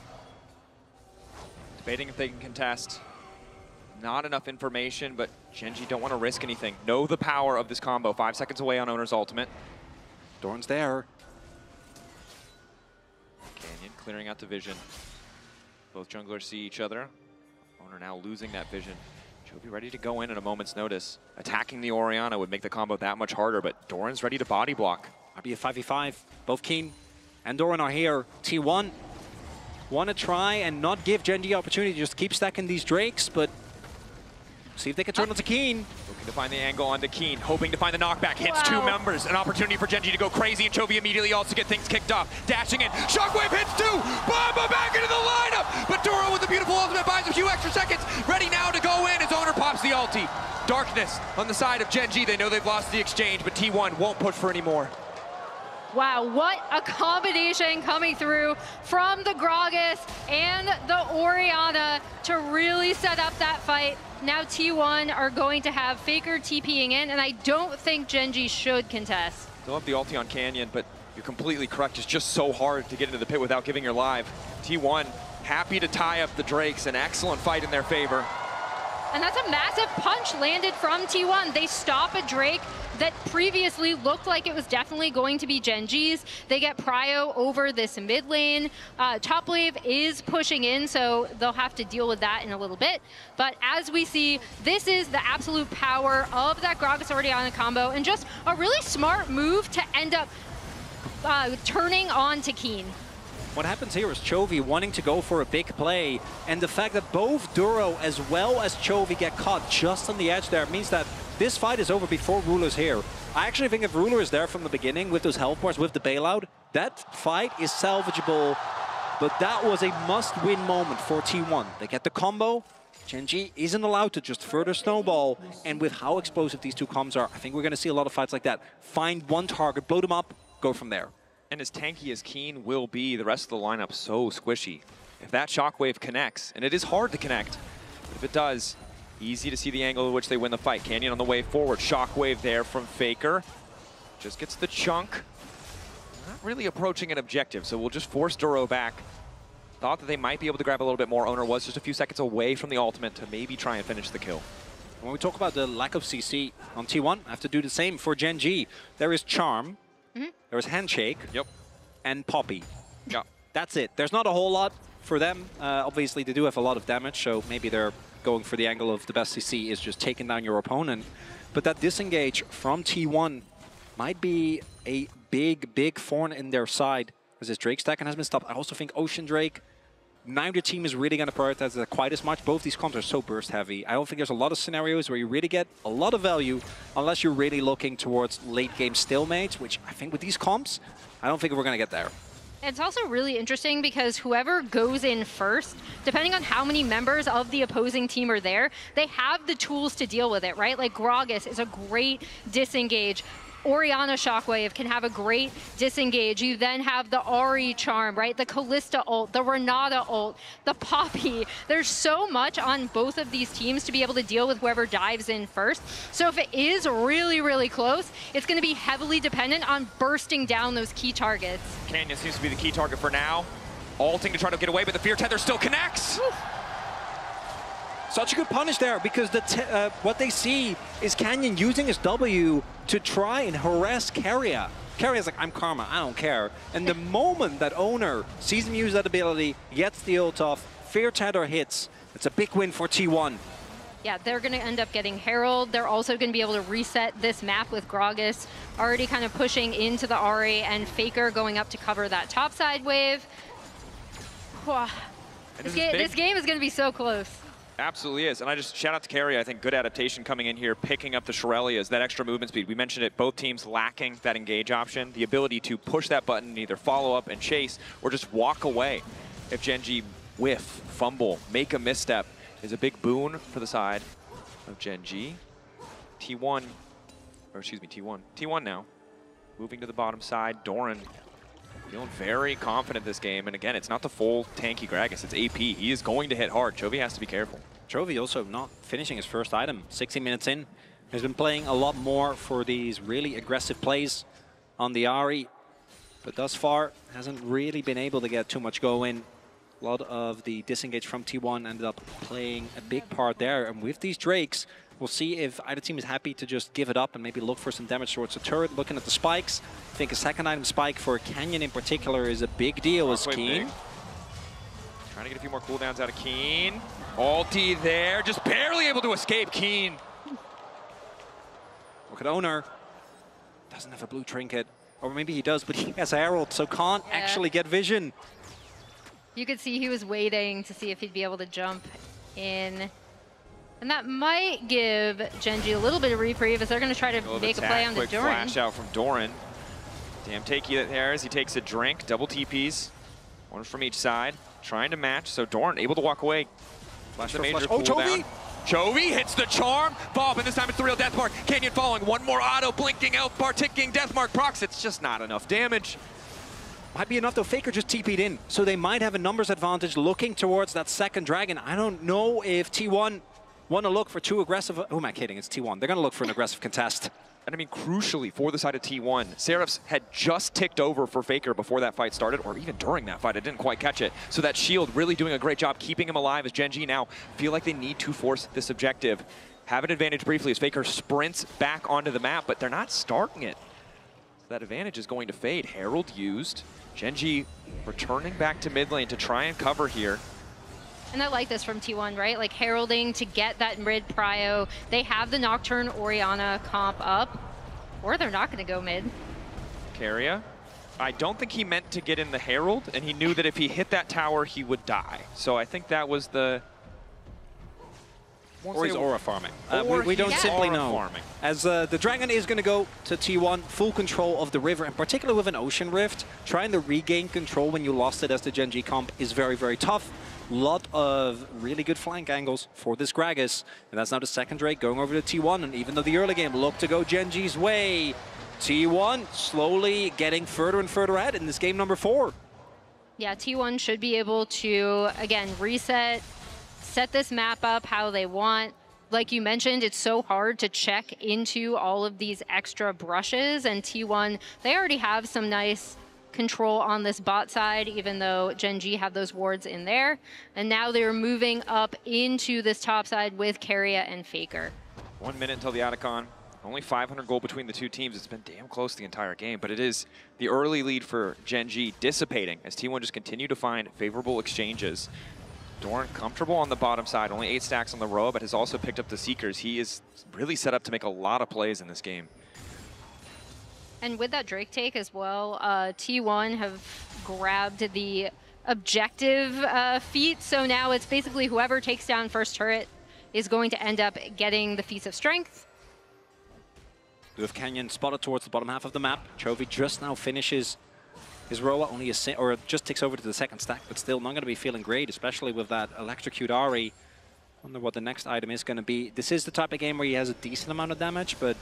Debating if they can contest. Not enough information, but Gen.G don't want to risk anything. Know the power of this combo. 5 seconds away on Owner's ultimate. Doran's there. Canyon clearing out the vision. Both junglers see each other. Owner now losing that vision. Chovy ready to go in at a moment's notice. Attacking the Orianna would make the combo that much harder, but Doran's ready to body block. Might be a 5v5. Both Keen and Doran are here. T1 want to try and not give Gen.G opportunity to just keep stacking these Drakes, but see if they can turn onto Keen. Looking to find the angle onto Keen, hoping to find the knockback. Hits two members. An opportunity for Gen.G to go crazy, and Chovy immediately also get things kicked off. Dashing in. Shockwave hits two. Bomba back into the lineup. But Duro with the beautiful ultimate buys a few extra seconds. Ready now to go in as Owner pops the ulti. Darkness on the side of Gen.G. They know they've lost the exchange, but T1 won't push for any more. Wow, what a combination coming through from the Gragas and the Orianna to really set up that fight. Now T1 are going to have Faker TPing in, and I don't think Gen.G should contest. Still have the ulti on Canyon, but you're completely correct. It's just so hard to get into the pit without giving your life. T1 happy to tie up the Drakes. An excellent fight in their favor. And that's a massive punch landed from T1. They stop a Drake that previously looked like it was definitely going to be Gen.G's. They get prio over this mid lane. Top wave is pushing in, so they'll have to deal with that in a little bit. But as we see, this is the absolute power of that Gragas Orianna combo, and just a really smart move to end up turning on to Keen. What happens here is Chovy wanting to go for a big play, and the fact that both Duro as well as Chovy get caught just on the edge there means that this fight is over before Ruler's here. I actually think if Ruler is there from the beginning with those health bars, with the bailout, that fight is salvageable, but that was a must-win moment for T1. They get the combo. Gen.G isn't allowed to just further snowball, and with how explosive these two combos are, I think we're going to see a lot of fights like that. Find one target, blow them up, go from there. And as tanky as Keen will be, the rest of the lineup so squishy. If that shockwave connects, and it is hard to connect, but if it does, easy to see the angle in which they win the fight. Canyon on the way forward, shockwave there from Faker. Just gets the chunk. Not really approaching an objective, so we'll just force Duro back. Thought that they might be able to grab a little bit more. Owner was just a few seconds away from the ultimate to maybe try and finish the kill. When we talk about the lack of CC on T1, I have to do the same for Gen.G. There is Charm. There was Handshake, and Poppy. That's it. There's not a whole lot for them. Obviously, they do have a lot of damage, so maybe they're going for the angle of the best CC is just taking down your opponent. But that disengage from T1 might be a big, big thorn in their side as this Drake stacking has been stopped. I also think Ocean Drake, neither team is really going to prioritize that quite as much. Both these comps are so burst heavy. I don't think there's a lot of scenarios where you really get a lot of value unless you're really looking towards late game stalemates, which I think with these comps, I don't think we're going to get there. It's also really interesting because whoever goes in first, depending on how many members of the opposing team are there, they have the tools to deal with it, right? Like Gragas is a great disengage. Orianna Shockwave can have a great disengage. You then have the Ahri Charm, right? The Kalista ult, the Renata ult, the Poppy. There's so much on both of these teams to be able to deal with whoever dives in first. So if it is really, really close, it's going to be heavily dependent on bursting down those key targets. Canyon seems to be the key target for now. Ulting to try to get away, but the Fear Tether still connects. Such a good punish there, because what they see is Canyon using his W to try and harass Keria. Keria's like, I'm Karma, I don't care. And the moment that Owner sees him use that ability, gets the ult off, Fear Tether hits, it's a big win for T1. Yeah, they're going to end up getting Herald. They're also going to be able to reset this map with Gragas already kind of pushing into the Ahri, and Faker going up to cover that topside wave. This game is going to be so close. Absolutely is. And I just shout out to Keria. I think good adaptation coming in here, picking up the Shurelya's, that extra movement speed. We mentioned it, both teams lacking that engage option, the ability to push that button, either follow up and chase, or just walk away. If Gen.G whiff, fumble, make a misstep, is a big boon for the side of Gen G. T1 now. Moving to the bottom side, Doran feeling very confident this game. And again, it's not the full tanky Gragas, it's AP. He is going to hit hard. Chovy has to be careful. Chovy also not finishing his first item. 16 minutes in. He's been playing a lot more for these really aggressive plays on the Ahri. But thus far, hasn't really been able to get too much going. A lot of the disengage from T1 ended up playing a big part there. And with these Drakes, we'll see if either team is happy to just give it up and maybe look for some damage towards the turret. Looking at the spikes, I think a second item spike for Canyon in particular is a big deal as Keen. Trying to get a few more cooldowns out of Keen. Ulti there, just barely able to escape Keen. Look at Owner. Doesn't have a blue trinket. Or maybe he does, but he has Herald, so can't actually get vision. You could see he was waiting to see if he'd be able to jump in. And that might give Gen G a little bit of reprieve as they're going to try to make a play on the Doran. Flash out from Doran. Damn takey there as he takes a drink. Double TPs. One from each side. Trying to match, so Doran able to walk away. Flash the major cooldown. Chovy hits the charm. Bob, and this time it's the real death mark. Canyon following. One more auto blinking out. Bar ticking death mark procs. It's just not enough damage. Might be enough though. Faker just TP'd in, so they might have a numbers advantage looking towards that second dragon. I don't know if T1 want to look for too aggressive. Who am I kidding? It's T1. They're going to look for an aggressive contest. And I mean, crucially for the side of T1, Seraphs had just ticked over for Faker before that fight started, or even during that fight. I didn't quite catch it. So that shield really doing a great job keeping him alive as Gen G now feel like they need to force this objective. Have an advantage briefly as Faker sprints back onto the map, but they're not starting it. So that advantage is going to fade. Herald used. Gen G returning back to mid lane to try and cover here. And I like this from T1, right? Like heralding to get that mid prio. They have the Nocturne Orianna comp up, or they're not going to go mid. Keria, I don't think he meant to get in the Herald, and he knew that if he hit that tower, he would die. So I think that was the... Or he's aura farming. Or we don't simply know. Farming. As the Dragon is going to go to T1, full control of the river, and particularly with an Ocean Rift, trying to regain control when you lost it as the Gen G comp is very, very tough. Lot of really good flank angles for this Gragas. And that's now the second Drake going over to T1. And even though the early game looked to go Gen G's way, T1 slowly getting further and further ahead in this game number 4. Yeah, T1 should be able to, again, reset, set this map up how they want. Like you mentioned, it's so hard to check into all of these extra brushes. And T1, they already have some nice control on this bot side, even though Gen G have those wards in there. And now they're moving up into this top side with Keria and Faker. 1 minute until the Otacon. Only 500 gold between the two teams. It's been damn close the entire game, but it is the early lead for Gen G dissipating as T1 just continue to find favorable exchanges. Doran comfortable on the bottom side, only 8 stacks on the row, but has also picked up the Seekers. He is really set up to make a lot of plays in this game. And with that Drake take as well, T1 have grabbed the objective feat. So now it's basically whoever takes down first turret is going to end up getting the feats of strength. With Canyon spotted towards the bottom half of the map, Chovy just now finishes his Roa, only or just takes over to the second stack, but still not going to be feeling great, especially with that electrocute Ahri. Wonder what the next item is going to be. This is the type of game where he has a decent amount of damage, but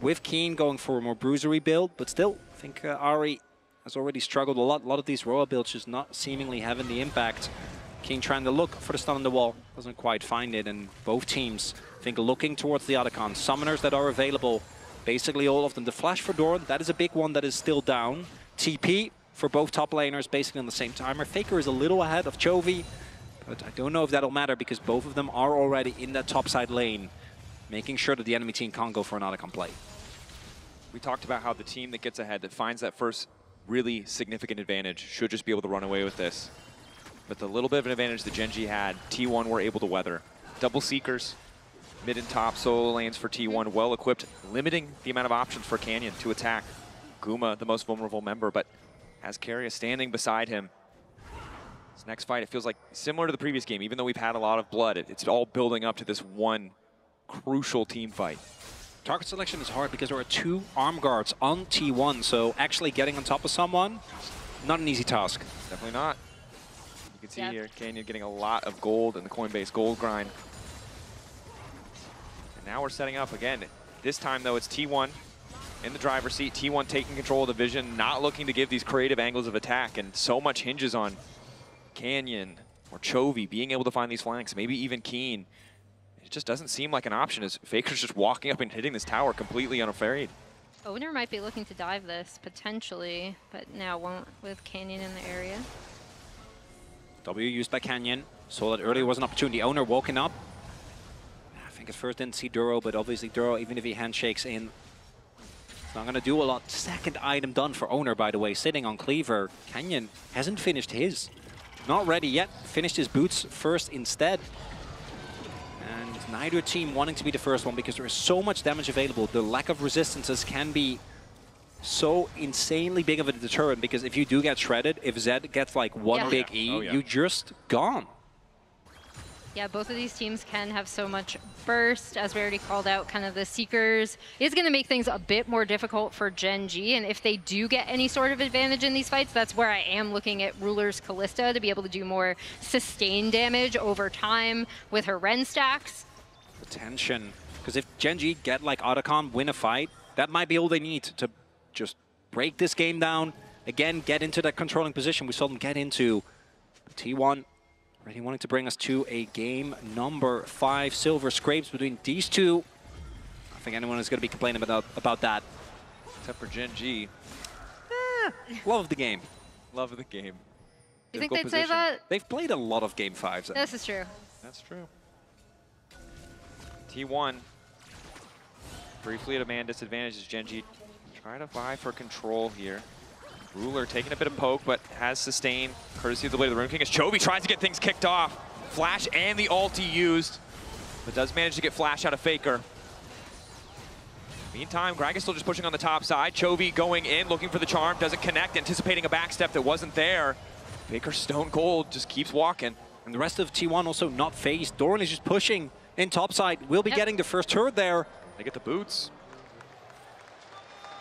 with Keen going for a more bruisery build, but still, I think Ahri has already struggled a lot. A lot of these Roa builds just not seemingly having the impact. Keen trying to look for the stun on the wall, doesn't quite find it, and both teams, I think, looking towards the Otacon. Summoners that are available, basically all of them. The flash for Doran, that is a big one that is still down. TP for both top laners, basically on the same timer. Faker is a little ahead of Chovy, but I don't know if that'll matter because both of them are already in that top side lane, making sure that the enemy team can't go for an Otacon play. We talked about how the team that gets ahead, that finds that first really significant advantage, should just be able to run away with this. But the little bit of an advantage that Gen G had, T1 were able to weather. Double Seekers, mid and top solo lanes for T1, well equipped, limiting the amount of options for Canyon to attack. Guma, the most vulnerable member, but has Keria standing beside him. This next fight, it feels like similar to the previous game, even though we've had a lot of blood, it's all building up to this one crucial team fight. Target selection is hard because there are 2 arm guards on T1, so actually getting on top of someone, not an easy task. Definitely not. You can see here, Canyon getting a lot of gold in the Coinbase gold grind. And now we're setting up again. This time, though, it's T1 in the driver's seat. T1 taking control of the vision, not looking to give these creative angles of attack. And so much hinges on Canyon or Chovy being able to find these flanks, maybe even Keen. It just doesn't seem like an option as Faker's just walking up and hitting this tower completely unafraid. Owner might be looking to dive this, potentially, but now won't with Canyon in the area. W used by Canyon. Saw that earlier was an opportunity. Owner walking up. I think at first didn't see Duro, but obviously Duro, even if he handshakes in, it's not going to do a lot. Second item done for Owner, by the way, sitting on Cleaver. Canyon hasn't finished his. Not ready yet. Finished his boots first instead. And neither team wanting to be the first one because there is so much damage available. The lack of resistances can be so insanely big of a deterrent because if you do get shredded, if Zed gets like one big E, you're just gone. Yeah, both of these teams can have so much burst, as we already called out, kind of the Seekers is going to make things a bit more difficult for Gen G, and if they do get any sort of advantage in these fights, that's where I am looking at Ruler's Callista to be able to do more sustained damage over time with her Ren stacks. The tension, because if Gen G get like Otacon, win a fight, that might be all they need to just break this game down, again, get into that controlling position we saw them get into. T1 already wanting to bring us to a game number 5. Silver scrapes between these two. I think anyone is going to be complaining about that. Except for Gen G. Love the game. Love the game. You think they'd say that? They've played a lot of Game 5s. This is true. That's true. T1 briefly at a man disadvantage as Gen G try to vie for control here. Ruler taking a bit of poke, but has sustained, courtesy of the Blade of the Rune King, as Chovy tries to get things kicked off. Flash and the ulti used, but does manage to get Flash out of Faker. Meantime, Greg is still just pushing on the top side. Chovy going in, looking for the charm, doesn't connect, anticipating a backstep that wasn't there. Faker stone cold, just keeps walking. And the rest of T1 also not phased. Doran is just pushing in topside. Will be getting the first turret there. They get the boots.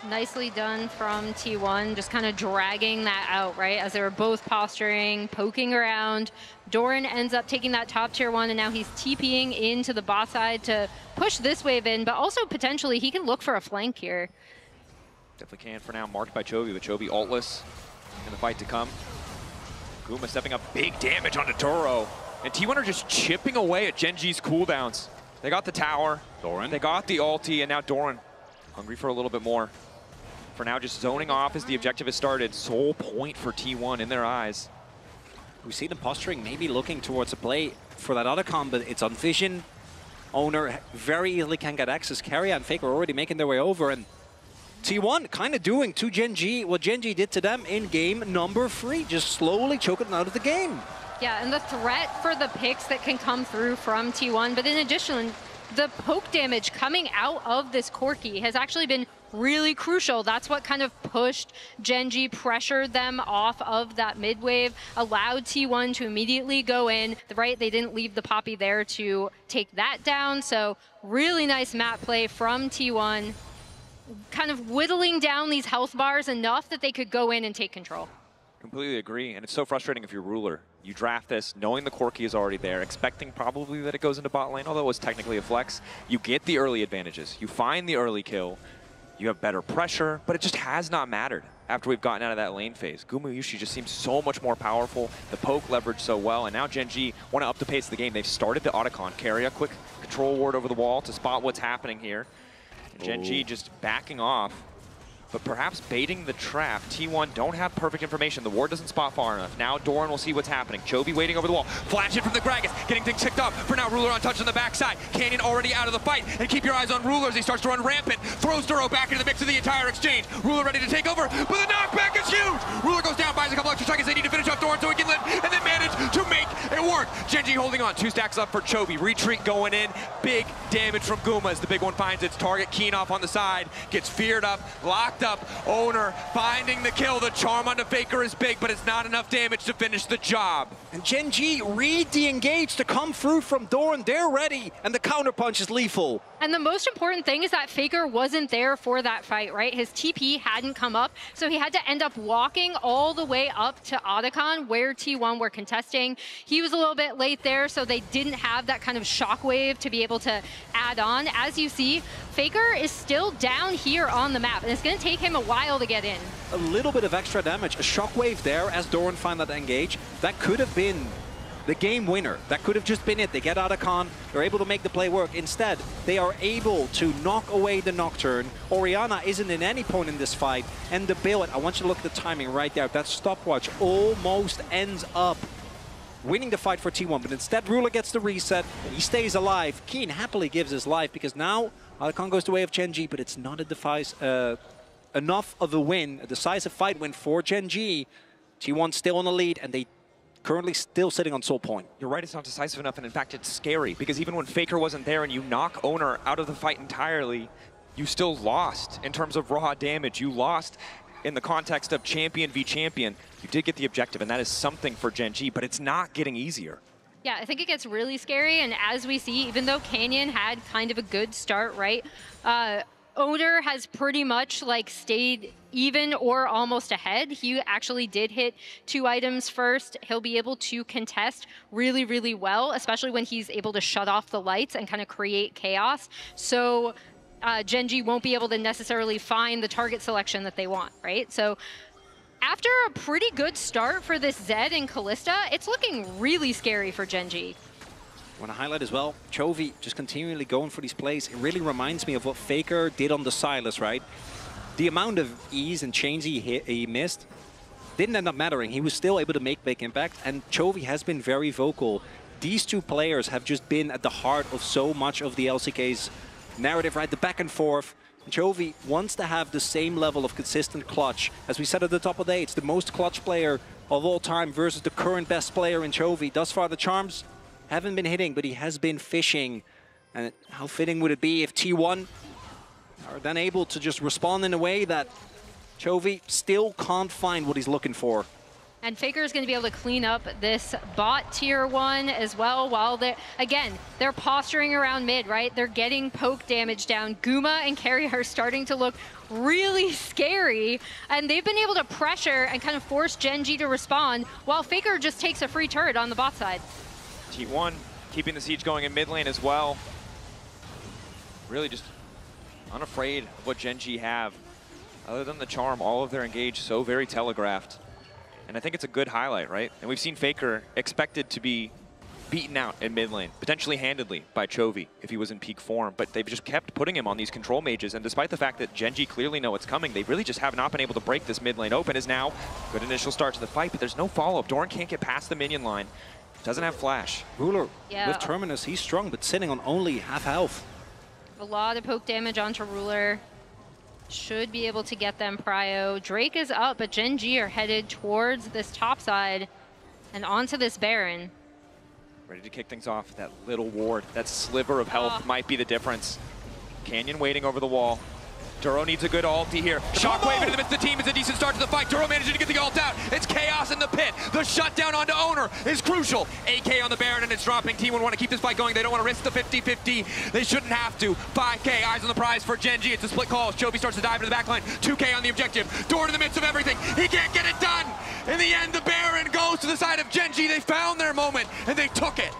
Nicely done from T1, just kind of dragging that out, right? As they were both posturing, poking around. Doran ends up taking that top tier 1, and now he's TPing into the bot side to push this wave in, but also potentially he can look for a flank here. Definitely can for now, marked by Chovy, but Chovy ultless in the fight to come. Guma stepping up big damage onto Duro. And T1 are just chipping away at Gen G's cooldowns. They got the tower, Doran. They got the ulti, and now Doran hungry for a little bit more. For now, just zoning off as the objective has started. Sole point for T1 in their eyes. We see them posturing, maybe looking towards a play for that Otacon, but it's on vision. Owner very easily can get access. Carrier and Faker are already making their way over, and T1 kind of doing to Gen G what Gen G did to them in game number 3, just slowly choking them out of the game. Yeah, and the threat for the picks that can come through from T1, but in addition, the poke damage coming out of this Corki has actually been really crucial. That's what kind of pushed Gen G, pressured them off of that mid wave, allowed T1 to immediately go in. Right, they didn't leave the Poppy there to take that down, so really nice map play from T1, kind of whittling down these health bars enough that they could go in and take control. Completely agree, and it's so frustrating if you're Ruler. You draft this knowing the Corki is already there, expecting probably that it goes into bot lane, although it was technically a flex. You get the early advantages. You find the early kill. You have better pressure, but it just has not mattered after we've gotten out of that lane phase. Gumayushi just seems so much more powerful. The poke leveraged so well, and now Gen G want to up the pace of the game. They've started the Otacon. Carry a quick control ward over the wall to spot what's happening here. And Gen G just backing off, but perhaps baiting the trap. T1 don't have perfect information. The ward doesn't spot far enough. Now Doran will see what's happening. Chovy waiting over the wall. Flash in from the Gragas, getting things kicked off. For now, Ruler on touch on the backside. Canyon already out of the fight. And keep your eyes on Ruler as he starts to run rampant. Throws Duro back into the mix of the entire exchange. Ruler ready to take over, but the knockback is huge! Ruler goes down, buys a couple extra seconds. They need to finish off Doran so he can live, and then manage to make it work. Gen G holding on. 2 stacks left for Chovy. Retreat going in. Big damage from Guma as the big one finds its target. Keen off on the side. Gets feared up, locked up. Owner finding the kill. The charm onto Faker is big, but it's not enough damage to finish the job. And Gen G read the engage to come through from Doran. They're ready, and the counterpunch is lethal. And the most important thing is that Faker wasn't there for that fight, right? His TP hadn't come up, so he had to end up walking all the way up to Otacon, where T1 were contesting. He was a little bit late there, so they didn't have that kind of shockwave to be able to add on. As you see, Faker is still down here on the map, and it's going to take him a while to get in. A little bit of extra damage, a shockwave there as Doran found that engage. That could have been the game winner. That could have just been it. They get out of con, they're able to make the play work. Instead, they are able to knock away the Nocturne. Orianna isn't in any point in this fight, and the Billet, I want you to look at the timing right there. That stopwatch almost ends up winning the fight for T1, but instead Ruler gets the reset, he stays alive. Keen happily gives his life because now Otacon goes the way of Gen G, but it's not enough of a win, a decisive fight win for Gen G. T1 still on the lead, and they currently still sitting on Soul Point. You're right, it's not decisive enough, and in fact, it's scary, because even when Faker wasn't there and you knock Owner out of the fight entirely, you still lost in terms of raw damage. You lost in the context of champion v champion. You did get the objective, and that is something for Gen G, but it's not getting easier. Yeah, I think it gets really scary, and as we see, even though Canyon had kind of a good start, right? Owner has pretty much like stayed even or almost ahead. He actually did hit 2 items first. He'll be able to contest really, really well, especially when he's able to shut off the lights and kind of create chaos. So Gen G won't be able to necessarily find the target selection that they want, right? So after a pretty good start for this Zed and Kalista, it's looking really scary for Gen G. I want to highlight as well, Chovy just continually going for these plays. It really reminds me of what Faker did on the Silas, right? The amount of ease and chains he missed didn't end up mattering. He was still able to make big impact, and Chovy has been very vocal. These two players have just been at the heart of so much of the LCK's narrative, right? The back and forth. Chovy wants to have the same level of consistent clutch. As we said at the top of the day, it's the most clutch player of all time versus the current best player in Chovy. Thus far, the charms haven't been hitting, but he has been fishing. And how fitting would it be if T1 are then able to just respond in a way that Chovy still can't find what he's looking for. And Faker is going to be able to clean up this bot tier 1 as well, while they're posturing around mid, right? They're getting poke damage down. Guma and Carry are starting to look really scary, and they've been able to pressure and kind of force Gen G to respond, while Faker just takes a free turret on the bot side. T1 keeping the siege going in mid lane as well. Really just unafraid of what Gen G have. Other than the charm, all of their engage so very telegraphed. And I think it's a good highlight, right? And we've seen Faker expected to be beaten out in mid lane, potentially handedly by Chovy if he was in peak form, but they've just kept putting him on these control mages, and despite the fact that Gen G clearly know what's coming, they really just have not been able to break this mid lane open. Is now good initial start to the fight, but there's no follow-up. Doran can't get past the minion line. Doesn't have flash. Ruler with Terminus, he's strong, but sitting on only half health. A lot of poke damage onto Ruler. Should be able to get them prio. Drake is up, but Gen G are headed towards this top side and onto this Baron. Ready to kick things off. That little ward, that sliver of health might be the difference. Canyon waiting over the wall. Duro needs a good ulti here. Shockwave into the midst of the team is a decent start to the fight. Duro managing to get the ult out. It's chaos in the pit. The shutdown onto Owner is crucial. AK on the Baron, and it's dropping. T1 want to keep this fight going. They don't want to risk the 50-50. They shouldn't have to. 5K, eyes on the prize for Gen G. It's a split call. Chovy starts to dive into the backline. 2K on the objective. Doran in the midst of everything. He can't get it done. In the end, the Baron goes to the side of Gen G. They found their moment, and they took it.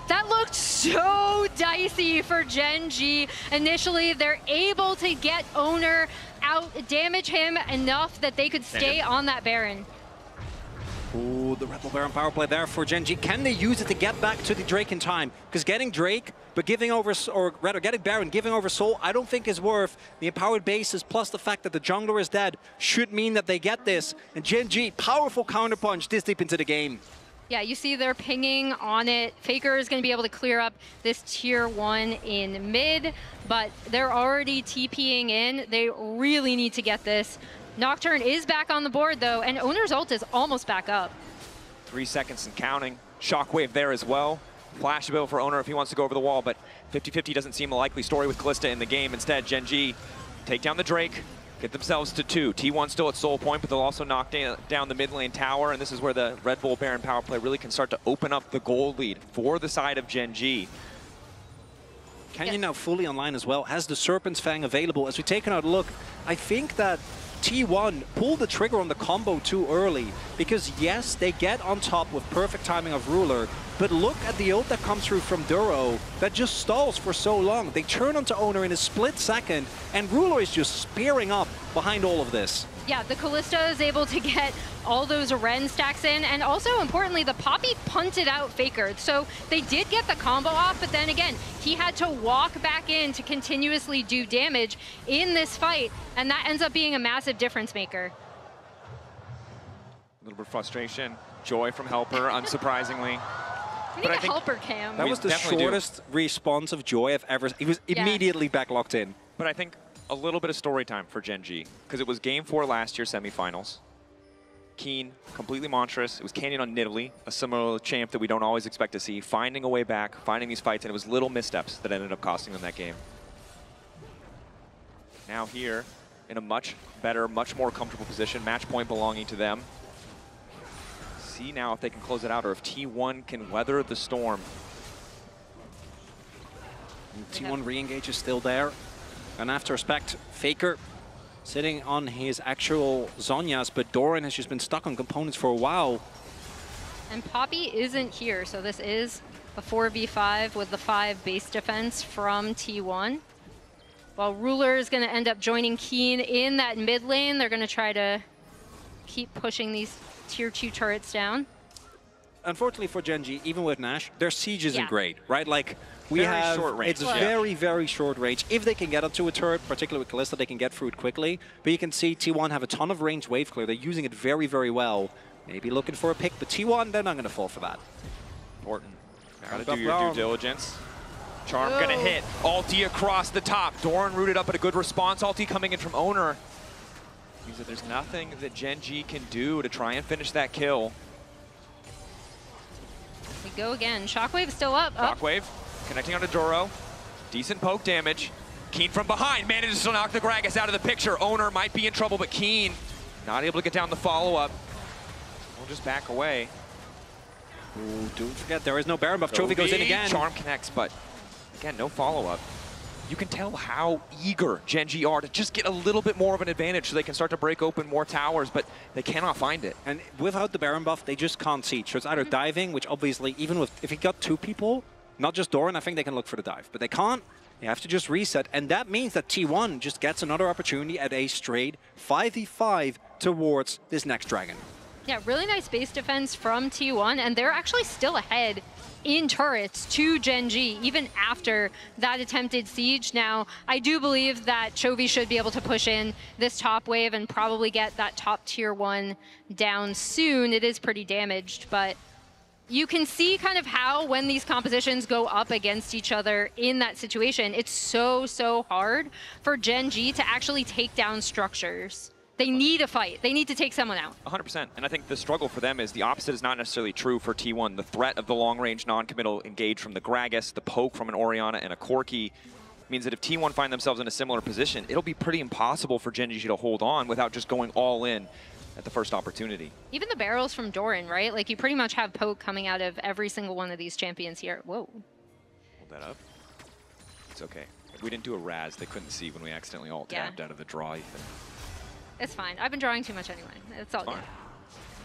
That looked so dicey for Gen G. Initially, they're able to get Owner out, damage him enough that they could stay on that Baron. Ooh, the Rebel Baron power play there for Gen G. Can they use it to get back to the Drake in time? Because getting Drake, but giving over, or rather getting Baron, giving over Soul, I don't think is worth the empowered bases, plus the fact that the jungler is dead should mean that they get this. And Gen G, powerful counterpunch this deep into the game. Yeah, you see they're pinging on it. Faker is going to be able to clear up this tier 1 in mid, but they're already TPing in. They really need to get this. Nocturne is back on the board, though, and Owner's ult is almost back up. 3 seconds and counting. Shockwave there as well. Flash ability for Owner if he wants to go over the wall, but 50-50 doesn't seem a likely story with Kalista in the game. Instead, Gen G take down the Drake. get themselves to 2. T1 still at soul point, but they'll also knock down the mid lane tower, and this is where the Red Bull Baron power play really can start to open up the gold lead for the side of Gen G. Canyon now fully online as well, has the Serpent's Fang available. As we take another look, I think that T1 pulled the trigger on the combo too early, because yes, they get on top with perfect timing of Ruler, but look at the ult that comes through from Duro that just stalls for so long. They turn onto Owner in a split second, and Ruler is just spearing up behind all of this. Yeah, the Kalista is able to get all those Ren stacks in, and also importantly, the Poppy punted out Faker. So they did get the combo off, but then again, he had to walk back in to continuously do damage in this fight, and that ends up being a massive difference maker. A little bit of frustration. Joy from Helper, unsurprisingly. We need a Helper cam. That was the shortest response of Joy I've ever seen. He was immediately back locked in. But I think a little bit of story time for Gen G, because it was Game 4 last year semifinals. Keen, completely monstrous. It was Canyon on Nidalee, a similar champ that we don't always expect to see, finding a way back, finding these fights, and it was little missteps that ended up costing them that game. Now here, in a much better, much more comfortable position, match point belonging to them. See now if they can close it out, or if T1 can weather the storm. And T1 re-engage is still there. And after respect, Faker sitting on his actual Zhonya's, but Doran has just been stuck on components for a while. And Poppy isn't here, so this is a 4v5 with the 5 base defense from T1. While Ruler is going to end up joining Keen in that mid lane, they're going to try to keep pushing these tier 2 turrets down. Unfortunately for Gen G, even with Nash, their siege isn't great, right? Like, we have, short range. it's very, very short range. If they can get onto a turret, particularly with Kalista, they can get through it quickly. But you can see T1 have a ton of range wave clear. They're using it very, very well. Maybe looking for a pick, but T1, they're not going to fall for that. Important. Gotta do your due diligence. Charm gonna hit. Ulti across the top. Doran rooted up at a good response. Ulti coming in from Owner. Means that there's nothing that Gen G can do to try and finish that kill. We go again. Shockwave still up. Shockwave connecting onto Doro. Decent poke damage. Keen from behind manages to knock the Gragas out of the picture. Owner might be in trouble, but Keen not able to get down the follow-up. We'll just back away. Ooh, don't forget, there is no Baron buff. Trophy goes in again. Charm connects, but again, no follow-up. You can tell how eager Gen G are to just get a little bit more of an advantage so they can start to break open more towers, but they cannot find it. And without the Baron buff, they just can't siege. So it's either diving, which obviously, even with, if you got 2 people, not just Doran, I think they can look for the dive. But they can't. They have to just reset. And that means that T1 just gets another opportunity at a straight 5v5 towards this next dragon. Yeah, really nice base defense from T1, and they're actually still ahead in turrets to Gen G, even after that attempted siege. Now, I do believe that Chovy should be able to push in this top wave and probably get that top tier 1 down soon. It is pretty damaged, but you can see kind of how when these compositions go up against each other in that situation, it's so hard for Gen G to actually take down structures. They need a fight. They need to take someone out. 100%. And I think the struggle for them is the opposite is not necessarily true for T1. The threat of the long-range non-committal engage from the Gragas, the poke from an Orianna and a Corki means that if T1 find themselves in a similar position, it'll be pretty impossible for Gen G to hold on without just going all in at the first opportunity. Even the barrels from Doran, right? Like, you pretty much have poke coming out of every single one of these champions here. Whoa. Hold that up. It's okay. We didn't do a Raz. They couldn't see when we accidentally alt-tabbed out of the draw, Ethan. It's fine. I've been drawing too much anyway. It's all good.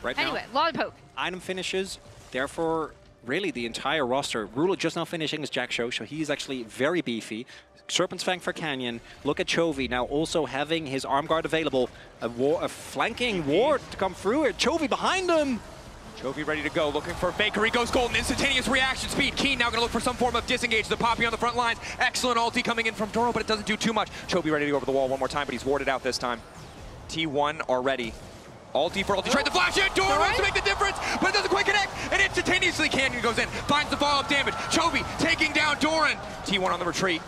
Right anyway, now, lot of poke. Item finishes, therefore, really the entire roster. Ruler just now finishing his Jack Show, so he's actually very beefy. Serpent's Fang for Canyon. Look at Chovy now also having his arm guard available. A flanking ward to come through it. Chovy behind him. Chovy ready to go, looking for Faker. He goes golden, instantaneous reaction speed. Keen now gonna look for some form of disengage. The Poppy on the front lines. Excellent ulti coming in from Doro, but it doesn't do too much. Chovy ready to go over the wall one more time, but he's warded out this time. T1 are ready. Ulti for ulti, tried to flash it. Doro wants to make the difference, but it doesn't quite connect. And instantaneously, Canyon goes in, finds the follow-up damage. Chovy taking down Doran. T1 on the retreat.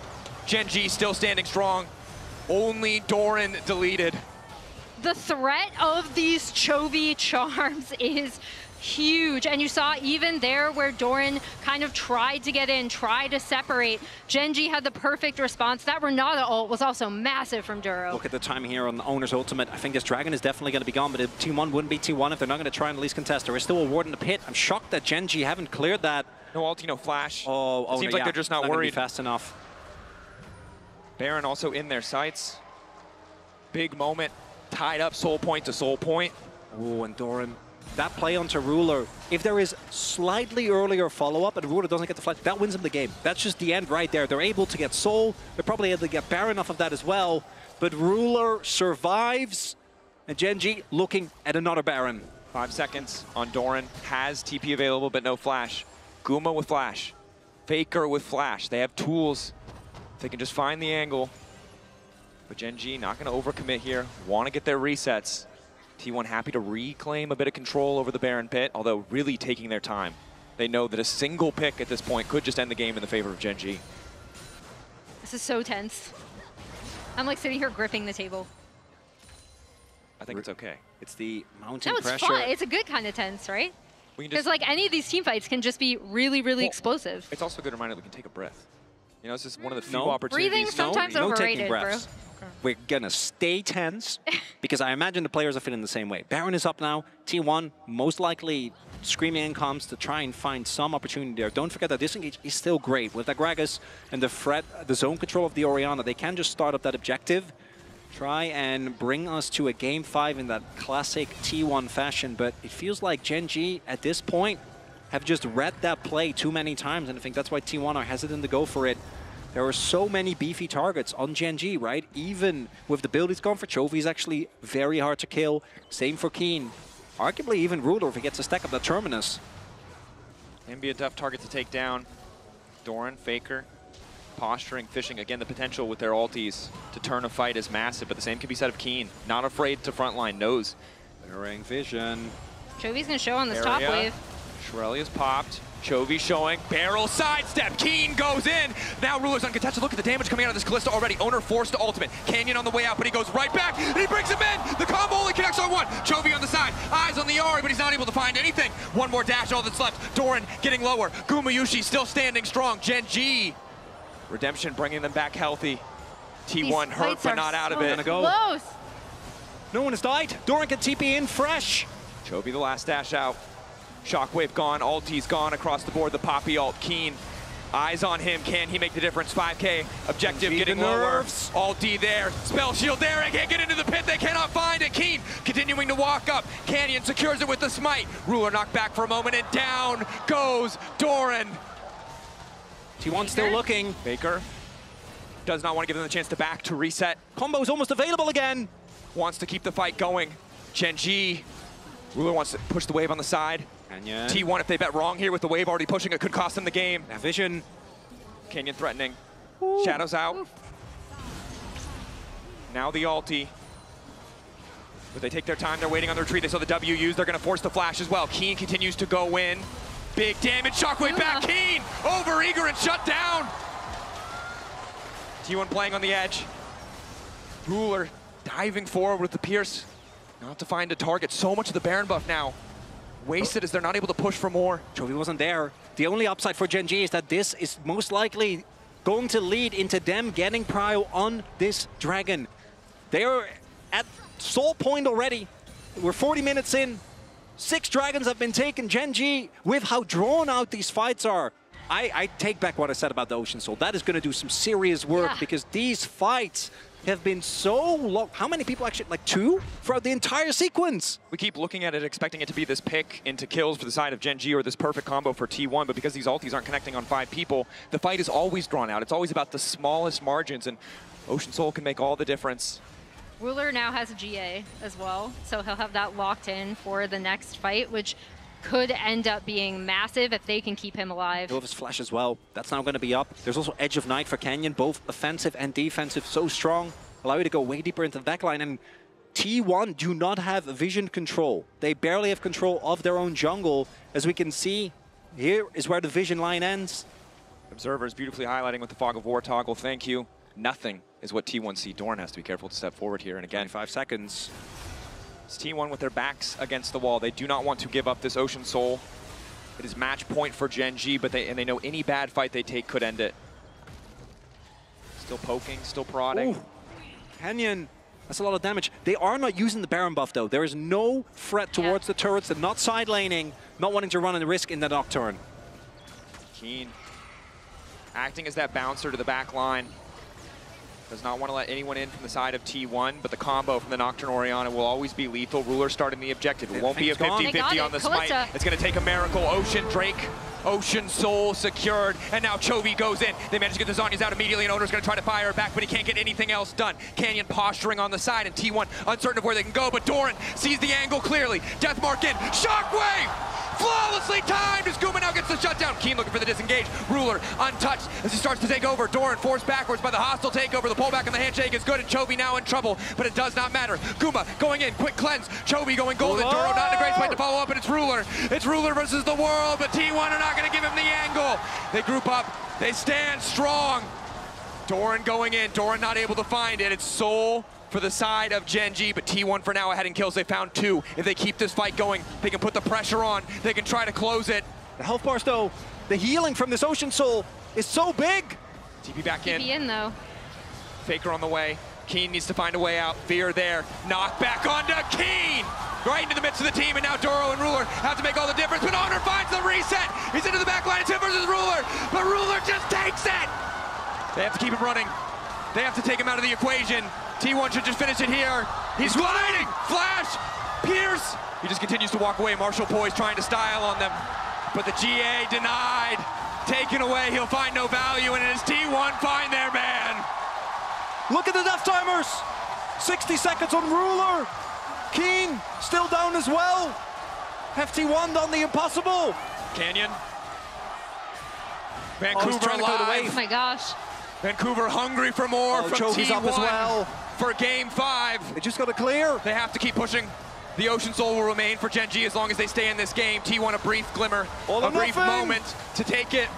Gen G still standing strong. Only Doran deleted. The threat of these Chovy charms is huge. And you saw even there where Doran kind of tried to get in, tried to separate. Gen G had the perfect response. That Renata ult was also massive from Duro. Look at the timing here on the Owner's ultimate. I think this Dragon is definitely going to be gone, but T1 wouldn't be T1 if they're not going to try and at least contest. There is still a ward in the pit. I'm shocked that Gen G haven't cleared that. No ulti, no flash. Oh, it seems like they're just not worried. Fast enough. Baron also in their sights. Big moment. Tied up soul point to soul point. Oh, and Doran. That play onto Ruler, if there is slightly earlier follow-up and Ruler doesn't get the flash, that wins them the game. That's just the end right there. They're able to get Soul. They're probably able to get Baron off of that as well. But Ruler survives, and Gen G looking at another Baron. 5 seconds on Doran. Has TP available, but no flash. Guma with flash. Faker with flash. They have tools. They can just find the angle. But Gen G not going to overcommit here. Want to get their resets. T1 happy to reclaim a bit of control over the Baron pit, although really taking their time. They know that a single pick at this point could just end the game in the favor of Gen G. This is so tense. I'm like sitting here gripping the table. I think it's okay. It's the mounting pressure. No, it's fun. It's a good kind of tense, right? Because like any of these team fights can just be really, really explosive. It's also a good reminder that we can take a breath. You know, it's just one of the few opportunities. Breathing sometimes overrated, bro. We're gonna stay tense because I imagine the players are feeling the same way. Baron is up now. T1 most likely screaming in comms to try and find some opportunity there. Don't forget that disengage is still great with the Gragas and the zone control of the Orianna. They can just start up that objective, try and bring us to a game 5 in that classic T1 fashion. But it feels like Gen G at this point have just read that play too many times, and I think that's why T1 are hesitant to go for it. There are so many beefy targets on Gen G, right? Even with the build he's gone for, Chovy is actually very hard to kill. Same for Keen. Arguably even Ruler if he gets to stack up that Terminus. Can be a tough target to take down. Doran, Faker, posturing, fishing. Again, the potential with their ultis to turn a fight is massive, but the same can be said of Keen. Not afraid to frontline, knows. Bearing vision. Chovy's gonna show on this top wave. Shirelia's popped. Chovy showing. Barrel sidestep. Keen goes in. Now Ruler's uncontested. Look at the damage coming out of this Kalista already. Owner forced to ultimate. Canyon on the way out, but he goes right back. And he brings him in. The combo only connects on one. Chovy on the side. Eyes on the Ari, but he's not able to find anything. One more dash, all that's left. Doran getting lower. Gumayushi still standing strong. Gen G. Redemption bringing them back healthy. T1 hurt, but not out of it. Close. No one has died. Doran can TP in fresh. Chovy the last dash out. Shockwave gone, ulti's gone across the board, the Poppy ult, Keen. Eyes on him, can he make the difference? 5K, objective getting lower. Ulti there, spell shield there, they can't get into the pit, they cannot find it. Keen continuing to walk up, Canyon secures it with the smite. Ruler knocked back for a moment and down goes Doran. T1 still looking. Baker does not want to give them the chance to back to reset. Combo's almost available again. Wants to keep the fight going. Gen G, Ruler wants to push the wave on the side. Canyon. T1, if they bet wrong here with the wave already pushing, it could cost them the game. Now vision. Canyon threatening. Ooh. Shadows out. Ooh. Now the ulti. But they take their time, they're waiting on the retreat. They saw the W used, they're gonna force the flash as well. Keen continues to go in. Big damage, Shockwave back, Keen! Over eager and shut down! T1 playing on the edge. Ruler diving forward with the Pierce. Not to find a target. So much of the Baron buff now. Wasted as they're not able to push for more. Chovy wasn't there. The only upside for Gen G is that this is most likely going to lead into them getting prio on this Dragon. They're at soul point already. We're 40 minutes in. 6 Dragons have been taken. Gen G, with how drawn out these fights are, I take back what I said about the Ocean Soul. That is going to do some serious work because these fights have been so long. How many people actually, like 2 throughout the entire sequence? We keep looking at it, expecting it to be this pick into kills for the side of Gen G or this perfect combo for T1, but because these ultis aren't connecting on 5 people, the fight is always drawn out. It's always about the smallest margins, and Ocean Soul can make all the difference. Ruler now has a GA as well, so he'll have that locked in for the next fight, which could end up being massive if they can keep him alive. He'll have his flash as well. That's now going to be up. There's also Edge of Night for Canyon, both offensive and defensive, so strong. Allow you to go way deeper into the backline, and T1 do not have vision control. They barely have control of their own jungle. As we can see, here is where the vision line ends. Observers beautifully highlighting with the Fog of War toggle, thank you. Nothing is what T1 see. Doran has to be careful to step forward here, and again, 5 seconds. It's T1 with their backs against the wall. They do not want to give up this Ocean Soul. It is match point for Gen G, but they know any bad fight they take could end it. Still poking, still prodding. Ooh. Canyon, that's a lot of damage. They are not using the Baron buff though. There is no threat towards the turrets. They're not side laning, not wanting to run the risk in the Nocturne. Keen acting as that bouncer to the back line. Does not want to let anyone in from the side of T1, but the combo from the Nocturne Orianna will always be lethal. Ruler starting the objective. It won't be a 50-50 on the smite. It's going to take a miracle. Ocean Drake, Ocean Soul secured, and now Chovy goes in. They manage to get the Zhonya's out immediately, and Owner's going to try to fire it back, but he can't get anything else done. Canyon posturing on the side, and T1 uncertain of where they can go, but Doran sees the angle clearly. Deathmark in, Shockwave! Flawlessly timed as Guma now gets the shutdown. Keen looking for the disengage. Ruler untouched as he starts to take over. Doran forced backwards by the hostile takeover. The pullback on the handshake is good, and Chovy now in trouble, but it does not matter. Guma going in, quick cleanse. Chovy going golden. Doro not in a great spot to follow up, and it's Ruler. It's Ruler versus the world, but T1 are not going to give him the angle. They group up. They stand strong. Doran going in. Doran not able to find it. It's Soul for the side of Gen G, but T1 for now ahead in kills. They found 2. If they keep this fight going, they can put the pressure on. They can try to close it. The health bars though, the healing from this Ocean Soul is so big. TP back in. TP in though. Faker on the way. Keen needs to find a way out. Veer there. Knock back onto Keen. Right into the midst of the team, and now Doro and Ruler have to make all the difference, but Owner finds the reset. He's into the back line. It's him versus Ruler, but Ruler just takes it. They have to keep him running. They have to take him out of the equation. T1 should just finish it here. He's gliding. Flash. Pierce. He just continues to walk away. Marshall Poise trying to style on them, but the GA denied. Taken away. He'll find no value, and it is T1 find their man. Look at the death timers. 60 seconds on Ruler. Keen still down as well. FT1 done the impossible. Canyon. Vancouver alive. Oh my gosh. Vancouver hungry for more from Chovy's T1 up as well. For game 5. They just got to clear. They have to keep pushing. The Ocean Soul will remain for Gen G as long as they stay in this game. T1 a brief glimmer, a brief moment to take it.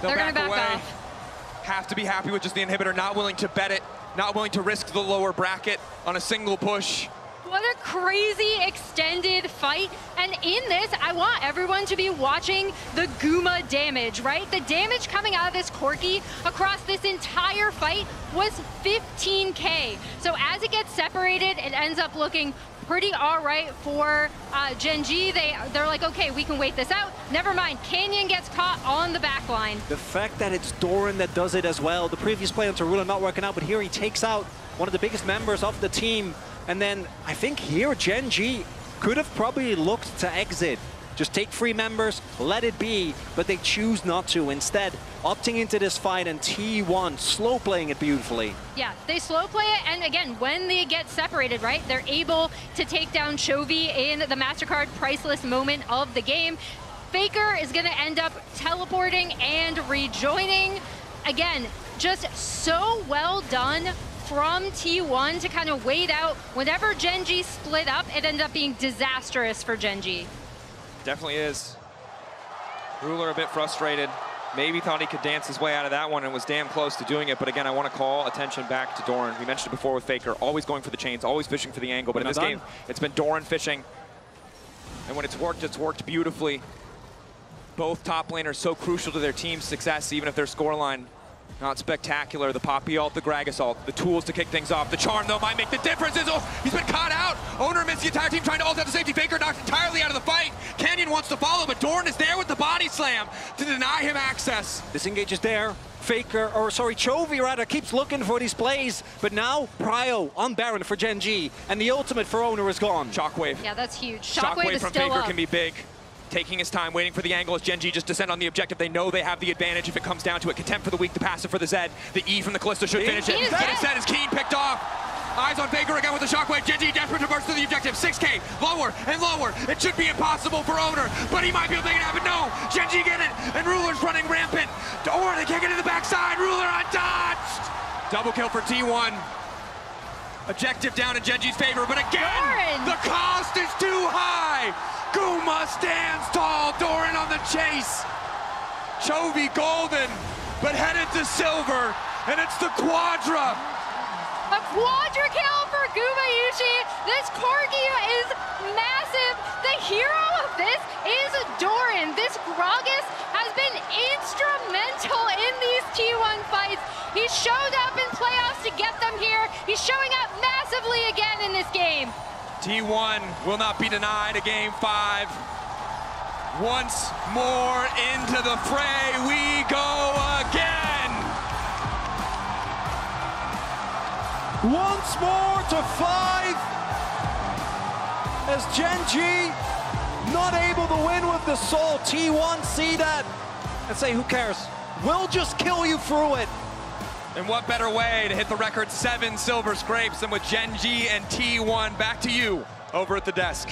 They're gonna back away. off. Have to be happy with just the inhibitor, not willing to bet it, not willing to risk the lower bracket on a single push. What a crazy extended fight. And in this, I want everyone to be watching the Guma damage, right? The damage coming out of this Corki across this entire fight was 15K. So as it gets separated, it ends up looking pretty all right for Gen G. They're like, okay, we can wait this out. Never mind, Canyon gets caught on the back line. The fact that it's Doran that does it as well. The previous play on Tarula not working out, but here he takes out one of the biggest members of the team. And then I think here Gen G could have probably looked to exit. Just take 3 members, let it be, but they choose not to. Instead, opting into this fight, and T1 slow playing it beautifully. Yeah, they slow play it, and again, when they get separated, right, they're able to take down Chovy in the MasterCard priceless moment of the game. Faker is gonna end up teleporting and rejoining. Again, just so well done from T1 to kind of wait out. Whenever Gen G split up, it ended up being disastrous for Gen G. Definitely is. Ruler a bit frustrated. Maybe thought he could dance his way out of that one and was damn close to doing it. But again, I want to call attention back to Doran. We mentioned it before with Faker, always going for the chains, always fishing for the angle. But in this game, it's been Doran fishing. And when it's worked beautifully. Both top laners so crucial to their team's success, even if their scoreline not spectacular. The Poppy ult, the Gragas ult, the tools to kick things off. The Charm, though, might make the difference. Oh, he's been caught out. Owner missed the entire team trying to ult out the safety. Faker knocked entirely out of the fight. Canyon wants to follow, but Doran is there with the body slam to deny him access. Disengage is there. Faker, or sorry, Chovy rather, keeps looking for these plays, but now Prio on Baron for Gen G, and the ultimate for Owner is gone. Shockwave. Yeah, that's huge. Shockwave is from still Faker up. can be big. Taking his time, waiting for the angle as Gen G just descend on the objective. They know they have the advantage if it comes down to it. Contempt for the weak, the passive for the Zed. The E from the Kalista should finish it. But instead is Keen picked off. Eyes on Faker again with the Shockwave. Gen G desperate to burst through the objective. 6K, lower and lower. It should be impossible for Owner, but he might be able to make it happen. No, Gen G get it, and Ruler's running rampant. Or they can't get to the backside. Ruler untouched. Double kill for T1. Objective down in Gen G's favor, but again, the cost is too high. Guma stands tall, Doran on the chase. Chovy golden, but headed to silver, and it's the Quadra. A Quadra kill for Scuba Yushi. This Corgi is massive. The hero of this is Doran. This Gragas has been instrumental in these T1 fights. He showed up in playoffs to get them here. He's showing up massively again in this game. T1 will not be denied a game 5. Once more into the fray we go again. Once more to 5 as Gen G not able to win with the soul. T1 see that and say, who cares? We'll just kill you through it. And what better way to hit the record 7 silver scrapes than with Gen G and T1. Back to you over at the desk.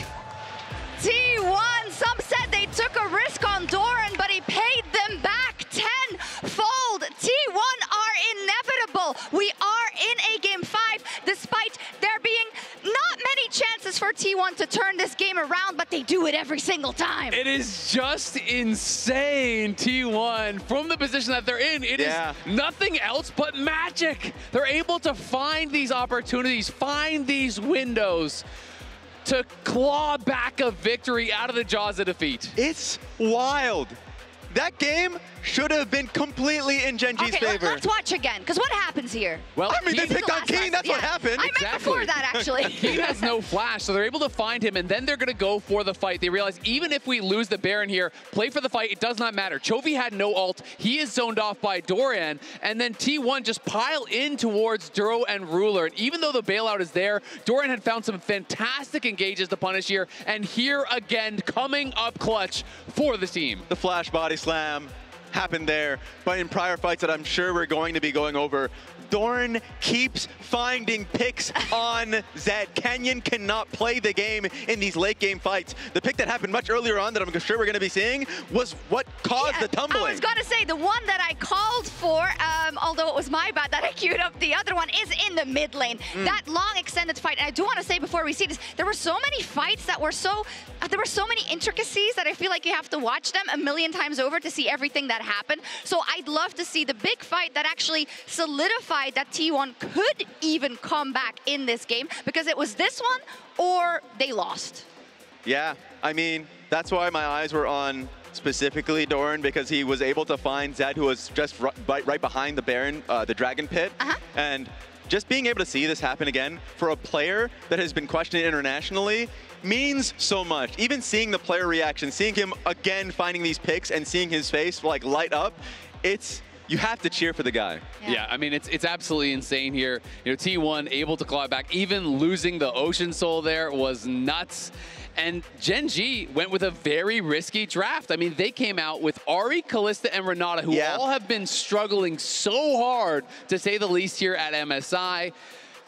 T1, some said they took a risk on Doran, but he paid them back tenfold. T1 are inevitable. We are in a game 5, despite there being not many chances for T1 to turn this game around, but they do it every single time. It is just insane, T1. From the position that they're in, it is nothing else but magic. They're able to find these opportunities, find these windows to claw back a victory out of the jaws of defeat. It's wild. That game should have been completely in Gen G's favor. Let's watch again, because what happens here? Well, I mean, they picked on Keen, that's what happened. I meant before that, actually. Keen has no flash, so they're able to find him, and then they're going to go for the fight. They realize even if we lose the Baron here, play for the fight, it does not matter. Chovy had no ult. He is zoned off by Doran, and then T1 just pile in towards Duro and Ruler. And even though the bailout is there, Doran had found some fantastic engages to punish here, and here again, coming up clutch for the team. The flash body slam happened there, but in prior fights that I'm sure we're going to be going over, Doran keeps finding picks on Zed. Canyon cannot play the game in these late game fights. The pick that happened much earlier on that I'm sure we're going to be seeing was what caused the tumbling. I was going to say, the one that I called for, although it was my bad that I queued up the other one, is in the mid lane. That long extended fight, and I do want to say before we see this, there were so many fights that were there were so many intricacies that I feel like you have to watch them a million times over to see everything that happened. So I'd love to see the big fight that actually solidified that T1 could even come back in this game, because it was this one or they lost. Yeah, I mean, that's why my eyes were on specifically Doran, because he was able to find Zed, who was just right behind the Baron, the Dragon Pit. And just being able to see this happen again for a player that has been questioned internationally means so much. Even seeing the player reaction, seeing him again finding these picks and seeing his face like light up, you have to cheer for the guy. Yeah, I mean, it's absolutely insane here. You know, T1 able to claw back. Even losing the Ocean Soul there was nuts. And Gen G went with a very risky draft. I mean, they came out with Ahri, Kalista, and Renata, who all have been struggling so hard, to say the least, here at MSI.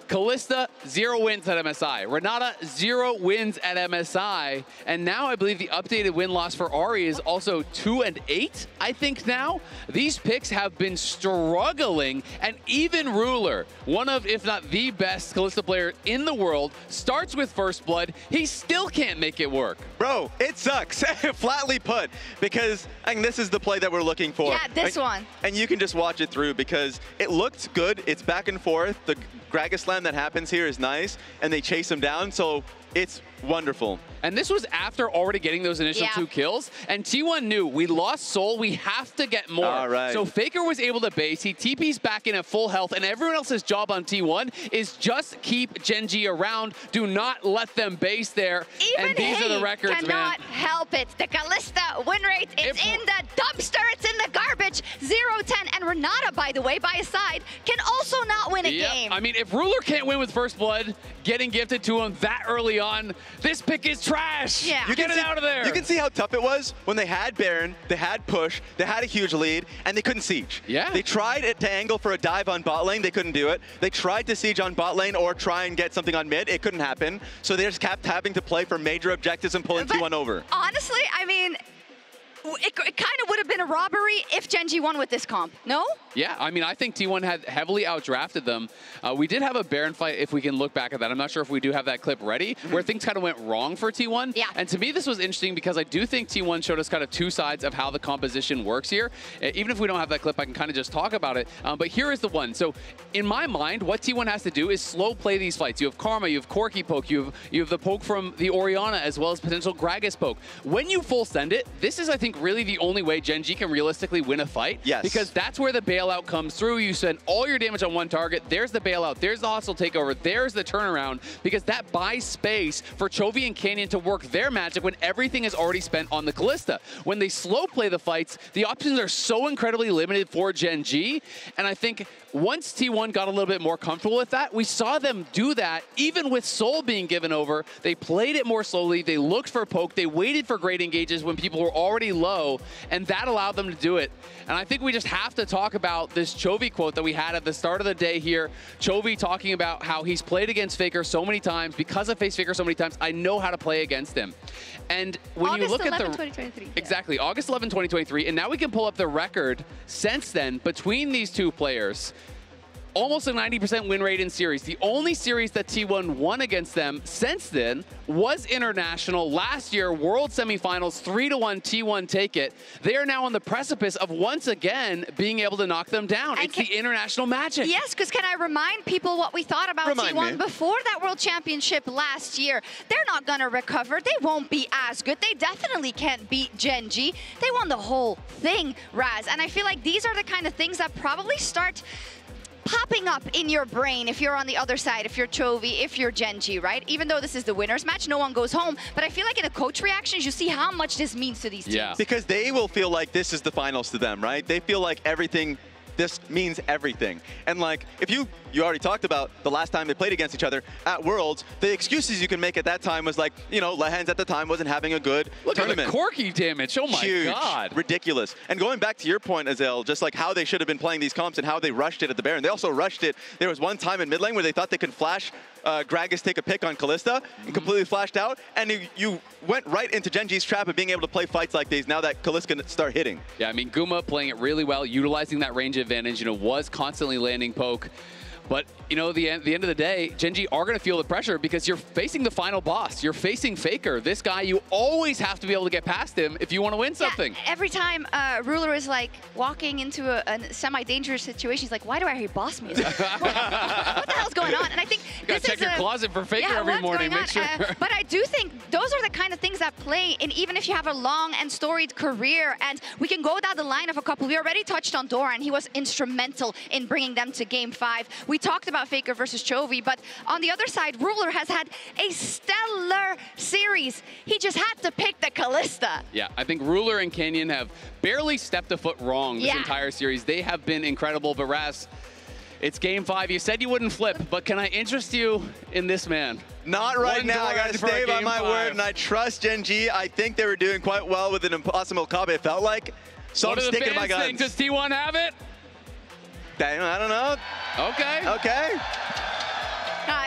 Kalista, 0 wins at MSI. Renata, 0 wins at MSI. And now I believe the updated win-loss for Ahri is also 2-8, I think now. These picks have been struggling, and even Ruler, one of, if not the best Kalista player in the world, starts with First Blood. He still can't make it work. Bro, it sucks, flatly put, because I mean, this is the play that we're looking for. Yeah, this one. And you can just watch it through, because it looked good. It's back and forth. The Gragas slam that happens here is nice, and they chase him down, so it's wonderful. And this was after already getting those initial 2 kills, and T1 knew, we lost Soul, we have to get more. All right. So Faker was able to base, he TP's back in at full health, and everyone else's job on T1 is just keep Gen G around, do not let them base there. Even and these are the records, cannot help it. The Kalista win rate, it's in the dumpster, it's in the garbage, 0-10, and Renata, by the way, by his side, can also not win a game. I mean, if Ruler can't win with First Blood, getting gifted to him that early on, this pick is trash. Yeah. You get it out of there. You can see how tough it was when they had Baron, they had push, they had a huge lead, and they couldn't siege. Yeah. They tried to angle for a dive on bot lane, they couldn't do it. They tried to siege on bot lane or try and get something on mid, it couldn't happen. So they just kept having to play for major objectives and pulling T1 over. Honestly, I mean, it kind of would have been a robbery if Gen G won with this comp, no? Yeah, I mean, I think T1 had heavily outdrafted them. We did have a Baron fight, if we can look back at that. I'm not sure if we do have that clip ready, where things kind of went wrong for T1. Yeah. And to me, this was interesting because I do think T1 showed us kind of two sides of how the composition works here. Even if we don't have that clip, I can kind of just talk about it. But here is the one. So in my mind, what T1 has to do is slow play these fights. You have Karma, you have Corki poke, you have the poke from the Orianna, as well as potential Gragas poke. When you full send it, this is, I think, really the only way Gen G can realistically win a fight. Yes. Because that's where the bailout comes through. You send all your damage on one target. There's the bailout. There's the hostile takeover. There's the turnaround. Because that buys space for Chovy and Canyon to work their magic when everything is already spent on the Kalista. When they slow play the fights, the options are so incredibly limited for Gen G. And I think once T1 got a little bit more comfortable with that, we saw them do that even with Soul being given over. They played it more slowly. They looked for poke. They waited for great engages when people were already low, and that allowed them to do it. And I think we just have to talk about this Chovy quote that we had at the start of the day here. Chovy talking about how he's played against Faker so many times. Because I've faced Faker so many times, I know how to play against him. And when you look at the 2023. Exactly, August 11, 2023, and now we can pull up the record since then between these two players. Almost a 90% win rate in series. The only series that T1 won against them since then was International. Last year, World Semifinals, 3-1 T1 take it. They are now on the precipice of once again being able to knock them down. It's the International magic. Yes, because can I remind people what we thought about T1 before that World Championship last year? They're not going to recover. They won't be as good. They definitely can't beat Gen G. They won the whole thing, Raz. And I feel like these are the kind of things that probably start popping up in your brain if you're on the other side, if you're Chovy, if you're Gen G, right? Even though this is the winner's match, no one goes home. But I feel like in the coach reactions, you see how much this means to these teams. Because they will feel like this is the finals to them, right? They feel like everything, this means everything. And like, if you already talked about the last time they played against each other at Worlds, the excuses you can make at that time was like, you know, Lehens at the time wasn't having a good tournament. Look at the Corki damage, oh my God. Ridiculous. And going back to your point, Azel, just like how they should have been playing these comps and how they rushed it at the Baron. They also rushed it. There was one time in mid lane where they thought they could flash Gragas take a pick on Kalista and completely flashed out, and you went right into Gen G's trap of being able to play fights like these now that Kalista can start hitting. Yeah, I mean, Guma playing it really well, utilizing that range advantage, you know, was constantly landing poke. But, you know, the end of the day, Gen G are going to feel the pressure because you're facing the final boss. You're facing Faker. This guy, you always have to be able to get past him if you want to win something. Yeah, every time Ruler is like walking into a semi-dangerous situation, he's like, why do I hear boss music? what the hell's going on? And I think you gotta check your closet for Faker every morning. Make sure. But I do think those are the kind of things that play, and even if you have a long and storied career, and we can go down the line of a couple. We already touched on Doran. He was instrumental in bringing them to Game 5. We talked about Faker versus Chovy, but on the other side, Ruler has had a stellar series. He just had to pick the Kalista. Yeah, I think Ruler and Canyon have barely stepped a foot wrong this entire series. They have been incredible, but Raz, it's Game 5. You said you wouldn't flip, but can I interest you in this man? Not right now. I gotta stay by my word, and I trust Gen G. I think they were doing quite well with an impossible comp, it felt like. So I'm sticking to my guns. Think? Does T1 have it? I don't know. Okay. Okay.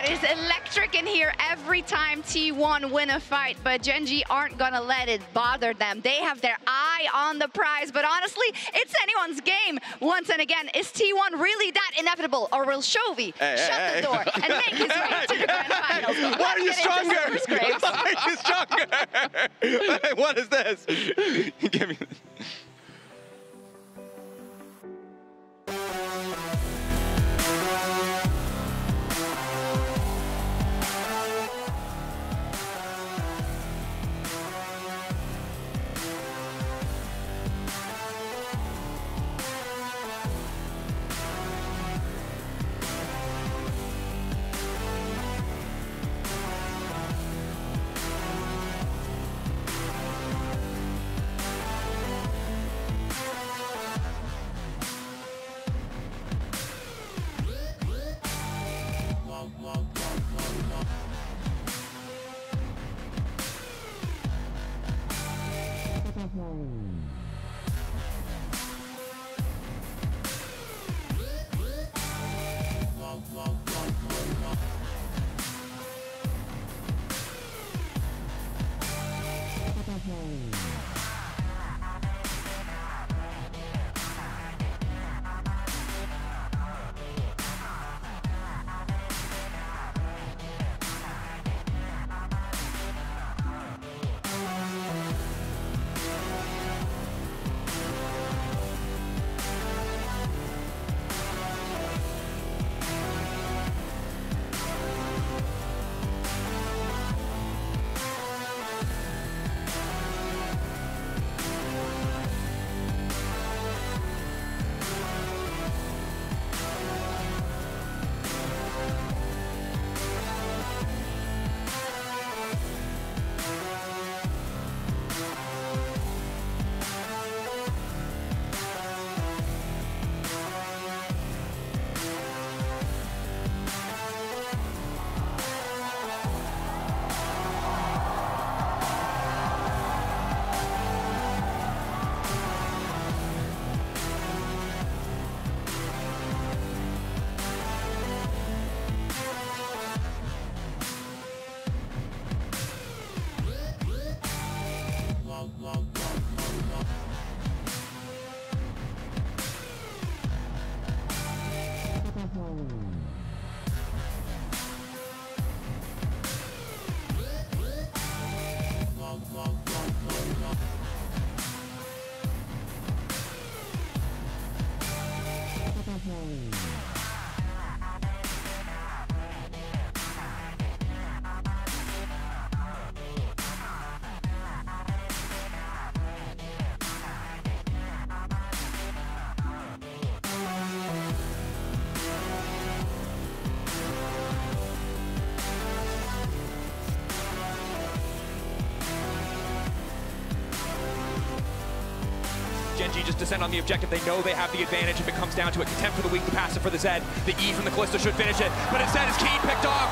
It is electric in here every time T1 win a fight, but Gen G aren't gonna let it bother them. They have their eye on the prize, but honestly, it's anyone's game. Once and again, is T1 really that inevitable, or will Chovy shut the door and make his way to the grand finals? Why are you stronger? Why are you stronger? What is this? Give me this. Gen.G just descend on the objective. They know they have the advantage if it comes down to it. Contempt for the weak, the passive for the Zed. The E from the Callisto should finish it, but instead is Keen picked off.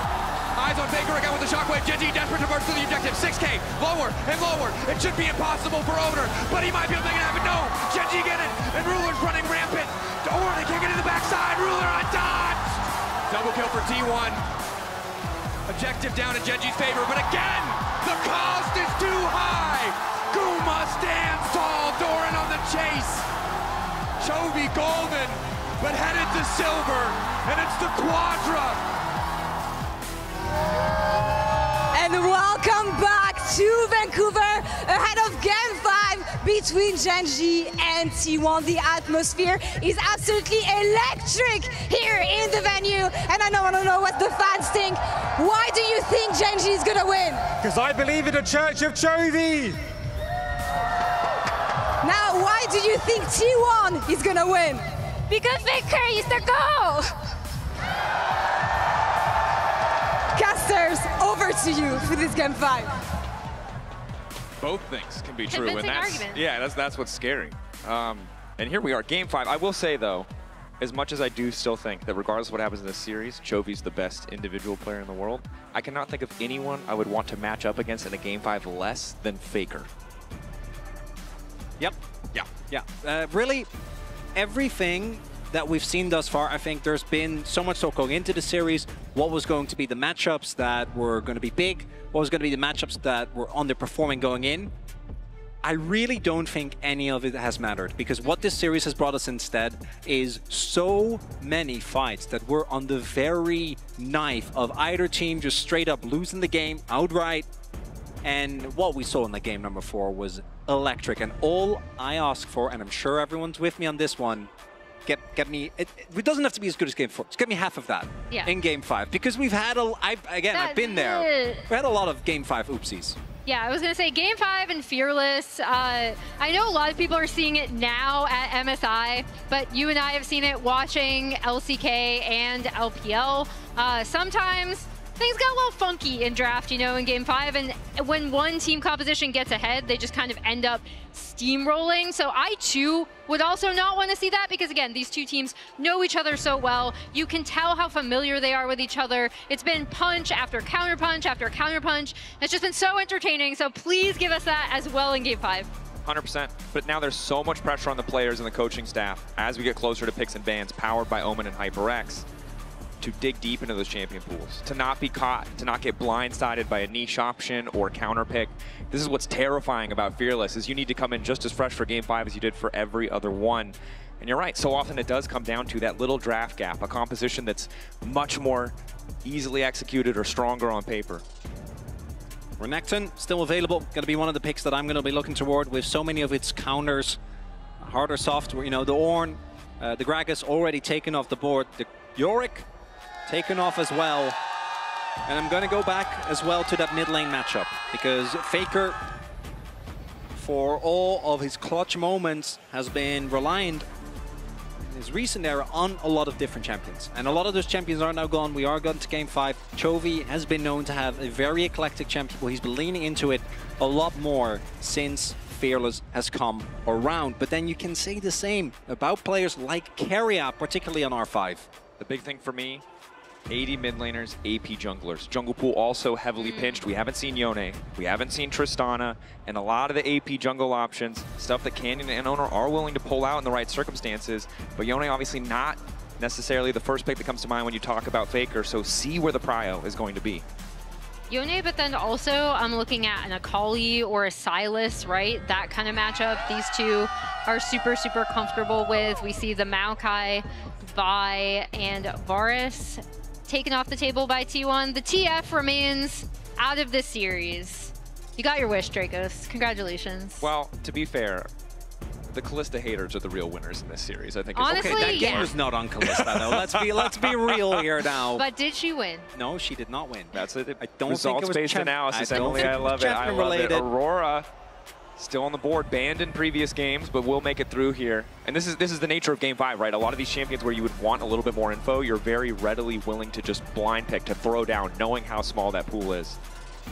Eyes on Faker again with the shockwave. Gen.G desperate to burst through the objective. 6K, lower and lower. It should be impossible for Owner, but he might be able to make it happen. No, Gen.G get it, and Ruler's running rampant. Or they can't get in the backside. Ruler on dodge. Double kill for T1. Objective down in Gen.G's favor, but again, the cost is too high. Guma stands tall, Doran on the chase. Chovy golden, but headed to silver, and it's the Quadra. And welcome back to Vancouver, ahead of Game 5 between Gen.G and T1. The atmosphere is absolutely electric here in the venue, and I want to know what the fans think. Why do you think Gen.G is gonna win? Because I believe in the Church of Chovy. Now, why do you think T1 is gonna win? Because Faker is the goal! Casters, over to you for this Game 5. Both things can be true, and argument. that's what's scary. And here we are, Game 5. I will say though, as much as I do still think that regardless of what happens in this series, Chovy's the best individual player in the world, I cannot think of anyone I would want to match up against in a Game 5 less than Faker. Yep. Yeah. Really, everything that we've seen thus far, I think there's been so much talk going into the series. What was going to be the matchups that were going to be big? What was going to be the matchups that were underperforming going in? I really don't think any of it has mattered, because what this series has brought us instead is so many fights that were on the very knife of either team just straight up losing the game outright. And what we saw in the game number 4 was electric. And all I ask for, and I'm sure everyone's with me on this one, get me, it doesn't have to be as good as Game 4. Just get me half of that in Game 5. Because we've had, I've been there. We had a lot of Game 5 oopsies. Yeah, I was going to say Game 5 and Fearless. I know a lot of people are seeing it now at MSI, but you and I have seen it watching LCK and LPL. Sometimes things got a little funky in draft, in Game 5, and when one team composition gets ahead, they just kind of end up steamrolling. So I, too, would also not want to see that because, again, these two teams know each other so well. You can tell how familiar they are with each other. It's been punch after counterpunch after counterpunch. It's just been so entertaining, so please give us that as well in Game 5. 100%, but now there's so much pressure on the players and the coaching staff as we get closer to picks and bans powered by Omen and HyperX to dig deep into those champion pools, to not be caught, to not get blindsided by a niche option or counter pick. This is what's terrifying about Fearless, is you need to come in just as fresh for Game 5 as you did for every other one. And you're right, so often it does come down to that little draft gap, a composition that's much more easily executed or stronger on paper. Renekton, still available, going to be one of the picks that I'm going to be looking toward with so many of its counters. Hard or soft, the Ornn, the Gragas already taken off the board, the Yorick taken off as well. And I'm going to go back as well to that mid lane matchup, because Faker, for all of his clutch moments, has been reliant in his recent era on a lot of different champions. And a lot of those champions are now gone. We are going to Game 5. Chovy has been known to have a very eclectic champion, but he's been leaning into it a lot more since Fearless has come around. But then you can say the same about players like Keria, particularly on R5. The big thing for me, 80 mid laners, AP junglers. Jungle pool also heavily pinched. We haven't seen Yone, we haven't seen Tristana, and a lot of the AP jungle options, stuff that Canyon and Owner are willing to pull out in the right circumstances, but Yone obviously not necessarily the first pick that comes to mind when you talk about Faker, so see where the prio is going to be. Yone, but then also I'm looking at an Akali or a Sylas, right? That kind of matchup. These two are super, super comfortable with. We see the Maokai, Vi, and Varus taken off the table by T1. The TF remains out of this series. You got your wish, Dracos. Congratulations. Well, to be fair, the Kalista haters are the real winners in this series. I think. Honestly, okay, that game was not on Kalista though. Let's be real here now. But did she win? No, she did not win. That's it. I don't think it was results-based analysis, Emily. I love it. I love it. Aurora still on the board, banned in previous games, but will make it through here. And this is the nature of Game 5, right? A lot of these champions where you would want a little bit more info, you're very readily willing to just blind pick, to throw down, knowing how small that pool is.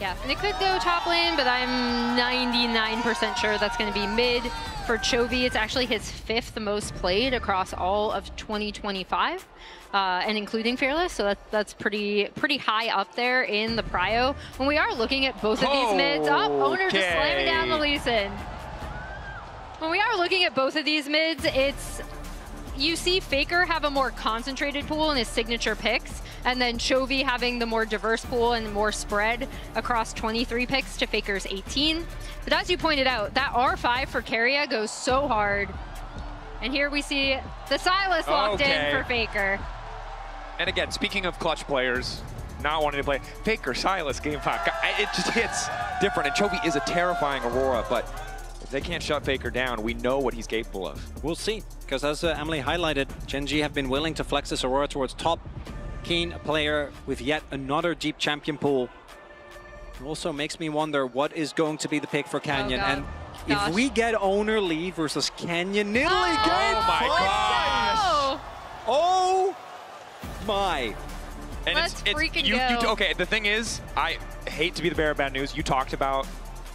Yeah, and it could go top lane, but I'm 99% sure that's going to be mid for Chovy. It's actually his 5th most played across all of 2025, and including Fearless, so that's pretty high up there in the prio. When we are looking at both of these mids, Owner just slamming down the Lee Sin. When we are looking at both of these mids, you see Faker have a more concentrated pool in his signature picks, and then Chovy having the more diverse pool and more spread across 23 picks to Faker's 18. But as you pointed out, that R5 for Keria goes so hard. And here we see the Sylas locked in for Faker. And again, speaking of clutch players, not wanting to play Faker, Sylas, Game 5, it just hits different. And Chovy is a terrifying Aurora, but if they can't shut Faker down, we know what he's capable of. We'll see, because as Emily highlighted, Gen.G have been willing to flex this Aurora towards top. Keen, a player with yet another deep champion pool. It also makes me wonder what is going to be the pick for Canyon. And if we get Owner Lee versus Canyon, Nidalee Game 5! Oh my! And Let's freaking go. Okay, the thing is, I hate to be the bearer of bad news. You talked about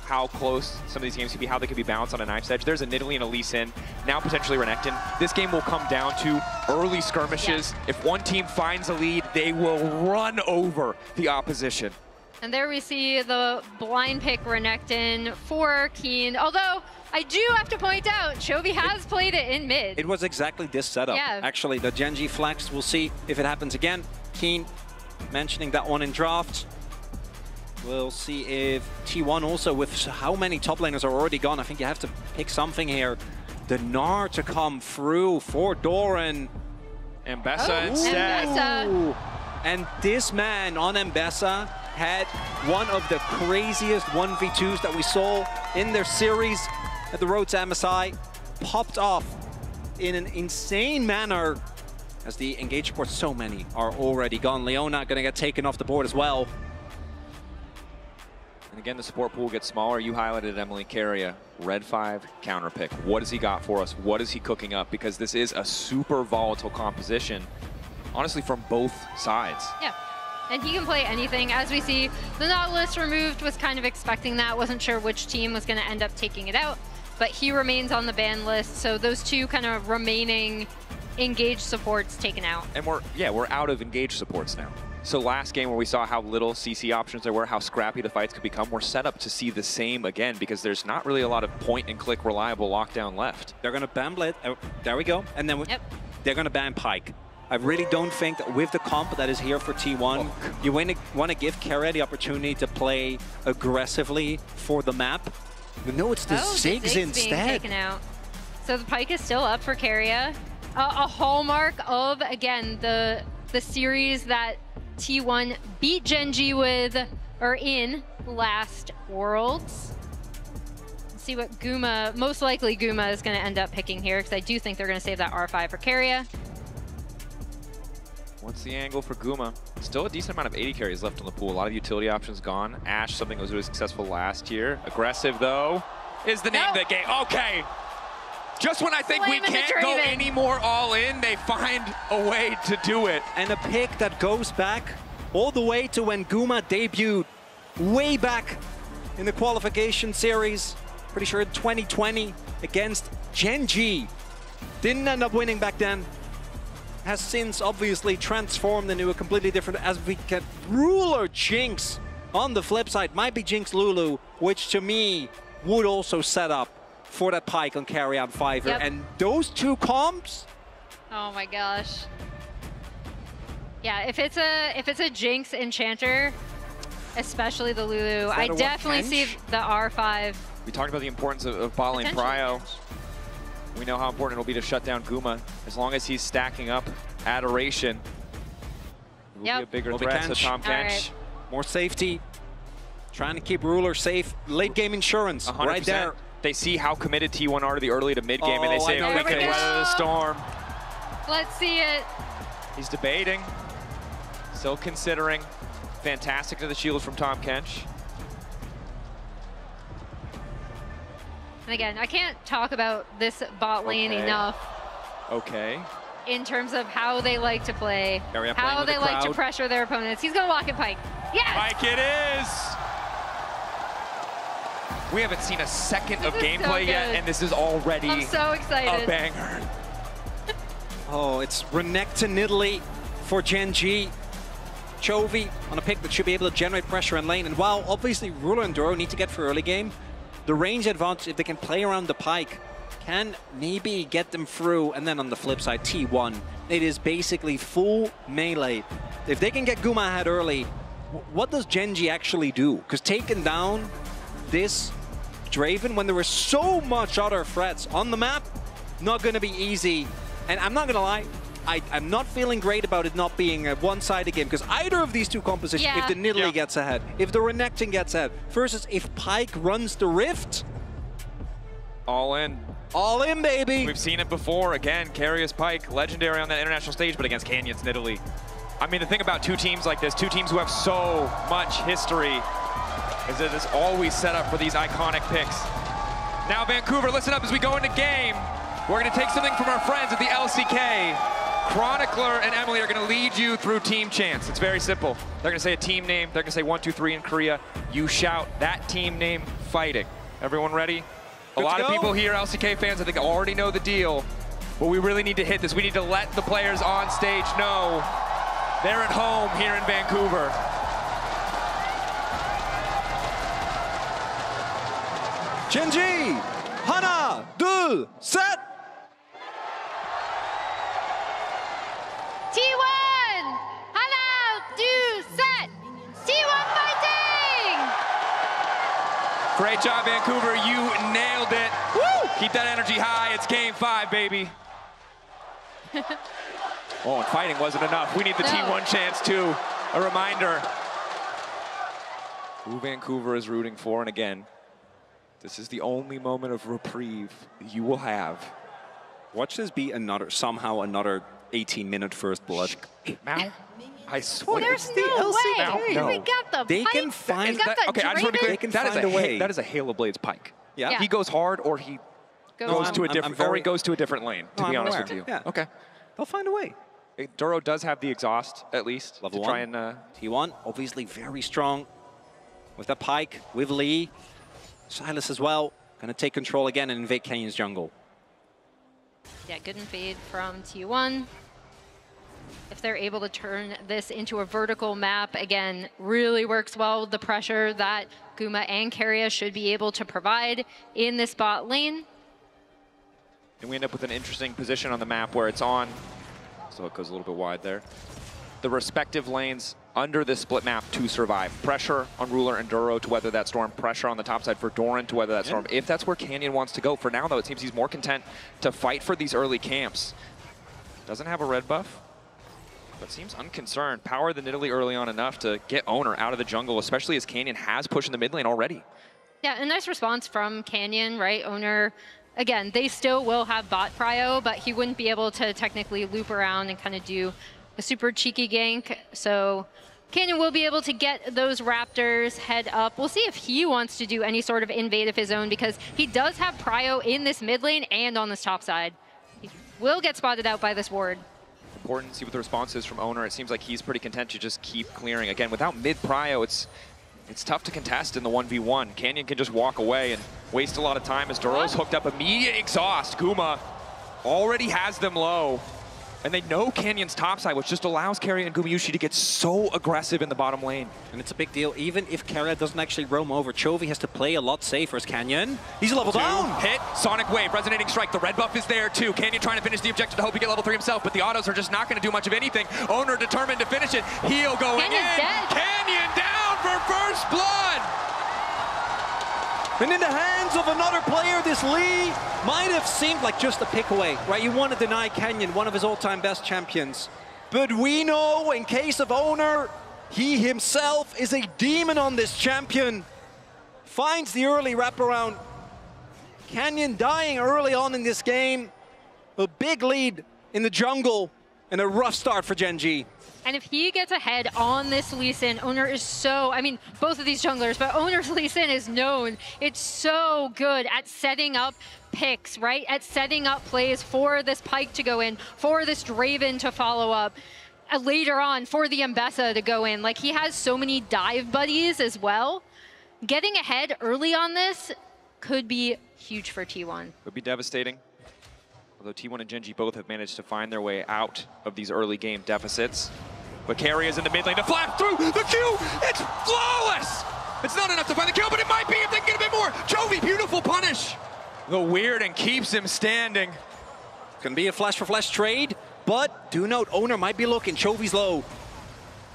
how close some of these games could be, how they could be balanced on a knife's edge. There's a Nidalee and a Lee Sin, now potentially Renekton. This game will come down to early skirmishes. Yeah. If one team finds a lead, they will run over the opposition. And there we see the blind pick Renekton for Keen. Although, I do have to point out, Chovy has played it in mid. It was exactly this setup. Yeah. Actually, the Gen.G flex, we'll see if it happens again. Keen mentioning that one in draft. We'll see if T1 also, with how many top laners are already gone, I think you have to pick something here. The Gnar to come through for Doran. Mbessa instead. Mbessa. And this man on Mbessa had one of the craziest 1v2s that we saw in their series at the road to MSI. Popped off in an insane manner as the engaged ports, so many are already gone. Leona gonna get taken off the board as well. And again, the support pool gets smaller. You highlighted Emily Keria, red 5 counter pick. What has he got for us? What is he cooking up? Because this is a super volatile composition, honestly, from both sides. Yeah, and he can play anything. As we see, the Nautilus removed, was kind of expecting that. Wasn't sure which team was going to end up taking it out, but he remains on the ban list. So those two kind of remaining engaged supports taken out. And we're out of engaged supports now. So last game where we saw how little CC options there were, how scrappy the fights could become, we're set up to see the same again because there's not really a lot of point-and-click reliable lockdown left. They're going to ban Blade. Oh, there we go. And then they're going to ban Pyke. I really don't think that with the comp that is here for T1, you want to give Keria the opportunity to play aggressively for the map. But no, it's the Ziggs instead. Being taken out. So the Pyke is still up for Keria. A hallmark of, again, the series that T1 beat Gen.G with, or in, last Worlds. Let's see what Guma, most likely Guma is going to end up picking here, because I do think they're going to save that R5 for Keria. What's the angle for Guma? Still a decent amount of 80 carries left in the pool. A lot of utility options gone. Ashe, something that was really successful last year. Aggressive, though, is the name of the game. Okay. Just when I think we can't go any more all in, they find a way to do it. And a pick that goes back all the way to when Guma debuted way back in the qualification series. Pretty sure in 2020 against Gen.G. Didn't end up winning back then. Has since obviously transformed into a completely different, as we get Ruler Jinx on the flip side. Might be Jinx Lulu, which to me would also set up for that Pyke on Keria and Fiverr. Yep. And those two comps. Oh my gosh. Yeah, if it's a Jinx Enchanter, especially the Lulu. I definitely see the R5. We talked about the importance of bot lane Prio. We know how important it'll be to shut down Guma. As long as he's stacking up Adoration, it will be a bigger threat to Tahm Kench. More safety. Trying to keep Ruler safe. Late game insurance, 100%. Right there. They see how committed T1 are to the early to mid game, and they say if we can weather the storm. Let's see it. He's debating, still considering. Fantastic to the shield from Tahm Kench. And again, I can't talk about this bot lane enough. Okay. In terms of how they like to play, how they like to pressure their opponents. He's going to walk in Pyke. Yes! Pyke it is! We haven't seen a second of gameplay yet, and this is already I'm so excited. A banger. Oh, it's Renekton Italy for Gen G. Chovy on a pick that should be able to generate pressure in lane. And while obviously Ruler and Doro need to get for early game, the range advantage, if they can play around the Pyke, can maybe get them through. And then on the flip side, T1, it is basically full melee. If they can get Guma ahead early, what does Gen G actually do? Because taking down this Draven when there were so much other threats on the map, not going to be easy. And I'm not going to lie, I'm not feeling great about it not being a one-sided game, because either of these two compositions, if the Nidalee gets ahead, if the Renekton gets ahead, versus if Pyke runs the Rift. All in. All in, baby. We've seen it before. Again, Carius Pyke, legendary on that international stage, but against Canyon's Nidalee. I mean, the thing about two teams like this, two teams who have so much history, is that it's always set up for these iconic picks. Now, Vancouver, listen up as we go into game. We're going to take something from our friends at the LCK. Chronicler and Emily are going to lead you through Team Chants. It's very simple. They're going to say a team name. They're going to say 1, 2, 3 in Korea. You shout that team name fighting. Everyone ready? A lot of people here, LCK fans, I think already know the deal. But we really need to hit this. We need to let the players on stage know they're at home here in Vancouver. Gen G, 하나, 둘, 셋. T1! Hello, do, set! T1 fighting! Great job, Vancouver. You nailed it. Woo! Keep that energy high. It's game 5, baby. Oh, and fighting wasn't enough. We need the T1 chance, too. A reminder who Vancouver is rooting for. And again, this is the only moment of reprieve you will have. Watch this be somehow another 18-minute first blood. Mao? I swear. There's no way. No. We got the They Pyke. can find We got the okay, I just want to be Draven. clear. find a way. That is a Halo Blades Pyke. Yeah. He goes hard, or he goes to a different lane. To be honest with you. Yeah. Okay. They'll find a way. Doro does have the exhaust, at least, Level to try and T1 obviously very strong with the Pyke, with Lee, Silas as well. Gonna take control again and invade Canyon's jungle. Yeah, good invade from T1. If they're able to turn this into a vertical map, again, really works well with the pressure that Guma and Keria should be able to provide in this bot lane. And we end up with an interesting position on the map where it's on, so it goes a little bit wide there. The respective lanes under this split map to survive. Pressure on Ruler and Duro to weather that storm. Pressure on the top side for Doran to weather that storm. If that's where Canyon wants to go. For now, though, it seems he's more content to fight for these early camps. Doesn't have a red buff, but seems unconcerned. Power the Nidalee early on enough to get Owner out of the jungle, especially as Canyon has pushed in the mid lane already. Yeah, a nice response from Canyon, right? Owner, again, they still will have bot prio, but he wouldn't be able to technically loop around and kind of do a super cheeky gank. So Canyon will be able to get those Raptors head up. We'll see if he wants to do any sort of invade of his own, because he does have prio in this mid lane and on this top side. He will get spotted out by this ward. Important to see what the response is from Owner. It seems like he's pretty content to just keep clearing. Again, without mid prio, it's tough to contest in the 1v1. Canyon can just walk away and waste a lot of time as Duro's hooked up. Immediate exhaust. Guma already has them low. And they know Canyon's topside, which just allows Keria and Gumayushi to get so aggressive in the bottom lane. And it's a big deal. Even if Keria doesn't actually roam over, Chovy has to play a lot safer as Canyon. He's a level down. Hit, Sonic Wave, Resonating Strike. The red buff is there too. Canyon trying to finish the objective to hope he get level 3 himself, but the autos are just not going to do much of anything. Owner determined to finish it. Heal going in. Dead. Canyon down for first blood! And in the hands of another player, this Lee might have seemed like just a pick away, right? You want to deny Canyon, one of his all-time best champions. But we know, in case of Owner, he himself is a demon on this champion. Finds the early wraparound. Canyon dying early on in this game. A big lead in the jungle and a rough start for Gen G. And if he gets ahead on this Lee Sin, Owner is so, I mean, both of these junglers, but Owner's Lee Sin is known. It's so good at setting up picks, right? At setting up plays for this Pyke to go in, for this Draven to follow up, later on for the Mbessa to go in. Like, he has so many dive buddies as well. Getting ahead early on this could be huge for T1. Would be devastating. Although T1 and Gen G both have managed to find their way out of these early game deficits. But Carry is in the mid lane to flash through the Q. It's flawless. It's not enough to find the kill, but it might be if they can get a bit more. Chovy, beautiful punish. The weird and keeps him standing. Can be a flash for flash trade, but do note Owner might be looking. Chovy's low.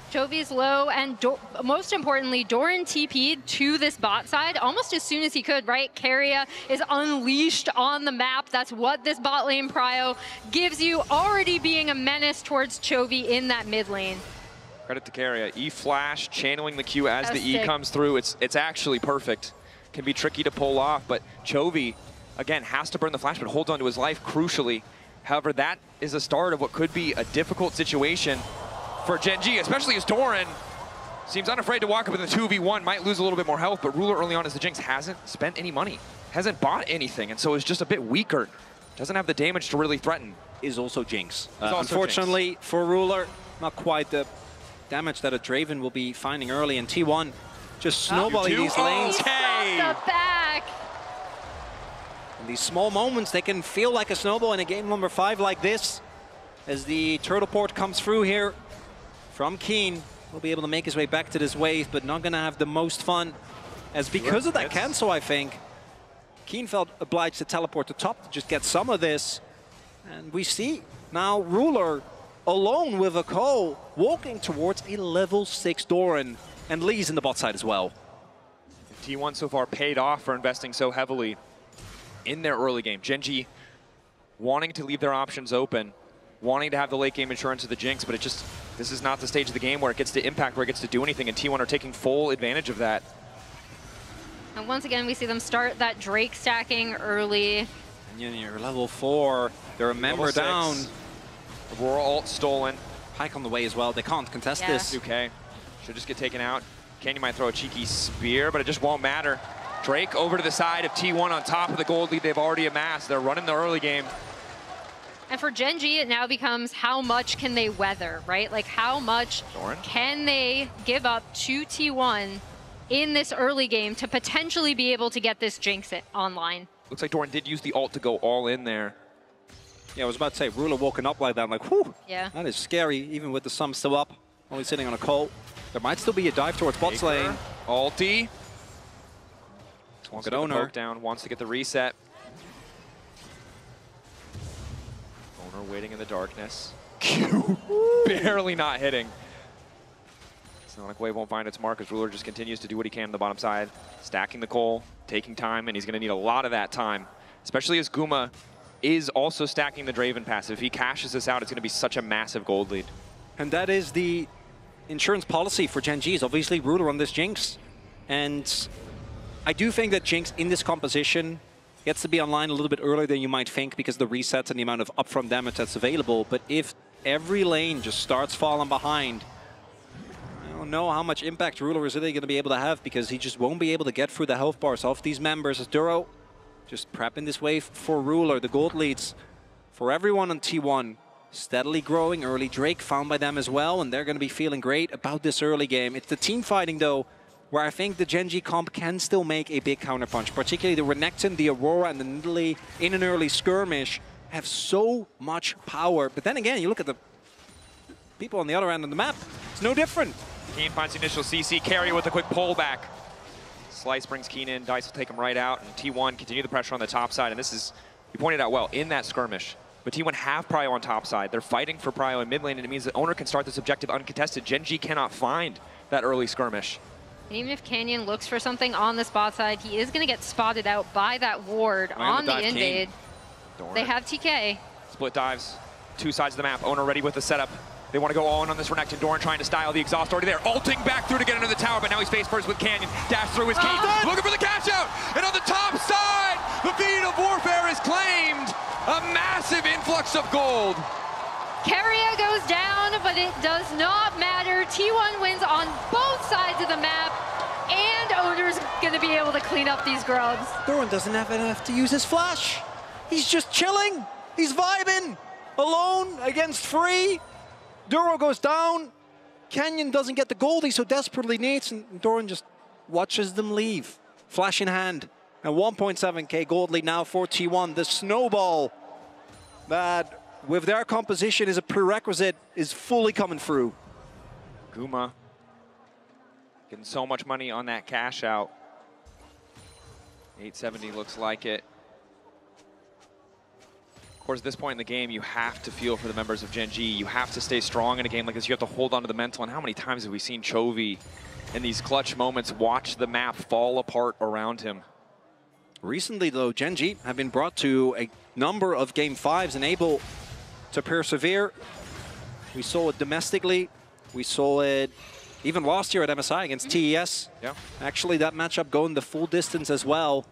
Chovy's low, and most importantly, Doran TP'd to this bot side almost as soon as he could, right? Keria is unleashed on the map. That's what this bot lane prio gives you, already being a menace towards Chovy in that mid lane. Credit to Keria. E-flash, channeling the Q as the E comes through. It's actually perfect. Can be tricky to pull off, but Chovy, again, has to burn the flash, but holds on to his life crucially. However, that is the start of what could be a difficult situation for Gen G, especially as Doran seems unafraid to walk up in the 2v1, might lose a little bit more health, but Ruler early on as the Jinx hasn't spent any money, hasn't bought anything, and so is just a bit weaker. Doesn't have the damage to really threaten. Is also Jinx. Unfortunately Jinx. For Ruler, not quite the damage that a Draven will be finding early, and T1 just snowballing these lanes. Okay. The back. In these small moments, they can feel like a snowball in a game number 5 like this. As the turtle port comes through here from Keen, will be able to make his way back to this wave, but not going to have the most fun. As because of that cancel, I think, Keen felt obliged to teleport to top to just get some of this. And we see now Ruler alone with a Cole walking towards a level 6 Doran. And Lee's in the bot side as well. T1 so far paid off for investing so heavily in their early game. Gen G wanting to leave their options open, wanting to have the late game insurance of the Jinx, but this is not the stage of the game where it gets to impact, where it gets to do anything, and T1 are taking full advantage of that. And once again, we see them start that Drake stacking early. And you're level 4, they're a member down. Aurora ult stolen. Pyke on the way as well, they can't contest this. Okay, should just get taken out. Canyon might throw a cheeky spear, but it just won't matter. Drake over to the side of T1 on top of the gold lead they've already amassed. They're running the early game. And for Gen G, it now becomes how much can they weather, right? Like how much can they give up to T1 in this early game to potentially be able to get this Jinx online? Looks like Doran did use the ult to go all in there. Yeah, I was about to say, Ruler walking up like that, I'm like, whew, yeah, that is scary, even with the sum still up, only sitting on a Colt. There might still be a dive towards bot lane. Ulti. Wants to get the Owner poke down, wants to get the reset. Owner waiting in the darkness. Q barely not hitting. Sonic Wave won't find its mark as Ruler just continues to do what he can on the bottom side, stacking the coal, taking time, and he's going to need a lot of that time, especially as Guma is also stacking the Draven passive. If he cashes this out, it's going to be such a massive gold lead. And that is the insurance policy for Gen G, is obviously Ruler on this Jinx. And I do think that Jinx in this composition gets to be online a little bit earlier than you might think because of the resets and the amount of upfront damage that's available. But if every lane just starts falling behind, I don't know how much impact Ruler is really going to be able to have, because he just won't be able to get through the health bars of these members. As Duro just prepping this wave for Ruler. The gold leads for everyone on T1 steadily growing. Early Drake found by them as well, and they're going to be feeling great about this early game. It's the team fighting, though, where I think the Gen G comp can still make a big counterpunch. Particularly the Renekton, the Aurora, and the Nidalee in an early skirmish have so much power. But then again, you look at the people on the other end of the map, it's no different. Keen finds the initial CC, Carry with a quick pullback. Slice brings Keen in, Dice will take him right out, and T1 continue the pressure on the top side. And this is, you pointed out well, in that skirmish. But T1 have Prio on top side. They're fighting for Prio in mid lane, and it means that Owner can start this objective uncontested. Gen G cannot find that early skirmish. And even if Canyon looks for something on the spot side, he is going to get spotted out by that ward on the invade. They have TK. Split dives, two sides of the map. Owner ready with the setup. They want to go all in on this Renekton. Doran trying to style the exhaust already there. Ulting back through to get into the tower, but now he's face first with Canyon. Dash through his key. Looking for the cash out. And on the top side, the feed of warfare is claimed. A massive influx of gold. Keria goes down, but it does not matter. T1 wins on both sides of the map, and Owner's going to be able to clean up these grubs. Doran doesn't have enough to use his flash. He's just chilling. He's vibing. Alone against free. Duro goes down. Canyon doesn't get the gold he so desperately needs, and Doran just watches them leave. Flash in hand. And 1.7k gold lead now for T1. The snowball that, with their composition as a prerequisite, is fully coming through. Guma getting so much money on that cash out. 870 looks like it. Of course, at this point in the game, you have to feel for the members of Gen G. You have to stay strong in a game like this. You have to hold on to the mental. And how many times have we seen Chovy in these clutch moments watch the map fall apart around him? Recently, though, Gen G have been brought to a number of Game 5s and able to persevere. We saw it domestically. We saw it even last year at MSI against TES. Yeah. Actually, that matchup going the full distance as well.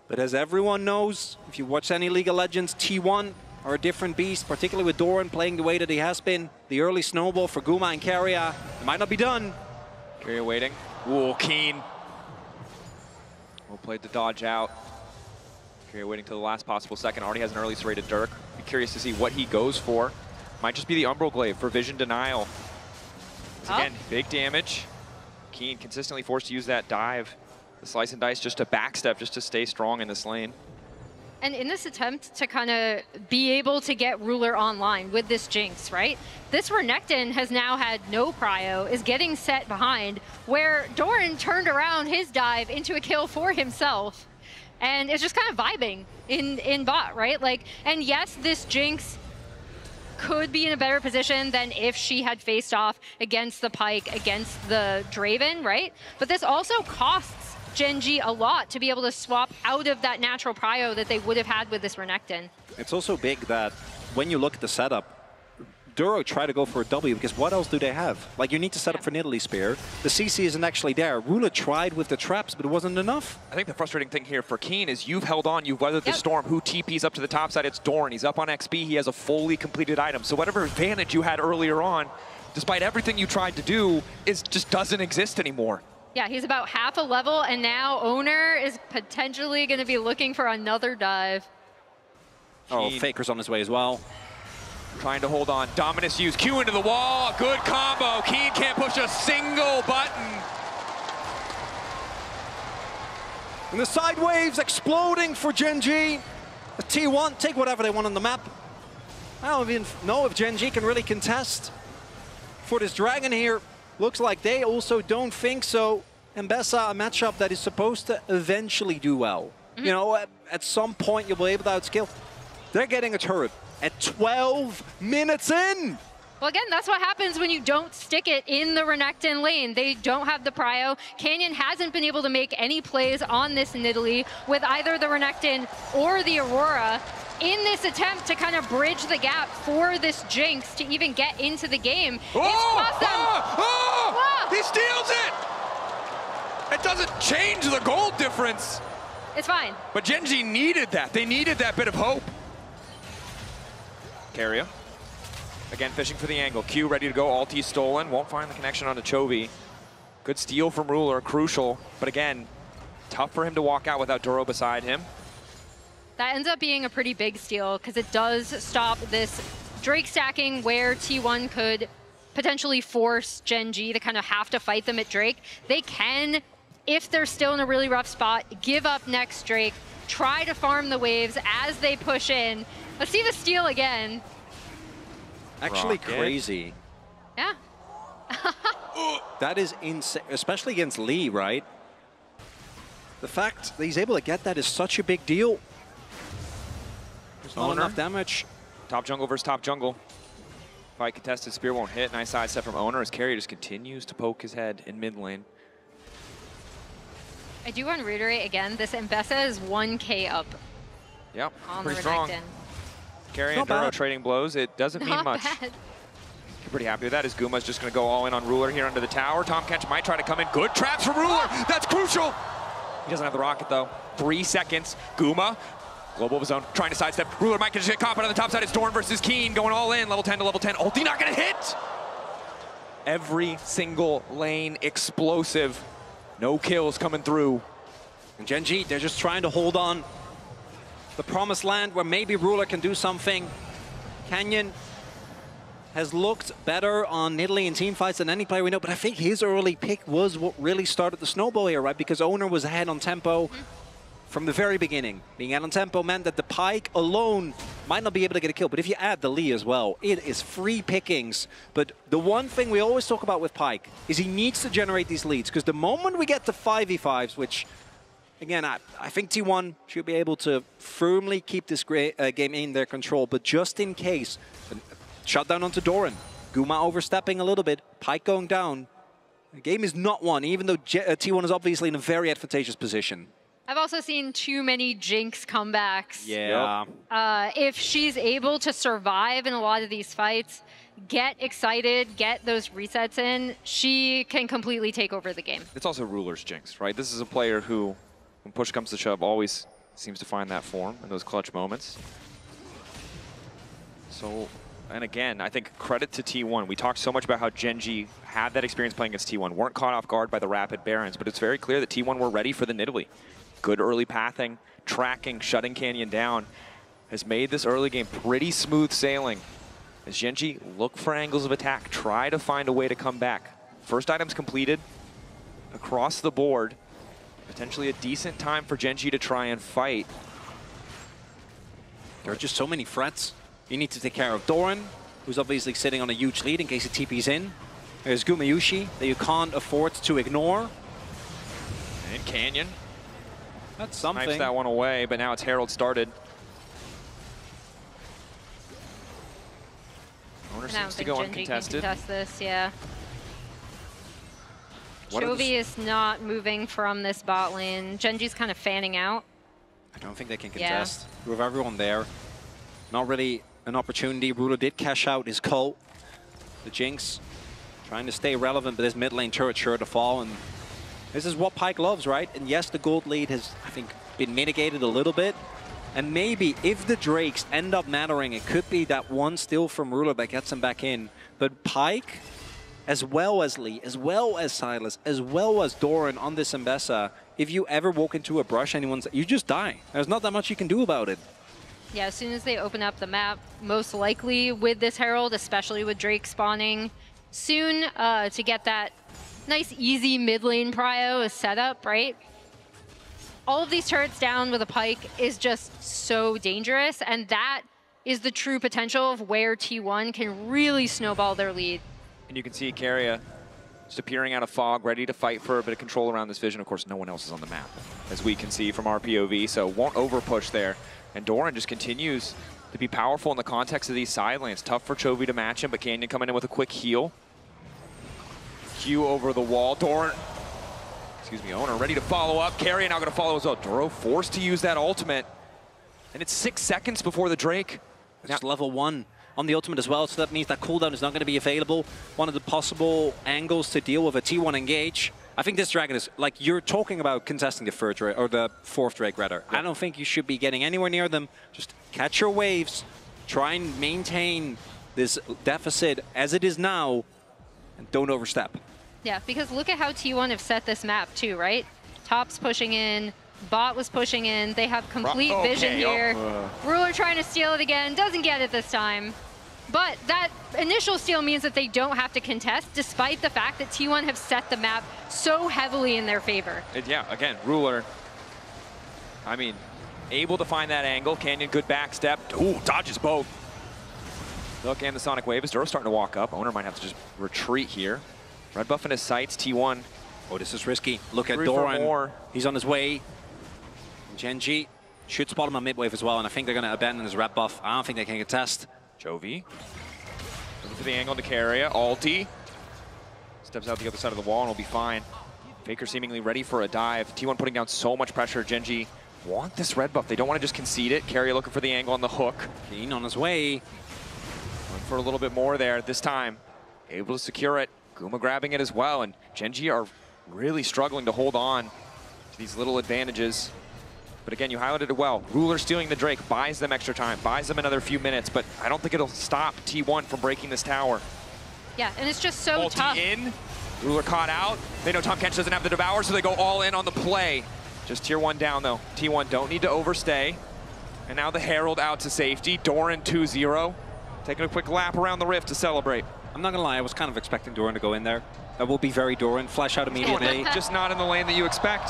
But as everyone knows, if you watch any League of Legends, T1 are a different beast, particularly with Doran playing the way that he has been. The early snowball for Guma and Keria. It might not be done. Keria waiting. Ooh, Keen. Well played the dodge out. Keria waiting till the last possible second. Already has an early serrated Dirk. Be curious to see what he goes for. Might just be the Umbral Glaive for vision denial. Again, big damage. Keen consistently forced to use that dive. The slice and dice just to backstep, just to stay strong in this lane. And in this attempt to kind of be able to get Ruler online with this Jinx, right? This Renekton has now had no prio, is getting set behind, where Doran turned around his dive into a kill for himself. And it's just kind of vibing in bot, right? Like, and yes, this Jinx could be in a better position than if she had faced off against the Pyke, against the Draven, right? But this also costs Gen G a lot to be able to swap out of that natural prio that they would have had with this Renekton. It's also big that when you look at the setup, Duro tried to go for a W because what else do they have? Like, you need to set up for Nidalee Spear. The CC isn't actually there. Rula tried with the traps, but it wasn't enough. I think the frustrating thing here for Keen is you've held on, you've weathered the storm. Who TP's up to the top side? It's Doran. He's up on XP. He has a fully completed item. So whatever advantage you had earlier on, despite everything you tried to do, just doesn't exist anymore. Yeah, he's about half a level, and now Owner is potentially going to be looking for another dive. Oh, Faker's on his way as well. Trying to hold on. Dominus use. Q into the wall. Good combo. Keen can't push a single button. And the side waves exploding for Gen G. The T1 take whatever they want on the map. I don't even know if Gen G can really contest for this dragon here. Looks like they also don't think so. Mbessa, a matchup that is supposed to eventually do well. You know, at some point you'll be able to outskill. They're getting a turret at 12 minutes in. Well, again, that's what happens when you don't stick it in the Renekton lane. They don't have the prio. Canyon hasn't been able to make any plays on this Nidalee with either the Renekton or the Aurora in this attempt to kind of bridge the gap for this Jinx to even get into the game. It's cost them. He steals it! It doesn't change the gold difference. It's fine. But Gen G needed that. They needed that bit of hope. Keria. Again, fishing for the angle. Q ready to go. Ulti stolen. Won't find the connection onto Chovy. Good steal from Ruler. Crucial. But again, tough for him to walk out without Duro beside him. That ends up being a pretty big steal because it does stop this Drake stacking where T1 could potentially force Gen G to kind of have to fight them at Drake. They can, if they're still in a really rough spot, give up next Drake, try to farm the waves as they push in. Let's see the steal again. Actually crazy. Yeah. That is insane, especially against Lee, right? The fact that he's able to get that is such a big deal. There's not enough damage. Top jungle versus top jungle. Fight contested, spear won't hit. Nice side step from Owner as Keria just continues to poke his head in mid lane. I do want to reiterate again, this Mbessa is 1k up. Yep, on pretty the strong. Renekton. Carry and Duro trading blows. It doesn't mean Not much. bad. You're pretty happy with that as Guma's just going to go all in on Ruler here under the tower. Tom Kench might try to come in. Good traps from Ruler. That's crucial. He doesn't have the rocket, though. 3 seconds. Guma, global of his own, trying to sidestep. Ruler might just get caught, but on the top side, it's Dorn versus Keen going all in. Level 10 to level 10. Ulti not going to hit. Every single lane explosive. No kills coming through. And Gen.G, they're just trying to hold on. The promised land where maybe Ruler can do something. Canyon has looked better on Italy in team fights than any player we know, but I think his early pick was what really started the snowball here, right? Because Owner was ahead on tempo from the very beginning. Being ahead on tempo meant that the Pyke alone might not be able to get a kill, but if you add the Lee as well, it is free pickings. But the one thing we always talk about with Pyke is he needs to generate these leads, because the moment we get to 5v5s, which, again, I think T1 should be able to firmly keep this game in their control, but just in case, shutdown onto Doran, Guma overstepping a little bit, Pyke going down, the game is not won, even though T1 is obviously in a very advantageous position. I've also seen too many Jinx comebacks. Yeah. If she's able to survive in a lot of these fights, get excited, get those resets in, she can completely take over the game. It's also Ruler's Jinx, right? This is a player who, when push comes to shove, always seems to find that form in those clutch moments. So, and again, I think credit to T1. We talked so much about how Gen.G had that experience playing against T1, weren't caught off guard by the rapid Barons, but it's very clear that T1 were ready for the Nidalee. Good early pathing, tracking, shutting Canyon down has made this early game pretty smooth sailing. As Gen.G look for angles of attack, try to find a way to come back. First items completed across the board. Potentially a decent time for Gen.G to try and fight. There are just so many threats. You need to take care of Doran, who's obviously sitting on a huge lead in case he TP's in. There's Gumayushi that you can't afford to ignore. And Canyon. That's something. Snipes that one away, but now it's Herald started. Owner seems to go uncontested. Can contest this, yeah. Chovy is not moving from this bot lane. Gen.G's kind of fanning out. I don't think they can contest with everyone there. Not really an opportunity. Ruler did cash out his cult. The Jinx trying to stay relevant, but this mid lane turret sure to fall. And this is what Pyke loves, right? And yes, the gold lead has, I think, been mitigated a little bit. And maybe if the Drakes end up mattering, it could be that one steal from Ruler that gets him back in. But Pyke, as well as Lee, as well as Silas, as well as Doran on this Mbessa, if you ever walk into a brush, you just die. There's not that much you can do about it. Yeah, as soon as they open up the map, most likely with this Herald, especially with Drake spawning soon, to get that nice, easy mid lane prio is set up, right? All of these turrets down with a Pyke is just so dangerous, and that is the true potential of where T1 can really snowball their lead. And you can see Keria just appearing out of fog, ready to fight for a bit of control around this vision. Of course, no one else is on the map, as we can see from our POV, so won't overpush there. And Doran just continues to be powerful in the context of these side lanes. Tough for Chovy to match him, but Canyon coming in with a quick heal. Q over the wall. Doran, Owner ready to follow up. Keria now going to follow as well. Duro forced to use that ultimate. And it's 6 seconds before the Drake. It's level 1 on the ultimate as well, so that means that cooldown is not going to be available. One of the possible angles to deal with a T1 engage. I think this Dragon is, like, you're talking about contesting the third Drake, or the fourth Drake rather. Yeah. I don't think you should be getting anywhere near them. Just catch your waves, try and maintain this deficit as it is now, and don't overstep. Yeah, because look at how T1 have set this map too, right? Top's pushing in, bot was pushing in, they have complete vision here. Ruler trying to steal it again, doesn't get it this time. But that initial steal means that they don't have to contest, despite the fact that T1 have set the map so heavily in their favor. Yeah, again, Ruler, I mean, able to find that angle. Canyon, good back step. Ooh, dodges both. Look, and the Sonic Wave as Duro's starting to walk up. Owner might have to just retreat here. Red buff in his sights, T1. Oh, this is risky. Look at Doran. He's on his way. Gen.G should spot him on mid-wave as well, and I think they're going to abandon his red buff. I don't think they can contest. Chovy. Looking for the angle to Keria. Ulti. Steps out the other side of the wall and will be fine. Faker seemingly ready for a dive. T1 putting down so much pressure. Gen.G want this red buff. They don't want to just concede it. Carrier looking for the angle on the hook. Keen on his way. Going for a little bit more there this time. Able to secure it. Guma grabbing it as well. And Gen.G are really struggling to hold on to these little advantages. But again, you highlighted it well. Ruler stealing the Drake, buys them extra time, buys them another few minutes, but I don't think it'll stop T1 from breaking this tower. Yeah, and it's just so tough. In, Ruler caught out. They know Tahm Kench doesn't have the Devour, so they go all in on the play. Just tier 1 down though. T1 don't need to overstay. And now the Herald out to safety. Doran 2-0. Taking a quick lap around the Rift to celebrate. I'm not gonna lie, I was kind of expecting Doran to go in there. That will be very Doran. Flash out immediately. Just not in the lane that you expect.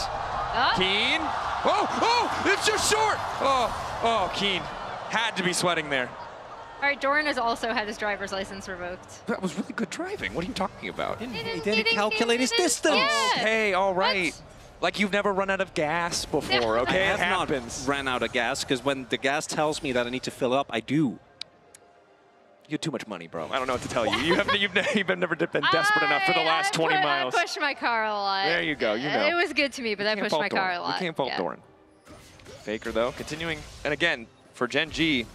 Keen. Oh, it's just short. Oh, Keen had to be sweating there. All right, Doran has also had his driver's license revoked. That was really good driving. What are you talking about? He didn't calculate his distance. Yeah. Hey, all right. Like you've never run out of gas before, okay? I It have happens. not ran out of gas, because when the gas tells me that I need to fill up, I do. You have too much money, bro. I don't know what to tell you. You've never been desperate enough for the last 20 miles. I pushed my car a lot. There you go, you know. It was good to me, but I pushed my car a lot. We can't fault Doran. Faker, though, continuing. And again, for Gen.G,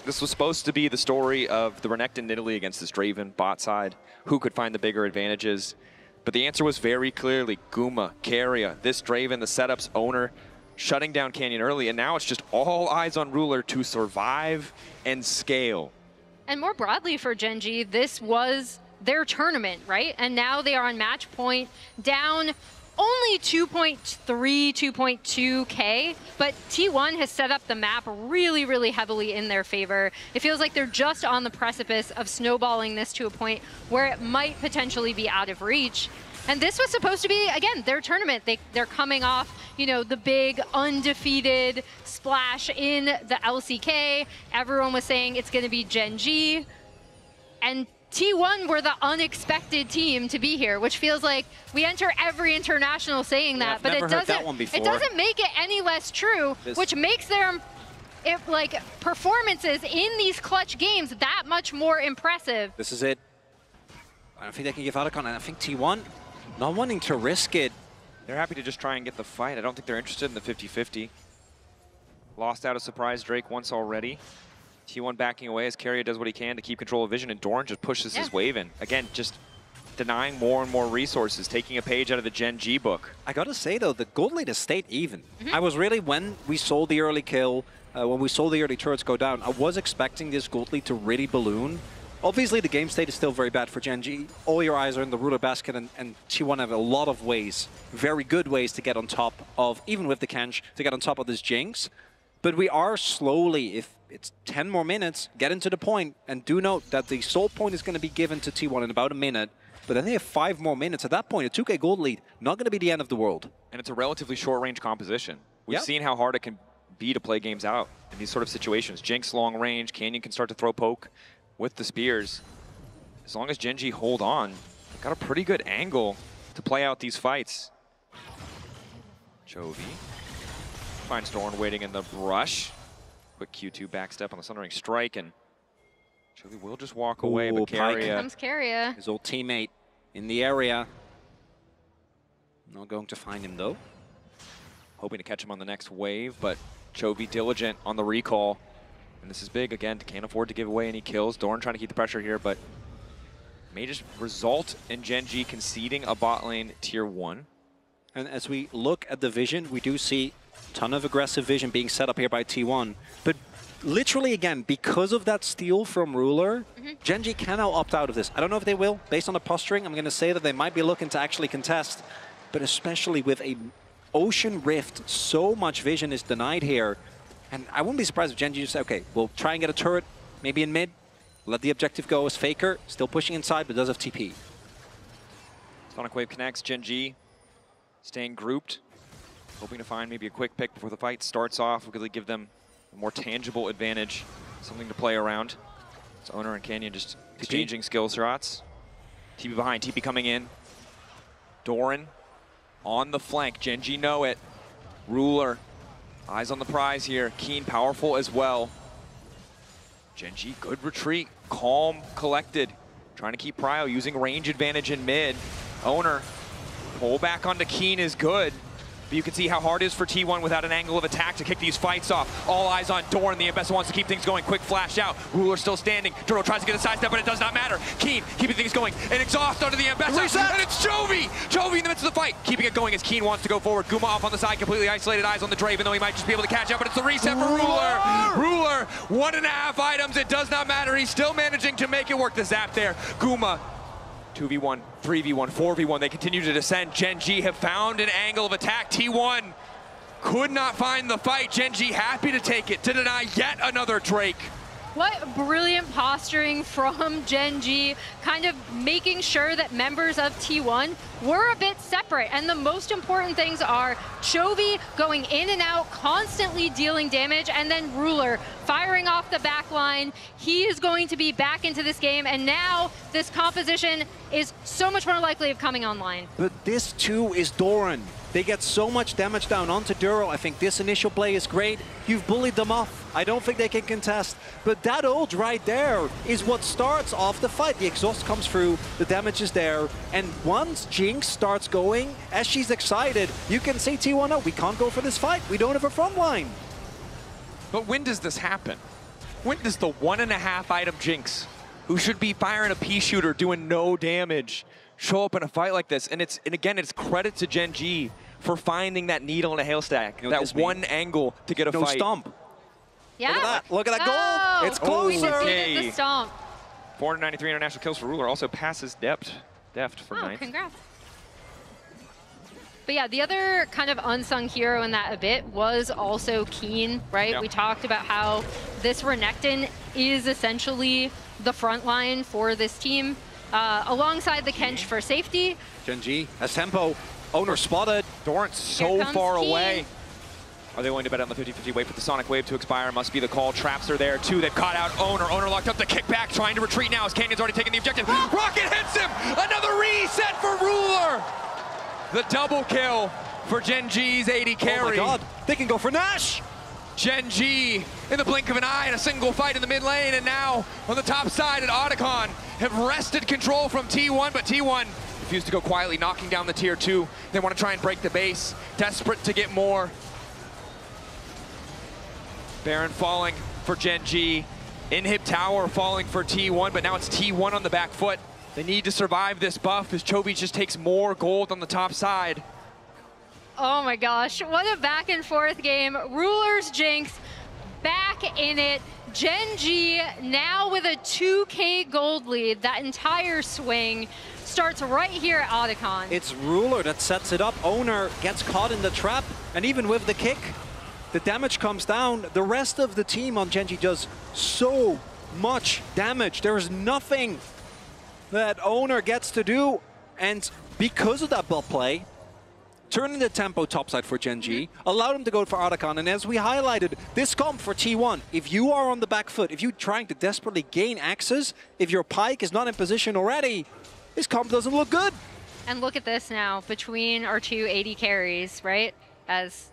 this was supposed to be the story of the Renekton Italy against this Draven bot side. Who could find the bigger advantages? But the answer was very clearly Guma, Keria, this Draven, the setup's owner, shutting down Canyon early. And now it's just all eyes on Ruler to survive and scale. And more broadly for Gen.G, this was their tournament, right? And now they are on match point, down only 2.3, 2.2K, but T1 has set up the map really, really heavily in their favor. It feels like they're just on the precipice of snowballing this to a point where it might potentially be out of reach. And this was supposed to be, again, their tournament. They're coming off, you know, the big undefeated splash in the LCK. Everyone was saying it's going to be Gen.G. And T1 were the unexpected team to be here, which feels like we enter every international saying that, but it doesn't make it any less true, which makes their performances in these clutch games that much more impressive. This is it. I don't think they can give out a con, and I think T1 not wanting to risk it. They're happy to just try and get the fight. I don't think they're interested in the 50-50. Lost out a surprise Drake once already. T1 backing away as Keria does what he can to keep control of vision, and Doran just pushes his wave in. Again, just denying more and more resources, taking a page out of the Gen.G book. I gotta say though, the gold lead has stayed even. I was really, when we saw the early kill, when we saw the early turrets go down, I was expecting this gold lead to really balloon. Obviously, the game state is still very bad for Gen.G. All your eyes are in the Ruler basket, and T1 have a lot of ways, very good ways to get on top of, even with the Kench, to get on top of this Jinx. But we are slowly, if it's 10 more minutes, getting to the point, and do note that the soul point is going to be given to T1 in about a minute, but then they have 5 more minutes. At that point, a 2K gold lead, not going to be the end of the world. And it's a relatively short-range composition. We've seen how hard it can be to play games out in these sort of situations. Jinx long range, Canyon can start to throw poke with the spears. As long as Gen.G hold on, they've got a pretty good angle to play out these fights. Chovy finds Doran waiting in the brush. Quick Q2 backstep on the Sundering Strike, and Chovy will just walk away, but Keria. Here comes Keria. His old teammate in the area. Not going to find him though. Hoping to catch him on the next wave, but Chovy diligent on the recall. And this is big again, can't afford to give away any kills. Doran trying to keep the pressure here, but may just result in Gen.G conceding a bot lane tier 1. And as we look at the vision, we do see a ton of aggressive vision being set up here by T1. But literally, again, because of that steal from Ruler, Gen.G can now opt out of this. I don't know if they will. Based on the posturing, I'm going to say that they might be looking to actually contest. But especially with a Ocean Rift, so much vision is denied here. And I wouldn't be surprised if Gen.G just said, okay, we'll try and get a turret, maybe in mid. Let the objective go as Faker, still pushing inside, but does have TP. Sonic Wave connects, Gen.G staying grouped. Hoping to find maybe a quick pick before the fight starts off. We'll really give them a more tangible advantage, something to play around. It's Owner and Canyon just exchanging skill shots. TP behind, TP coming in. Doran on the flank, Gen.G know it. Ruler, eyes on the prize here. Keen, powerful as well. Gen.G, good retreat, calm, collected. Trying to keep Prio, using range advantage in mid. Owner Pull back onto Keen is good. But you can see how hard it is for T1 without an angle of attack to kick these fights off. All eyes on Doran. The Ambessa wants to keep things going. Quick flash out. Ruler still standing. Duro tries to get a sidestep, but it does not matter. Keen keeping things going. And exhaust onto the Ambessa. And it's Chovy! Chovy in the midst of the fight. Keeping it going as Keen wants to go forward. Guma off on the side, completely isolated. Eyes on the Dre, even though he might just be able to catch up. But it's the reset for Ruler. Ruler, 1.5 items. It does not matter. He's still managing to make it work. The zap there. Guma. 2v1, 3v1, 4v1, they continue to descend. Gen G have found an angle of attack. T1 could not find the fight. Gen G happy to take it to deny yet another Drake. What brilliant posturing from Gen G, kind of making sure that members of T1 were a bit separate. And the most important things are Chovy going in and out, constantly dealing damage, and then Ruler firing off the back line. He is going to be back into this game, and now this composition is so much more likely of coming online. But this too is Doran. They get so much damage down onto Duro. I think this initial play is great. You've bullied them off. I don't think they can contest. But that ult right there is what starts off the fight. The exhaust comes through, the damage is there. And once Jinx starts going, as she's excited, you can say T1, oh, we can't go for this fight. We don't have a front line. But when does this happen? When does the 1.5 item Jinx, who should be firing a pea shooter doing no damage, show up in a fight like this? And again, it's credit to Gen G for finding that needle in a haystack, that one angle to get a fight. No stomp. Yeah. Look at that. Look at that goal. It's closer. Okay. The stomp. 493 international kills for Ruler. Also passes Deft for 9th. Congrats. But yeah, the other kind of unsung hero in that a bit was also Keen, right? Yep. We talked about how this Renekton is essentially the front line for this team, alongside the Kench for safety. Gen G has tempo. Owner spotted. Doran's so far Keen. away. Are they willing to bet on the 50-50? Wait for the Sonic Wave to expire. Must be the call. Traps are there too. They've caught out Owner. Owner locked up the kickback, trying to retreat now as Canyon's already taken the objective. Rocket hits him! Another reset for Ruler! The double kill for Gen G's 80 carry. Oh my god, they can go for Nash! Gen G in the blink of an eye in a single fight in the mid lane, and now on the top side at Otacon have wrested control from T1, but T1 refused to go quietly, knocking down the tier 2. They want to try and break the base, desperate to get more. Baron falling for Gen G. Inhib Tower falling for T1, but now it's T1 on the back foot. They need to survive this buff as Chovy just takes more gold on the top side. Oh my gosh, what a back and forth game. Ruler's Jinx back in it. Gen G now with a 2K gold lead. That entire swing starts right here at Otacon. It's Ruler that sets it up. Owner gets caught in the trap, and even with the kick, the damage comes down. The rest of the team on Gen G does so much damage. There is nothing that Owner gets to do, and because of that buff play, turning the tempo topside for Gen G, allowed him to go for Otacon, and as we highlighted, this comp for T1, if you are on the back foot, if you're trying to desperately gain access, if your Pyke is not in position already, this comp doesn't look good. And look at this now, between our two 80 carries, right? As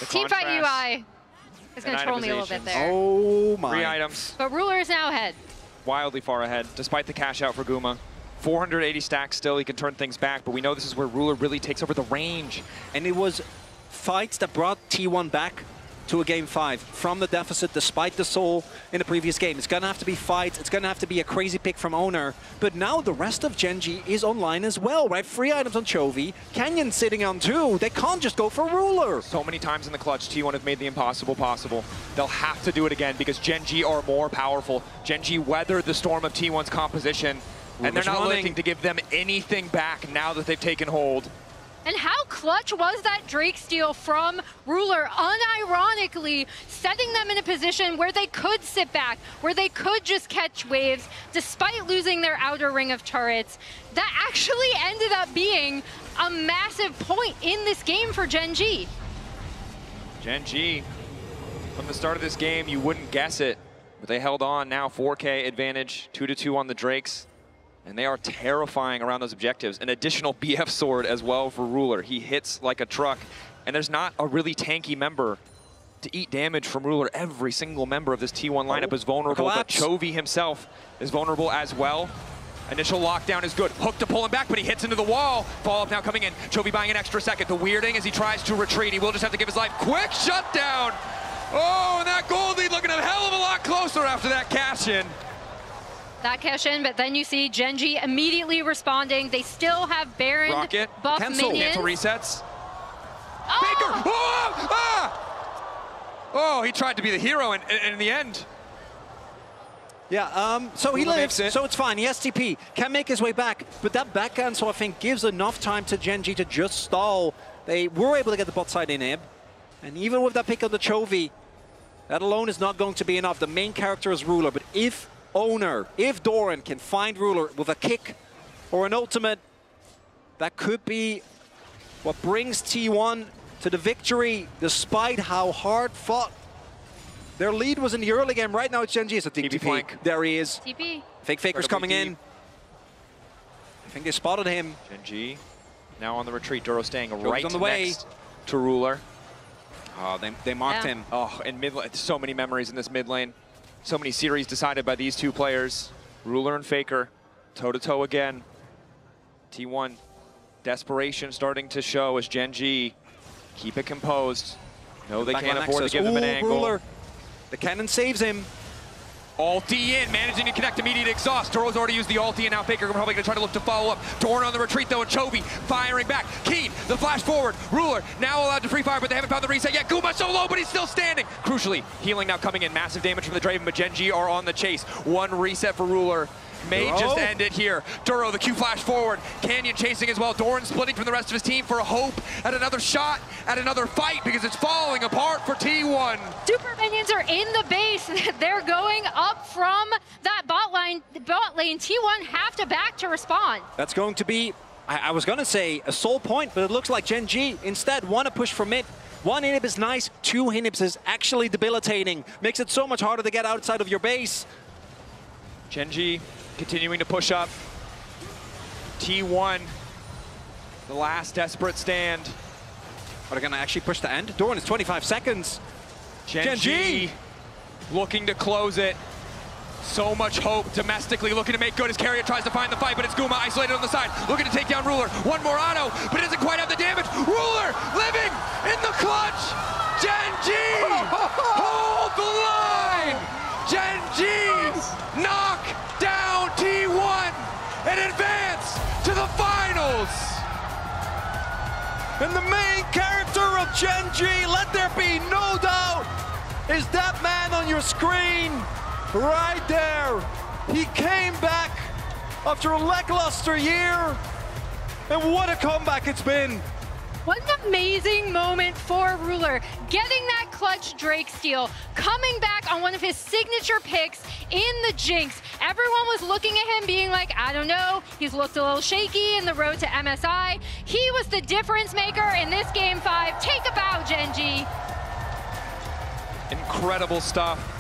The Teamfight contrast UI is going to troll me a little bit there. Oh my. 3 items. But Ruler is now ahead. Wildly far ahead, despite the cash out for Guma. 480 stacks still, he can turn things back, but we know this is where Ruler really takes over the range. And it was fights that brought T1 back to a game 5 from the deficit despite the soul in the previous game. It's going to have to be fights, it's going to have to be a crazy pick from Owner, but now the rest of Gen G is online as well, right? 3 items on Chovy, Canyon sitting on 2, they can't just go for Ruler. So many times in the clutch, T1 have made the impossible possible. They'll have to do it again because Gen G are more powerful. Gen G weathered the storm of T1's composition, and they're not looking to give them anything back now that they've taken hold. And how clutch was that Drake steal from Ruler, unironically setting them in a position where they could sit back, where they could just catch waves, despite losing their outer ring of turrets. That actually ended up being a massive point in this game for Gen G. Gen G, from the start of this game, you wouldn't guess it, but they held on now, 4K advantage, 2-2 on the Drakes. And they are terrifying around those objectives. An additional BF sword as well for Ruler. He hits like a truck. And there's not a really tanky member to eat damage from Ruler. Every single member of this T1 lineup is vulnerable, but Chovy himself is vulnerable as well. Initial lockdown is good. Hook to pull him back, but he hits into the wall. Follow-up now coming in. Chovy buying an extra second. The weirding as he tries to retreat. He will just have to give his life. Quick shutdown. Oh, and that gold lead looking a hell of a lot closer after that cash-in. That cash in, but then you see Gen.G immediately responding. They still have Baron Rocket. buff Cancel minions. Resets. Oh! Faker. Oh! Ah! Oh, he tried to be the hero, and in the end. Yeah, so he lives, so it's fine. He has TP, can make his way back, but that back cancel, I think, gives enough time to Gen.G to just stall. They were able to get the bot side inhib, and even with that pick on the Chovy, that alone is not going to be enough. The main character is Ruler, but if Doran can find Ruler with a kick or an ultimate, that could be what brings T1 to the victory, despite how hard fought their lead was in the early game. Right now it's Gen.G. It's a TP flank. There he is. TP. Fake Faker's coming in. I think they spotted him. Gen.G now on the retreat. Duro staying right on the way next to Ruler. Oh, they marked him. Oh, in mid lane, so many memories in this mid lane. So many series decided by these two players. Ruler and Faker, toe-to-toe again. T1, desperation starting to show as Gen.G keep it composed. No, they can't afford to give him an angle. Ruler. The cannon saves him. Ulti in, managing to connect immediate exhaust. Duro's already used the ulti, and now Faker probably going to try to look to follow up. Doran on the retreat, though, and Chovy firing back. Keen, the flash forward. Ruler now allowed to free fire, but they haven't found the reset yet. Guma so low, but he's still standing. Crucially, healing now coming in. Massive damage from the Draven, but Gen.G are on the chase. One reset for Ruler. May just end it here. Duro, the Q flash forward. Canyon chasing as well. Doran splitting from the rest of his team for a hope at another shot, at another fight, because it's falling apart for T1. Super minions are in the base. They're going up from that bot lane. T1 have to back to respond. That's going to be, I was going to say a sole point, but it looks like Gen.G instead want to push for mid. One inhib is nice, two inhibs is actually debilitating. Makes it so much harder to get outside of your base. Gen.G continuing to push up. T1, the last desperate stand. Are they going to actually push the end? Doran is 25 seconds. Gen.G looking to close it. So much hope domestically, looking to make good as Carrier tries to find the fight, but it's Guma isolated on the side, looking to take down Ruler. One more auto, but it doesn't quite have the damage. Ruler living in the clutch. Gen.G hold the line. Gen.G knock down T1 and advance to the finals. And the main character of Gen.G, let there be no doubt, is that man on your screen right there. He came back after a lackluster year, and what a comeback it's been. What an amazing moment for Ruler, getting that clutch Drake steal, coming back on one of his signature picks in the Jinx. Everyone was looking at him being like, I don't know, he's looked a little shaky in the road to MSI. He was the difference maker in this game 5. Take a bow, Gen.G. Incredible stuff.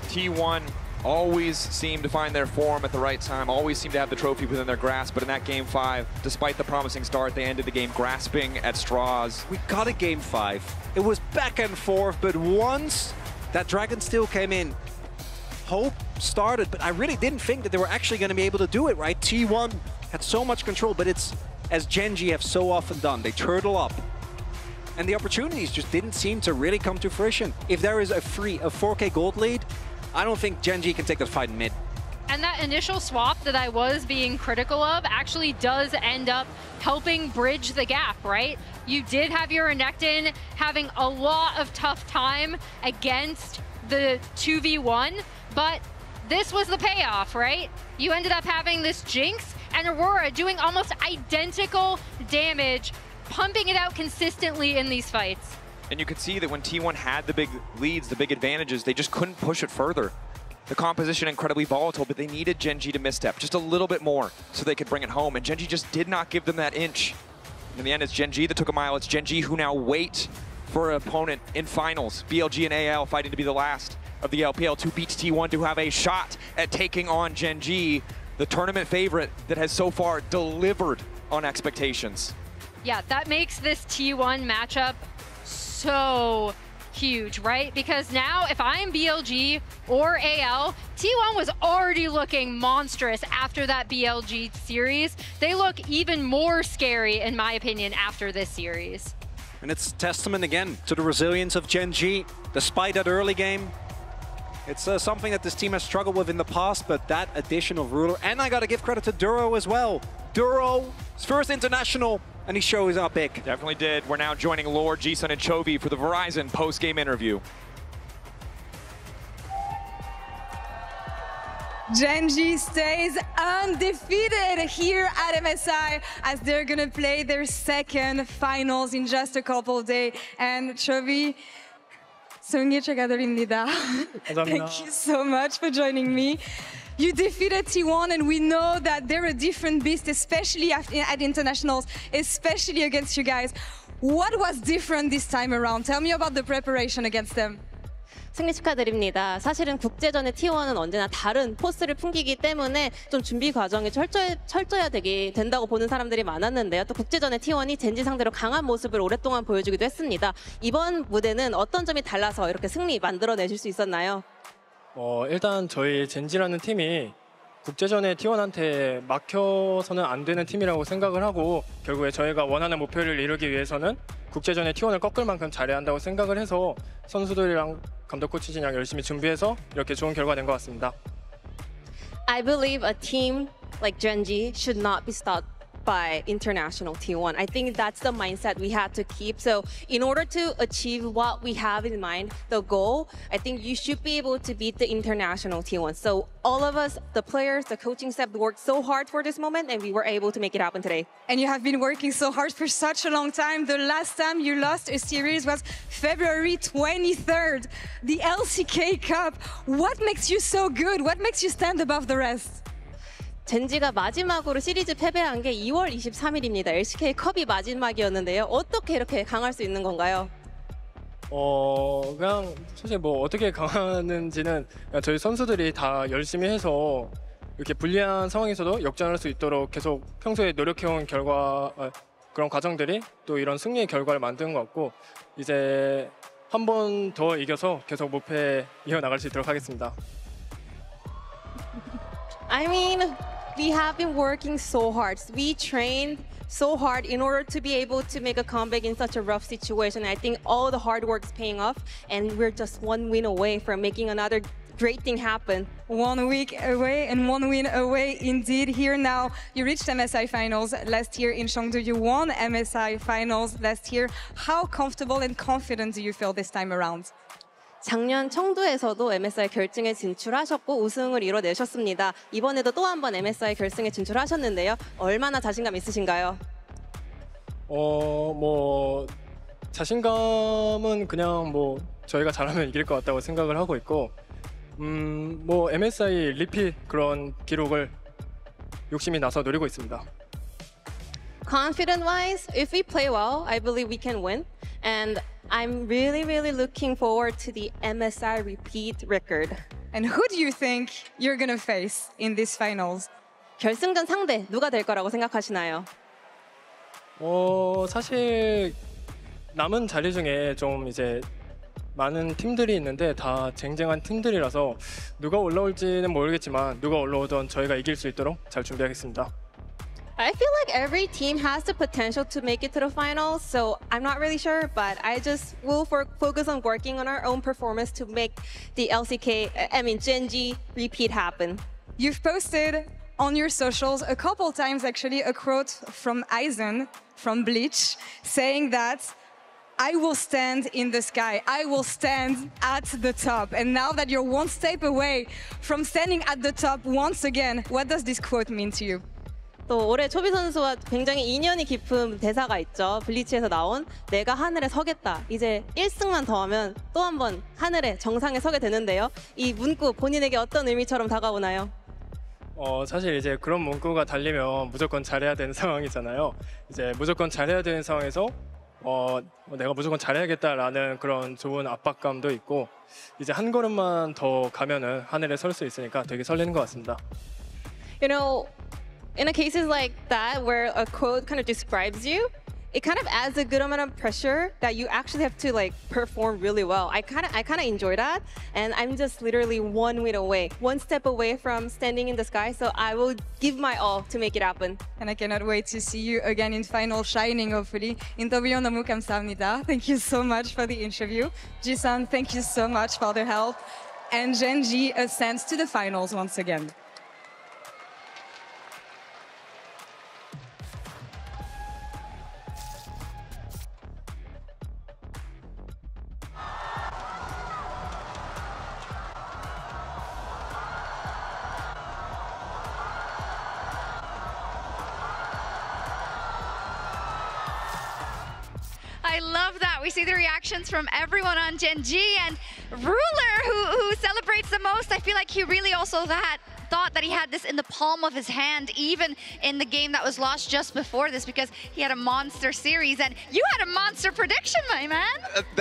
T1 always seem to find their form at the right time, always seem to have the trophy within their grasp, but in that game 5, despite the promising start, they ended the game grasping at straws. We got a game 5. It was back and forth, but once that Dragon Steel came in, hope started, but I really didn't think that they were actually going to be able to do it, right? T1 had so much control, but it's as Gen.G have so often done. They turtle up, and the opportunities just didn't seem to really come to fruition. If there is a 4K gold lead, I don't think Gen.G can take the fight in mid. And that initial swap that I was being critical of actually does end up helping bridge the gap, right? You did have your Renekton having a lot of tough time against the 2v1, but this was the payoff, right? You ended up having this Jinx and Aurora doing almost identical damage, pumping it out consistently in these fights. And you could see that when T1 had the big leads, the big advantages, they just couldn't push it further. The composition incredibly volatile, but they needed Gen.G to misstep just a little bit more so they could bring it home. And Gen.G just did not give them that inch. In the end, it's Gen.G that took a mile. It's Gen.G who now wait for an opponent in finals. BLG and AL fighting to be the last of the LPL to beat T1 to have a shot at taking on Gen.G, the tournament favorite that has so far delivered on expectations. Yeah, that makes this T1 matchup so huge, right? Because now if I'm BLG or AL, T1 was already looking monstrous after that BLG series. They look even more scary, in my opinion, after this series. And it's testament again to the resilience of Gen G, despite that early game. It's something that this team has struggled with in the past, but that addition of Ruler, and I gotta give credit to Duro as well. Duro, his first international, and he shows up big. Definitely did. We're now joining Lord, Jisun, and Chovy for the Verizon post-game interview. Gen G stays undefeated here at MSI as they're gonna play their second finals in just a couple of days. And Chovy, 승리 축하드립니다. Thank you so much for joining me. You defeated T1, and we know that they're a different beast, especially at internationals, especially against you guys. What was different this time around? Tell me about the preparation against them. 승리 축하드립니다. 사실은 국제전의 T1은 언제나 다른 포스를 풍기기 때문에 좀 준비 과정이 철저해야 된다고 보는 사람들이 많았는데요. 또 국제전의 T1이 젠지 상대로 강한 모습을 오랫동안 보여주기도 했습니다. 이번 무대는 어떤 점이 달라서 이렇게 승리 만들어내실 수 있었나요? 일단 저희 젠지라는 팀이 국제전에 T1한테 막혀서는 안 되는 팀이라고 생각을 하고 결국에 저희가 원하는 목표를 이루기 위해서는 국제전에 T1을 꺾을 만큼 잘해야 한다고 생각을 해서 선수들이랑 감독 코치진이랑 열심히 준비해서 이렇게 좋은 결과 낸 것 같습니다. I believe a team like Gen G should not be stopped by international T1. I think that's the mindset we had to keep. So in order to achieve what we have in mind, the goal, I think you should be able to beat the international T1. So all of us, the players, the coaching staff worked so hard for this moment, and we were able to make it happen today. And you have been working so hard for such a long time. The last time you lost a series was February 23rd, the LCK Cup. What makes you so good? What makes you stand above the rest? 젠지가 마지막으로 시리즈 패배한 게 2월 23일입니다. LCK 컵이 마지막이었는데요. 어떻게 이렇게 강할 수 있는 건가요? 그냥 사실 뭐 어떻게 강하는지는 그냥 저희 선수들이 다 열심히 해서 이렇게 불리한 상황에서도 역전할 수 있도록 계속 평소에 노력해온 그런 과정들이 또 이런 승리의 결과를 만든 것 같고 이제 한 번 더 이겨서 계속 목표에 이어나갈 수 있도록 하겠습니다. I mean, we have been working so hard. We trained so hard in order to be able to make a comeback in such a rough situation. I think all the hard work is paying off, and we're just one win away from making another great thing happen. 1 week away and 1 win away indeed. Here now, you reached MSI finals last year in Chengdu. You won MSI finals last year. How comfortable and confident do you feel this time around? 작년 청두에서도 MSI 결승에 진출하셨고 우승을 이뤄내셨습니다. 이번에도 또 한 번 MSI 결승에 진출하셨는데요. 얼마나 자신감 있으신가요? 뭐 자신감은 그냥 뭐 저희가 잘하면 이길 것 같다고 생각을 하고 있고 뭐 MSI 리핏 그런 기록을 욕심이 나서 노리고 있습니다. Confident-wise, if we play well, I believe we can win. And I'm really, really looking forward to the MSI repeat record. And who do you think you're gonna face in these finals? 결승전 상대 누가 될 거라고 생각하시나요? 사실 남은 자리 중에 좀 이제 많은 팀들이 있는데 다 쟁쟁한 팀들이라서 누가 올라올지는 모르겠지만 누가 올라오든 저희가 이길 수 있도록 잘 준비하겠습니다. I feel like every team has the potential to make it to the finals, so I'm not really sure, but I just will focus on working on our own performance to make the Gen G repeat happen. You've posted on your socials a couple times actually a quote from Aizen from Bleach saying that I will stand in the sky. I will stand at the top. And now that you're one step away from standing at the top once again, what does this quote mean to you? 또 올해 초비 선수와 굉장히 인연이 깊은 대사가 있죠. 블리츠에서 나온 내가 하늘에 서겠다. 이제 1승만 더하면 또 한 번 하늘의 정상에 서게 되는데요. 이 문구 본인에게 어떤 의미처럼 다가오나요? 사실 이제 그런 문구가 달리면 무조건 잘해야 되는 상황이잖아요. 이제 무조건 잘해야 되는 상황에서 내가 무조건 잘해야겠다라는 그런 좋은 압박감도 있고 이제 한 걸음만 더 가면은 하늘에 설 수 있으니까 되게 설레는 것 같습니다. You know, in a cases like that where a quote kind of describes you, it kind of adds a good amount of pressure that you actually have to like perform really well. I kind of enjoy that, and I'm just literally 1 win away, 1 step away from standing in the sky. So I will give my all to make it happen. And I cannot wait to see you again in final shining, hopefully. 인터뷰 너무 감사합니다. Thank you so much for the interview. Jisun, thank you so much for the help. And Gen.G ascends to the finals once again. I love that. We see the reactions from everyone on Gen.G, and Ruler, who celebrates the most. I feel like he really also thought that he had this in the palm of his hand, even in the game that was lost just before this, because he had a monster series, and you had a monster prediction, my man.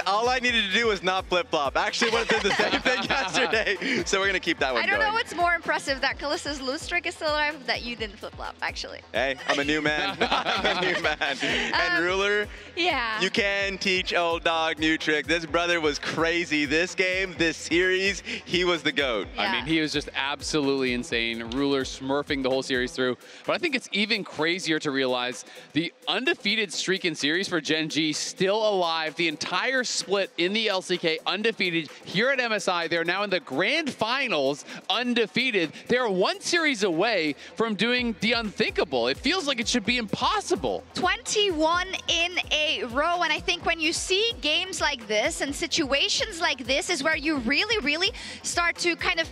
All I needed to do was not flip-flop. I actually would have done the same thing yesterday, so we're going to keep that one going. I don't know what's more impressive, that Kalissa's lose streak is still alive, or that you didn't flip-flop, actually. Hey, I'm a new man. I'm a new man. And Ruler, yeah, you can teach old dog new tricks. This brother was crazy. This game, this series, he was the GOAT. Yeah. I mean, he was just absolutely insane. Ruler smurfing the whole series through. But I think it's even crazier to realize the undefeated streak in series for Gen.G still alive. The entire split in the LCK undefeated. Here at MSI, they're now in the grand finals undefeated. They're 1 series away from doing the unthinkable. It feels like it should be impossible. 21 in a row, and I think when you see games like this and situations like this is where you really start to kind of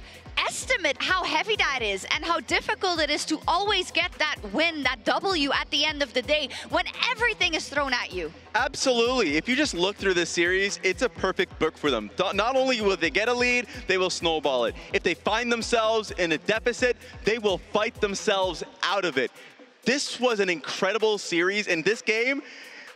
estimate how heavy that is and how difficult it is to always get that win, that W at the end of the day when everything is thrown at you. Absolutely. If you just look through this series, it's a perfect book for them. Not only will they get a lead, they will snowball it. If they find themselves in a deficit, they will fight themselves out of it. This was an incredible series, and this game,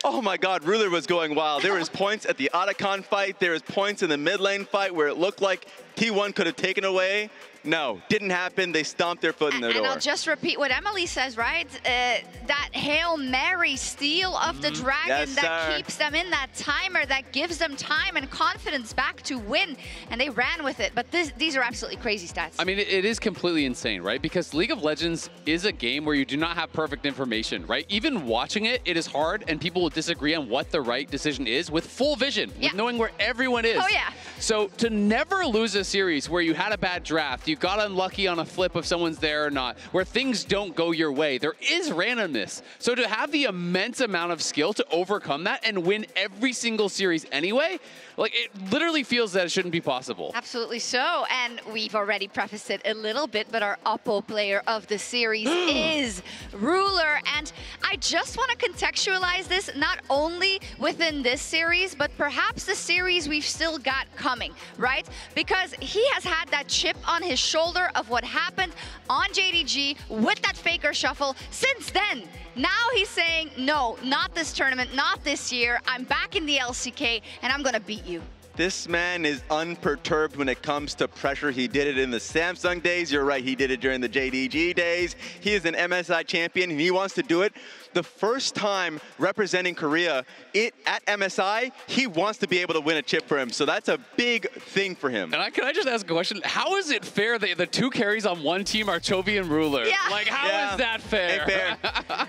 oh my God, Ruler was going wild. There was points at the Otacon fight. There was points in the mid lane fight where it looked like T1 could have taken away. No, didn't happen. They stomped their foot in their door. And I'll just repeat what Emily says, right? That Hail Mary steal of the dragon that keeps them in that timer, that gives them time and confidence back to win. And they ran with it. But these are absolutely crazy stats. I mean, it is completely insane, right? Because League of Legends is a game where you do not have perfect information, right? Even watching it, it is hard, and people will disagree on what the right decision is with full vision, with knowing where everyone is. Oh, yeah. So to never lose a series where you had a bad draft, you got unlucky on a flip if someone's there or not, where things don't go your way, there is randomness. So to have the immense amount of skill to overcome that and win every single series anyway, like, it literally feels that it shouldn't be possible. Absolutely so, and we've already prefaced it a little bit, but our Oppo player of the series is Ruler, and I just want to contextualize this not only within this series, but perhaps the series we've still got coming, right? Because he has had that chip on his shoulder of what happened on JDG with that Faker shuffle. Since then, now he's saying, no, not this tournament, not this year. I'm back in the LCK, and I'm going to beat you. This man is unperturbed when it comes to pressure. He did it in the Samsung days. You're right, he did it during the JDG days. He is an MSI champion, and he wants to do it. The first time representing Korea at MSI, he wants to be able to win a chip for him. So that's a big thing for him. And can I just ask a question? How is it fair that the 2 carries on one team are Chovy and Ruler? Yeah. Like, how is that fair? Ain't fair.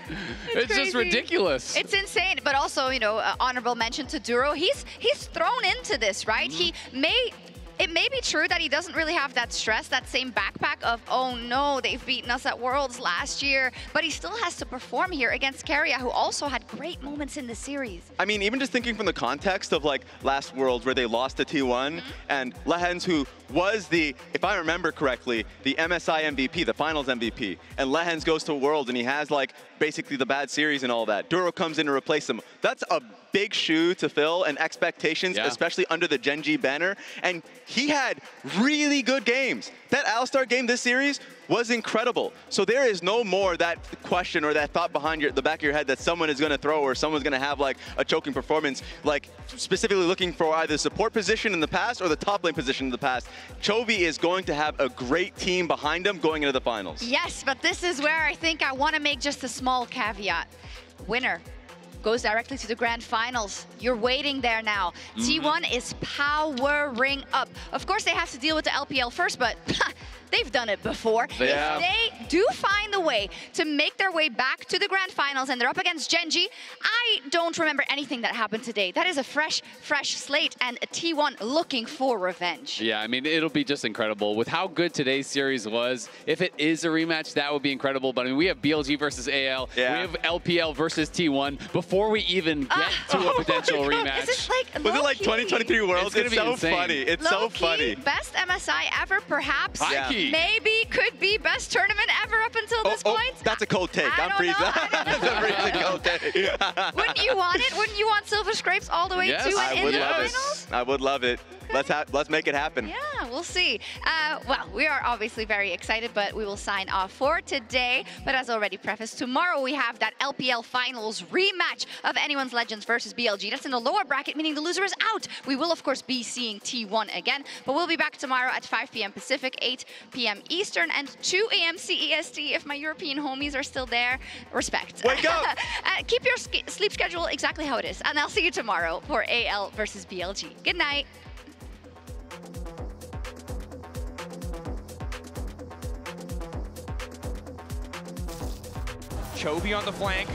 It's just ridiculous. It's insane. But also, you know, honorable mention to Duro. He's thrown into this, right? It may be true that he doesn't really have that stress, that same backpack of, oh no, they've beaten us at Worlds last year, but he still has to perform here against Keria, who also had great moments in the series. I mean, even just thinking from the context of like last Worlds where they lost to T1, and Lehens, who was the, if I remember correctly, the MSI MVP, the finals MVP, and Lehens goes to Worlds and he has like basically the bad series and all that. Duro comes in to replace him. That's a big shoe to fill and expectations, especially under the Gen.G banner. And he had really good games. That Alistar game this series was incredible. So there is no more that question or that thought behind the back of your head that someone is going to throw or someone's going to have like a choking performance, like specifically looking for either the support position in the past or the top lane position in the past. Chovy is going to have a great team behind him going into the finals. Yes, but this is where I think I want to make just a small caveat. Winner goes directly to the grand finals. You're waiting there now. T1 is powering up. Of course, they have to deal with the LPL first, but they've done it before. Yeah. If they do find a way to make their way back to the grand finals and they're up against Gen.G, I don't remember anything that happened today. That is a fresh slate and a T1 looking for revenge. Yeah, I mean, it'll be just incredible. With how good today's series was, if it is a rematch, that would be incredible. But I mean, we have BLG versus AL. Yeah. We have LPL versus T1 before we even get to a potential rematch. Is it like was it like 2023 Worlds? It's so insane. funny. It's so funny. Best MSI ever, perhaps. Yeah. Maybe could be best tournament ever up until this point. That's a cold take. I'm freezing. That's a freezing cold take. Wouldn't you want it? Wouldn't you want Silver Scrapes all the way to and in the finals? I would love it. Let's make it happen. Yeah, we'll see. Well, we are obviously very excited, but we will sign off for today. But as already prefaced, tomorrow we have that LPL Finals rematch of Anyone's Legends versus BLG. That's in the lower bracket, meaning the loser is out. We will, of course, be seeing T1 again, but we'll be back tomorrow at 5 p.m. Pacific, 8 p.m. Eastern, and 2 a.m. CEST. If my European homies are still there, respect. Wake up! Keep your sleep schedule exactly how it is, and I'll see you tomorrow for AL versus BLG. Good night. Chovy on the flank.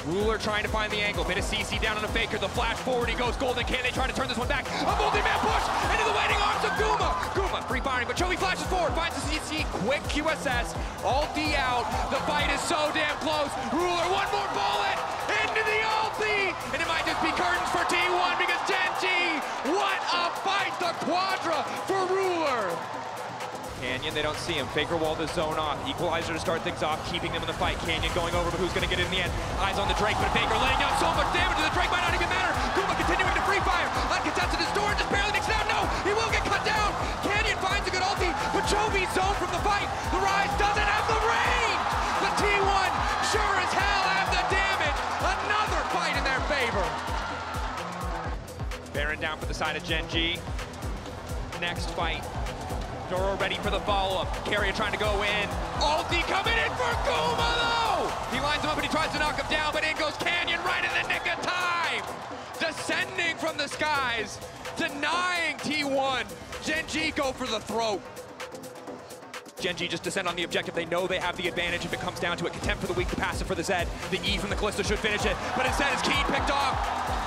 Ruler trying to find the angle. Bit of CC down on a faker. The flash forward. He goes golden. Can they try to turn this one back? A multi-man push into the waiting arms of Guma. Guma free firing, but Chovy flashes forward. Finds the CC. Quick QSS. Ulti out. The fight is so damn close. Ruler, one more bullet into the ulti. And it might just be curtains for T1 because Gen.G. What a fight. The quadra for Ruler. Canyon, they don't see him. Faker wall the zone off. Equalizer to start things off, keeping them in the fight. Canyon going over, but who's going to get it in the end? Eyes on the Drake, but Faker laying down so much damage to the Drake might not even matter. Guma continuing to free fire. Uncontested his door, just barely makes it out. No, he will get cut down. Canyon finds a good ulti, but Chovy zone from the fight. The Rise doesn't have the range. The T1 sure as hell have the damage. Another fight in their favor. Baron down for the side of Gen.G. Next fight. Doro ready for the follow-up. Carrier trying to go in. Ulti coming in for Guma, though! He lines him up and he tries to knock him down, but in goes Canyon right in the nick of time! Descending from the skies, denying T1. Gen.G go for the throat. Gen.G just descend on the objective. They know they have the advantage if it comes down to it. Contempt for the weak, the passive for the Zed. The E from the Callisto should finish it, but instead is Keen picked off.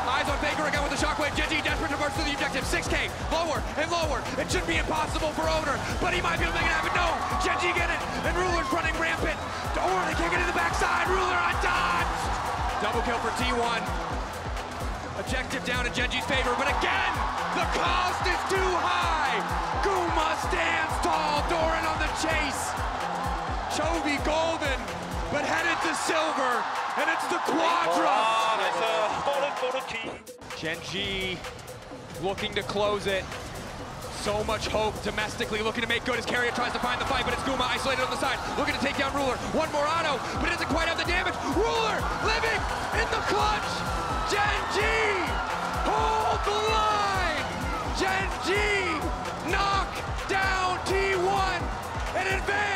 Eyes on Faker again with the shockwave. Gen.G desperate to burst through the objective. 6K, lower and lower. It should be impossible for Owner, but he might be able to make it happen. No, Gen.G get it, and Ruler's running rampant. Or they can't get to the backside. Ruler on dodge. Double kill for T1. Objective down in Gen.G's favor, but again, the cost is too high. Guma stands tall, Doran on the chase. Chovy golden, but headed to silver, and it's the quadra. Gen.G looking to close it. So much hope domestically, looking to make good as Carrier tries to find the fight, but it's Guma isolated on the side, looking to take down Ruler. One more auto, but it doesn't quite have the damage. Ruler living in the clutch. Gen.G hold the line. Gen.G knock down T1 and advance.